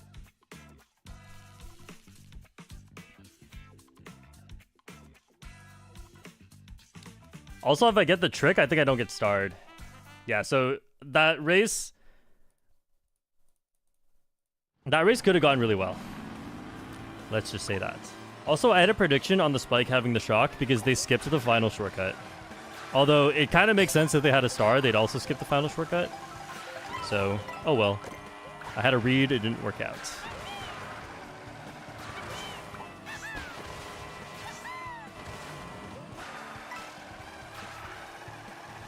Also, if I get the trick, I think I don't get starred. Yeah, so that race could have gone really well. Let's just say that. Also, I had a prediction on the Spike having the shock because they skipped the final shortcut. Although, it kind of makes sense if they had a star, they'd also skip the final shortcut. So, oh well. I had a read, it didn't work out.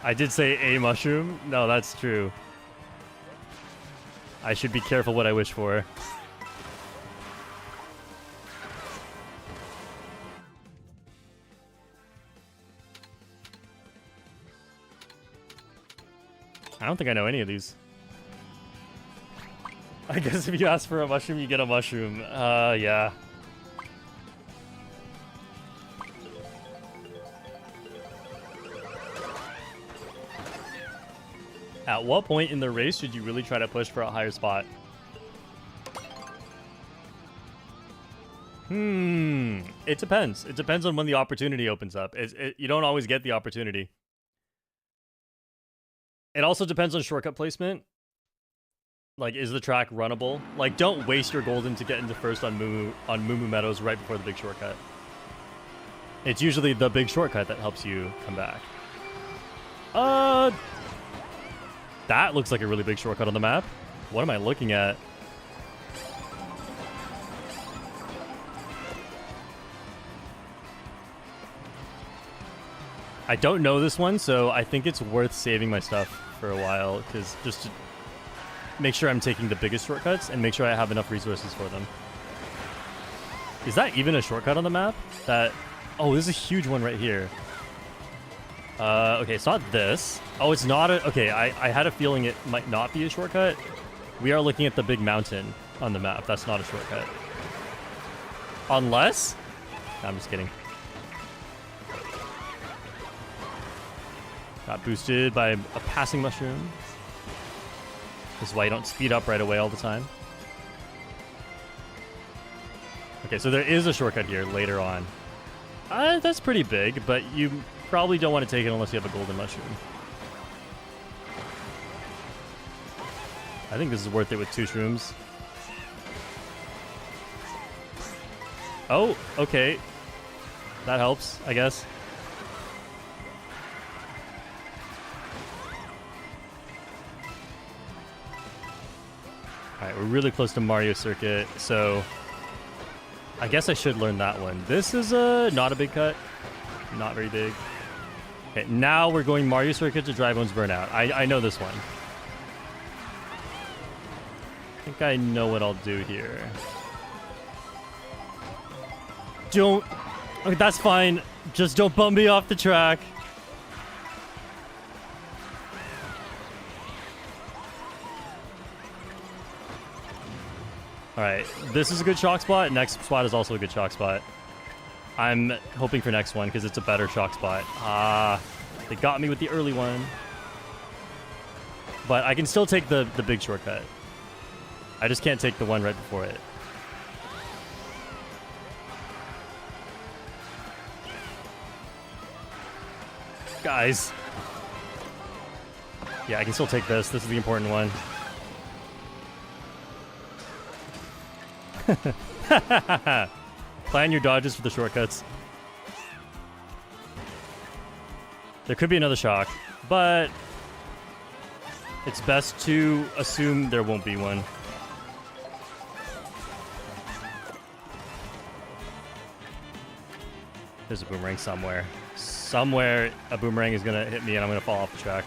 I did say a mushroom? No, that's true. I should be careful what I wish for. I don't think I know any of these. I guess if you ask for a mushroom, you get a mushroom. Yeah. At what point in the race should you really try to push for a higher spot? It depends. It depends on when the opportunity opens up. You don't always get the opportunity. It also depends on shortcut placement. Like, is the track runnable? Like, don't waste your golden to get into first on Moo Moo Meadows right before the big shortcut. It's usually the big shortcut that helps you come back. That looks like a really big shortcut on the map. What am I looking at? I don't know this one, so I think it's worth saving my stuff for a while, because just to make sure I'm taking the biggest shortcuts and make sure I have enough resources for them. Is that even a shortcut on the map? That... Oh, there's a huge one right here. Okay, it's not this. Oh, it's not a... Okay, I had a feeling it might not be a shortcut. We are looking at the big mountain on the map. That's not a shortcut. Unless... No, I'm just kidding. Got boosted by a passing mushroom. This is why you don't speed up right away all the time. Okay, so there is a shortcut here later on. That's pretty big, but you probably don't want to take it unless you have a golden mushroom. I think this is worth it with 2 shrooms. Oh, okay. That helps, I guess. Alright, we're really close to Mario Circuit, so I guess I should learn that one. This is not a big cut. Not very big. Okay, now we're going Mario Circuit to Dry Bones Burnout. I know this one. I think I know what I'll do here. Don't... Okay, that's fine. Just don't bump me off the track. Alright, this is a good shock spot. Next spot is also a good shock spot. I'm hoping for next one because it's a better shock spot. They got me with the early one. But I can still take the big shortcut. I just can't take the one right before it. Guys. Yeah, I can still take this. This is the important one. Plan your dodges for the shortcuts. There could be another shock, but it's best to assume there won't be one. There's a boomerang somewhere. Somewhere a boomerang is gonna hit me and I'm gonna fall off the track.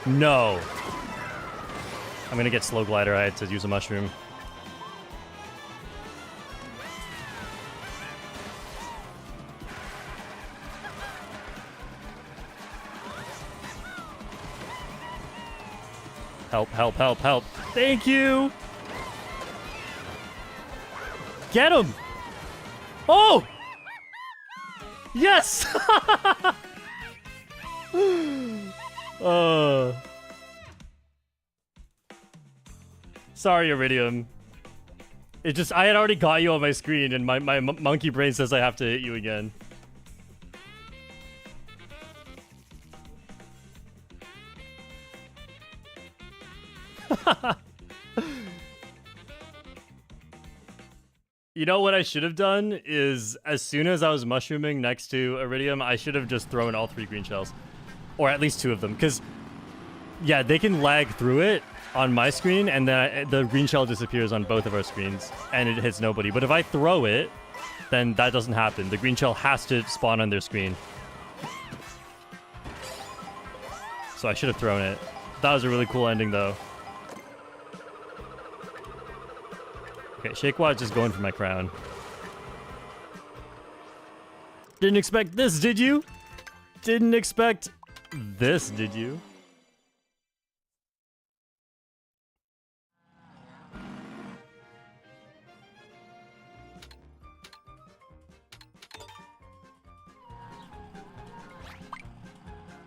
No. I'm gonna get slow glider. I had to use a mushroom. Help, help, help, help. Thank you. Get him. Oh! Yes! Sorry, Iridium. It just... I had already got you on my screen, and my monkey brain says I have to hit you again. You know what I should have done is, as soon as I was mushrooming next to Iridium, I should have just thrown all 3 green shells. Or at least 2 of them, because... Yeah, they can lag through it on my screen, and then the green shell disappears on both of our screens, and it hits nobody. But if I throw it, then that doesn't happen. The green shell has to spawn on their screen. So I should have thrown it. That was a really cool ending, though. Okay, Shakewad's just going for my crown. Didn't expect this, did you? Didn't expect this, did you?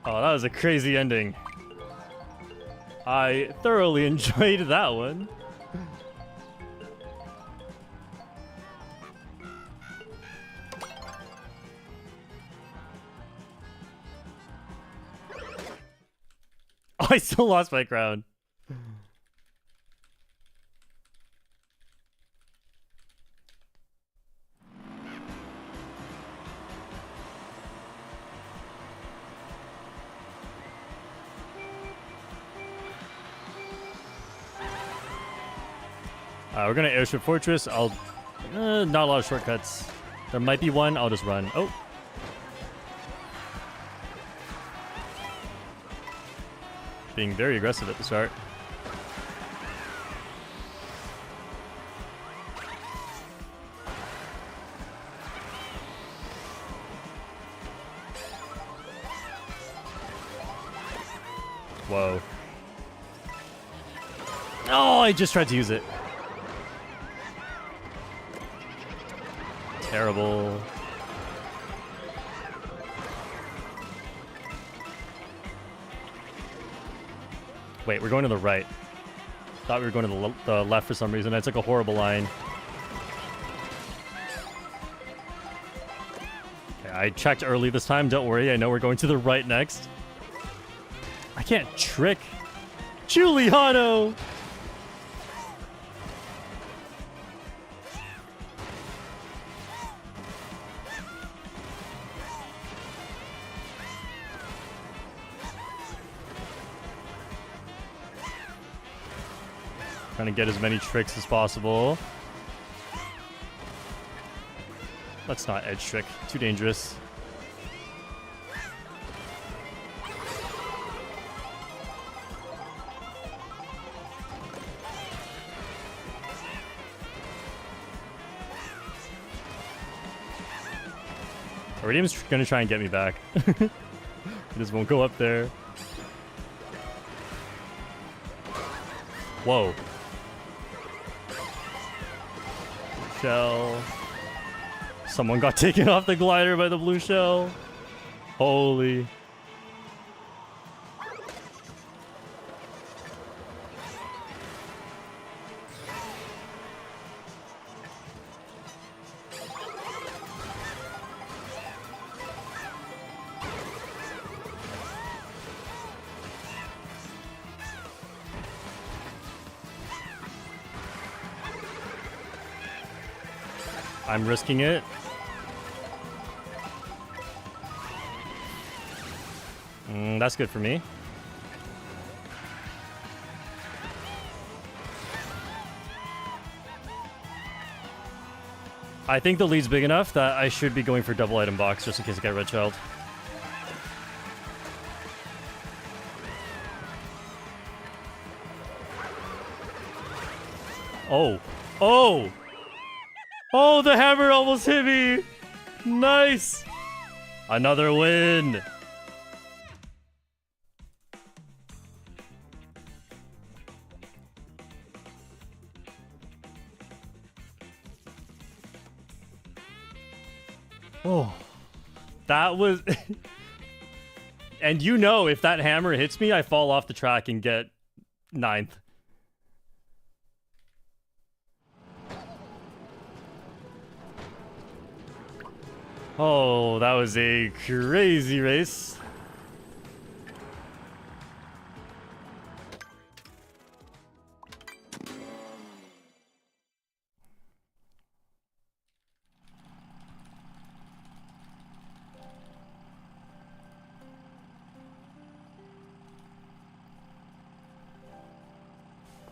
Oh, that was a crazy ending. I thoroughly enjoyed that one. Oh, I still lost my crown. We're gonna Airship Fortress. I'll... not a lot of shortcuts. There might be one. I'll just run. Oh. Being very aggressive at the start. Whoa. Oh, I just tried to use it. Terrible. Wait, we're going to the right. Thought we were going to the left for some reason. I took a horrible line. Okay, I checked early this time. Don't worry. I know we're going to the right next. I can't trick Giuliano. Trying to get as many tricks as possible. Let's not edge trick. Too dangerous. Iridium's gonna try and get me back. He just won't go up there. Whoa. Shell. Someone got taken off the glider by the blue shell. Holy. I'm risking it. That's good for me. I think the lead's big enough that I should be going for double item box just in case I get red child. Oh. Oh! Oh, the hammer almost hit me! Nice! Another win! Oh. That was... And you know, if that hammer hits me, I fall off the track and get 9th. Oh, that was a crazy race.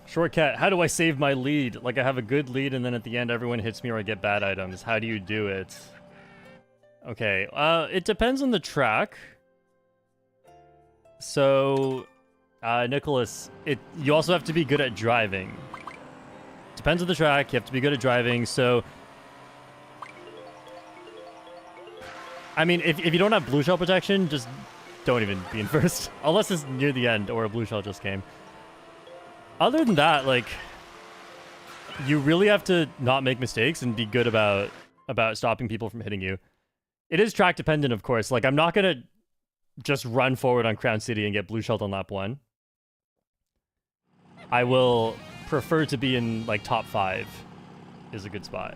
Shortcat, how do I save my lead? Like I have a good lead and then at the end everyone hits me or I get bad items. How do you do it? Okay, it depends on the track. So, Nicholas, you also have to be good at driving. Depends on the track, you have to be good at driving, so... I mean, if you don't have blue shell protection, just don't even be in first. Unless it's near the end or a blue shell just came. Other than that, like... You really have to not make mistakes and be good about stopping people from hitting you. It is track dependent, of course. Like, I'm not gonna just run forward on Crown City and get blue shelled on lap 1. I will prefer to be in, like, top 5 is a good spot.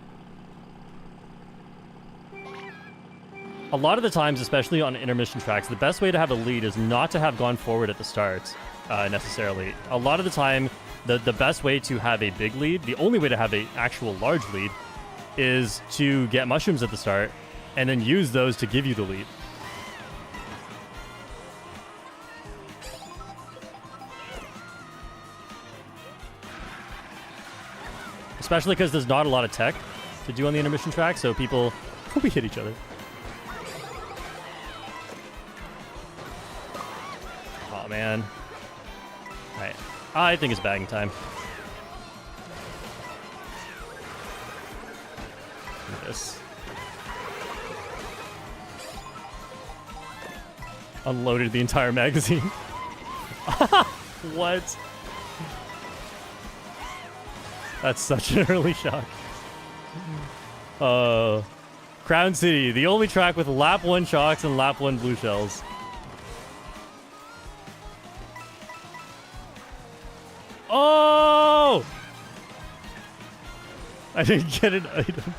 A lot of the times, especially on intermission tracks, the best way to have a lead is not to have gone forward at the start, necessarily. A lot of the time, the best way to have a big lead, the only way to have an actual large lead, is to get mushrooms at the start, and then use those to give you the lead. especially because there's not a lot of tech to do on the intermission track, so people we hit each other. Oh man. All right, I think it's bagging time. This. Unloaded the entire magazine. What? That's such an early shock. Crown City, the only track with lap 1 shocks and lap 1 blue shells. Oh! I didn't get an item.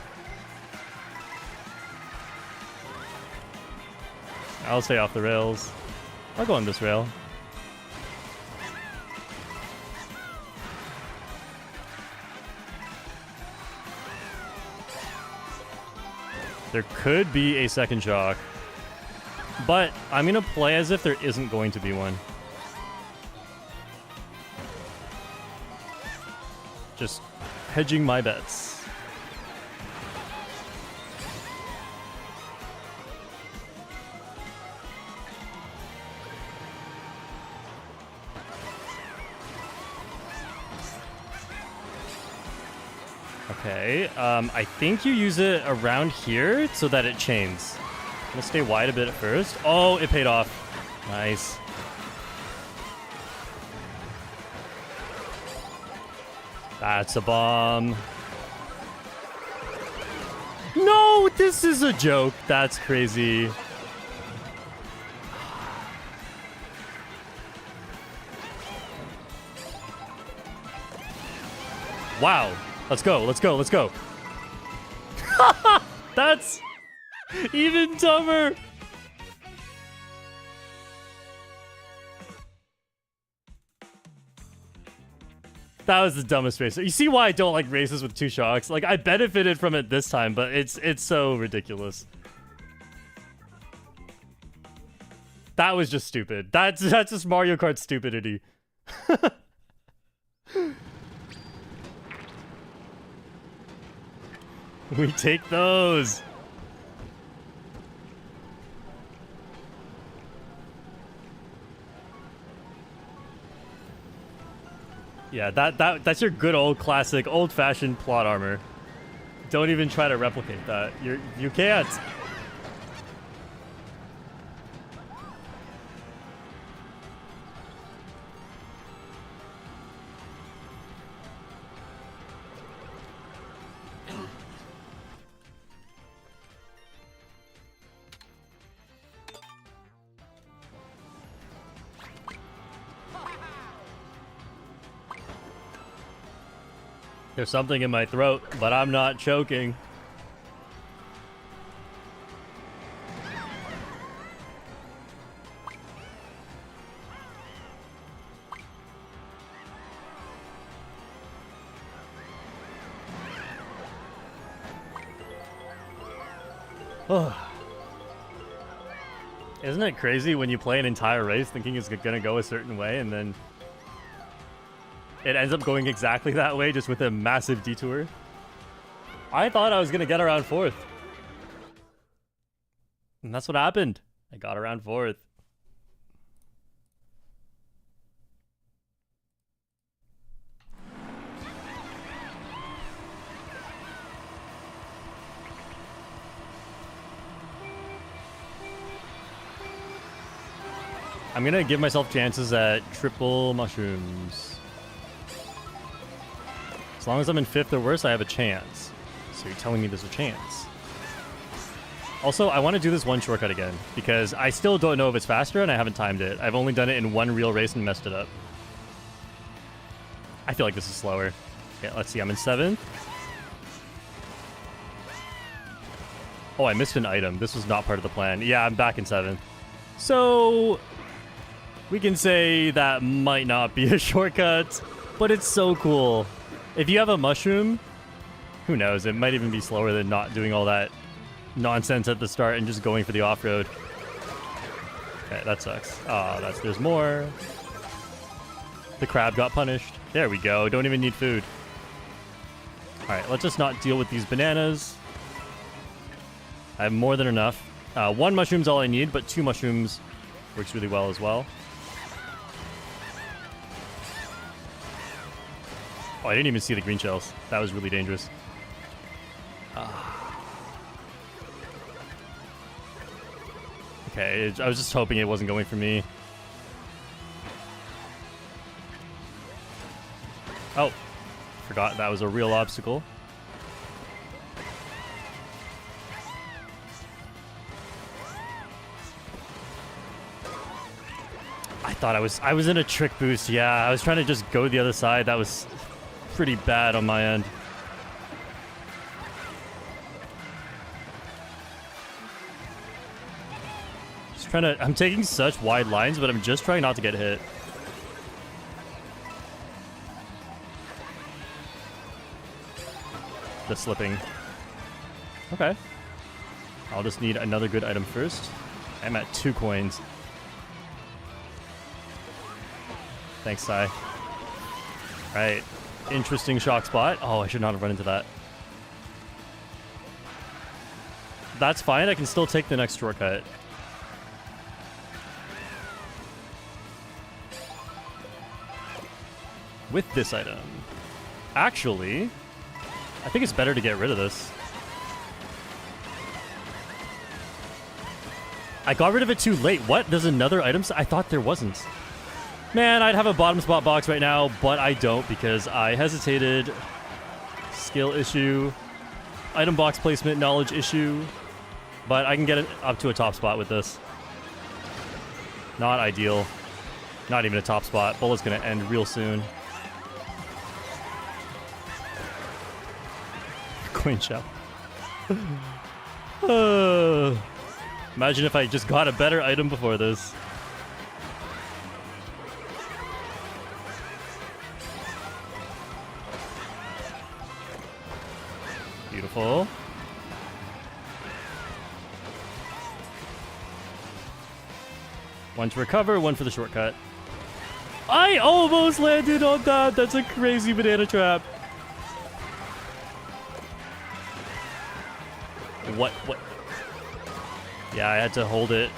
I'll stay off the rails. I'll go on this rail. There could be a second shock, but I'm going to play as if there isn't going to be one. Just hedging my bets. Okay, I think you use it around here so that it chains. I'm gonna stay wide a bit at first. Oh, it paid off. Nice. That's a bomb. No, this is a joke. That's crazy. Wow. Let's go, let's go, let's go. That's even dumber. That was the dumbest race. You see why I don't like races with 2 shocks? Like, I benefited from it this time, but it's so ridiculous. That was just stupid. That's just Mario Kart stupidity. We take those. Yeah, that's your good old classic, old-fashioned plot armor. Don't even try to replicate that. You can't. There's something in my throat, but I'm not choking. Oh. Isn't it crazy when you play an entire race thinking it's gonna go a certain way and then it ends up going exactly that way, just with a massive detour? I thought I was going to get around 4th. And that's what happened. I got around 4th. I'm going to give myself chances at triple mushrooms. As long as I'm in 5th or worse, I have a chance. So you're telling me there's a chance. Also, I want to do this one shortcut again, because I still don't know if it's faster and I haven't timed it. I've only done it in 1 real race and messed it up. I feel like this is slower. Okay, let's see, I'm in 7th. Oh, I missed an item. This was not part of the plan. Yeah, I'm back in 7th. So we can say that might not be a shortcut, but it's so cool. If you have a mushroom, who knows? It might even be slower than not doing all that nonsense at the start and just going for the off-road. Okay, that sucks. Oh, there's more. The crab got punished. There we go. Don't even need food. Alright, let's just not deal with these bananas. I have more than enough. 1 mushroom's all I need, but 2 mushrooms works really well as well. Oh, I didn't even see the green shells. That was really dangerous. Okay, I was just hoping it wasn't going for me. Oh, forgot that was a real obstacle. I thought I was in a trick boost. Yeah, I was trying to just go the other side. That was pretty bad on my end. Just trying to... I'm taking such wide lines, but I'm just trying not to get hit. The slipping. Okay. I'll just need another good item first. I'm at 2 coins. Thanks, Sai. Right. Interesting shock spot. Oh, I should not have run into that. That's fine. I can still take the next shortcut. With this item. Actually, I think it's better to get rid of this. I got rid of it too late. What? There's another item? I thought there wasn't. Man, I'd have a bottom spot box right now, but I don't because I hesitated. Skill issue. Item box placement knowledge issue. But I can get it up to a top spot with this. Not ideal. Not even a top spot. Bullet's gonna end real soon. Coin shell. Imagine if I just got a better item before this. Beautiful. One to recover, one for the shortcut. I almost landed on that. That's a crazy banana trap. What? Yeah, I had to hold it.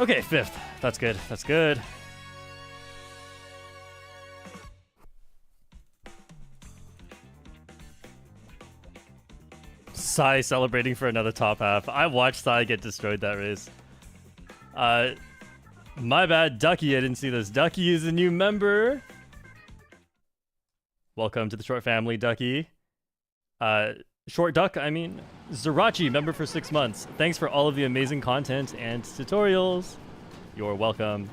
Okay, 5th. That's good. That's good. Sai celebrating for another top half. I watched Sai get destroyed that race. My bad, Ducky. I didn't see this. Ducky is a new member. Welcome to the Short family, Ducky. Short Duck, I mean. Zarachi, member for 6 months. Thanks for all of the amazing content and tutorials. You're welcome.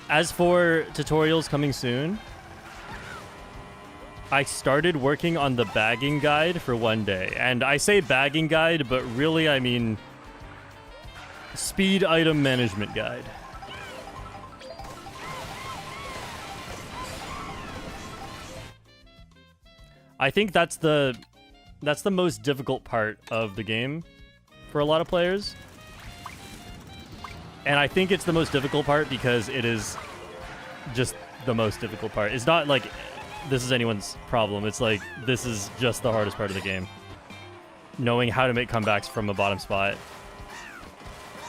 As for tutorials coming soon, I started working on the bagging guide for one day. And I say bagging guide, but really I mean speed item management guide. I think that's the most difficult part of the game for a lot of players. And I think it's the most difficult part because it is just the most difficult part. It's not like this is anyone's problem. It's like this is just the hardest part of the game. Knowing how to make comebacks from a bottom spot.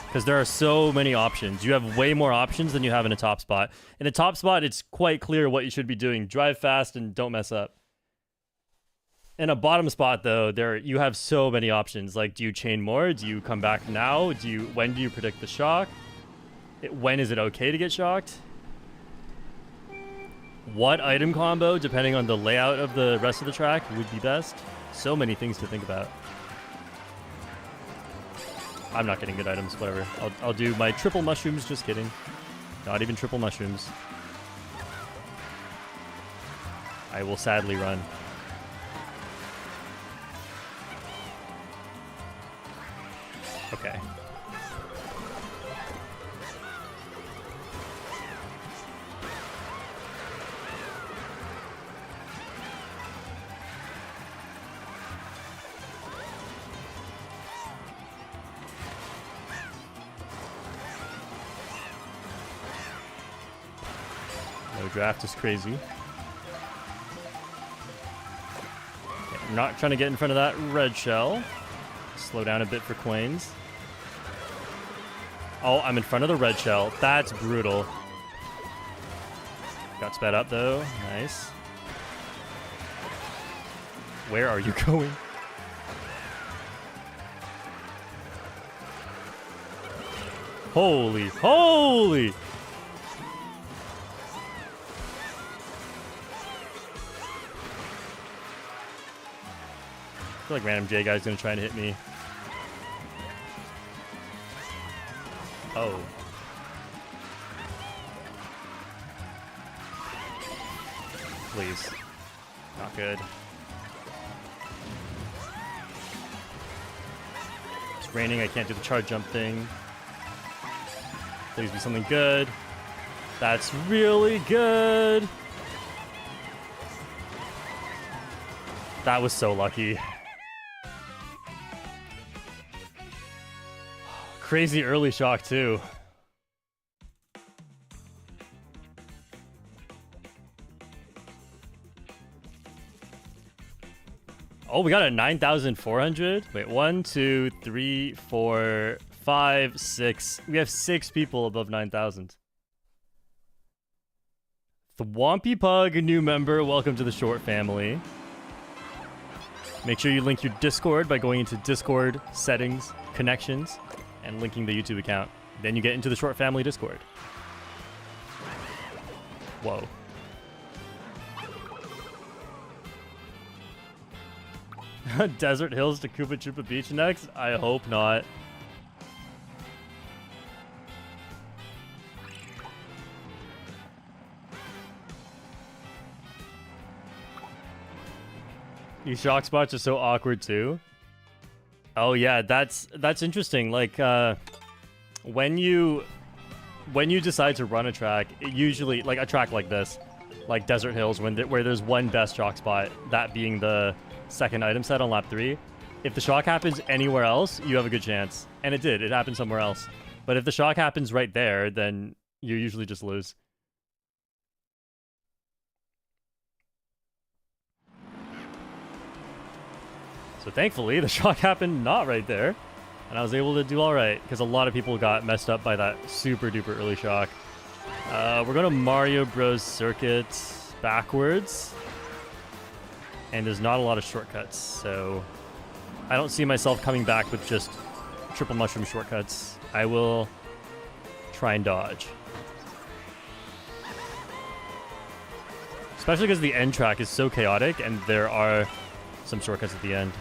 Because there are so many options. You have way more options than you have in a top spot. In a top spot, it's quite clear what you should be doing. Drive fast and don't mess up. In a bottom spot, though, you have so many options. Like, do you chain more? Do you come back now? When do you predict the shock? When is it okay to get shocked? What item combo, depending on the layout of the rest of the track, would be best? So many things to think about. I'm not getting good items, whatever. I'll do my triple mushrooms, just kidding. Not even triple mushrooms. I will sadly run. Okay. draft is crazy. Okay, I'm not trying to get in front of that red shell. Slow down a bit for coins. Oh, I'm in front of the red shell. That's brutal. Got sped up though. Nice. Where are you going? Holy, holy! I feel like random J guy's gonna try and hit me. Oh. Please. Not good. It's raining, I can't do the charge jump thing. Please be something good. That's really good. That was so lucky. Crazy early shock too. Oh, we got a 9,400. Wait, 1, 2, 3, 4, 5, 6. We have 6 people above 9,000. Thwompy Pug, a new member. Welcome to the Short family. Make sure you link your Discord by going into Discord settings, connections, and linking the YouTube account. Then you get into the Short family Discord. Whoa. Desert Hills to Koopa Troopa Beach next? I hope not. These shock spots are so awkward too. Oh yeah, that's interesting. Like when you decide to run a track, it usually like a track like this, like Desert Hills, where there's one best shock spot, that being the second item set on lap 3. If the shock happens anywhere else, you have a good chance. And it did. It happened somewhere else. But if the shock happens right there, then you usually just lose. So thankfully, the shock happened not right there. And I was able to do all right, because a lot of people got messed up by that super duper early shock. We're going to Mario Bros. Circuit backwards. And there's not a lot of shortcuts, so I don't see myself coming back with just triple mushroom shortcuts. I will try and dodge. Especially because the end track is so chaotic and there are some shortcuts at the end.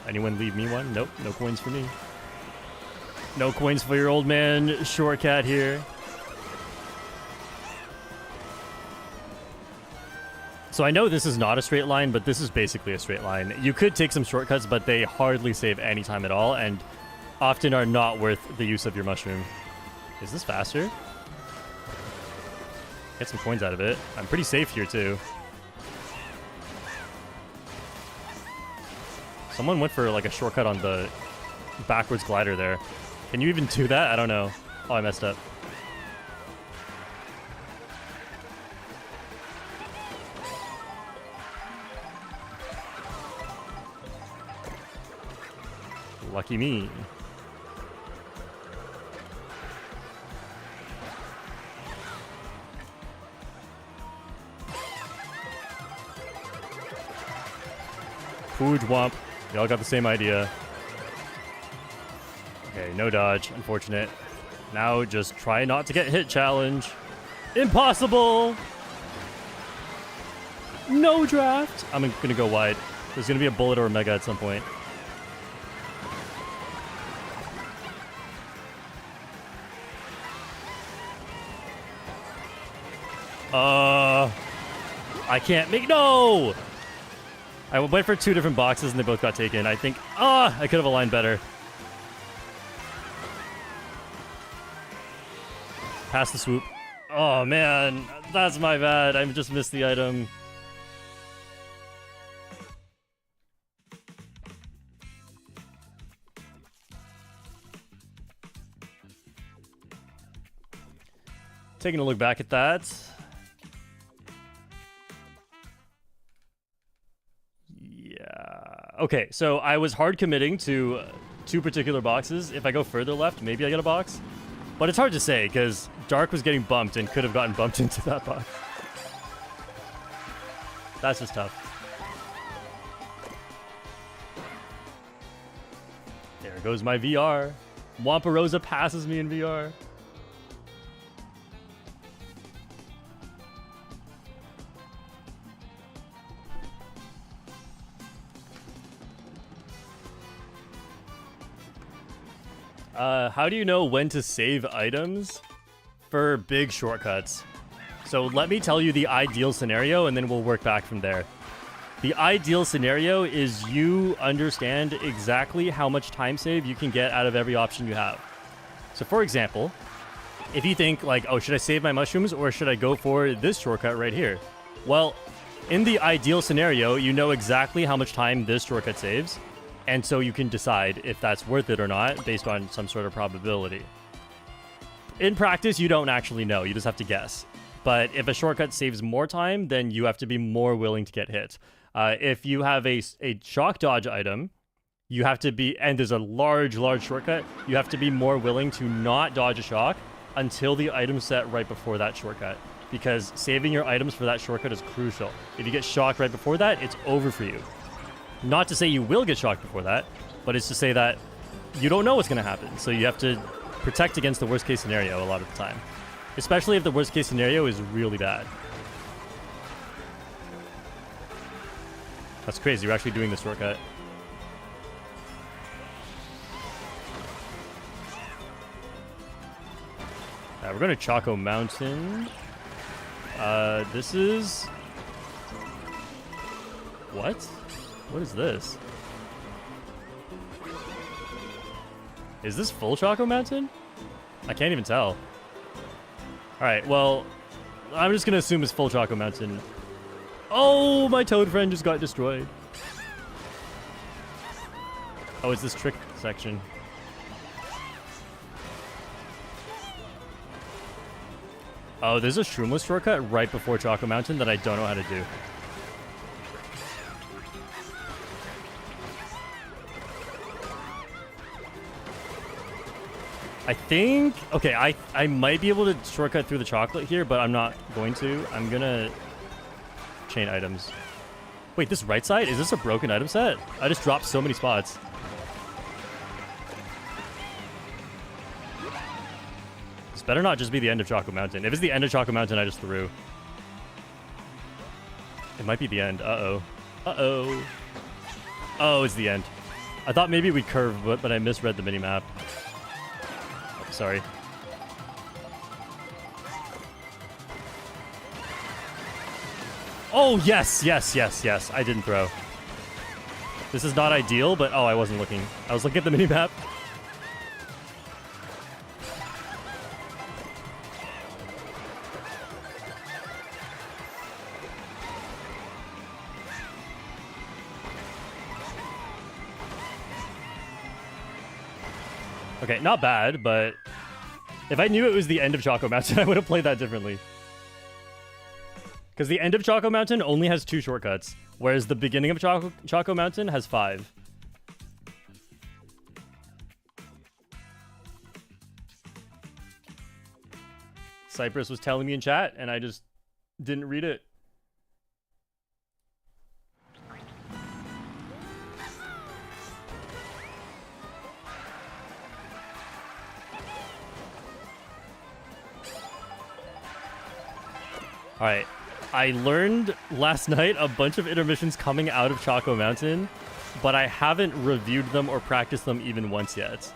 Anyone leave me one? Nope, no coins for me. No coins for your old man Shortcat here. So I know this is not a straight line, but this is basically a straight line. You could take some shortcuts, but they hardly save any time at all, and often are not worth the use of your mushroom. Is this faster? Get some coins out of it. I'm pretty safe here, too. Someone went for, like, a shortcut on the backwards glider there. Can you even do that? I don't know. Oh, I messed up. Lucky me. Pooge Womp. Y'all got the same idea. Okay, no dodge. Unfortunate. Now just try not to get hit challenge. Impossible! No draft! I'm gonna go wide. There's gonna be a bullet or a mega at some point. I can't make... No! I went for 2 different boxes and they both got taken. I think... I could have aligned better. Pass the swoop. Oh, man. That's my bad. I just missed the item. Taking a look back at that. Yeah. Okay, so I was hard committing to 2 particular boxes. If I go further left, maybe I get a box. But it's hard to say, because Dark was getting bumped and could have gotten bumped into that box. That's just tough. There goes my VR. Wampirosa passes me in VR. How do you know when to save items for big shortcuts? So let me tell you the ideal scenario, and then we'll work back from there. The ideal scenario is you understand exactly how much time save you can get out of every option you have. So for example, if you think like, oh, should I save my mushrooms or should I go for this shortcut right here? Well, in the ideal scenario, you know exactly how much time this shortcut saves. And so you can decide if that's worth it or not based on some sort of probability. In practice, you don't actually know. You just have to guess. But if a shortcut saves more time, then you have to be more willing to get hit. If you have a shock dodge item, you have to be, and there's a large shortcut, you have to be more willing to not dodge a shock until the item set right before that shortcut. Because saving your items for that shortcut is crucial. If you get shocked right before that, it's over for you. Not to say you will get shocked before that, but it's to say that you don't know what's going to happen. So you have to protect against the worst case scenario a lot of the time. Especially if the worst case scenario is really bad. That's crazy, you're actually doing this shortcut. We're going to Choco Mountain. This is... What? What is this? Is this full Choco Mountain? I can't even tell. Alright, well, I'm just gonna assume it's full Choco Mountain. Oh, my toad friend just got destroyed. Oh, it's this trick section. Oh, there's a shroomless shortcut right before Choco Mountain that I don't know how to do. I think... Okay, I might be able to shortcut through the chocolate here, but I'm not going to. I'm gonna chain items. Wait, this right side? Is this a broken item set? I just dropped so many spots. This better not just be the end of Choco Mountain. If it's the end of Choco Mountain, I just threw. It might be the end. Uh-oh. Uh-oh. Oh, it's the end. I thought maybe we'd curve, but I misread the minimap. Sorry. Oh, yes, yes, yes, yes. I didn't throw. This is not ideal, but oh, I wasn't looking. I was looking at the minimap. Okay, not bad, but if I knew it was the end of Choco Mountain, I would have played that differently. Because the end of Choco Mountain only has 2 shortcuts, whereas the beginning of Choco Mountain has 5. Cypress was telling me in chat, and I just didn't read it. Alright, I learned last night a bunch of intermissions coming out of Choco Mountain, but I haven't reviewed them or practiced them even once yet.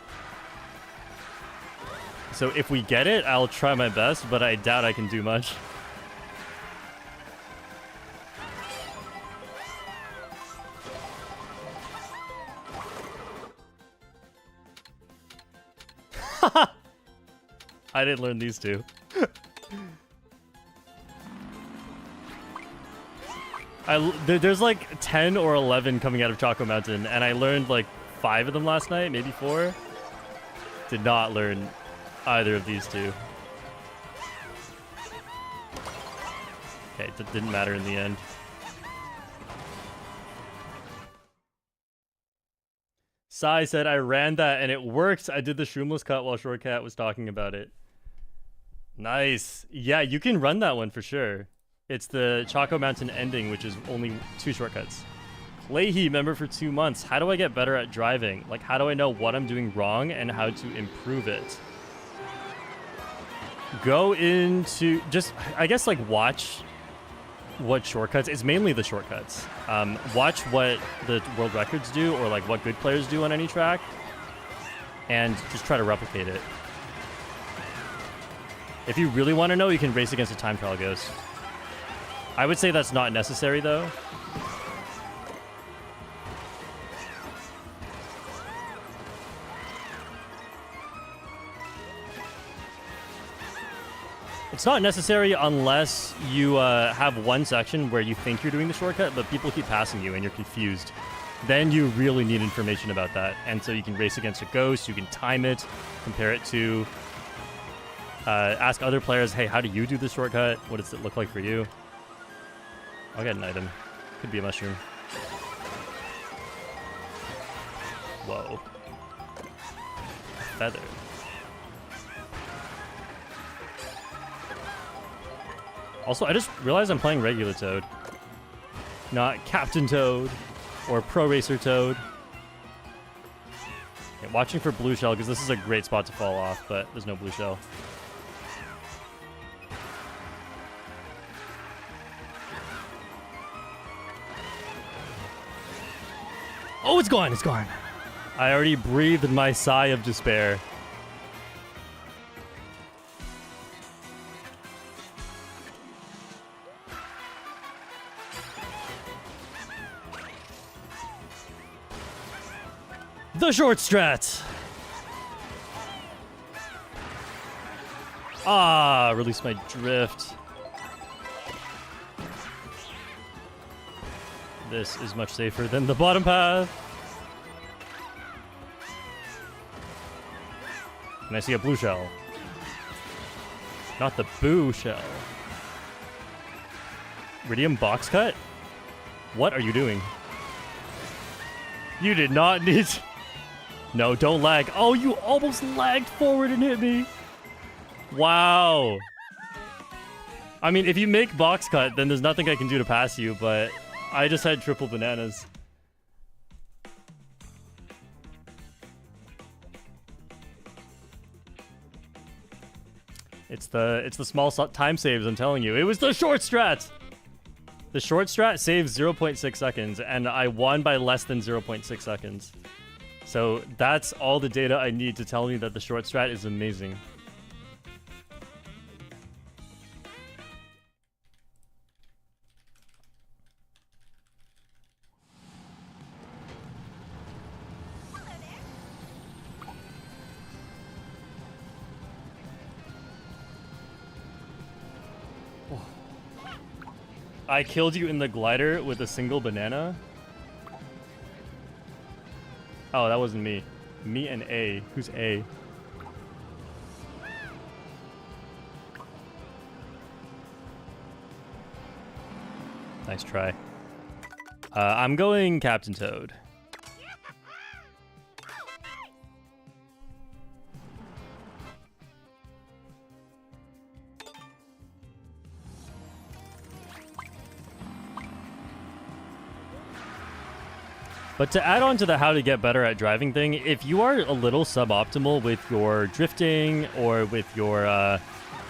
So if we get it, I'll try my best, but I doubt I can do much. I didn't learn these two. There's like 10 or 11 coming out of Choco Mountain, and I learned like 5 of them last night, maybe 4. Did not learn either of these two. Okay, that didn't matter in the end. Sai said, I ran that and it worked. I did the shroomless cut while Shortcat was talking about it. Nice. Yeah, you can run that one for sure. It's the Choco Mountain ending, which is only 2 shortcuts. Clayhe, member for 2 months. How do I get better at driving? Like, how do I know what I'm doing wrong and how to improve it? Go into just, I guess, like, watch what shortcuts. It's mainly the shortcuts. Watch what the world records do or like what good players do on any track and just try to replicate it. If you really want to know, you can race against a time trial ghost. I would say that's not necessary though. It's not necessary unless you have one section where you think you're doing the shortcut, but people keep passing you and you're confused. Then you really need information about that. And so you can race against a ghost, you can time it, compare it to... ask other players, hey, how do you do the shortcut? What does it look like for you? I'll get an item. Could be a mushroom. Whoa. Feather. Also, I just realized I'm playing regular Toad, not Captain Toad or Pro Racer Toad. Okay, watching for blue shell, because this is a great spot to fall off, but there's no blue shell. Oh, it's gone, it's gone. I already breathed my sigh of despair. The short strat. Ah, release my drift. This is much safer than the bottom path. And I see a blue shell. Not the boo shell. Iridium box cut? What are you doing? You did not need... No, don't lag. Oh, you almost lagged forward and hit me. Wow. I mean, if you make box cut, then there's nothing I can do to pass you, but I just had triple bananas. It's the small time saves, I'm telling you. It was the short strat. The short strat saves 0.6 seconds, and I won by less than 0.6 seconds. So that's all the data I need to tell me that the short strat is amazing. I killed you in the glider with a single banana? Oh, that wasn't me. Me and A. Who's A? Nice try. I'm going Captain Toad. But to add on to the how to get better at driving thing, if you are a little suboptimal with your drifting or with your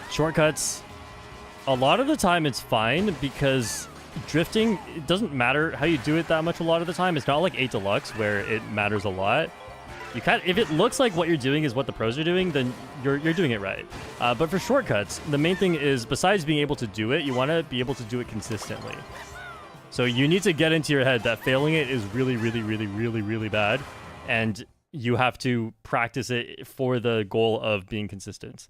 shortcuts, a lot of the time it's fine because drifting, it doesn't matter how you do it that much a lot of the time. It's not like 8 Deluxe where it matters a lot. You if it looks like what you're doing is what the pros are doing, then you're doing it right. But for shortcuts, the main thing is, besides being able to do it, you want to be able to do it consistently. So you need to get into your head that failing it is really, really, really, really, really bad. And you have to practice it for the goal of being consistent.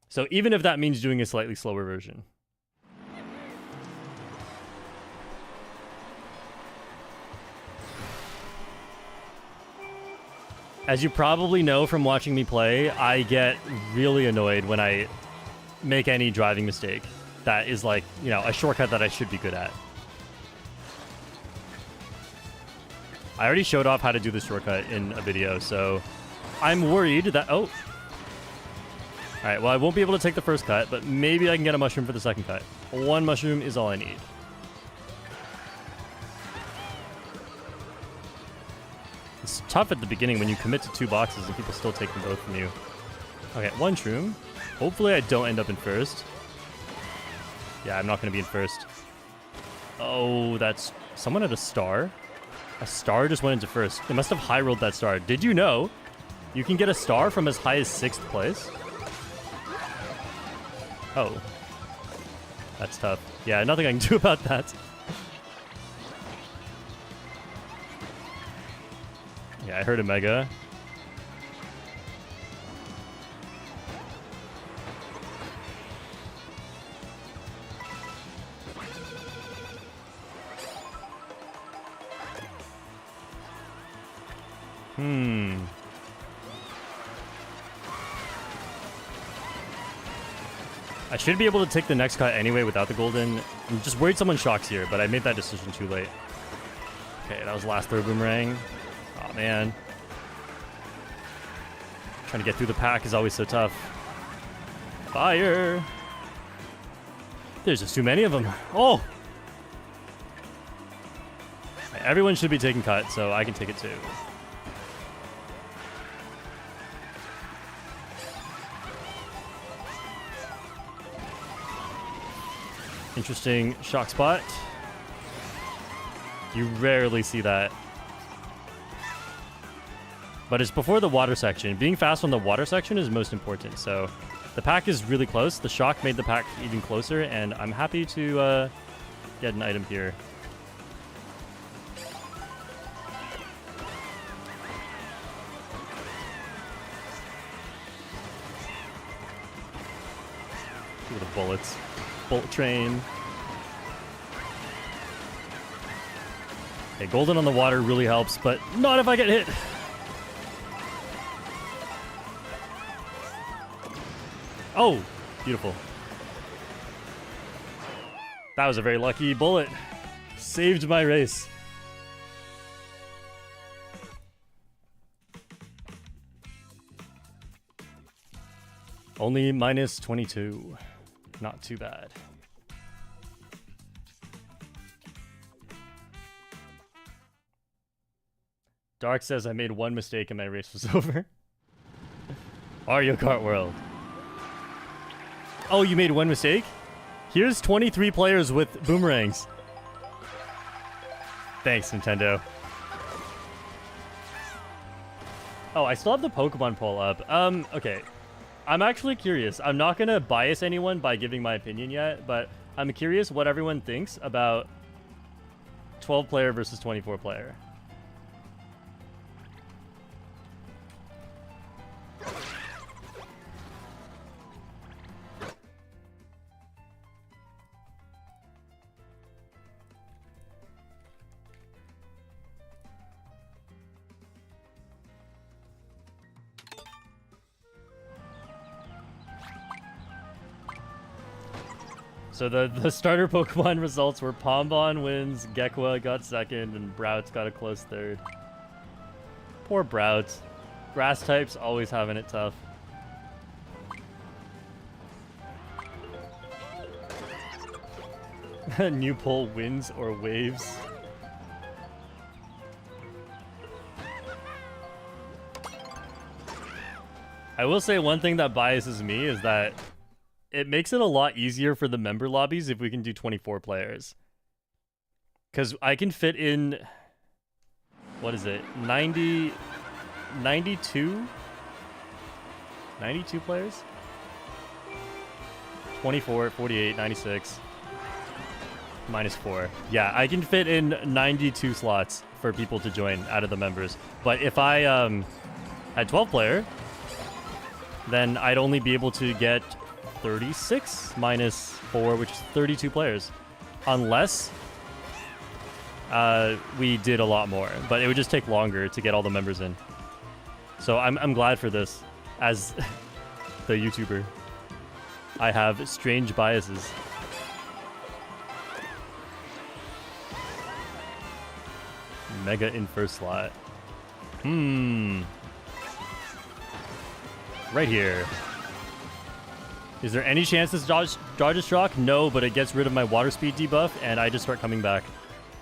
So even if that means doing a slightly slower version. As you probably know from watching me play, I get really annoyed when I make any driving mistake that is like, you know, a shortcut that I should be good at. I already showed off how to do the shortcut in a video, so I'm worried that... Oh. Alright, well, I won't be able to take the first cut, but maybe I can get a mushroom for the second cut. One mushroom is all I need. It's tough at the beginning when you commit to 2 boxes and people still take them both from you. Okay, 1 shroom. Hopefully I don't end up in first. Yeah, I'm not going to be in first. Oh, that's... Someone had a star? A star just went into first. They must have high rolled that star. Did you know you can get a star from as high as 6th place? Oh. That's tough. Yeah, nothing I can do about that. Yeah, I heard a mega. I should be able to take the next cut anyway without the golden. I'm just worried someone shocks here, but I made that decision too late. Okay, that was last throw boomerang. Oh man. Trying to get through the pack is always so tough. Fire! There's just too many of them. Oh! Right, everyone should be taking cut, so I can take it too. Interesting shock spot. You rarely see that. But it's before the water section. Being fast on the water section is most important. So the pack is really close. The shock made the pack even closer, and I'm happy to get an item here. Look at the bullets. Bolt train. Okay, golden on the water really helps, but not if I get hit. Oh, beautiful. That was a very lucky bullet. Saved my race. Only minus 22. Not too bad. Dark says I made one mistake and my race was over. Mario Kart World. Oh, you made one mistake? Here's 23 players with boomerangs. Thanks, Nintendo. Oh, I still have the Pokemon poll up. Okay. I'm actually curious. I'm not going to bias anyone by giving my opinion yet, but I'm curious what everyone thinks about 12 player versus 24 player. So the starter Pokemon results were Pombon wins, Gekwa got second, and Brouts got a close third. Poor Brouts. Grass types always having it tough. New poll wins or waves. I will say one thing that biases me is that it makes it a lot easier for the member lobbies if we can do 24 players. Because I can fit in... What is it? 92? 92 players? 24, 48, 96. Minus 4. Yeah, I can fit in 92 slots for people to join out of the members. But if I had 12 player, then I'd only be able to get 36 minus 4, which is 32 players. Unless we did a lot more. But it would just take longer to get all the members in. So I'm glad for this. As the YouTuber, I have strange biases. Mega in first slot. Right here. Is there any chance this dodges shock? No, but it gets rid of my water speed debuff, and I just start coming back.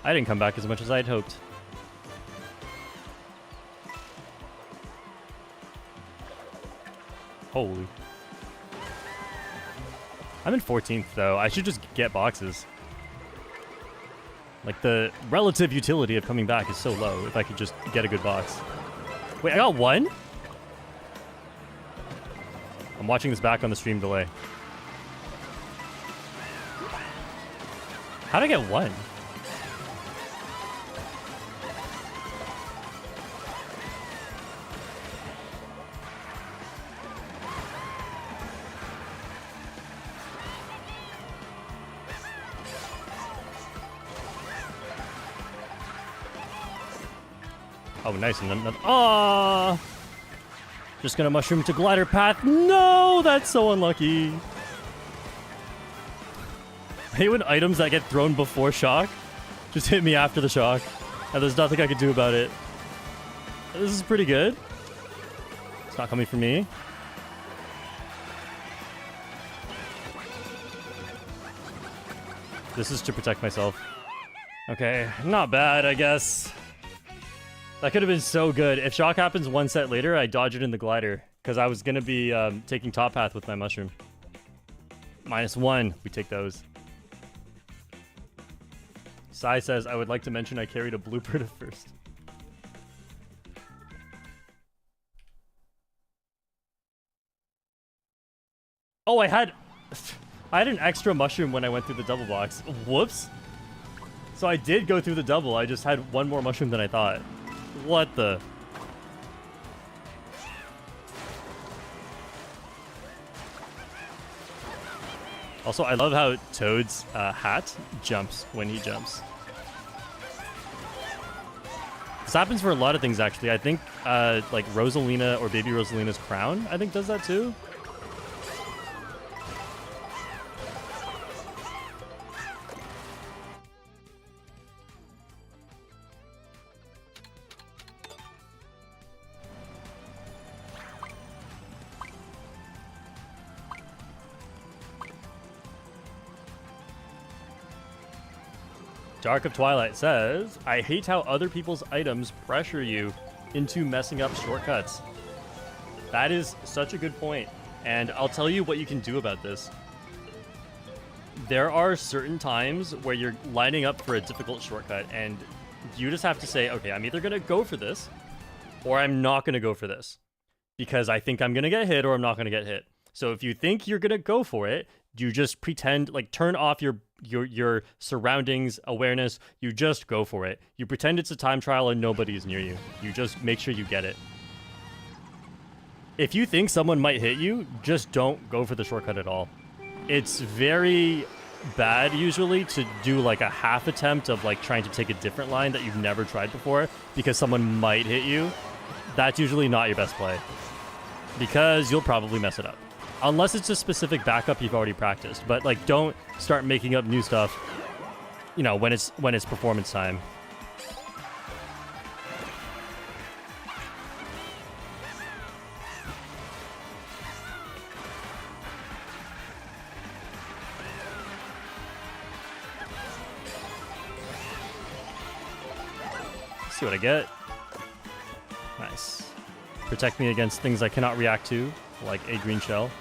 I didn't come back as much as I had hoped. Holy. I'm in 14th, though. I should just get boxes. Like, the relative utility of coming back is so low if I could just get a good box. Wait, I got one? I'm watching this back on the stream delay. How'd I get one? Oh, nice. Aww! Just gonna mushroom to glider path. No, that's so unlucky. I hate when items that get thrown before shock just hit me after the shock, and there's nothing I can do about it. This is pretty good. It's not coming for me. This is to protect myself. Okay, not bad, I guess. That could have been so good. If shock happens one set later, I dodge it in the glider. Because I was going to be taking top path with my mushroom. -1. We take those. Sai says, I would like to mention I carried a blooper to first. Oh, I had an extra mushroom when I went through the double box. Whoops. So I did go through the double. I just had one more mushroom than I thought. What the? Also, I love how Toad's hat jumps when he jumps. This happens for a lot of things, actually. I think, like, Rosalina or Baby Rosalina's crown, I think, does that too. Dark of Twilight says, I hate how other people's items pressure you into messing up shortcuts. That is such a good point, and I'll tell you what you can do about this. There are certain times where you're lining up for a difficult shortcut, and you just have to say, okay, I'm either going to go for this, or I'm not going to go for this, because I think I'm going to get hit or I'm not going to get hit. So if you think you're going to go for it, you just pretend, like, turn off your surroundings awareness. You just go for it. You pretend it's a time trial and nobody is near you. You just make sure you get it. If you think someone might hit you, just don't go for the shortcut at all. It's very bad usually to do like a half attempt of like trying to take a different line that you've never tried before because someone might hit you. That's usually not your best play because you'll probably mess it up. Unless it's a specific backup you've already practiced. But, like, don't start making up new stuff, you know, when it's performance time. Let's see what I get. Nice. Protect me against things I cannot react to, like a green shell.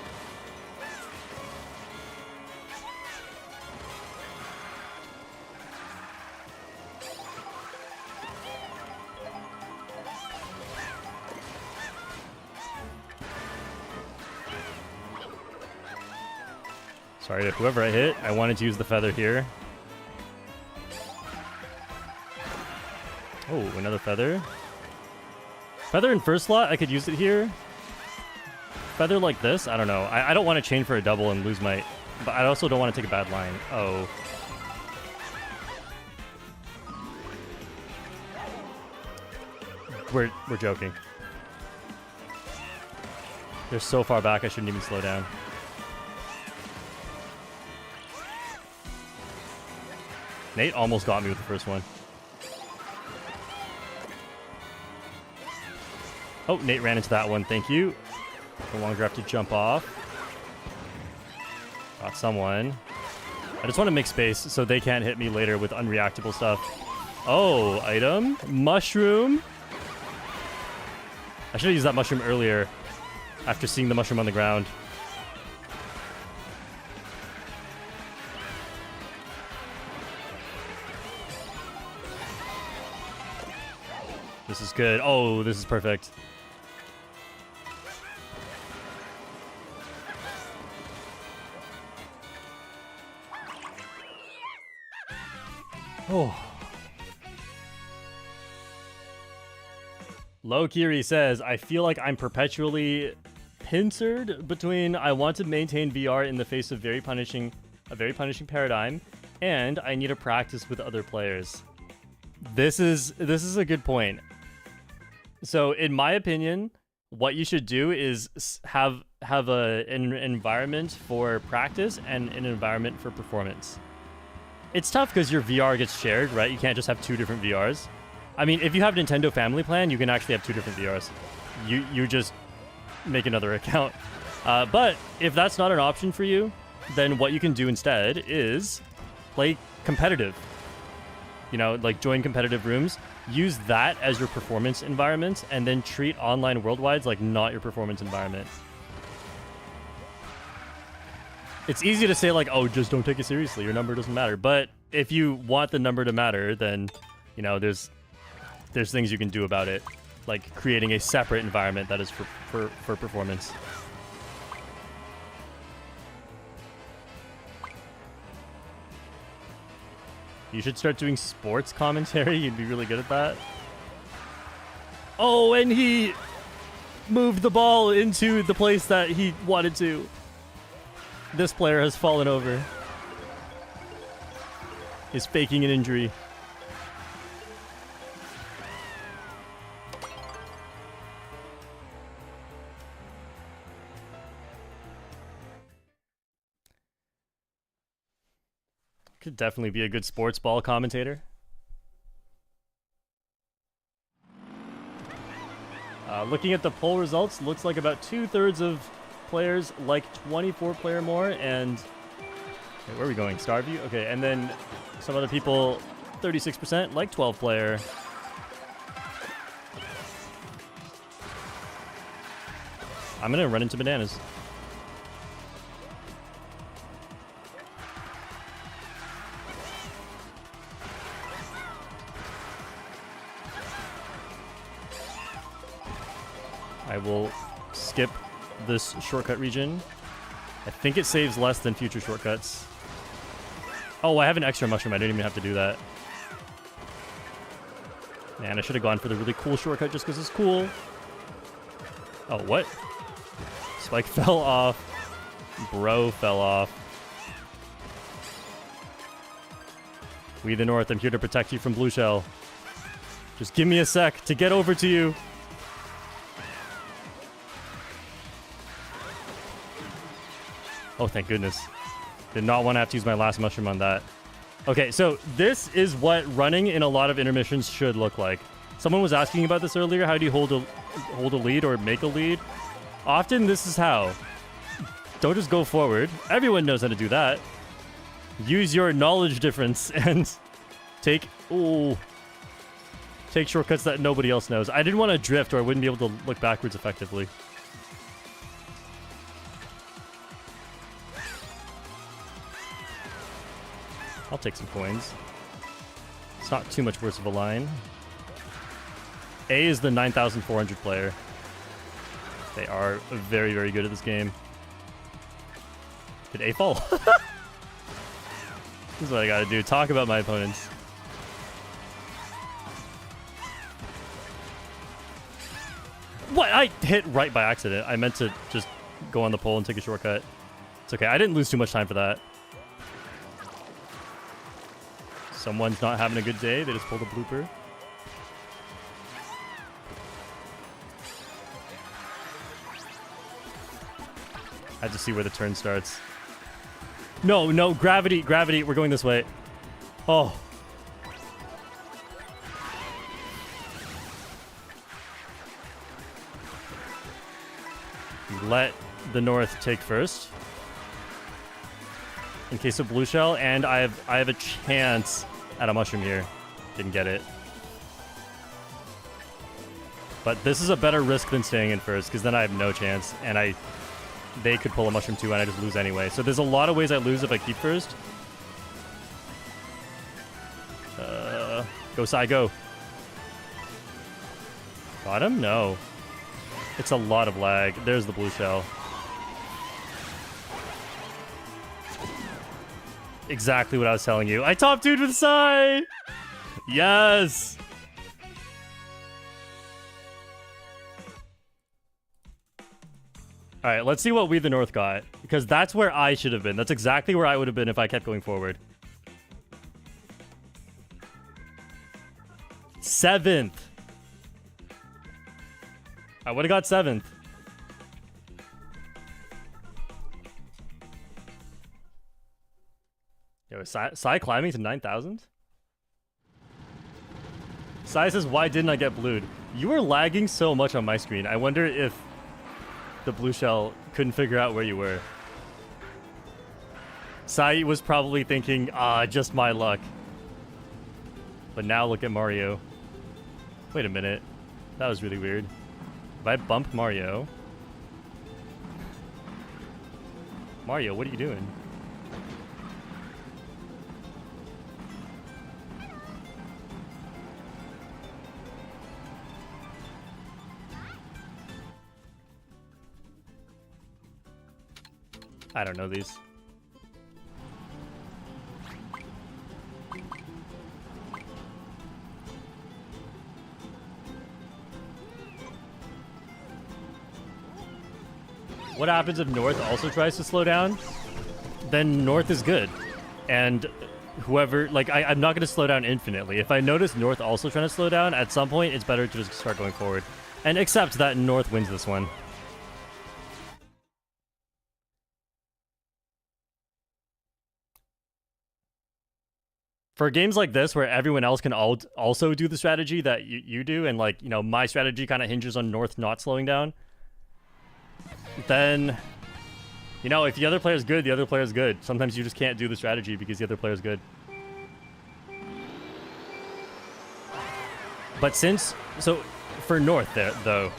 Sorry to whoever I hit. I wanted to use the feather here. Oh, another feather. Feather in first slot, I could use it here. Feather like this, I don't know. I don't want to chain for a double and lose my... But I also don't want to take a bad line. Oh. We're joking. They're so far back, I shouldn't even slow down. Nate almost got me with the first one. Oh, Nate ran into that one. Thank you. No longer have to jump off. Got someone. I just want to make space so they can't hit me later with unreactable stuff. Oh, item. Mushroom. I should have used that mushroom earlier after seeing the mushroom on the ground. This is good. Oh, this is perfect. Oh. Low Kiri says, I feel like I'm perpetually pincered between I want to maintain VR in the face of a very punishing paradigm, and I need to practice with other players. This is a good point. So, in my opinion, what you should do is have an environment for practice and an environment for performance. It's tough because your VR gets shared, right? You can't just have two different VRs. I mean, if you have Nintendo Family Plan, you can actually have two different VRs. You just make another account. But if that's not an option for you, then what you can do instead is play competitive. You know, like join competitive rooms. Use that as your performance environment, and then treat online worldwides like not your performance environment. It's easy to say like, oh, just don't take it seriously. Your number doesn't matter. But if you want the number to matter, then, you know, there's things you can do about it, like creating a separate environment that is for performance. You should start doing sports commentary. You'd be really good at that. Oh, and he moved the ball into the place that he wanted to. This player has fallen over. He's faking an injury. Could definitely be a good sports ball commentator. Looking at the poll results, looks like about 2/3 of players like 24-player more, and wait, where are we going? Starview? Okay, and then some other people, 36% like 12-player. I'm gonna run into bananas. I will skip this shortcut region. I think it saves less than future shortcuts. Oh, I have an extra mushroom. I didn't even have to do that. Man, I should have gone for the really cool shortcut just because it's cool. Oh, what? Spike fell off. Bro fell off. We the North, I'm here to protect you from Blue Shell. Just give me a sec to get over to you. Oh, thank goodness. Did not want to have to use my last mushroom on that. Okay, so this is what running in a lot of intermissions should look like. Someone was asking about this earlier. How do you hold a lead or make a lead? Often this is how. Don't just go forward. Everyone knows how to do that. Use your knowledge difference and take shortcuts that nobody else knows. I didn't want to drift or I wouldn't be able to look backwards effectively. I'll take some coins. It's not too much worse of a line. A is the 9,400 player. They are very, very good at this game. Did A fall? This is what I gotta do. Talk about my opponents. What? I hit right by accident. I meant to just go on the pole and take a shortcut. It's okay. I didn't lose too much time for that. Someone's not having a good day. They just pulled a blooper. I had to see where the turn starts. No, no, gravity, gravity. We're going this way. Oh. Let the north take first. In case of blue shell, and I have a chance at a mushroom here. Didn't get it. But this is a better risk than staying in first, because then I have no chance, and they could pull a mushroom too, and I just lose anyway. So there's a lot of ways I lose if I keep first. Go, Sai, go. Got him? No. It's a lot of lag. There's the blue shell. Exactly what I was telling you. I top 2'd with Sai! Yes! Alright, let's see what we the North got. Because that's where I should have been. That's exactly where I would have been if I kept going forward. 7th. I would have got 7th. Yo, is Sai climbing to 9,000? Sai says, why didn't I get blued? You were lagging so much on my screen. I wonder if the blue shell couldn't figure out where you were. Sai was probably thinking, just my luck. But now look at Mario. Wait a minute. That was really weird. If I bump Mario... Mario, what are you doing? I don't know these. What happens if North also tries to slow down? Then North is good. And whoever, like, I'm not going to slow down infinitely. If I notice North also trying to slow down, at some point it's better to just start going forward. And accept that North wins this one. For games like this, where everyone else can also do the strategy that you do, and, like, you know, my strategy kind of hinges on North not slowing down, then, you know, if the other player's good, the other player's good. Sometimes you just can't do the strategy because the other player's good. But so, for North, though,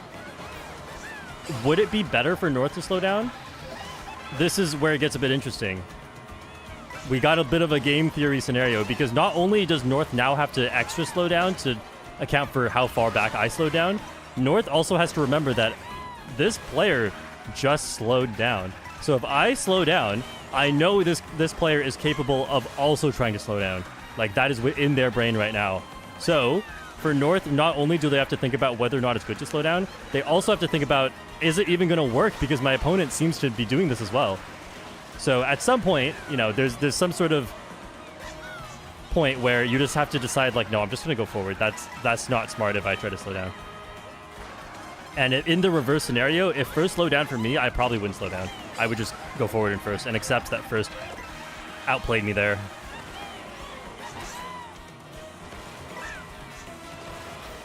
would it be better for North to slow down? This is where it gets a bit interesting. We got a bit of a game theory scenario, because not only does North now have to extra slow down to account for how far back I slowed down, North also has to remember that this player just slowed down. So if I slow down, I know this player is capable of also trying to slow down. Like, that is within their brain right now. So for North, not only do they have to think about whether or not it's good to slow down, they also have to think about, is it even going to work, because my opponent seems to be doing this as well. So at some point, you know, there's some sort of point where you just have to decide, like, no, I'm just going to go forward. That's not smart if I try to slow down. And in the reverse scenario, if first slow down for me, I probably wouldn't slow down. I would just go forward in first and accept that first outplayed me there.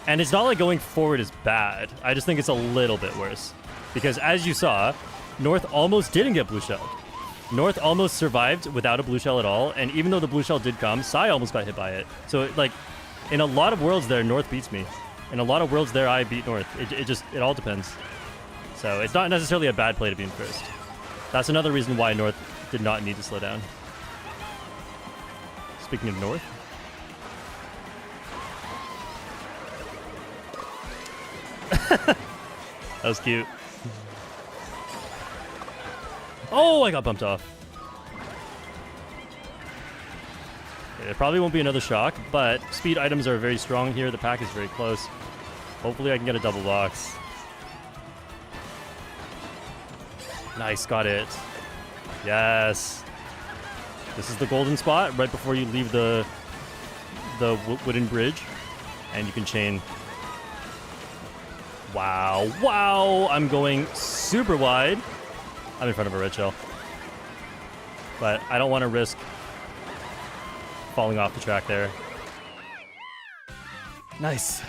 And it's not like going forward is bad. I just think it's a little bit worse. Because as you saw, North almost didn't get blue shelled. North almost survived without a blue shell at all, and even though the blue shell did come, Sai almost got hit by it. So, like, in a lot of worlds there, North beats me. In a lot of worlds there, I beat North. It all depends. So it's not necessarily a bad play to be in first. That's another reason why North did not need to slow down. Speaking of North. That was cute. Oh, I got bumped off. Okay, there probably won't be another shock, but speed items are very strong here. The pack is very close. Hopefully I can get a double box. Nice, got it. Yes. This is the golden spot right before you leave the wooden bridge, and you can chain. Wow, wow! I'm going super wide. I'm in front of a red shell. But I don't want to risk falling off the track there. Nice.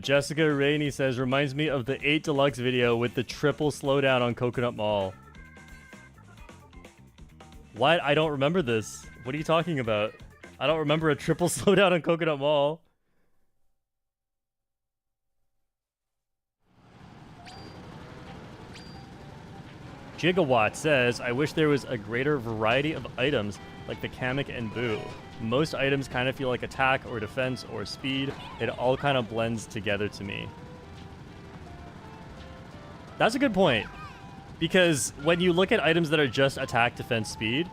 Jessica Rainey says, reminds me of the 8 Deluxe video with the triple slowdown on Coconut Mall. What? I don't remember this. What are you talking about? I don't remember a triple slowdown on Coconut Mall. Gigawatt says, I wish there was a greater variety of items like the Kamek and Boo. Most items kind of feel like attack or defense or speed. It all kind of blends together to me. That's a good point. Because when you look at items that are just attack, defense, speed,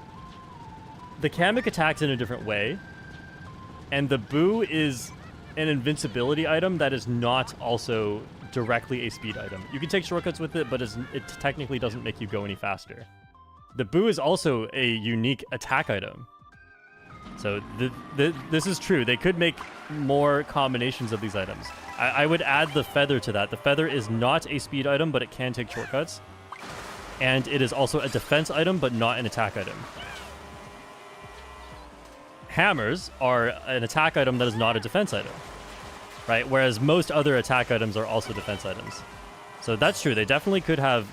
the Kamek attacks in a different way. And the Boo is an invincibility item that is not also directly a speed item. You can take shortcuts with it, but it technically doesn't make you go any faster. The Boo is also a unique attack item. So this is true. They could make more combinations of these items. I would add the Feather to that. The Feather is not a speed item, but it can take shortcuts. And it is also a defense item, but not an attack item. Hammers are an attack item that is not a defense item. Right? Whereas most other attack items are also defense items. So that's true. They definitely could have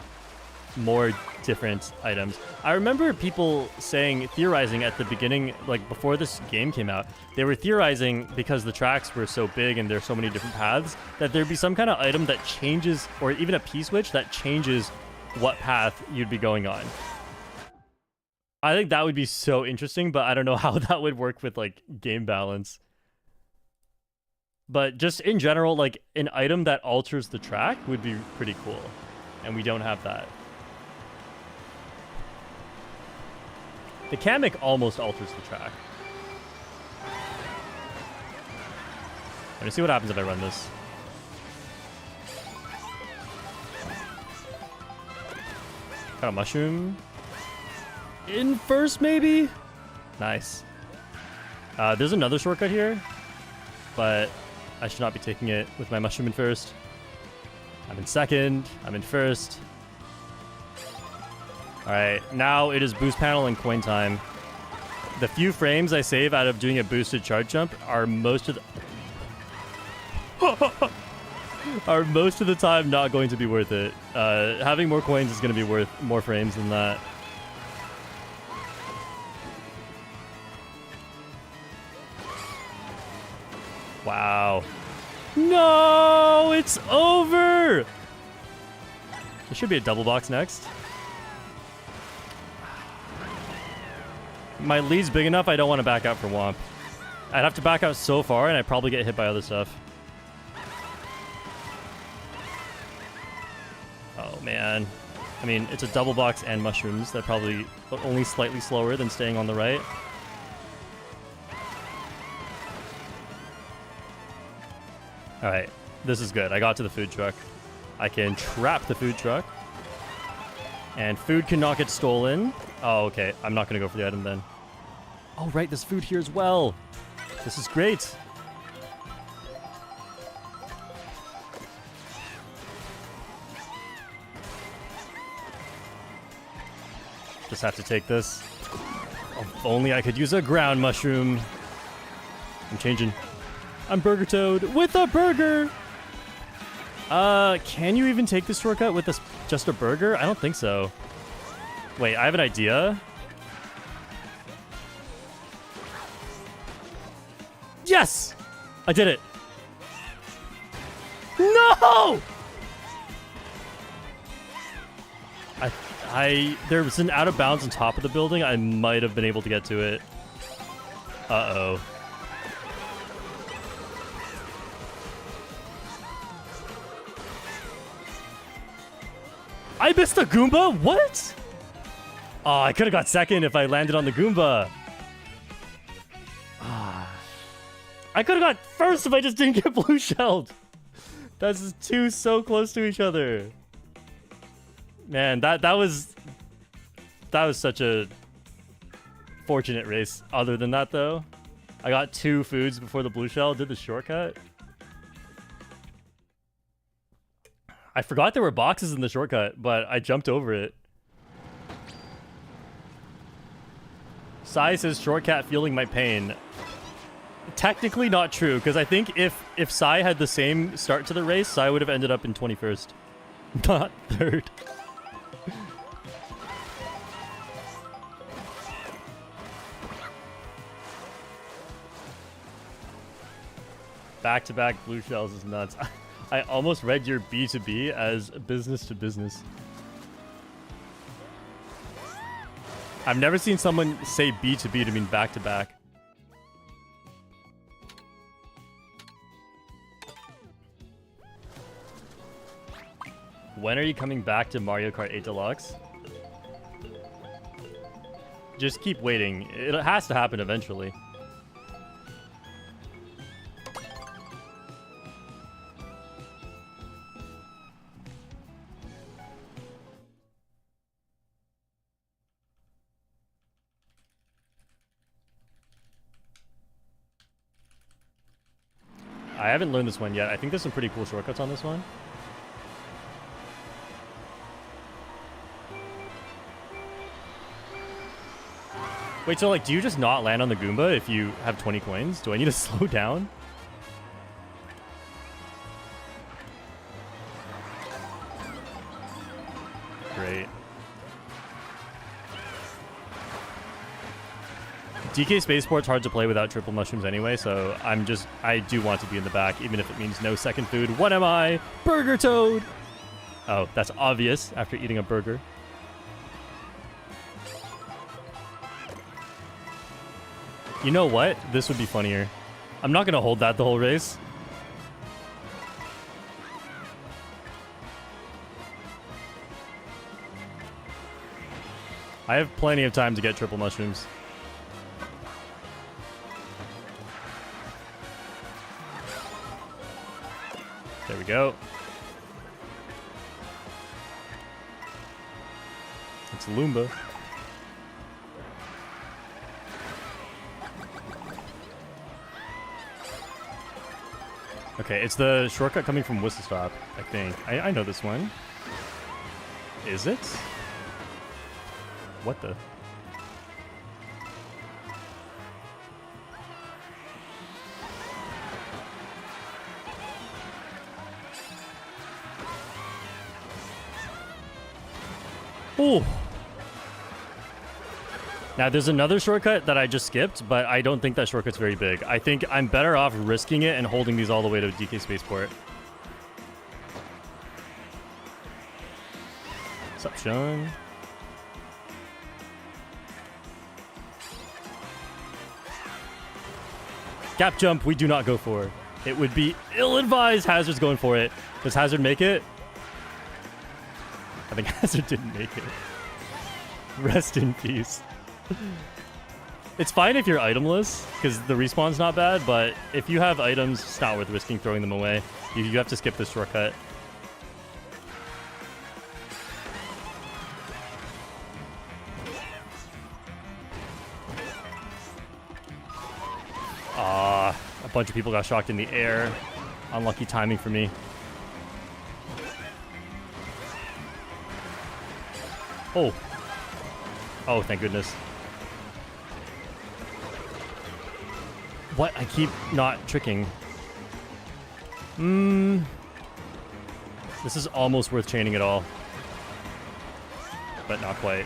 more different items. I remember people theorizing at the beginning, like before this game came out, they were theorizing because the tracks were so big and there's so many different paths that there'd be some kind of item that changes, or even a P-switch that changes what path you'd be going on. I think that would be so interesting, but I don't know how that would work with like game balance. But just in general, like an item that alters the track would be pretty cool. And we don't have that. The Kamek almost alters the track. I'm gonna see what happens if I run this. Got a mushroom. In first, maybe? Nice. There's another shortcut here, but I should not be taking it with my mushroom in first. I'm in second. I'm in first. Alright, now it is boost panel and coin time. The few frames I save out of doing a boosted charge jump are most of the time not going to be worth it. Having more coins is going to be worth more frames than that. Wow. No, it's over. There should be a double box next. My lead's big enough, I don't want to back out for Womp. I'd have to back out so far, and I'd probably get hit by other stuff. Oh, man. I mean, it's a double box and mushrooms. They're probably only slightly slower than staying on the right. Alright, this is good. I got to the food truck. I can trap the food truck. And food cannot get stolen. Oh, okay. I'm not going to go for the item then. Oh, right. There's food here as well. This is great. Just have to take this. Oh, if only I could use a ground mushroom. I'm changing. I'm Burger Toad with a burger. Can you even take this shortcut with just a burger? I don't think so. Wait, I have an idea. Yes! I did it. No! There was an out of bounds on top of the building. I might have been able to get to it. Uh-oh. I missed the Goomba? What? Oh, I could have got second if I landed on the Goomba. I could have got first if I just didn't get blue shelled. That's two so close to each other. Man, that was such a fortunate race. Other than that, though, I got 2 foods before the blue shell. Did the shortcut. I forgot there were boxes in the shortcut, but I jumped over it. Sai says, Shortcat feeling my pain. technically not true, because I think if Sai had the same start to the race, Sai would have ended up in 21st, not 3rd. Back-to-back blue shells is nuts. I almost read your B2B as business to business. I've never seen someone say B2B to mean back-to-back. When are you coming back to Mario Kart 8 Deluxe? Just keep waiting. It has to happen eventually. I haven't learned this one yet. I think there's some pretty cool shortcuts on this one. Wait, so like, do you just not land on the Goomba if you have 20 coins? Do I need to slow down? Great. DK Spaceport's hard to play without triple mushrooms anyway, so I do want to be in the back, even if it means no second food. What am I? Burger Toad! Oh, that's obvious after eating a burger. You know what? This would be funnier. I'm not gonna hold that the whole race. I have plenty of time to get triple mushrooms. There we go. It's Loomba. Okay, it's the shortcut coming from Whistle Stop, I think. I know this one. Is it? What the? Ooh. Now, there's another shortcut that I just skipped, but I don't think that shortcut's very big. I think I'm better off risking it and holding these all the way to DK Spaceport. What's up, Sean? Gap jump, we do not go for. It would be ill-advised. Hazard's going for it. Does Hazard make it? I think Hazard didn't make it. Rest in peace. It's fine if you're itemless, because the respawn's not bad, but if you have items, it's not worth risking throwing them away. You have to skip this shortcut. Ah, a bunch of people got shocked in the air. Unlucky timing for me. Oh. Oh, thank goodness. What? I keep not tricking. This is almost worth chaining it all. But not quite.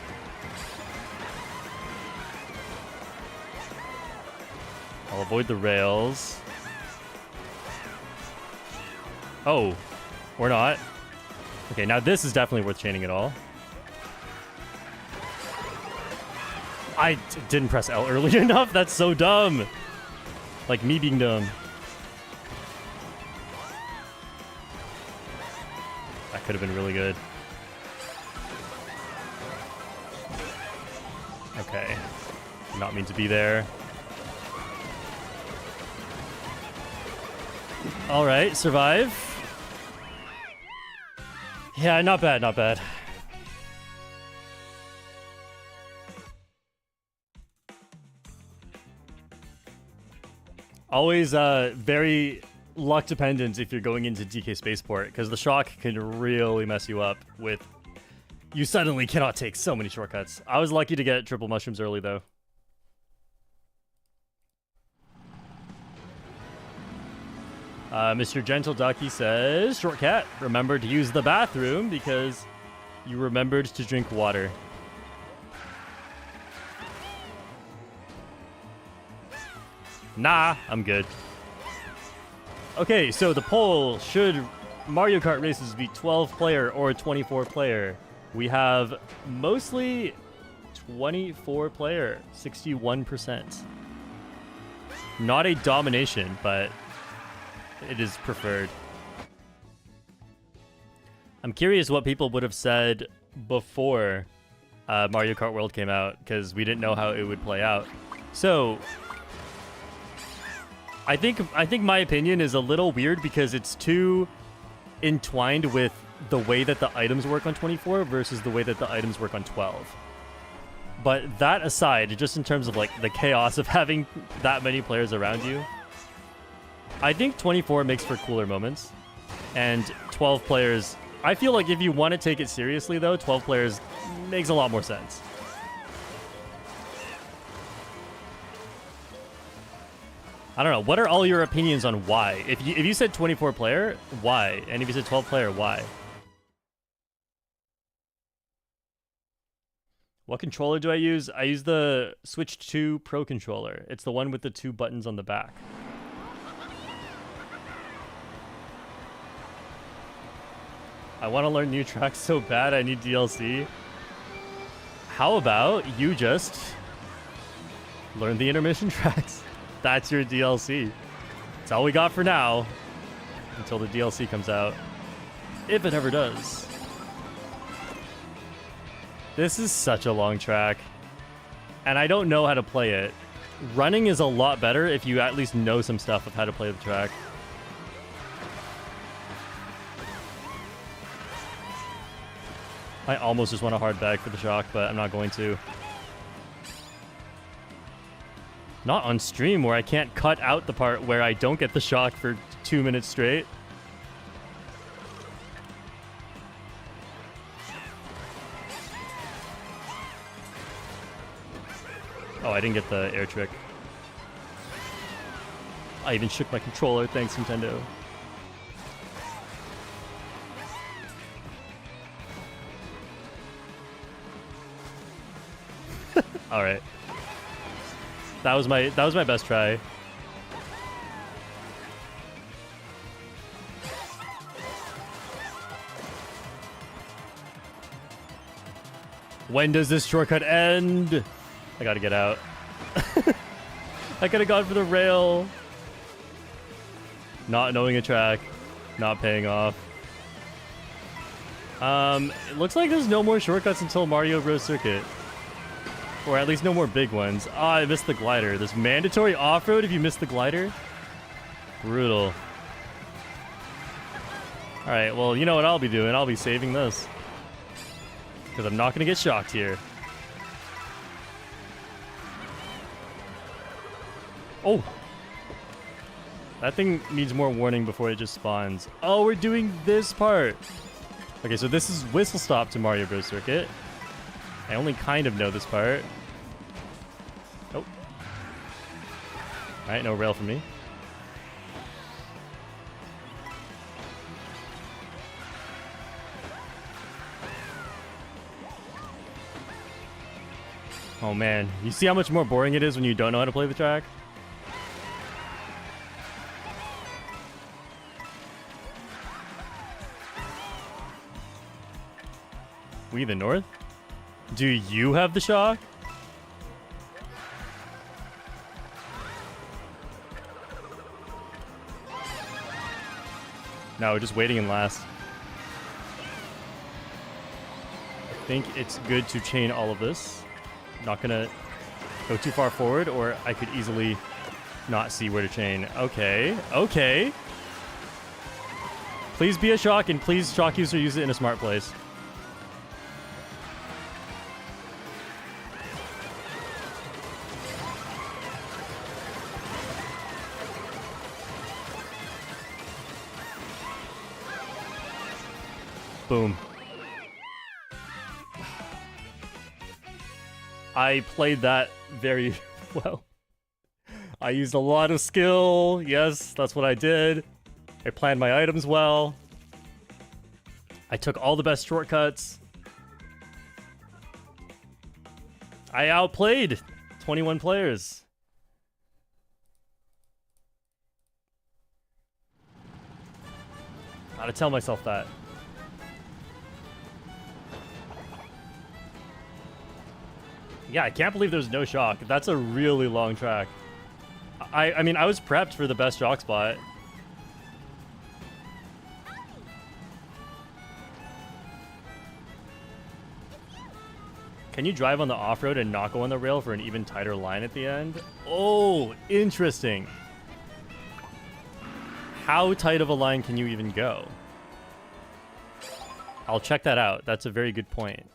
I'll avoid the rails. Oh. Or not. Okay, now this is definitely worth chaining it all. I didn't press L early enough. That's so dumb. Like me being dumb. That could have been really good. Okay. Did not mean to be there. All right, survive. Yeah, not bad, not bad. Always very luck dependent if you're going into DK Spaceport, because the shock can really mess you up with... You suddenly cannot take so many shortcuts. I was lucky to get triple mushrooms early, though. Mr. Gentle Ducky says, Shortcat, remember to use the bathroom because you remembered to drink water. Nah, I'm good. Okay, so the poll, should Mario Kart races be 12 player or 24 player? We have mostly 24 player, 61%. Not a domination, but it is preferred. I'm curious what people would have said before Mario Kart World came out, because we didn't know how it would play out. So I think my opinion is a little weird because it's too entwined with the way that the items work on 24 versus the way that the items work on 12. But that aside, just in terms of like the chaos of having that many players around you, I think 24 makes for cooler moments, and 12 players, I feel like if you want to take it seriously though, 12 players makes a lot more sense. I don't know, what are all your opinions on why? If you said 24 player, why? And if you said 12 player, why? What controller do I use? I use the Switch 2 Pro controller. It's the one with the 2 buttons on the back. I want to learn new tracks so bad I need DLC. How about you just learn the intermission tracks? That's your DLC. That's all we got for now. Until the DLC comes out. If it ever does. This is such a long track. And I don't know how to play it. Running is a lot better if you at least know some stuff of how to play the track. I almost just want a hard bag for the shock, but I'm not going to. Not on stream where I can't cut out the part where I don't get the shock for 2 minutes straight. Oh, I didn't get the air trick. I even shook my controller, thanks Nintendo. All right. That was my best try. When does this shortcut end? I gotta get out. I could have gone for the rail. Not knowing a track. Not paying off. It looks like there's no more shortcuts until Mario Bros. Circuit. Or at least no more big ones. Ah, I missed the glider. There's mandatory off-road if you miss the glider? Brutal. Alright, well, you know what I'll be doing? I'll be saving this. Because I'm not going to get shocked here. Oh! That thing needs more warning before it just spawns. Oh, we're doing this part! Okay, so this is Whistle Stop to Mario Bros. Circuit. I only kind of know this part. Nope. Alright, no rail for me. Oh man, you see how much more boring it is when you don't know how to play the track? We the north? Do you have the shock? No, we're just waiting in last. I think it's good to chain all of this. Not gonna go too far forward, or I could easily not see where to chain. Okay, okay. Please be a shock, and please shock user use it in a smart place. Boom. I played that very well. I used a lot of skill. Yes, that's what I did. I planned my items well. I took all the best shortcuts. I outplayed 21 players. Gotta tell myself that. Yeah, I can't believe there's no shock. That's a really long track. I mean, I was prepped for the best shock spot. Can you drive on the off-road and not go on the rail for an even tighter line at the end? Oh, interesting. How tight of a line can you even go? I'll check that out. That's a very good point.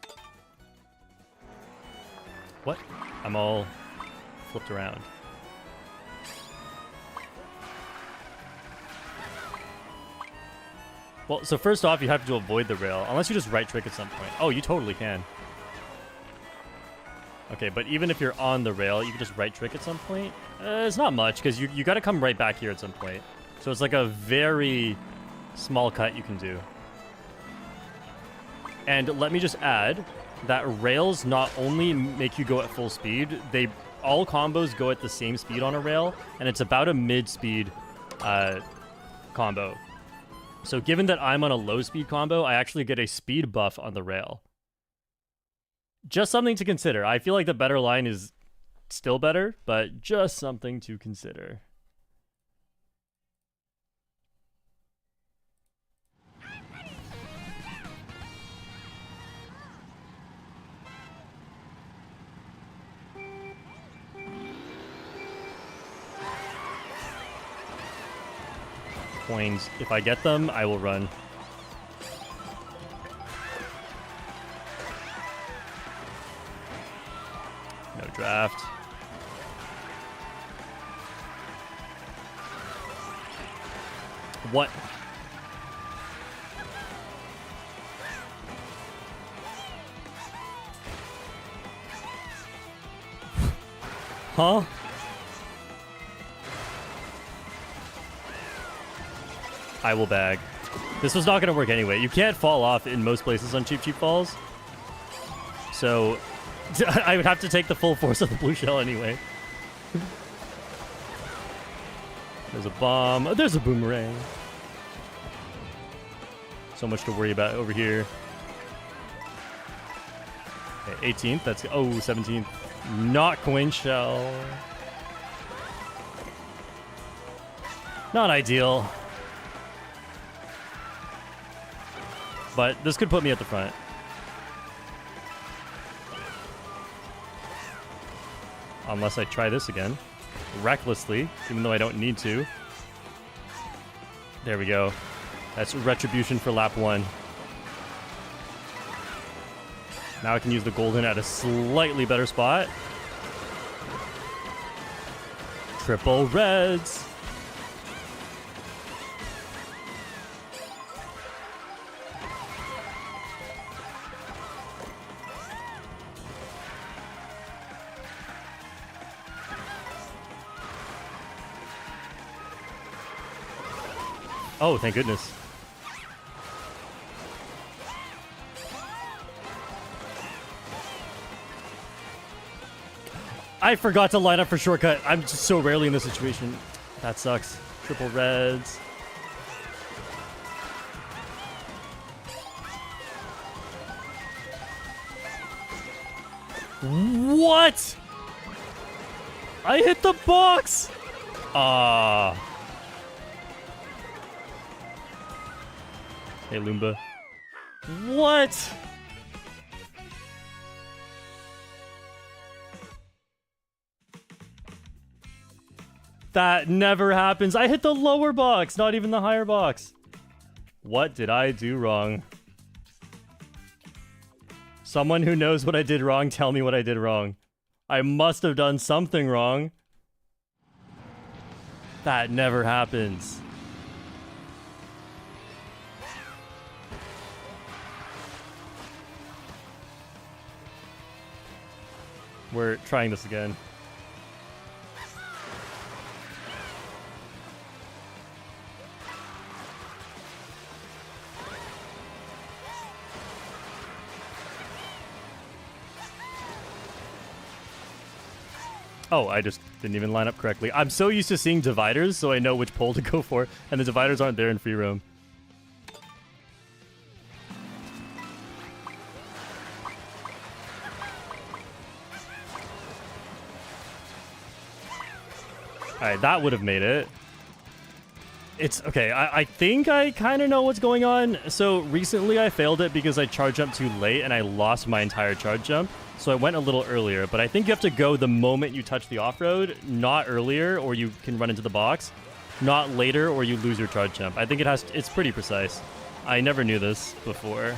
What? I'm all flipped around. Well, so first off, you have to avoid the rail, unless you just right trick at some point. Oh, you totally can. Okay, but even if you're on the rail, you can just right trick at some point. It's not much, because you got to come right back here at some point. So it's like a very small cut you can do. And let me just add that rails not only make you go at full speed, all combos go at the same speed on a rail, and it's about a mid-speed combo. So given that I'm on a low-speed combo, I actually get a speed buff on the rail. Just something to consider. I feel like the better line is still better, but just something to consider. Coins. If I get them, I will run. No draft. What? Huh? I will bag. This was not going to work anyway. You can't fall off in most places on Cheap Cheap Falls. So I would have to take the full force of the blue shell anyway. There's a bomb. Oh, there's a boomerang. So much to worry about over here. Okay, 18th. That's... Oh, 17th. Not coin shell. Not ideal. But this could put me at the front. Unless I try this again. Recklessly, even though I don't need to. There we go. That's retribution for lap 1. Now I can use the golden at a slightly better spot. Triple reds. Oh, thank goodness. I forgot to line up for shortcut. I'm just so rarely in this situation. That sucks. Triple reds. What? I hit the box! Ah. Hey, Loomba. What? That never happens. I hit the lower box, not even the higher box. What did I do wrong? Someone who knows what I did wrong, tell me what I did wrong. I must have done something wrong. That never happens. We're trying this again. Oh, I just didn't even line up correctly. I'm so used to seeing dividers, so I know which pole to go for, and the dividers aren't there in free roam. Alright, that would have made it. It's okay. I think I kind of know what's going on. So recently I failed it because I charge jumped too late and I lost my entire charge jump. So I went a little earlier, but I think you have to go the moment you touch the off-road, not earlier, or you can run into the box, not later, or you lose your charge jump. I think it's pretty precise. I never knew this before.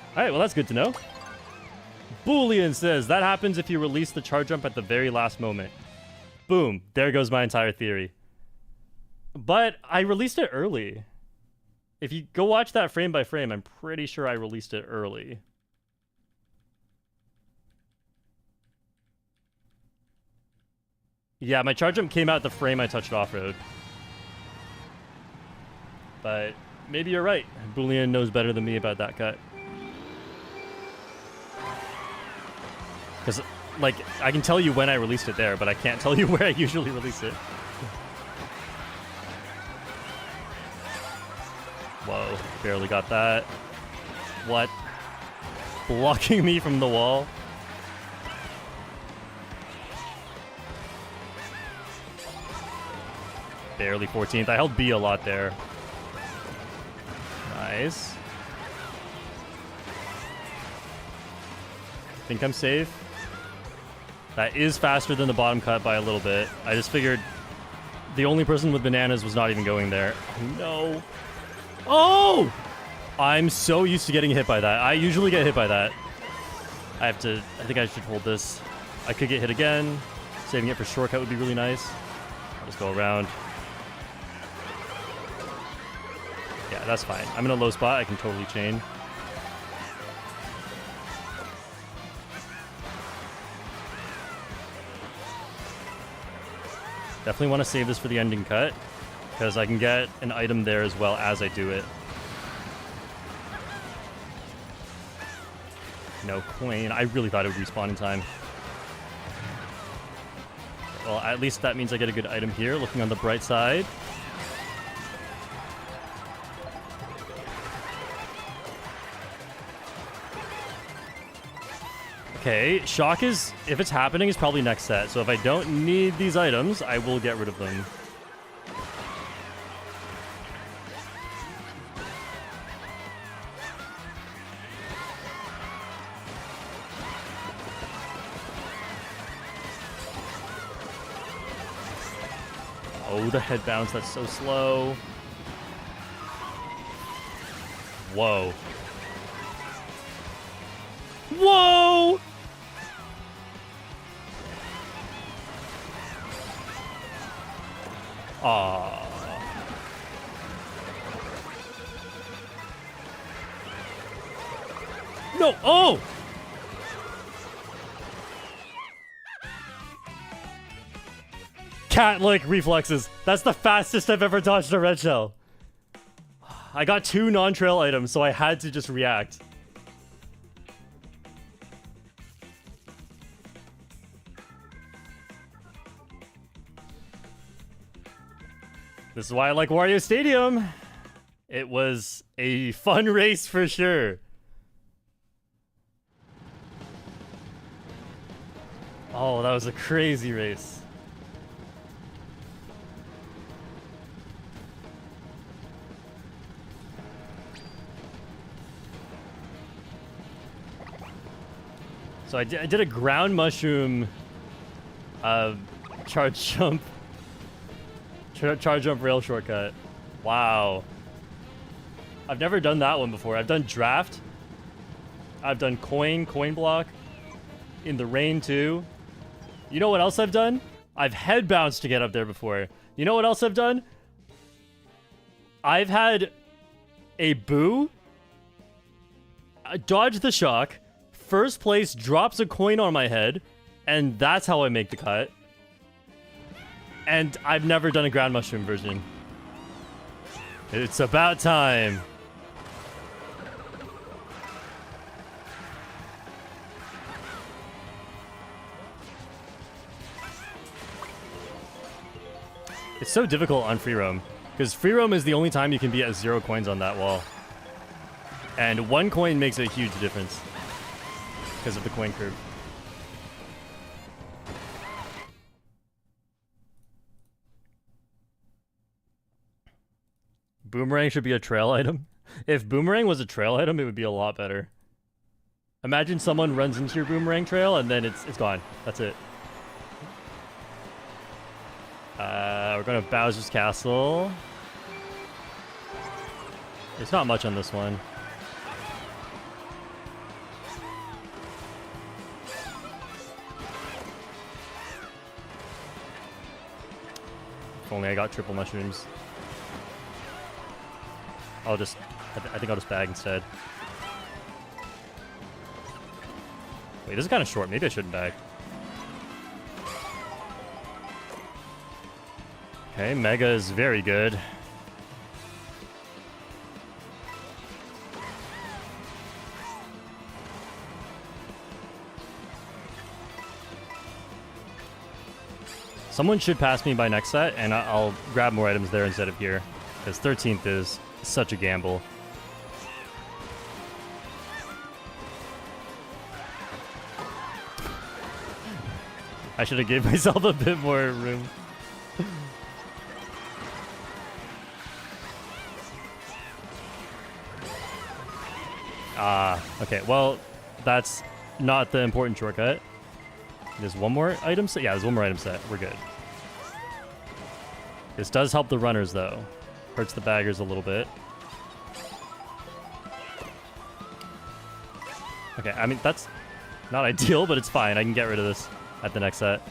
All right, well, that's good to know. Boolean says, that happens if you release the charge jump at the very last moment. Boom. There goes my entire theory. But I released it early. If you go watch that frame by frame, I'm pretty sure I released it early. Yeah, my charge jump came out the frame I touched off-road. But maybe you're right. Boolean knows better than me about that cut. Because, like, I can tell you when I released it there, but I can't tell you where I usually release it. Whoa, barely got that. What? Blocking me from the wall? Barely 14th. I held B a lot there. Nice. Think I'm safe. That is faster than the bottom cut by a little bit. I just figured the only person with bananas was not even going there. No. Oh! I'm so used to getting hit by that. I usually get hit by that. I think I should hold this. I could get hit again. Saving it for shortcut would be really nice. I'll just go around. Yeah, that's fine. I'm in a low spot. I can totally chain. Definitely want to save this for the ending cut, because I can get an item there as well as I do it. No coin. I really thought it would respawn in time. Well, at least that means I get a good item here, looking on the bright side. Okay, shock is, if it's happening, is probably next set. So if I don't need these items, I will get rid of them. Oh, the head bounce, that's so slow. Whoa. Whoa! Aww. No! Oh! Cat-like reflexes. That's the fastest I've ever dodged a red shell. I got 2 non-trail items, so I had to just react. This is why I like Wario Stadium. It was a fun race for sure. Oh, that was a crazy race. So I did a ground mushroom charge jump rail shortcut. Wow. I've never done that one before. I've done draft. I've done coin block. In the rain too. You know what else I've done? I've head bounced to get up there before. You know what else I've done? I've had a boo dodge the shock. First place drops a coin on my head, and that's how I make the cut. And I've never done a ground mushroom version. It's about time. It's so difficult on free roam, because free roam is the only time you can be at 0 coins on that wall. And 1 coin makes a huge difference because of the coin curve. Boomerang should be a trail item. If boomerang was a trail item, it would be a lot better. Imagine someone runs into your boomerang trail and then it's gone. That's it. We're going to Bowser's Castle. There's not much on this one. If only I got triple mushrooms. I think I'll just bag instead. Wait, this is kind of short. Maybe I shouldn't bag. Okay, Mega is very good. Someone should pass me by next set, and I'll grab more items there instead of here. Because 13th is such a gamble. I should have gave myself a bit more room. Okay, well, that's not the important shortcut. There's one more item set? Yeah, there's one more item set. We're good. This does help the runners, though. Hurts the baggers a little bit. Okay, I mean, that's not ideal, but it's fine. I can get rid of this at the next set.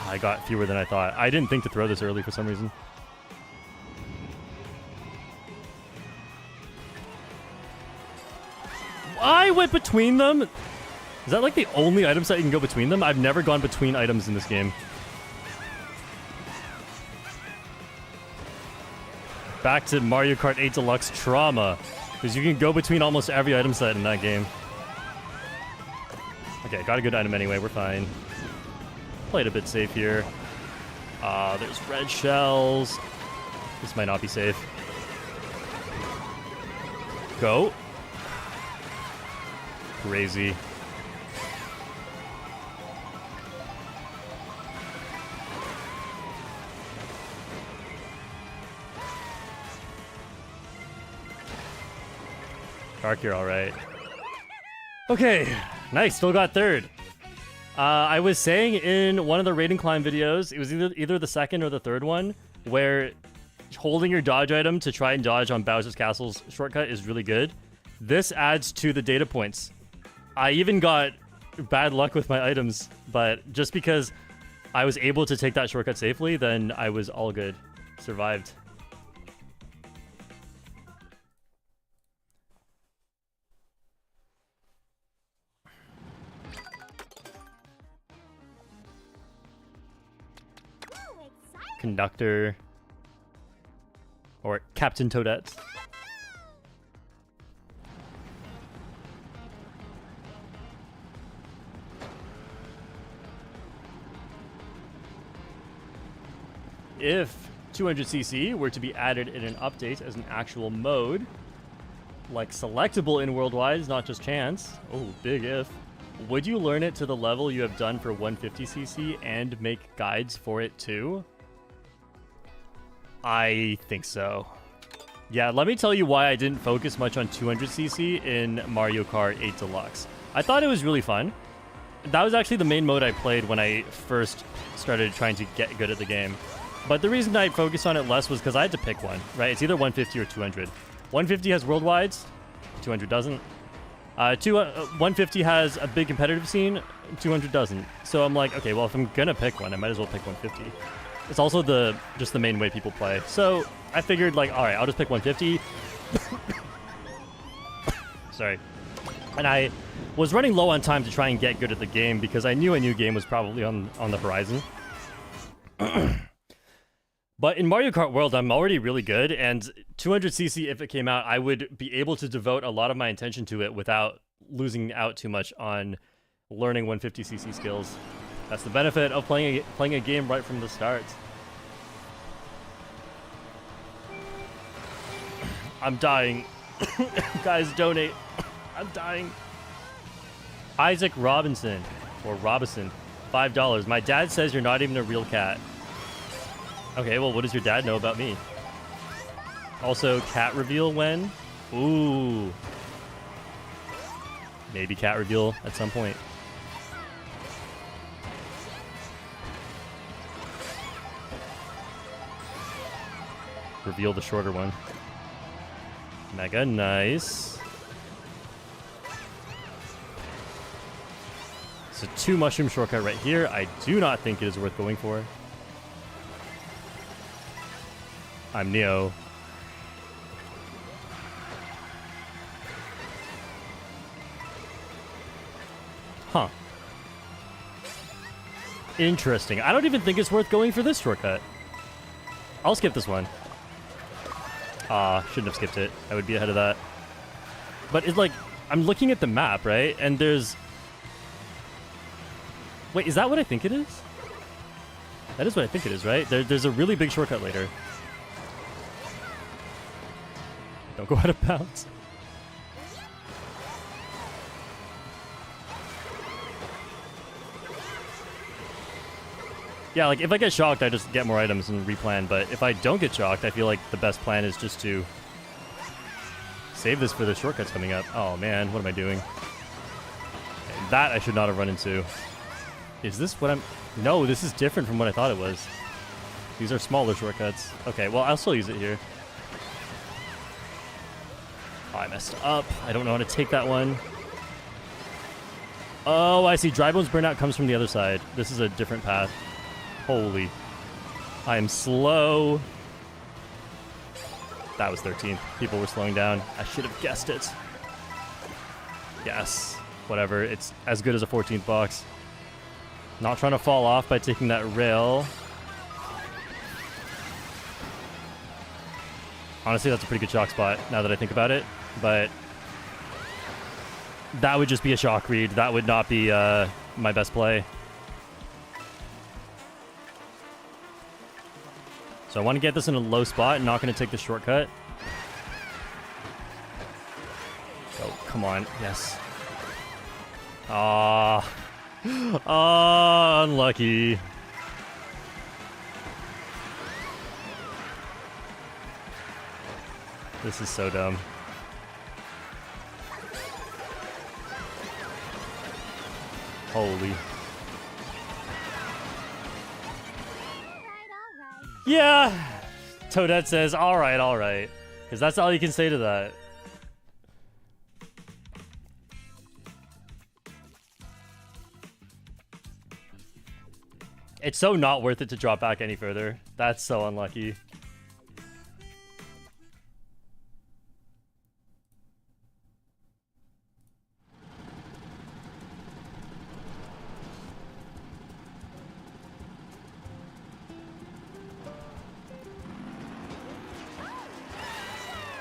I got fewer than I thought. I didn't think to throw this early for some reason. I went between them? Is that like the only item set you can go between them? I've never gone between items in this game. Back to Mario Kart 8 Deluxe trauma. Because you can go between almost every item set in that game. Okay, got a good item anyway. We're fine. Played a bit safe here. There's red shells. This might not be safe. Go. Crazy. Dark, you're all right. Okay, nice. Still got third. I was saying in one of the rating climb videos, it was either the second or the third one, where holding your dodge item to try and dodge on Bowser's Castle's shortcut is really good. This adds to the data points. I even got bad luck with my items, but just because I was able to take that shortcut safely, then I was all good. Survived. Conductor. Or Captain Toadette. If 200cc were to be added in an update as an actual mode, like selectable in Worldwide, not just chance, oh, big if, would you learn it to the level you have done for 150cc and make guides for it too? I think so. Yeah, let me tell you why I didn't focus much on 200cc in Mario Kart 8 Deluxe. I thought it was really fun. That was actually the main mode I played when I first started trying to get good at the game. But the reason I focused on it less was because I had to pick one, right? It's either 150 or 200. 150 has worldwides, 200 doesn't. 150 has a big competitive scene, 200 doesn't. So I'm like, okay, well, if I'm gonna pick one, I might as well pick 150. It's also just the main way people play. So I figured, like, all right, I'll just pick 150. Sorry. And I was running low on time to try and get good at the game because I knew a new game was probably on the horizon. But in Mario Kart World, I'm already really good, and 200cc, if it came out, I would be able to devote a lot of my attention to it without losing out too much on learning 150cc skills. That's the benefit of playing a game right from the start. I'm dying. Guys, donate. I'm dying. Isaac Robinson, or Robinson, $5. My dad says you're not even a real cat. Okay, well, what does your dad know about me? Also, cat reveal when? Ooh. Maybe cat reveal at some point. Reveal the shorter one. Mega nice. So 2 mushroom shortcut right here. I do not think it is worth going for. I'm Neo. Huh. Interesting. I don't even think it's worth going for this shortcut. I'll skip this one. Shouldn't have skipped it. I would be ahead of that. But it's like, I'm looking at the map, right? And there's... Wait, is that what I think it is? That is what I think it is, right? There's a really big shortcut later. Don't go out of bounds. Yeah, like, if I get shocked, I just get more items and replan, but if I don't get shocked, I feel like the best plan is just to save this for the shortcuts coming up. Oh, man, what am I doing? And that I should not have run into. Is this what I'm... No, this is different from what I thought it was. These are smaller shortcuts. Okay, well, I'll still use it here. Oh, I messed up. I don't know how to take that one. Oh, I see. Dry Bones Burnout comes from the other side. This is a different path. Holy. I am slow. That was 13th. People were slowing down. I should have guessed it. Yes. Whatever. It's as good as a 14th box. Not trying to fall off by taking that rail. Honestly, that's a pretty good shock spot now that I think about it. But that would just be a shock read. That would not be my best play. So I want to get this in a low spot and not going to take the shortcut. Oh, come on. Yes. Ah. Unlucky. This is so dumb. Holy. Yeah! Toadette says, alright. Because that's all you can say to that. It's so not worth it to drop back any further. That's so unlucky.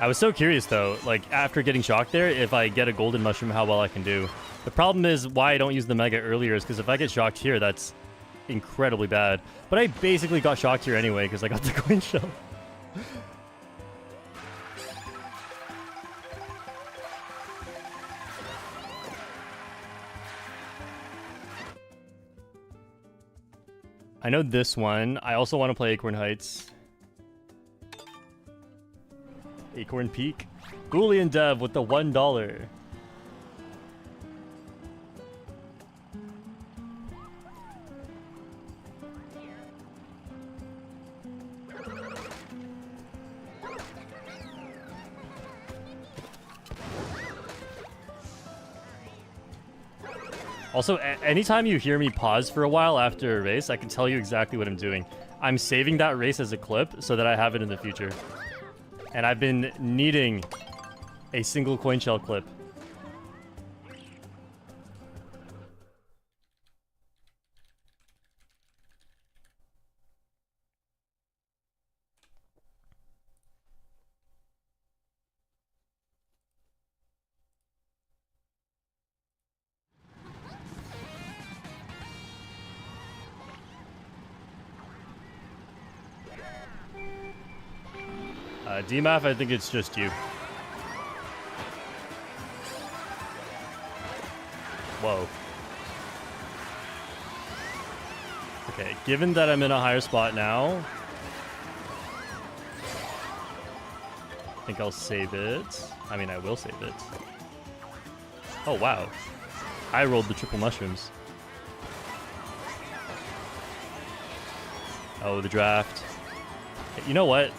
I was so curious though, like after getting shocked there, if I get a golden mushroom, how well I can do. The problem is why I don't use the mega earlier is because if I get shocked here, that's incredibly bad. But I basically got shocked here anyway because I got the coin shell. I know this one. I also want to play Acorn Heights. Acorn Peak. Ghoulian Dev with the $1. Also, anytime you hear me pause for a while after a race, I can tell you exactly what I'm doing. I'm saving that race as a clip so that I have it in the future. And I've been needing a single coin shell clip. DMAF, I think it's just you. Whoa. Okay, given that I'm in a higher spot now, I think I'll save it. I mean, I will save it. Oh, wow. I rolled the triple mushrooms. Oh, the draft. You know what?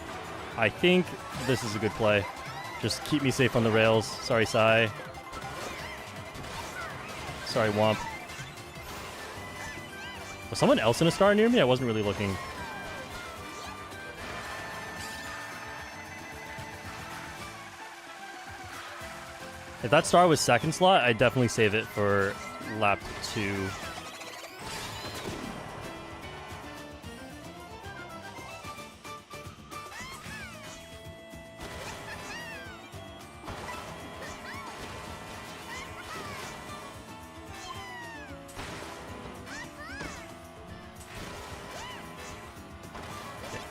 I think this is a good play. Just keep me safe on the rails. Sorry, Sai. Sorry, Womp. Was someone else in a star near me? I wasn't really looking. If that star was second slot, I'd definitely save it for lap 2.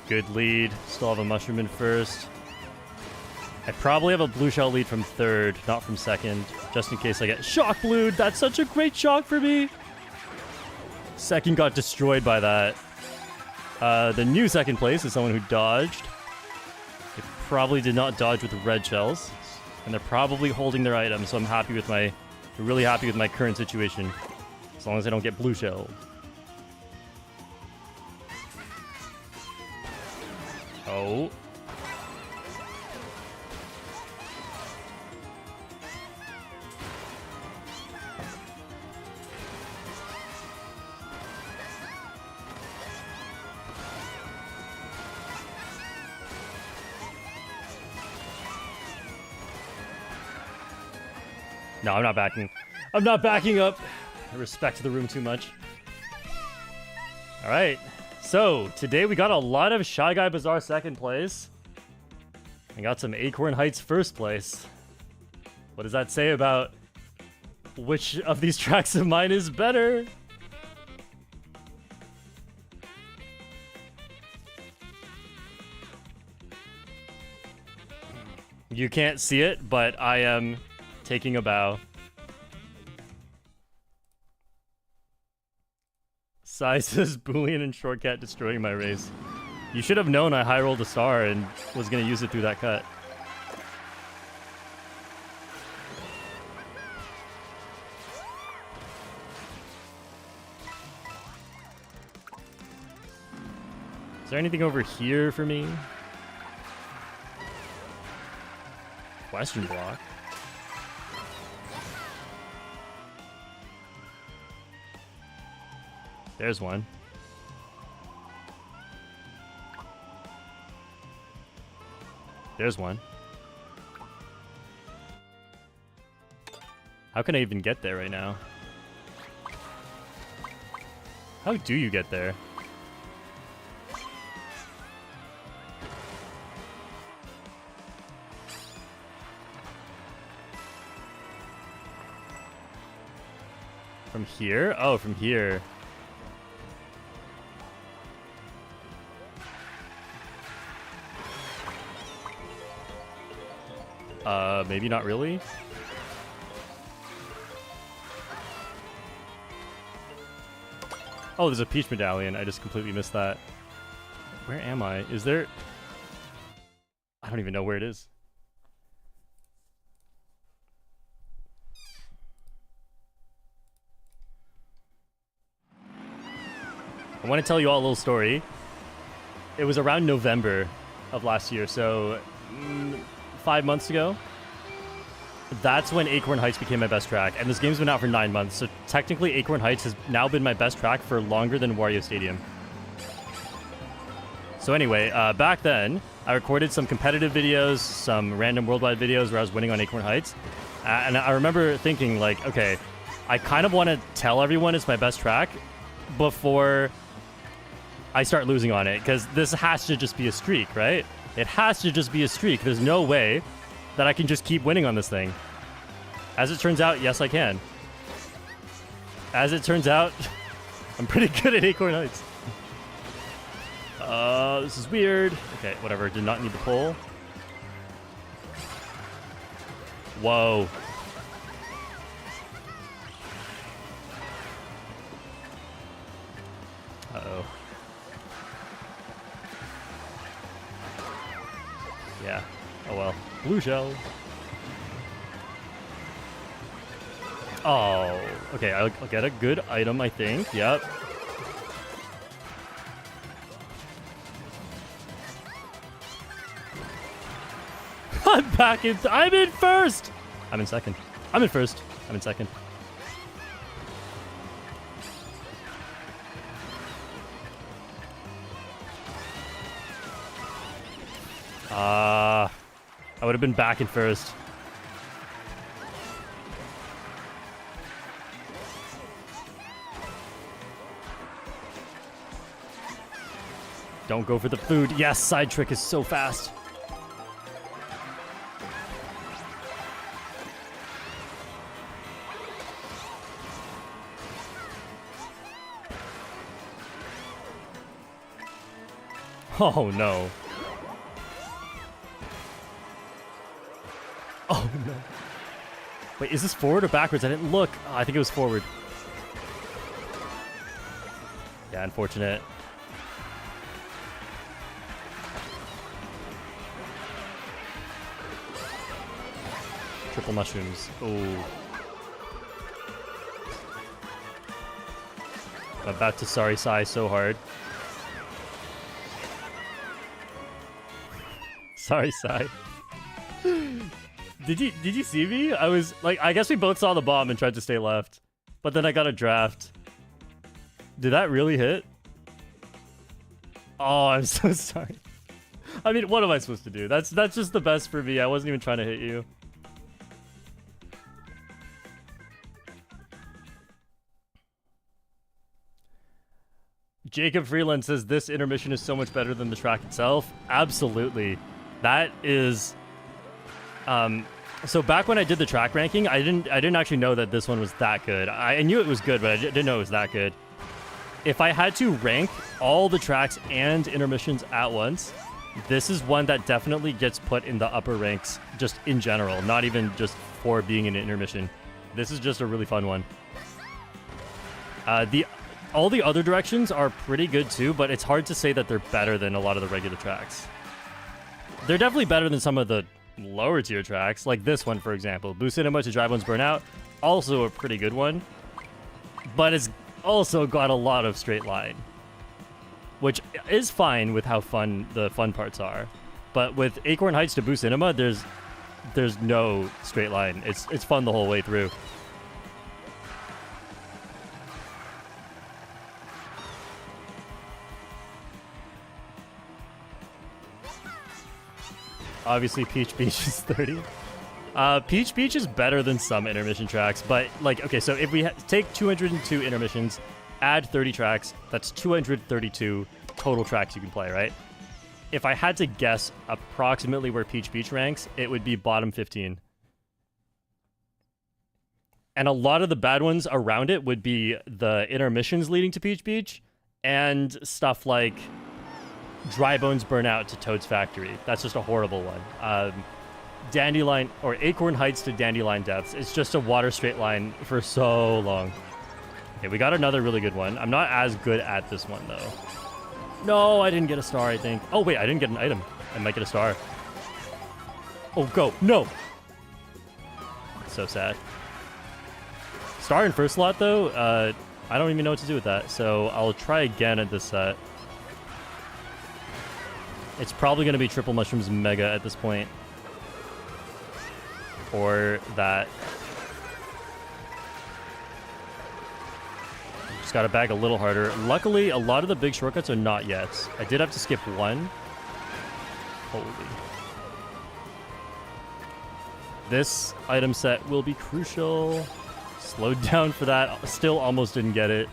Good lead. Still have a mushroom in first. I probably have a blue shell lead from third, not from second, just in case I get shock blued. That's such a great shock for me. Second got destroyed by that. The new second place is someone who dodged. They probably did not dodge with the red shells, and they're probably holding their item, so I'm really happy with my current situation, as long as I don't get blue shelled. Oh. No, I'm not backing. I'm not backing up. I respect the room too much. All right. So, today we got a lot of Shy Guy Bazaar second place. I got some Acorn Heights first place. What does that say about which of these tracks of mine is better? You can't see it, but I am taking a bow. Sai says Boolean and Shortcat destroying my race. You should have known I high rolled a star and was going to use it through that cut. Is there anything over here for me? Question block. There's one. There's one. How can I even get there right now? How do you get there? From here? Oh, from here. Maybe not really. Oh, there's a Peach Medallion. I just completely missed that. Where am I? Is there... I don't even know where it is. I want to tell you all a little story. It was around November of last year, so 5 months ago. That's when Acorn Heights became my best track, and this game's been out for 9 months, so technically Acorn Heights has now been my best track for longer than Wario Stadium. So anyway, back then, I recorded some competitive videos, some random worldwide videos where I was winning on Acorn Heights, and I remember thinking, like, okay, I kind of want to tell everyone it's my best track before I start losing on it, because this has to just be a streak, right? It has to just be a streak. There's no way that I can just keep winning on this thing. As it turns out, yes, I can. As it turns out, I'm pretty good at Acorn Heights. This is weird. Okay, whatever. Did not need the pull. Whoa. Uh-oh. Yeah. Oh well. Blue shell. Oh. Okay, I'll get a good item, I think. Yep. I'm back in. I'm in first. I'm in second. I'm in first. I'm in second. I would have been back in first. Don't go for the food. Yes, side trick is so fast. Oh no. Oh no. Wait, is this forward or backwards? I didn't look. Oh, I think it was forward. Yeah, unfortunate. Triple mushrooms. Oh. I'm about to sorry sigh so hard. Sorry, sigh. Did you see me? I was like, I guess we both saw the bomb and tried to stay left, but then I got a draft. Did that really hit? Oh, I'm so sorry. I mean, what am I supposed to do? That's just the best for me. I wasn't even trying to hit you. Jacob Freeland says this intermission is so much better than the track itself. Absolutely. That is so back when I did the track ranking, I didn't actually know that this one was that good. I knew it was good, but I didn't know it was that good. If I had to rank all the tracks and intermissions at once, this is one that definitely gets put in the upper ranks just in general, not even just for being an intermission. This is just a really fun one. All the other directions are pretty good too, but it's hard to say that they're better than a lot of the regular tracks. They're definitely better than some of the lower tier tracks, like this one, for example. Boo Cinema to Drive One's Burnout, also a pretty good one, but it's also got a lot of straight line, which is fine with how fun the fun parts are. But with Acorn Heights to Boo Cinema, there's no straight line. It's fun the whole way through. Obviously, Peach Beach is 30. Peach Beach is better than some intermission tracks, but like, okay, so if we take 202 intermissions, add 30 tracks, that's 232 total tracks you can play, right? If I had to guess approximately where Peach Beach ranks, it would be bottom 15. And a lot of the bad ones around it would be the intermissions leading to Peach Beach and stuff like Dry Bones Burnout to Toad's Factory. That's just a horrible one. Dandelion or Acorn Heights to Dandelion Depths. It's just a water straight line for so long. Okay, we got another really good one. I'm not as good at this one though. No, I didn't get a star, I think. Oh wait, I didn't get an item. I might get a star. Oh, go. No. So sad. Star in first slot though, I don't even know what to do with that. So I'll try again at this set. It's probably going to be Triple Mushrooms Mega at this point. Or that. Just got to bag a little harder. Luckily, a lot of the big shortcuts are not yet. I did have to skip one. Holy. This item set will be crucial. Slowed down for that. Still almost didn't get it.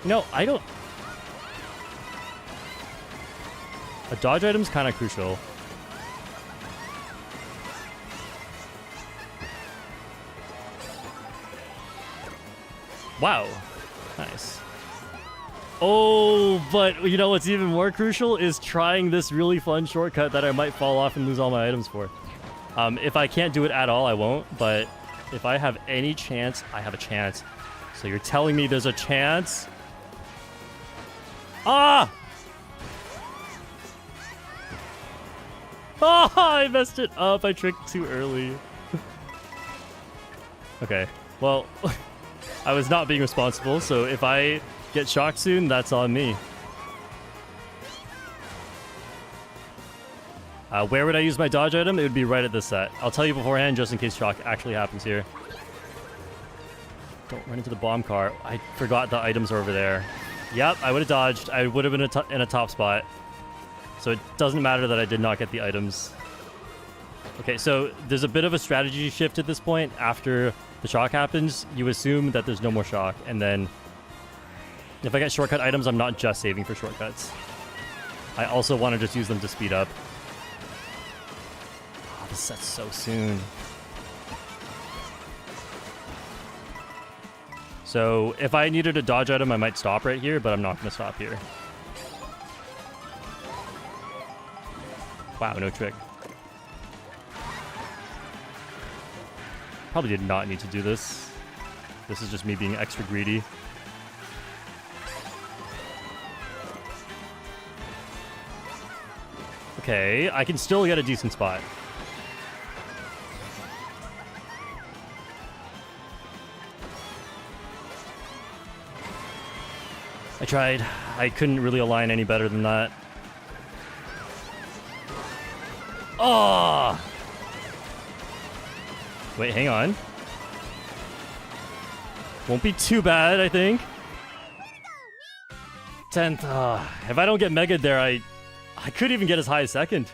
No, I don't... A dodge item's kind of crucial. Wow. Nice. Oh, but you know what's even more crucial is trying this really fun shortcut that I might fall off and lose all my items for. If I can't do it at all, I won't, but if I have any chance, I have a chance. So you're telling me there's a chance? Ah! Oh, I messed it up. I tricked too early. Okay, well, I was not being responsible, so if I get shocked soon, that's on me. Where would I use my dodge item? It would be right at this set. I'll tell you beforehand, just in case shock actually happens here. Don't run into the bomb car. I forgot the items are over there. Yep, I would have dodged. I would have been in a top spot. So it doesn't matter that I did not get the items. Okay, so there's a bit of a strategy shift at this point. After the shock happens, you assume that there's no more shock, and then if I get shortcut items, I'm not just saving for shortcuts. I also want to just use them to speed up. Oh, this set's so soon. So if I needed a dodge item, I might stop right here, but I'm not going to stop here. Wow, no trick. Probably did not need to do this. This is just me being extra greedy. Okay, I can still get a decent spot. I tried. I couldn't really align any better than that. Oh! Wait, hang on. Won't be too bad, I think. 10th. If I don't get Mega'd there, I could even get as high as 2nd.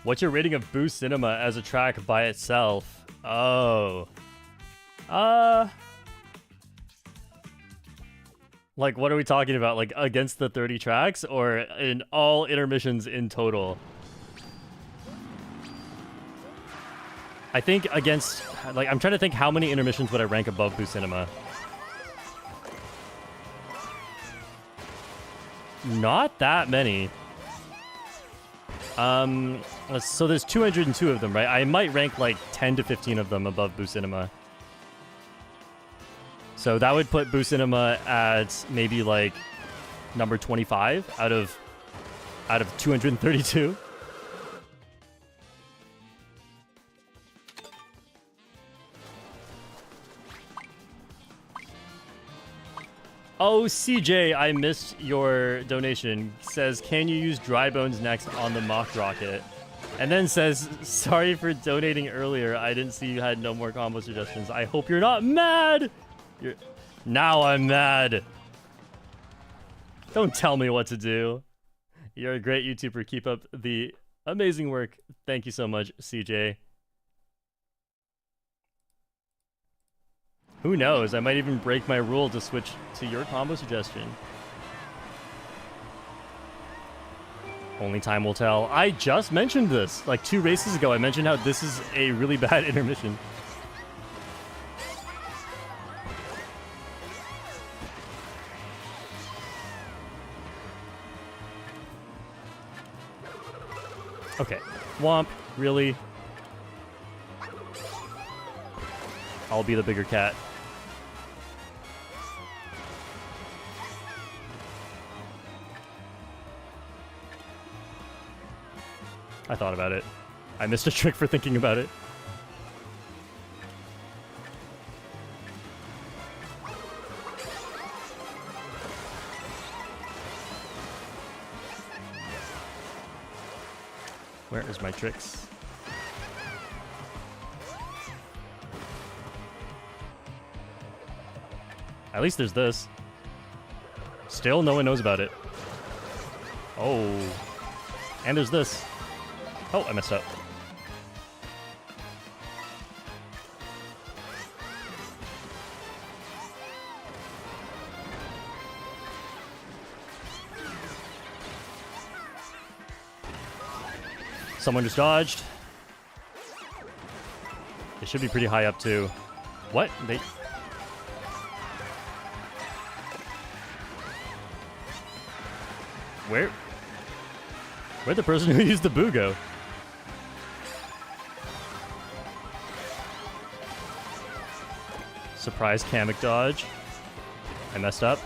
What's your rating of Boost Cinema as a track by itself? Oh. Like, what are we talking about? Like, against the 30 tracks or in all intermissions in total? I think against, like, I'm trying to think how many intermissions would I rank above Boost Cinema. Not that many. So there's 202 of them, right? I might rank like 10 to 15 of them above Boost Cinema. So that would put Boost Cinema at maybe like number 25 out of 232. Oh, CJ, I missed your donation. Says, can you use dry bones next on the mock rocket? And then says, sorry for donating earlier. I didn't see you had no more combo suggestions. I hope you're not mad. Now I'm mad. Don't tell me what to do. You're a great YouTuber. Keep up the amazing work. Thank you so much, CJ. Who knows? I might even break my rule to switch to your combo suggestion. Only time will tell. I just mentioned this like 2 races ago. I mentioned how this is a really bad intermission. Okay. Womp. Really? I'll be the bigger cat. I thought about it. I missed a trick for thinking about it. Where is my tricks? At least there's this. Still, no one knows about it. Oh. And there's this. Oh, I messed up. Someone just dodged. They should be pretty high up too. What? Where'd the person who used the boo go? Surprise Kamek dodge. I messed up.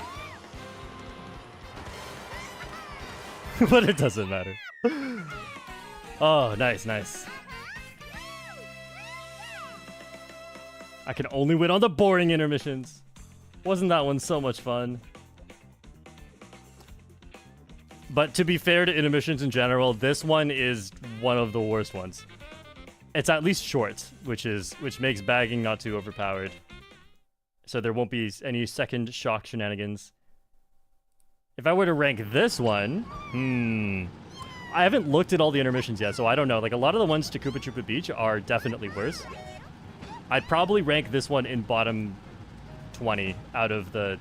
But it doesn't matter. Oh, nice, nice. I can only win on the boring intermissions. Wasn't that one so much fun? But to be fair to intermissions in general, this one is one of the worst ones. It's at least short, which makes bagging not too overpowered. So there won't be any second shock shenanigans. If I were to rank this one, I haven't looked at all the intermissions yet, so I don't know. Like, a lot of the ones to Koopa Troopa Beach are definitely worse. I'd probably rank this one in bottom 20 out of the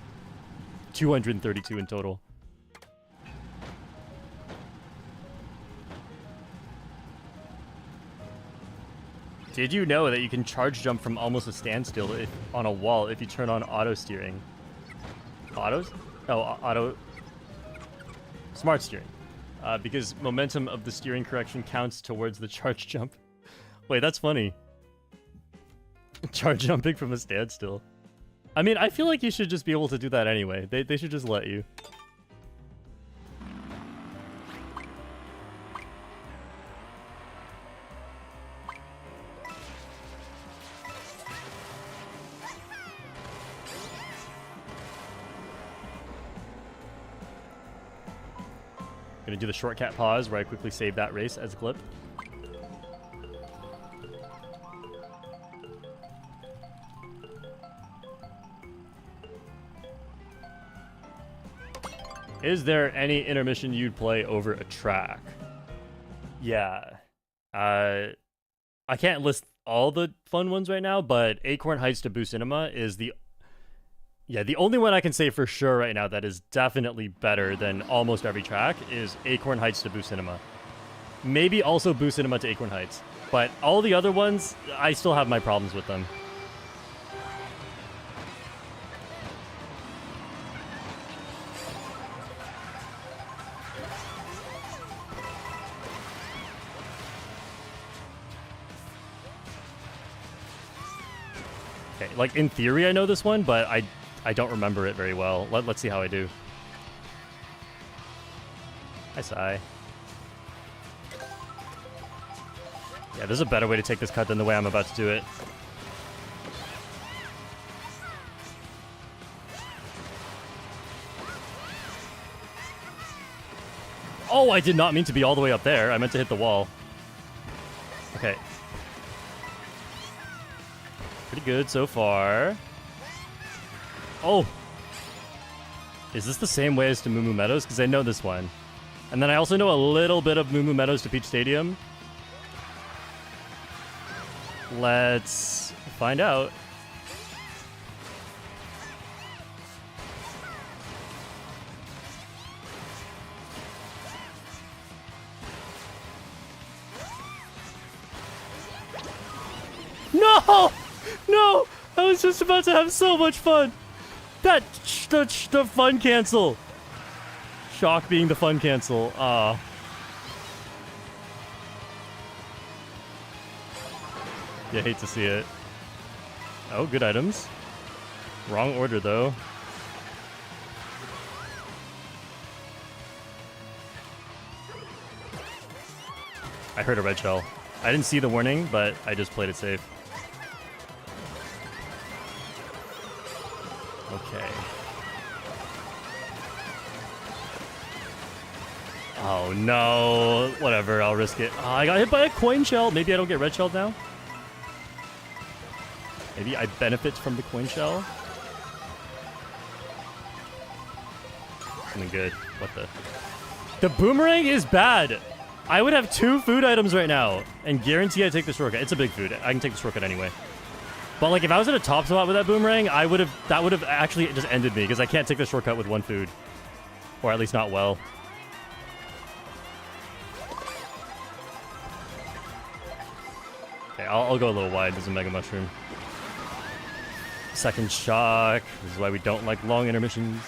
232 in total. Did you know that you can charge jump from almost a standstill on a wall if you turn on auto steering? Autos? Oh, auto... Smart steering. Because momentum of the steering correction counts towards the charge jump. Wait, that's funny. Charge jumping from a standstill. I mean, I feel like you should just be able to do that anyway. They should just let you. Gonna do the shortcut pause where I quickly save that race as a clip. Is there any intermission you'd play over a track? Yeah. I can't list all the fun ones right now, but Acorn Heights to Boo Cinema is the only one I can say for sure right now that is definitely better than almost every track is Acorn Heights to Boo Cinema. Maybe also Boo Cinema to Acorn Heights. But all the other ones, I still have my problems with them. Okay, like in theory I know this one, but I don't remember it very well. Let's see how I do. Hi, Sai. Yeah, there's a better way to take this cut than the way I'm about to do it. Oh, I did not mean to be all the way up there. I meant to hit the wall. Okay. Pretty good so far. Oh! Is this the same way as to Moo Moo Meadows? Because I know this one. And then I also know a little bit of Moo Moo Meadows to Peach Stadium. Let's find out. No! No! I was just about to have so much fun! The fun cancel! Shock being the fun cancel. Ah. Yeah, hate to see it. Oh, good items. Wrong order, though. I heard a red shell. I didn't see the warning, but I just played it safe. Okay. Oh no. Whatever, I'll risk it. Oh, I got hit by a coin shell. Maybe I don't get red shelled now? Maybe I benefit from the coin shell? Something good. What the? The boomerang is bad! I would have 2 food items right now and guarantee I take the shortcut. It's a big food. I can take the shortcut anyway. But like if I was at a top spot with that boomerang, that would have actually just ended me because I can't take the shortcut with 1 food. Or at least not well. Okay, I'll go a little wide. There's a Mega Mushroom. Second shock. This is why we don't like long intermissions.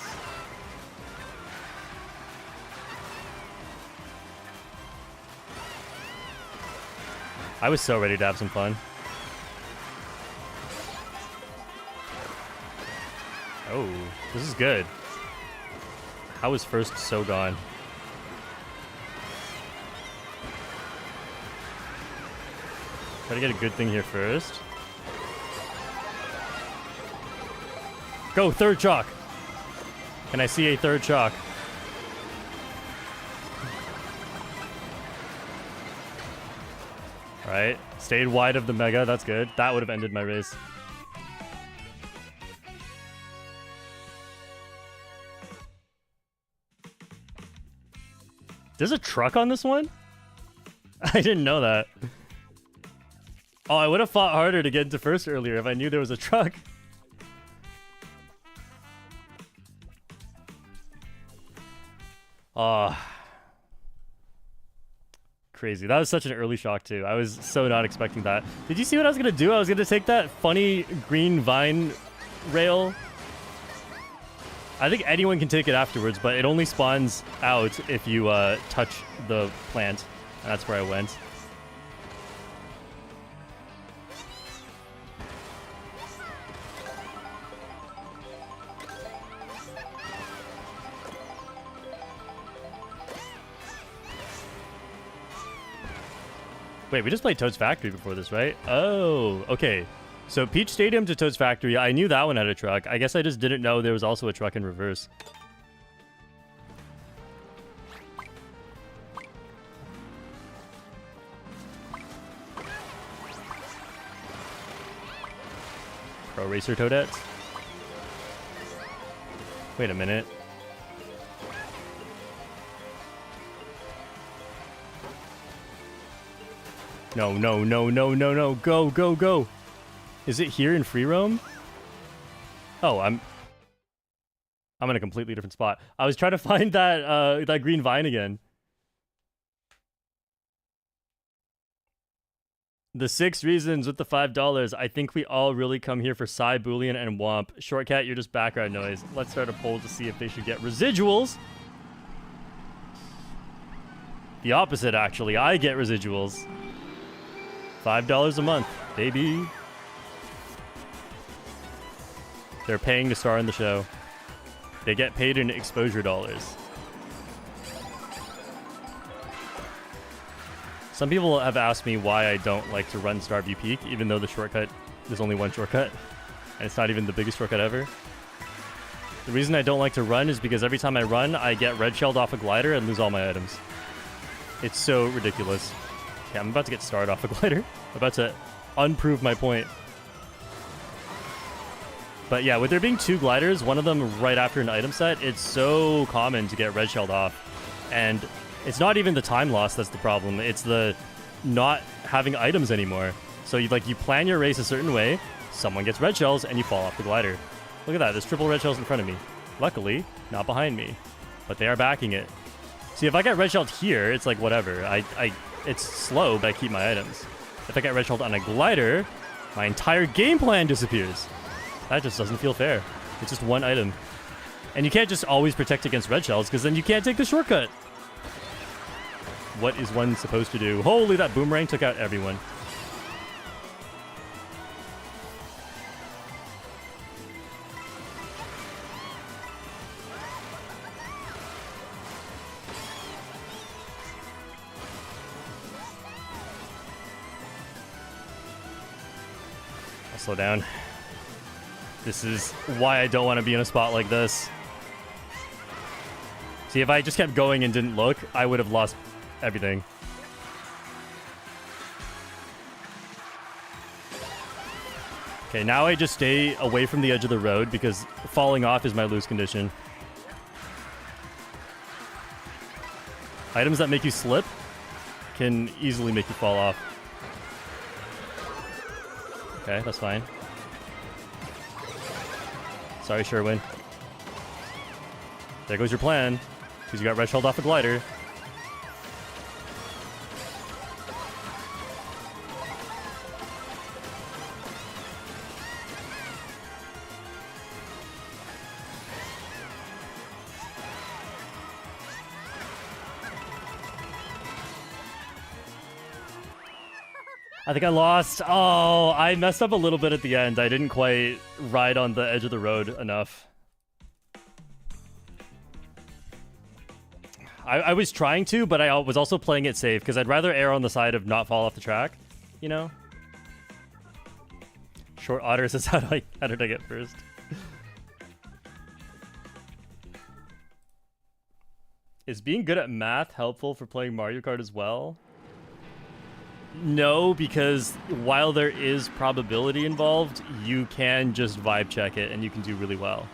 I was so ready to have some fun. Oh, this is good. How was first so gone? Try to get a good thing here first. Go, third chalk. Can I see a third chalk? Alright, stayed wide of the Mega, that's good. That would have ended my race. There's a truck on this one? I didn't know that. Oh, I would have fought harder to get into first earlier if I knew there was a truck. Oh. Crazy. That was such an early shock, too. I was so not expecting that. Did you see what I was going to do? I was going to take that funny green vine rail. I think anyone can take it afterwards, but it only spawns out if you touch the plant. And that's where I went. Wait, we just played Toad's Factory before this, right? Oh, okay. So Peach Stadium to Toad's Factory. I knew that one had a truck. I guess I just didn't know there was also a truck in reverse. Pro Racer Toadettes? Wait a minute. No, no, no, no, no, no. Go, go, go. Is it here in free roam? Oh, I'm in a completely different spot. I was trying to find that that green vine again. The 6 reasons with the $5. I think we all really come here for Psy, Boolean, and Womp. Shortcat, you're just background noise. Let's start a poll to see if they should get residuals. The opposite, actually. I get residuals. $5 a month, baby. They're paying to star in the show. They get paid in exposure dollars. Some people have asked me why I don't like to run Starview Peak, even though the shortcut, there's only one shortcut, and it's not even the biggest shortcut ever. The reason I don't like to run is because every time I run, I get red shelled off a glider and lose all my items. It's so ridiculous. Okay, I'm about to get starred off a glider. I'm about to unprove my point. But yeah, with there being 2 gliders, one of them right after an item set, it's so common to get red shelled off. And it's not even the time loss that's the problem. It's the not having items anymore. So you plan your race a certain way, someone gets red shells, and you fall off the glider. Look at that, there's triple red shells in front of me. Luckily, not behind me. But they are backing it. See, if I get red shelled here, it's like whatever. It's slow, but I keep my items. If I get red shelled on a glider, my entire game plan disappears. That just doesn't feel fair. It's just one item. And you can't just always protect against red shells, because then you can't take the shortcut. What is one supposed to do? Holy, that boomerang took out everyone. I'll slow down. This is why I don't want to be in a spot like this. See, if I just kept going and didn't look, I would have lost everything. Okay, now I just stay away from the edge of the road because falling off is my lose condition. Items that make you slip can easily make you fall off. Okay, that's fine. Sorry, Sherwin. There goes your plan, because you got red shelled off a glider. I think I lost. Oh, I messed up a little bit at the end. I didn't quite ride on the edge of the road enough. I was trying to, but I was also playing it safe because I'd rather err on the side of not fall off the track, you know? Short Otter says, how did I get first? Is being good at math helpful for playing Mario Kart as well? No, because while there is probability involved, you can just vibe check it and you can do really well.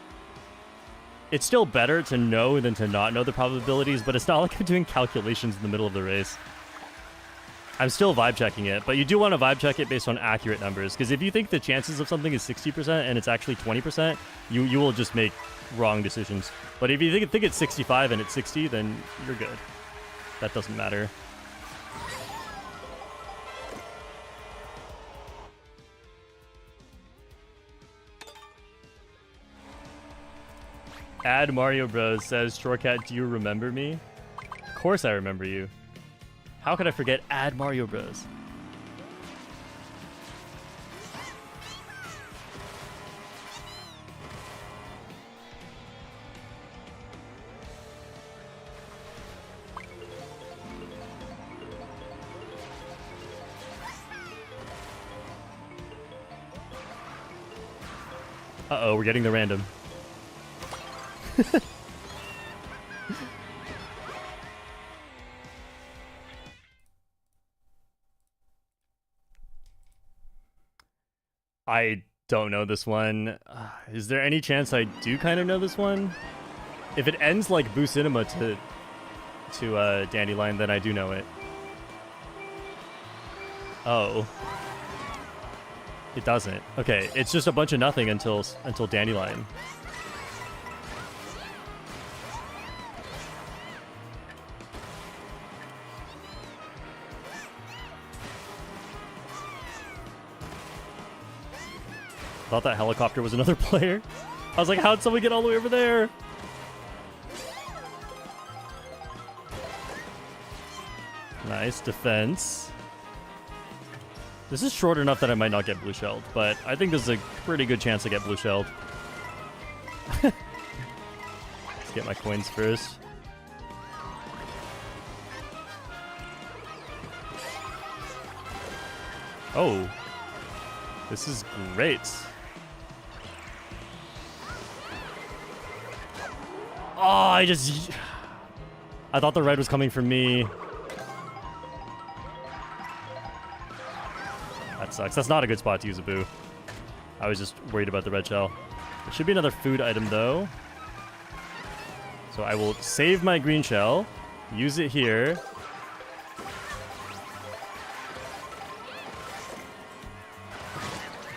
It's still better to know than to not know the probabilities, but it's not like I'm doing calculations in the middle of the race. I'm still vibe checking it, but you do want to vibe check it based on accurate numbers, because if you think the chances of something is 60% and it's actually 20%, you will just make wrong decisions. But if you think it's 65 and it's 60, then you're good. That doesn't matter. Add Mario Bros says, Shortcat, do you remember me? Of course I remember you. How could I forget Add Mario Bros? Uh-oh, we're getting the random. I don't know this one. Is there any chance I do kind of know this one? If it ends like Boo Cinema to Dandelion, then I do know it. Oh. It doesn't. Okay, it's just a bunch of nothing until Dandelion. Thought that helicopter was another player. I was like, how'd someone get all the way over there? Nice defense. This is short enough that I might not get blue shelled, but I think there's a pretty good chance I get blue shelled. Let's get my coins first. Oh, this is great. Oh, I thought the red was coming for me. That sucks. That's not a good spot to use a boo. I was just worried about the red shell. There should be another food item, though. So I will save my green shell, use it here.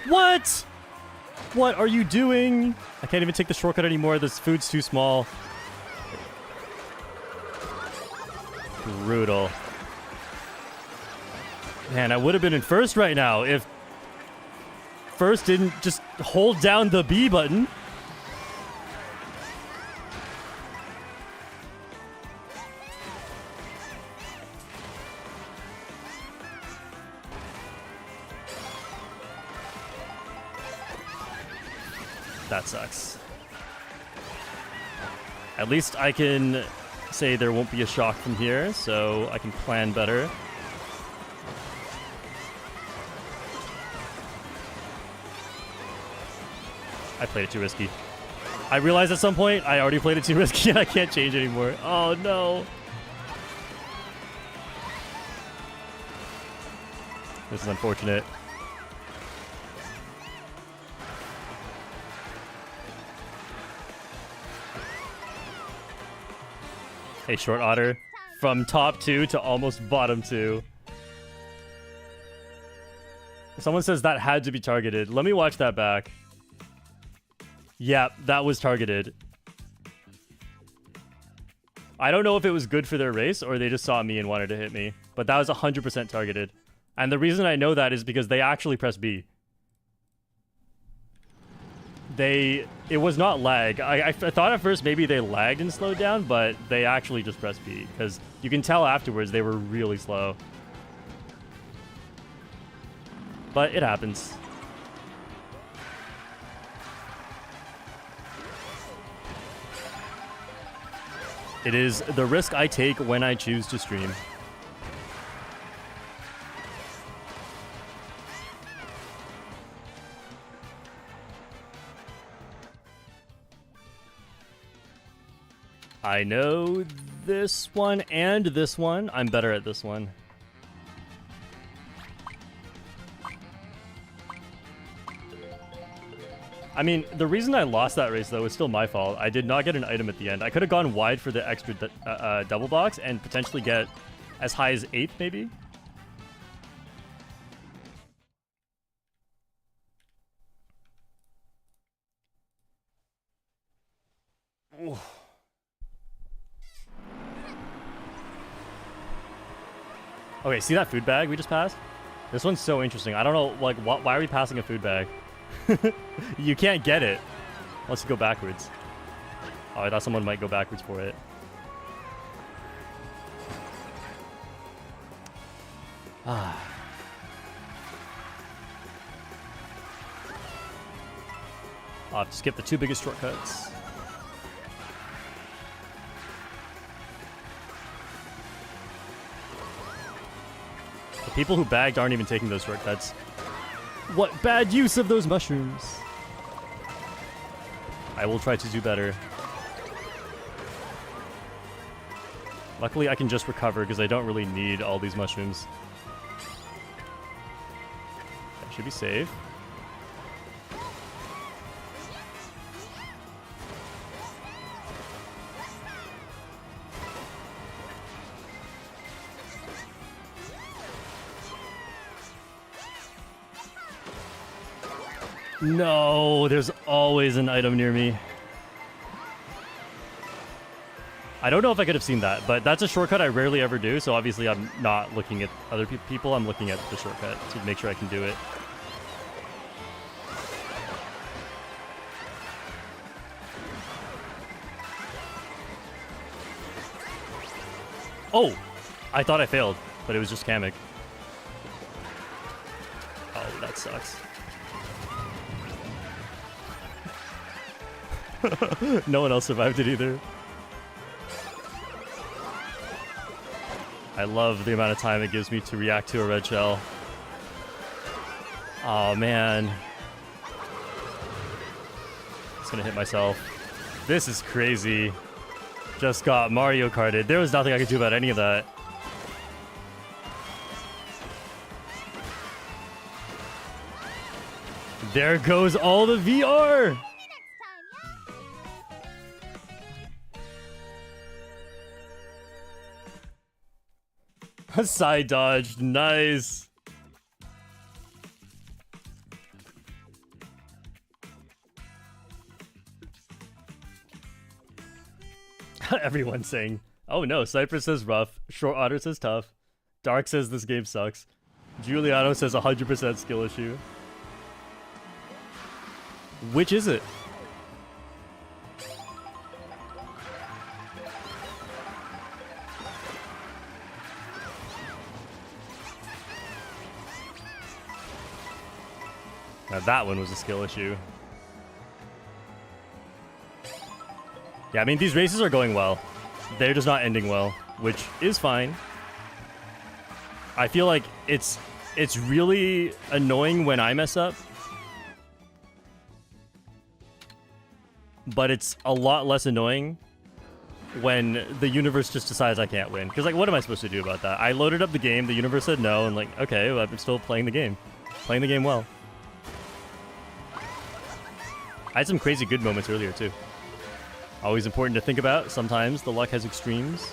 What? What are you doing? I can't even take the shortcut anymore. This food's too small. Brutal. Man, I would have been in first right now if first didn't just hold down the B button. That sucks. At least I can say there won't be a shock from here, so I can plan better. I played it too risky. I realized at some point I already played it too risky and I can't change anymore. Oh no. This is unfortunate. Hey, Short Otter. From top 2 to almost bottom 2. Someone says that had to be targeted. Let me watch that back. Yeah, that was targeted. I don't know if it was good for their race or they just saw me and wanted to hit me. But that was 100% targeted. And the reason I know that is because they actually pressed B. It was not lag. I thought at first maybe they lagged and slowed down, but they actually just pressed B. Because you can tell afterwards they were really slow. but it happens. It is the risk I take when I choose to stream. I know this one and this one. I'm better at this one. I mean, the reason I lost that race, though, is still my fault. I did not get an item at the end. I could have gone wide for the extra double box and potentially get as high as 8th, maybe. Ooh. Okay, see that food bag we just passed? This one's so interesting. I don't know, like, why are we passing a food bag? You can't get it unless you go backwards. Oh, I thought someone might go backwards for it. Ah. I'll have to skip the 2 biggest shortcuts. The people who bagged aren't even taking those shortcuts. What bad use of those mushrooms. I will try to do better. Luckily, I can just recover because I don't really need all these mushrooms. That should be safe. No, there's always an item near me. I don't know if I could have seen that, but that's a shortcut I rarely ever do, so obviously I'm not looking at other people, I'm looking at the shortcut to make sure I can do it. Oh! I thought I failed, but it was just Kamek. Oh, that sucks. No one else survived it either. I love the amount of time it gives me to react to a red shell. Oh man. Just gonna hit myself. This is crazy. Just got Mario Karted. There was nothing I could do about any of that. There goes all the VR! Side dodged. Nice. Everyone's saying, oh no, Cypress says rough. Short Otter says tough. Dark says this game sucks. Giuliano says 100% skill issue. Which is it? Now that one was a skill issue. Yeah, I mean, these races are going well. They're just not ending well, which is fine. I feel like it's really annoying when I mess up. But it's a lot less annoying when the universe just decides I can't win. Because, like, what am I supposed to do about that? I loaded up the game, the universe said no, and like, okay, well, I'm still playing the game. Playing the game well. I had some crazy good moments earlier, too. Always important to think about. Sometimes the luck has extremes.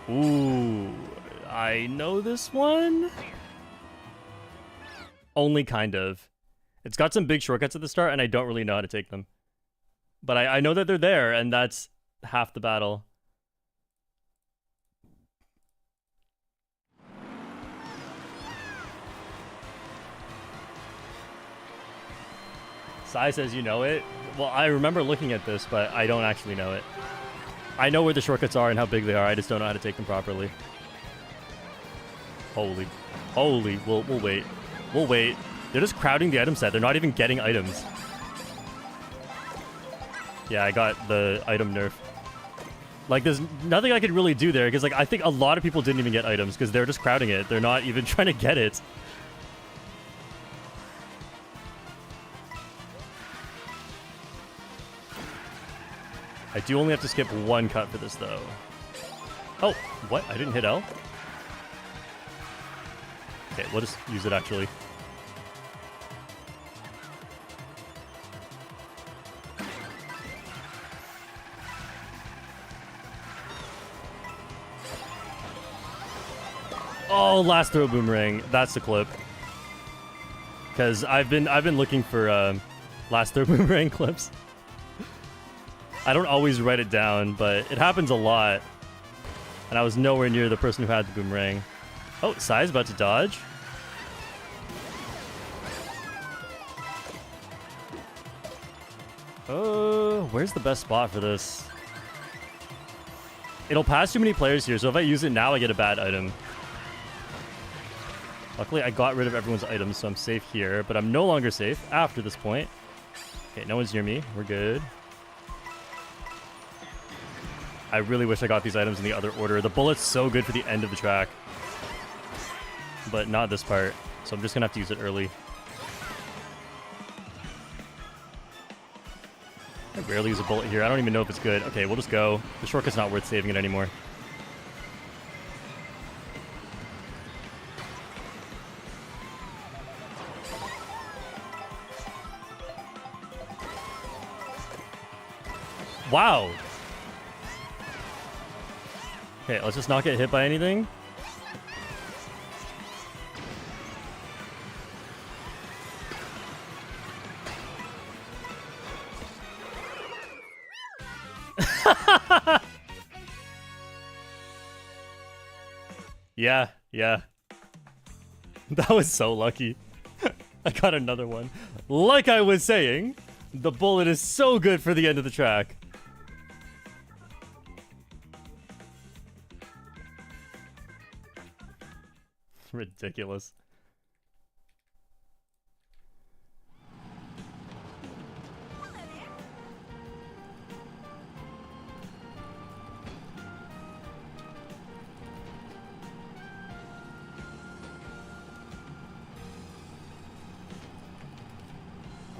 Ooh, I know this one. Only kind of. It's got some big shortcuts at the start, and I don't really know how to take them. But I know that they're there, and that's half the battle. Sai says you know it. Well, I remember looking at this, but I don't actually know it. I know where the shortcuts are and how big they are. I just don't know how to take them properly. Holy. Holy. We'll wait. We'll wait. They're just crowding the item set. They're not even getting items. Yeah, I got the item nerf. Like, there's nothing I could really do there, because, like, I think a lot of people didn't even get items, because they're just crowding it. They're not even trying to get it. I do only have to skip one cut for this, though. Oh, what? I didn't hit L? Okay, we'll just use it, actually. Oh, last throw boomerang. That's the clip. Because I've been looking for last throw boomerang clips. I don't always write it down, but it happens a lot. And I was nowhere near the person who had the boomerang. Oh, Sai's about to dodge. Oh, where's the best spot for this? It'll pass too many players here, so if I use it now, I get a bad item. Luckily, I got rid of everyone's items, so I'm safe here, but I'm no longer safe after this point. Okay, no one's near me. We're good. I really wish I got these items in the other order. The bullet's so good for the end of the track. But not this part, so I'm just gonna have to use it early. I rarely use a bullet here. I don't even know if it's good. Okay, we'll just go. The shortcut's not worth saving it anymore. Wow. Okay, let's just not get hit by anything. Yeah. That was so lucky. I got another one. Like I was saying, the bullet is so good for the end of the track. Ridiculous.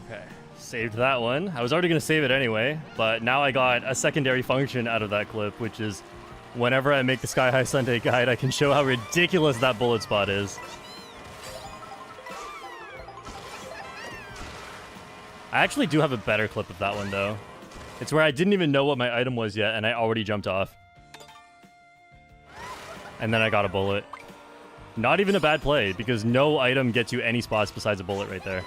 Okay, saved that one. I was already going to save it anyway, but now I got a secondary function out of that clip, which is whenever I make the Skyhigh Sunday guide, I can show how ridiculous that bullet spot is. I actually do have a better clip of that one, though. It's where I didn't even know what my item was yet, and I already jumped off. And then I got a bullet. Not even a bad play, because no item gets you any spots besides a bullet right there.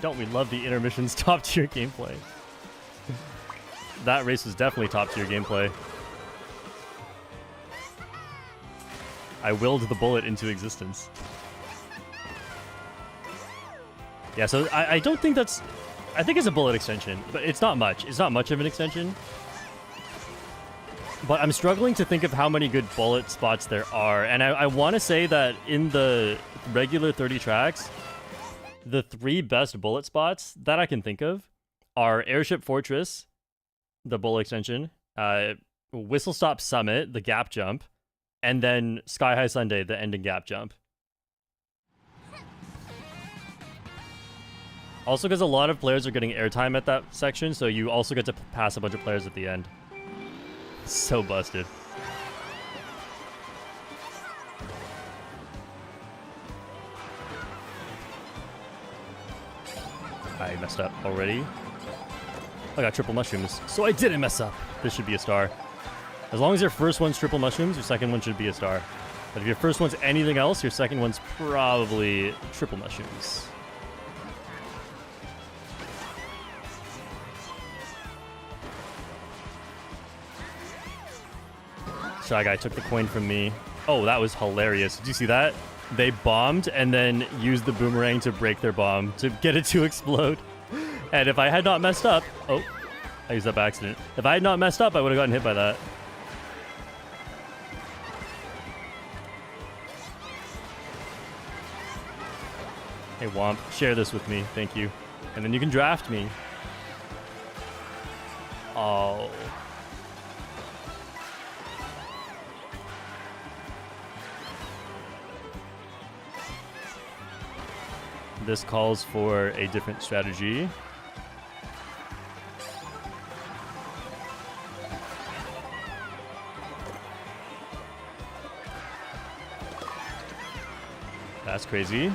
Don't we love the Intermission's top-tier gameplay? That race was definitely top-tier gameplay. I willed the bullet into existence. Yeah, so I don't think that's... I think it's a bullet extension, but it's not much. It's not much of an extension. But I'm struggling to think of how many good bullet spots there are. And I want to say that in the regular 30 tracks, the 3 best bullet spots that I can think of are Airship Fortress, the bullet extension, Whistle Stop Summit, the gap jump, and then Skyhigh Sunday, the ending gap jump. Also because a lot of players are getting airtime at that section, so you also get to pass a bunch of players at the end. So busted. I messed up already. I got triple mushrooms, so I didn't mess up. This should be a star. As long as your first one's triple mushrooms, your second one should be a star. But if your first one's anything else, your second one's probably triple mushrooms. Shy Guy took the coin from me. Oh, that was hilarious. Did you see that? They bombed and then used the boomerang to break their bomb to get it to explode. And if I had not messed up... Oh, I used that by accident. If I had not messed up, I would have gotten hit by that. Hey, Womp, share this with me. Thank you. And then you can draft me. Oh. This calls for a different strategy. That's crazy.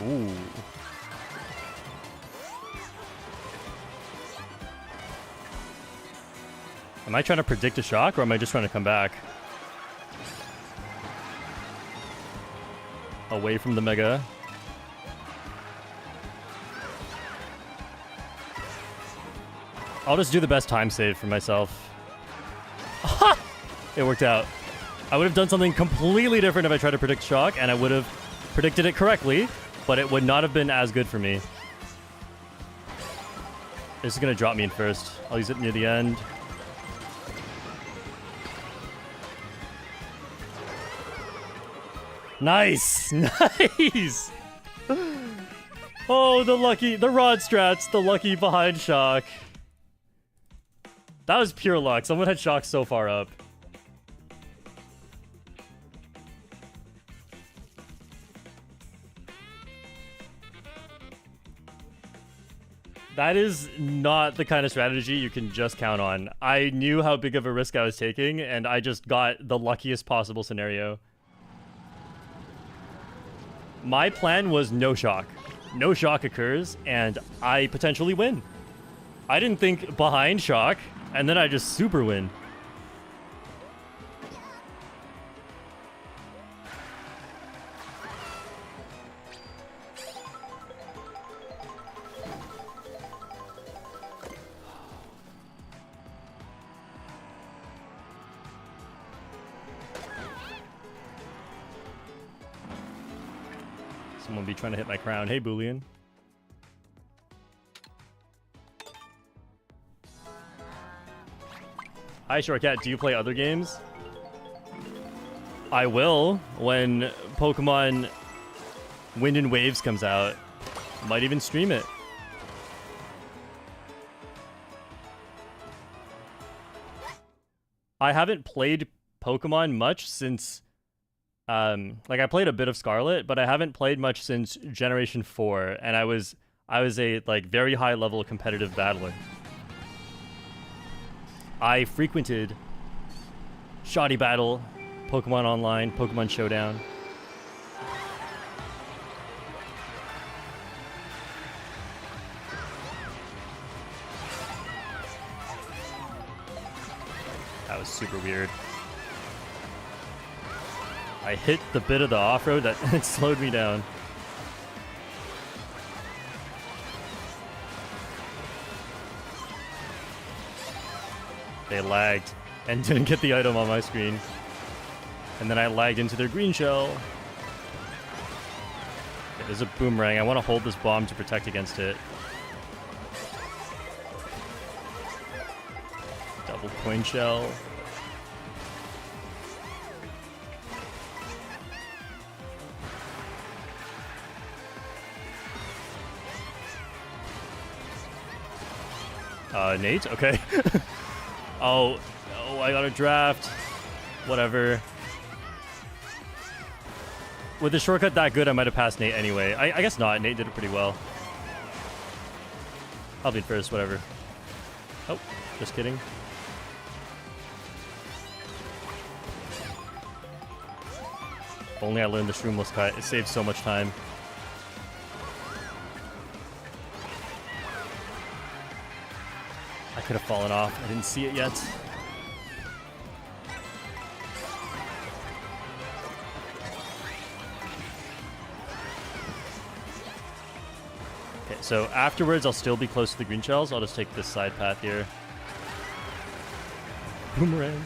Ooh. Am I trying to predict a shock, or am I just trying to come back? Away from the mega. I'll just do the best time save for myself. It worked out. I would have done something completely different if I tried to predict shock, and I would have predicted it correctly, but it would not have been as good for me. This is going to drop me in first. I'll use it near the end. Nice! Nice! Oh, the rod strats, the lucky behind shock. That was pure luck. Someone had shock so far up. That is not the kind of strategy you can just count on. I knew how big of a risk I was taking, and I just got the luckiest possible scenario. My plan was no shock. No shock occurs, and I potentially win. I didn't think behind shock, and then I just super win. Someone be trying to hit my crown. Hey, Boolean. Hi, Shortcat. Do you play other games? I will when Pokemon Wind and Waves comes out. Might even stream it. I haven't played Pokemon much since... like I played a bit of Scarlet, but I haven't played much since Generation 4, and I was a like very high level competitive battler. I frequented Shoddy Battle, Pokemon Online, Pokemon Showdown. That was super weird. I hit the bit of the off-road that it slowed me down. They lagged and didn't get the item on my screen. And then I lagged into their green shell. Okay, there's a boomerang. I want to hold this bomb to protect against it. Double coin shell. Nate? Okay. Oh, I got a draft. Whatever. With the shortcut that good, I might have passed Nate anyway. I guess not. Nate did it pretty well. I'll be first, whatever. Oh, just kidding. If only I learned the shroomless cut. It saves so much time. I could have fallen off. I didn't see it yet. Okay, so afterwards I'll still be close to the green shells. I'll just take this side path here. Boomerang.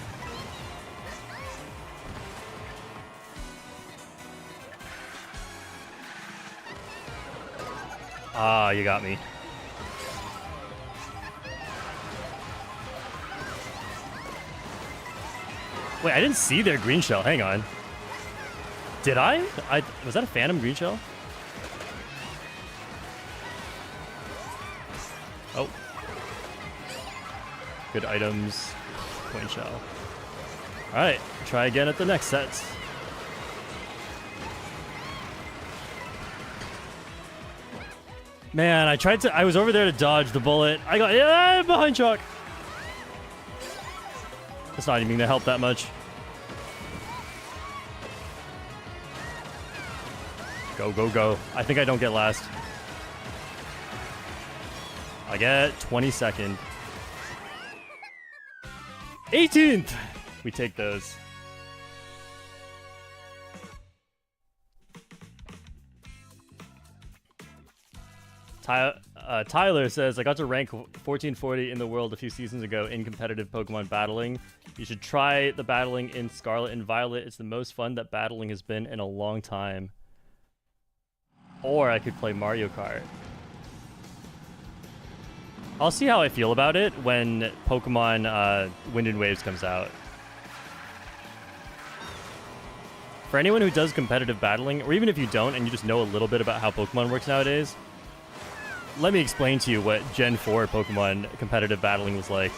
Ah, you got me. Wait, I didn't see their green shell. Hang on. Did I? Was that a phantom green shell? Oh. Good items. Coin shell. Alright, try again at the next set. Man, I was over there to dodge the bullet. I got behind shock. That's not even gonna help that much. Go, go, go. I think I don't get last. I get 22nd. 18th! We take those. Tyler says, I got to rank 1440 in the world a few seasons ago in competitive Pokemon battling. You should try the battling in Scarlet and Violet. It's the most fun that battling has been in a long time. Or I could play Mario Kart. I'll see how I feel about it when Pokemon Wind and Waves comes out. For anyone who does competitive battling, or even if you don't and you just know a little bit about how Pokemon works nowadays, let me explain to you what Gen 4 Pokemon competitive battling was like.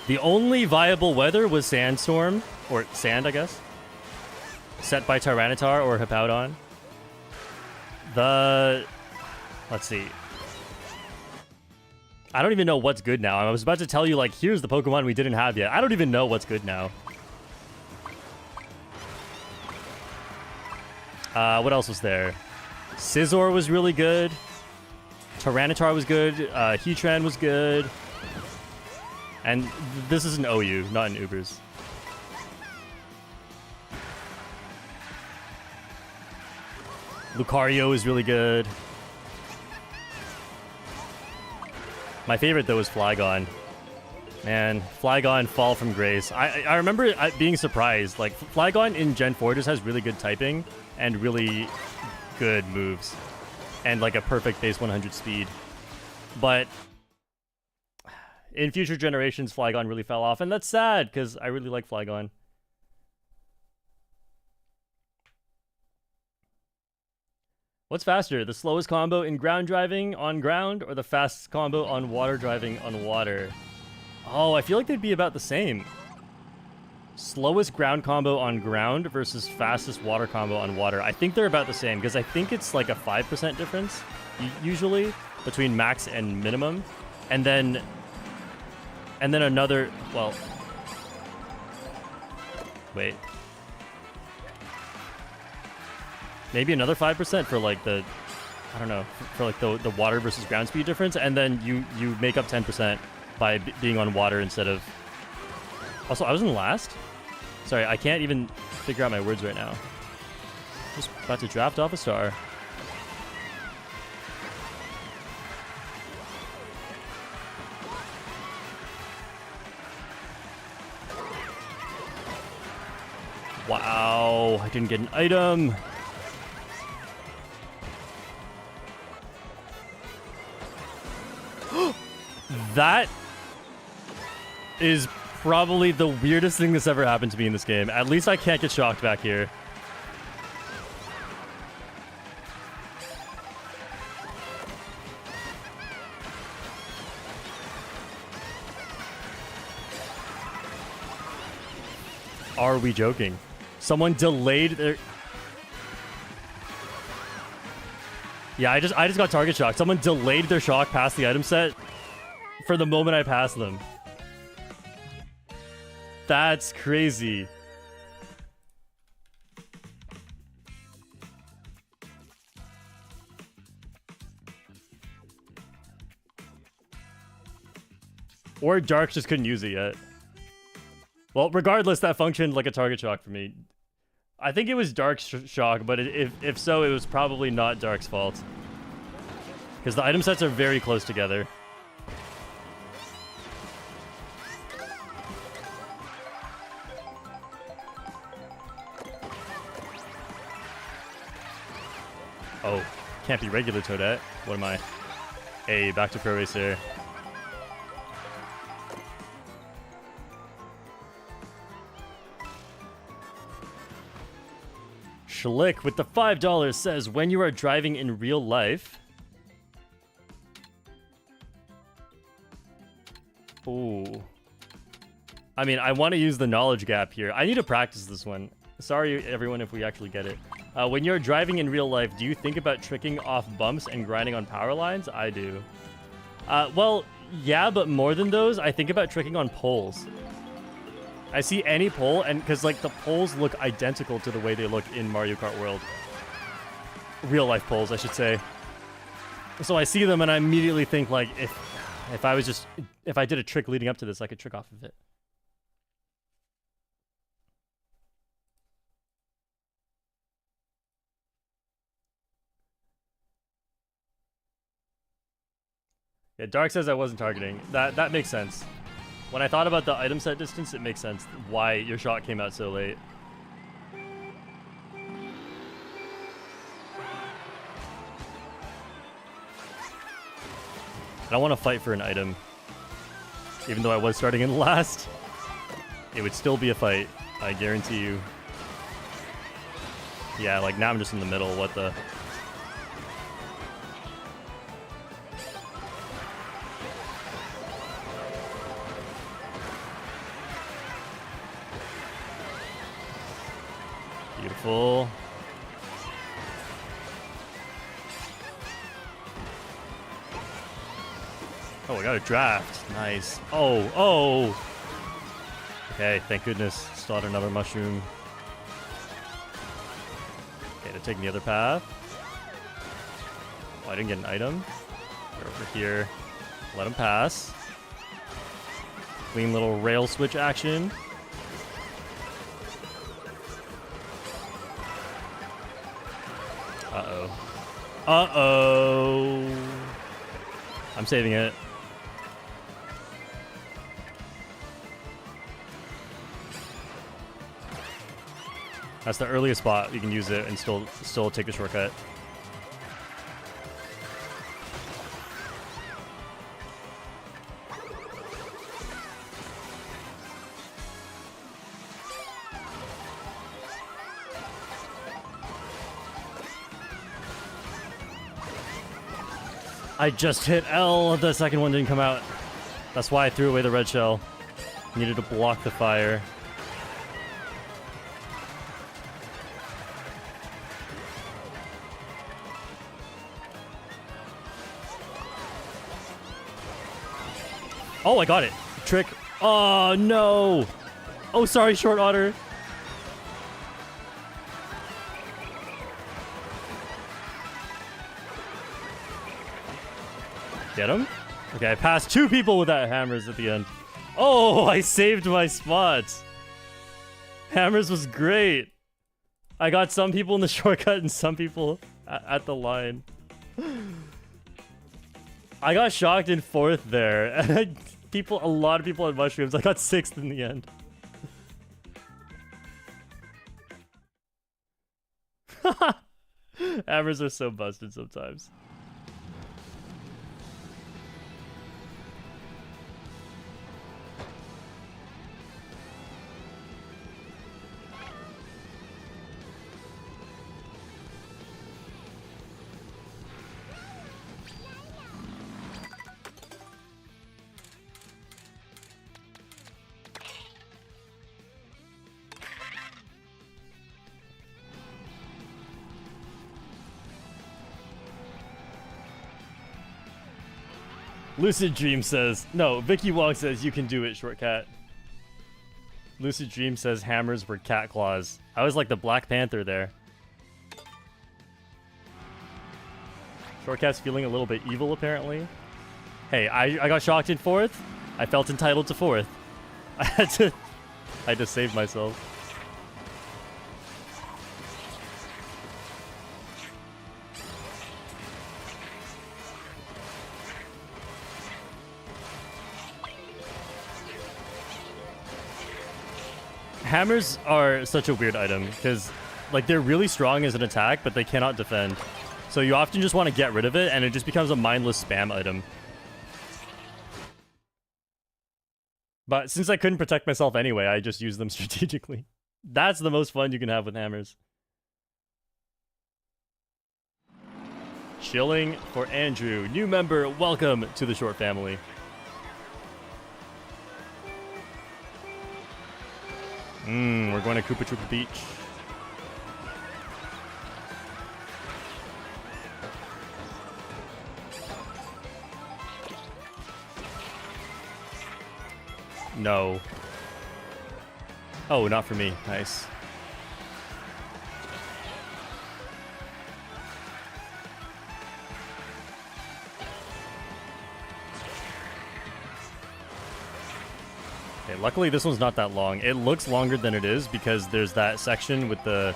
The only viable weather was Sandstorm, or Sand, I guess, set by Tyranitar or Hippowdon. Let's see. I don't even know what's good now. I was about to tell you, like, here's the Pokemon we didn't have yet. I don't even know what's good now. What else was there? Scizor was really good. Tyranitar was good. Heatran was good. And this is an OU, not an Ubers. Lucario is really good. My favorite, though, is Flygon. Man, Flygon, Fall from Grace. I remember being surprised. Like, Flygon in Gen 4 just has really good typing and really good moves. And, like, a perfect base 100 speed. But in future generations, Flygon really fell off. And that's sad, because I really like Flygon. What's faster, the slowest combo in ground driving on ground or the fastest combo on water driving on water? Oh, I feel like they'd be about the same. Slowest ground combo on ground versus fastest water combo on water. I think they're about the same because I think it's like a 5% difference usually between max and minimum. And then another, well, wait. Maybe another 5% for like the, I don't know, for like the water versus ground speed difference, and then you make up 10% by being on water instead of. Also, I was in last. Sorry, I can't even figure out my words right now. Just about to draft off a star. Wow, I didn't get an item. That is probably the weirdest thing that's ever happened to me in this game. At least I can't get shocked back here. Are we joking? Someone delayed their... Yeah, I just got target shocked. Someone delayed their shock past the item set for the moment I passed them. That's crazy. Or Dark just couldn't use it yet. Well, regardless, that functioned like a target shock for me. I think it was Dark's shock, but if so, it was probably not Dark's fault. Because the item sets are very close together. Oh. Can't be regular Toadette. What am I? Hey, back to Pro Racer. Schlick with the $5 says, when you are driving in real life... Ooh. I mean, I want to use the knowledge gap here. I need to practice this one. Sorry, everyone, if we actually get it. When you're driving in real life, do you think about tricking off bumps and grinding on power lines? I do. Well, yeah, but more than those, I think about tricking on poles. I see any pole, and because like the poles look identical to the way they look in Mario Kart World. Real life poles, I should say. So I see them and I immediately think like, if I did a trick leading up to this, I could trick off of it. Yeah, Dark says I wasn't targeting. That makes sense. When I thought about the item set distance, it makes sense why your shot came out so late. I don't want to fight for an item. Even though I was starting in last, it would still be a fight. I guarantee you. Yeah, like now I'm just in the middle. What the... Beautiful. Oh, I got a draft. Nice. Oh. Okay, thank goodness. Still had another mushroom. Okay, to take the other path. Oh, I didn't get an item. They're over here. Let him pass. Clean little rail switch action. Uh-oh. I'm saving it. That's the earliest spot. You can use it and still take the shortcut. I just hit L. The second one didn't come out. That's why I threw away the red shell. Needed to block the fire. Oh, I got it. Trick. Oh, no. Oh, sorry, Short Otter. Get him? Okay, I passed 2 people with that hammers at the end. Oh, I saved my spots. Hammers was great. I got some people in the shortcut and some people at the line. I got shocked in 4th there. And a lot of people had mushrooms. I got 6th in the end. Hammers are so busted sometimes. Lucid Dream says, no, Vicky Wong says you can do it, Shortcat. Lucid Dream says hammers were cat claws. I was like the Black Panther there. Shortcat's feeling a little bit evil, apparently. Hey, I got shocked in 4th. I felt entitled to 4th. I had to save myself. Hammers are such a weird item because like they're really strong as an attack, but they cannot defend. So you often just want to get rid of it, and it just becomes a mindless spam item. But since I couldn't protect myself anyway, I just used them strategically. That's the most fun you can have with hammers. Chilling for Andrew. New member, welcome to the Short family. We're going to Koopa Troopa Beach. No. Oh, not for me. Nice. Okay, luckily this one's not that long. It looks longer than it is because there's that section with the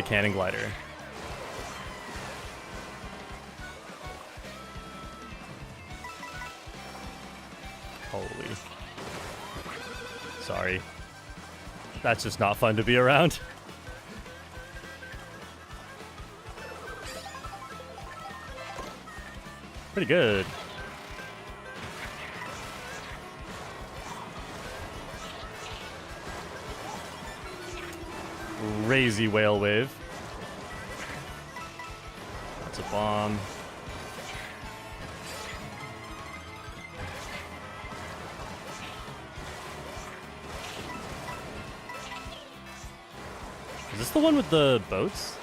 cannon glider. Holy. Sorry. That's just not fun to be around. Pretty good. Crazy whale wave. That's a bomb. Is this the one with the boats?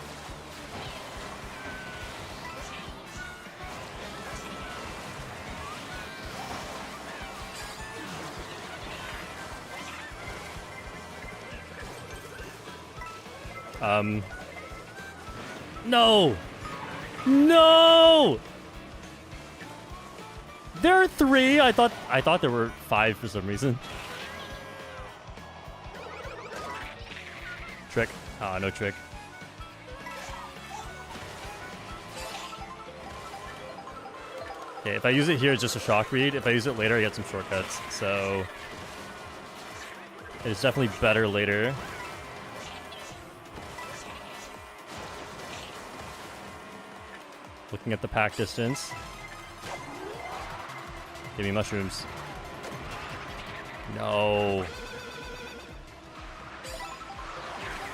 No! No! There are 3. I thought there were 5 for some reason. Trick. Ah, no trick. Okay, if I use it here, it's just a shock read. If I use it later, I get some shortcuts. So it's definitely better later. Looking at the pack distance. Give me mushrooms. No.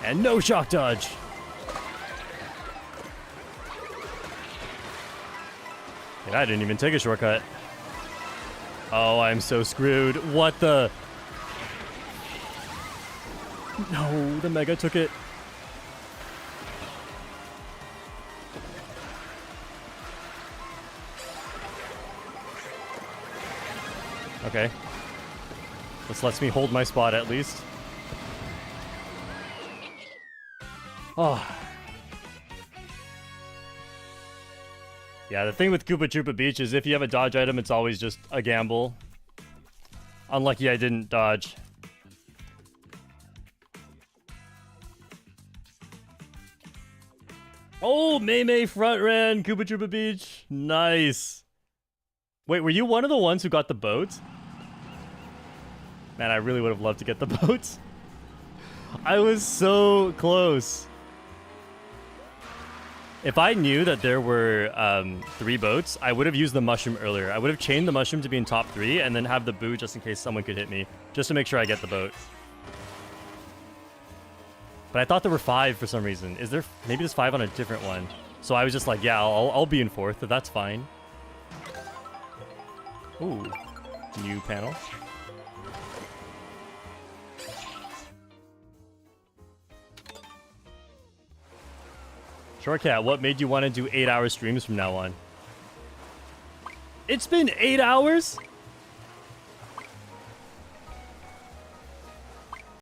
And no shock dodge. And I didn't even take a shortcut. Oh, I'm so screwed. What the? No, the Mega took it. Okay. This lets me hold my spot at least. Oh. Yeah, the thing with Koopa Troopa Beach is if you have a dodge item, it's always just a gamble. Unlucky I didn't dodge. Oh, May front ran Koopa Troopa Beach. Nice. Wait, were you one of the ones who got the boat? Man, I really would have loved to get the boat. I was so close. If I knew that there were 3 boats, I would have used the mushroom earlier. I would have chained the mushroom to be in top 3 and then have the boo just in case someone could hit me. Just to make sure I get the boat. But I thought there were 5 for some reason. Is there... Maybe there's 5 on a different one. So I was just like, yeah, I'll be in 4th, but that's fine. Ooh. New panel. Shortcat, what made you want to do 8-hour streams from now on? It's been 8 hours?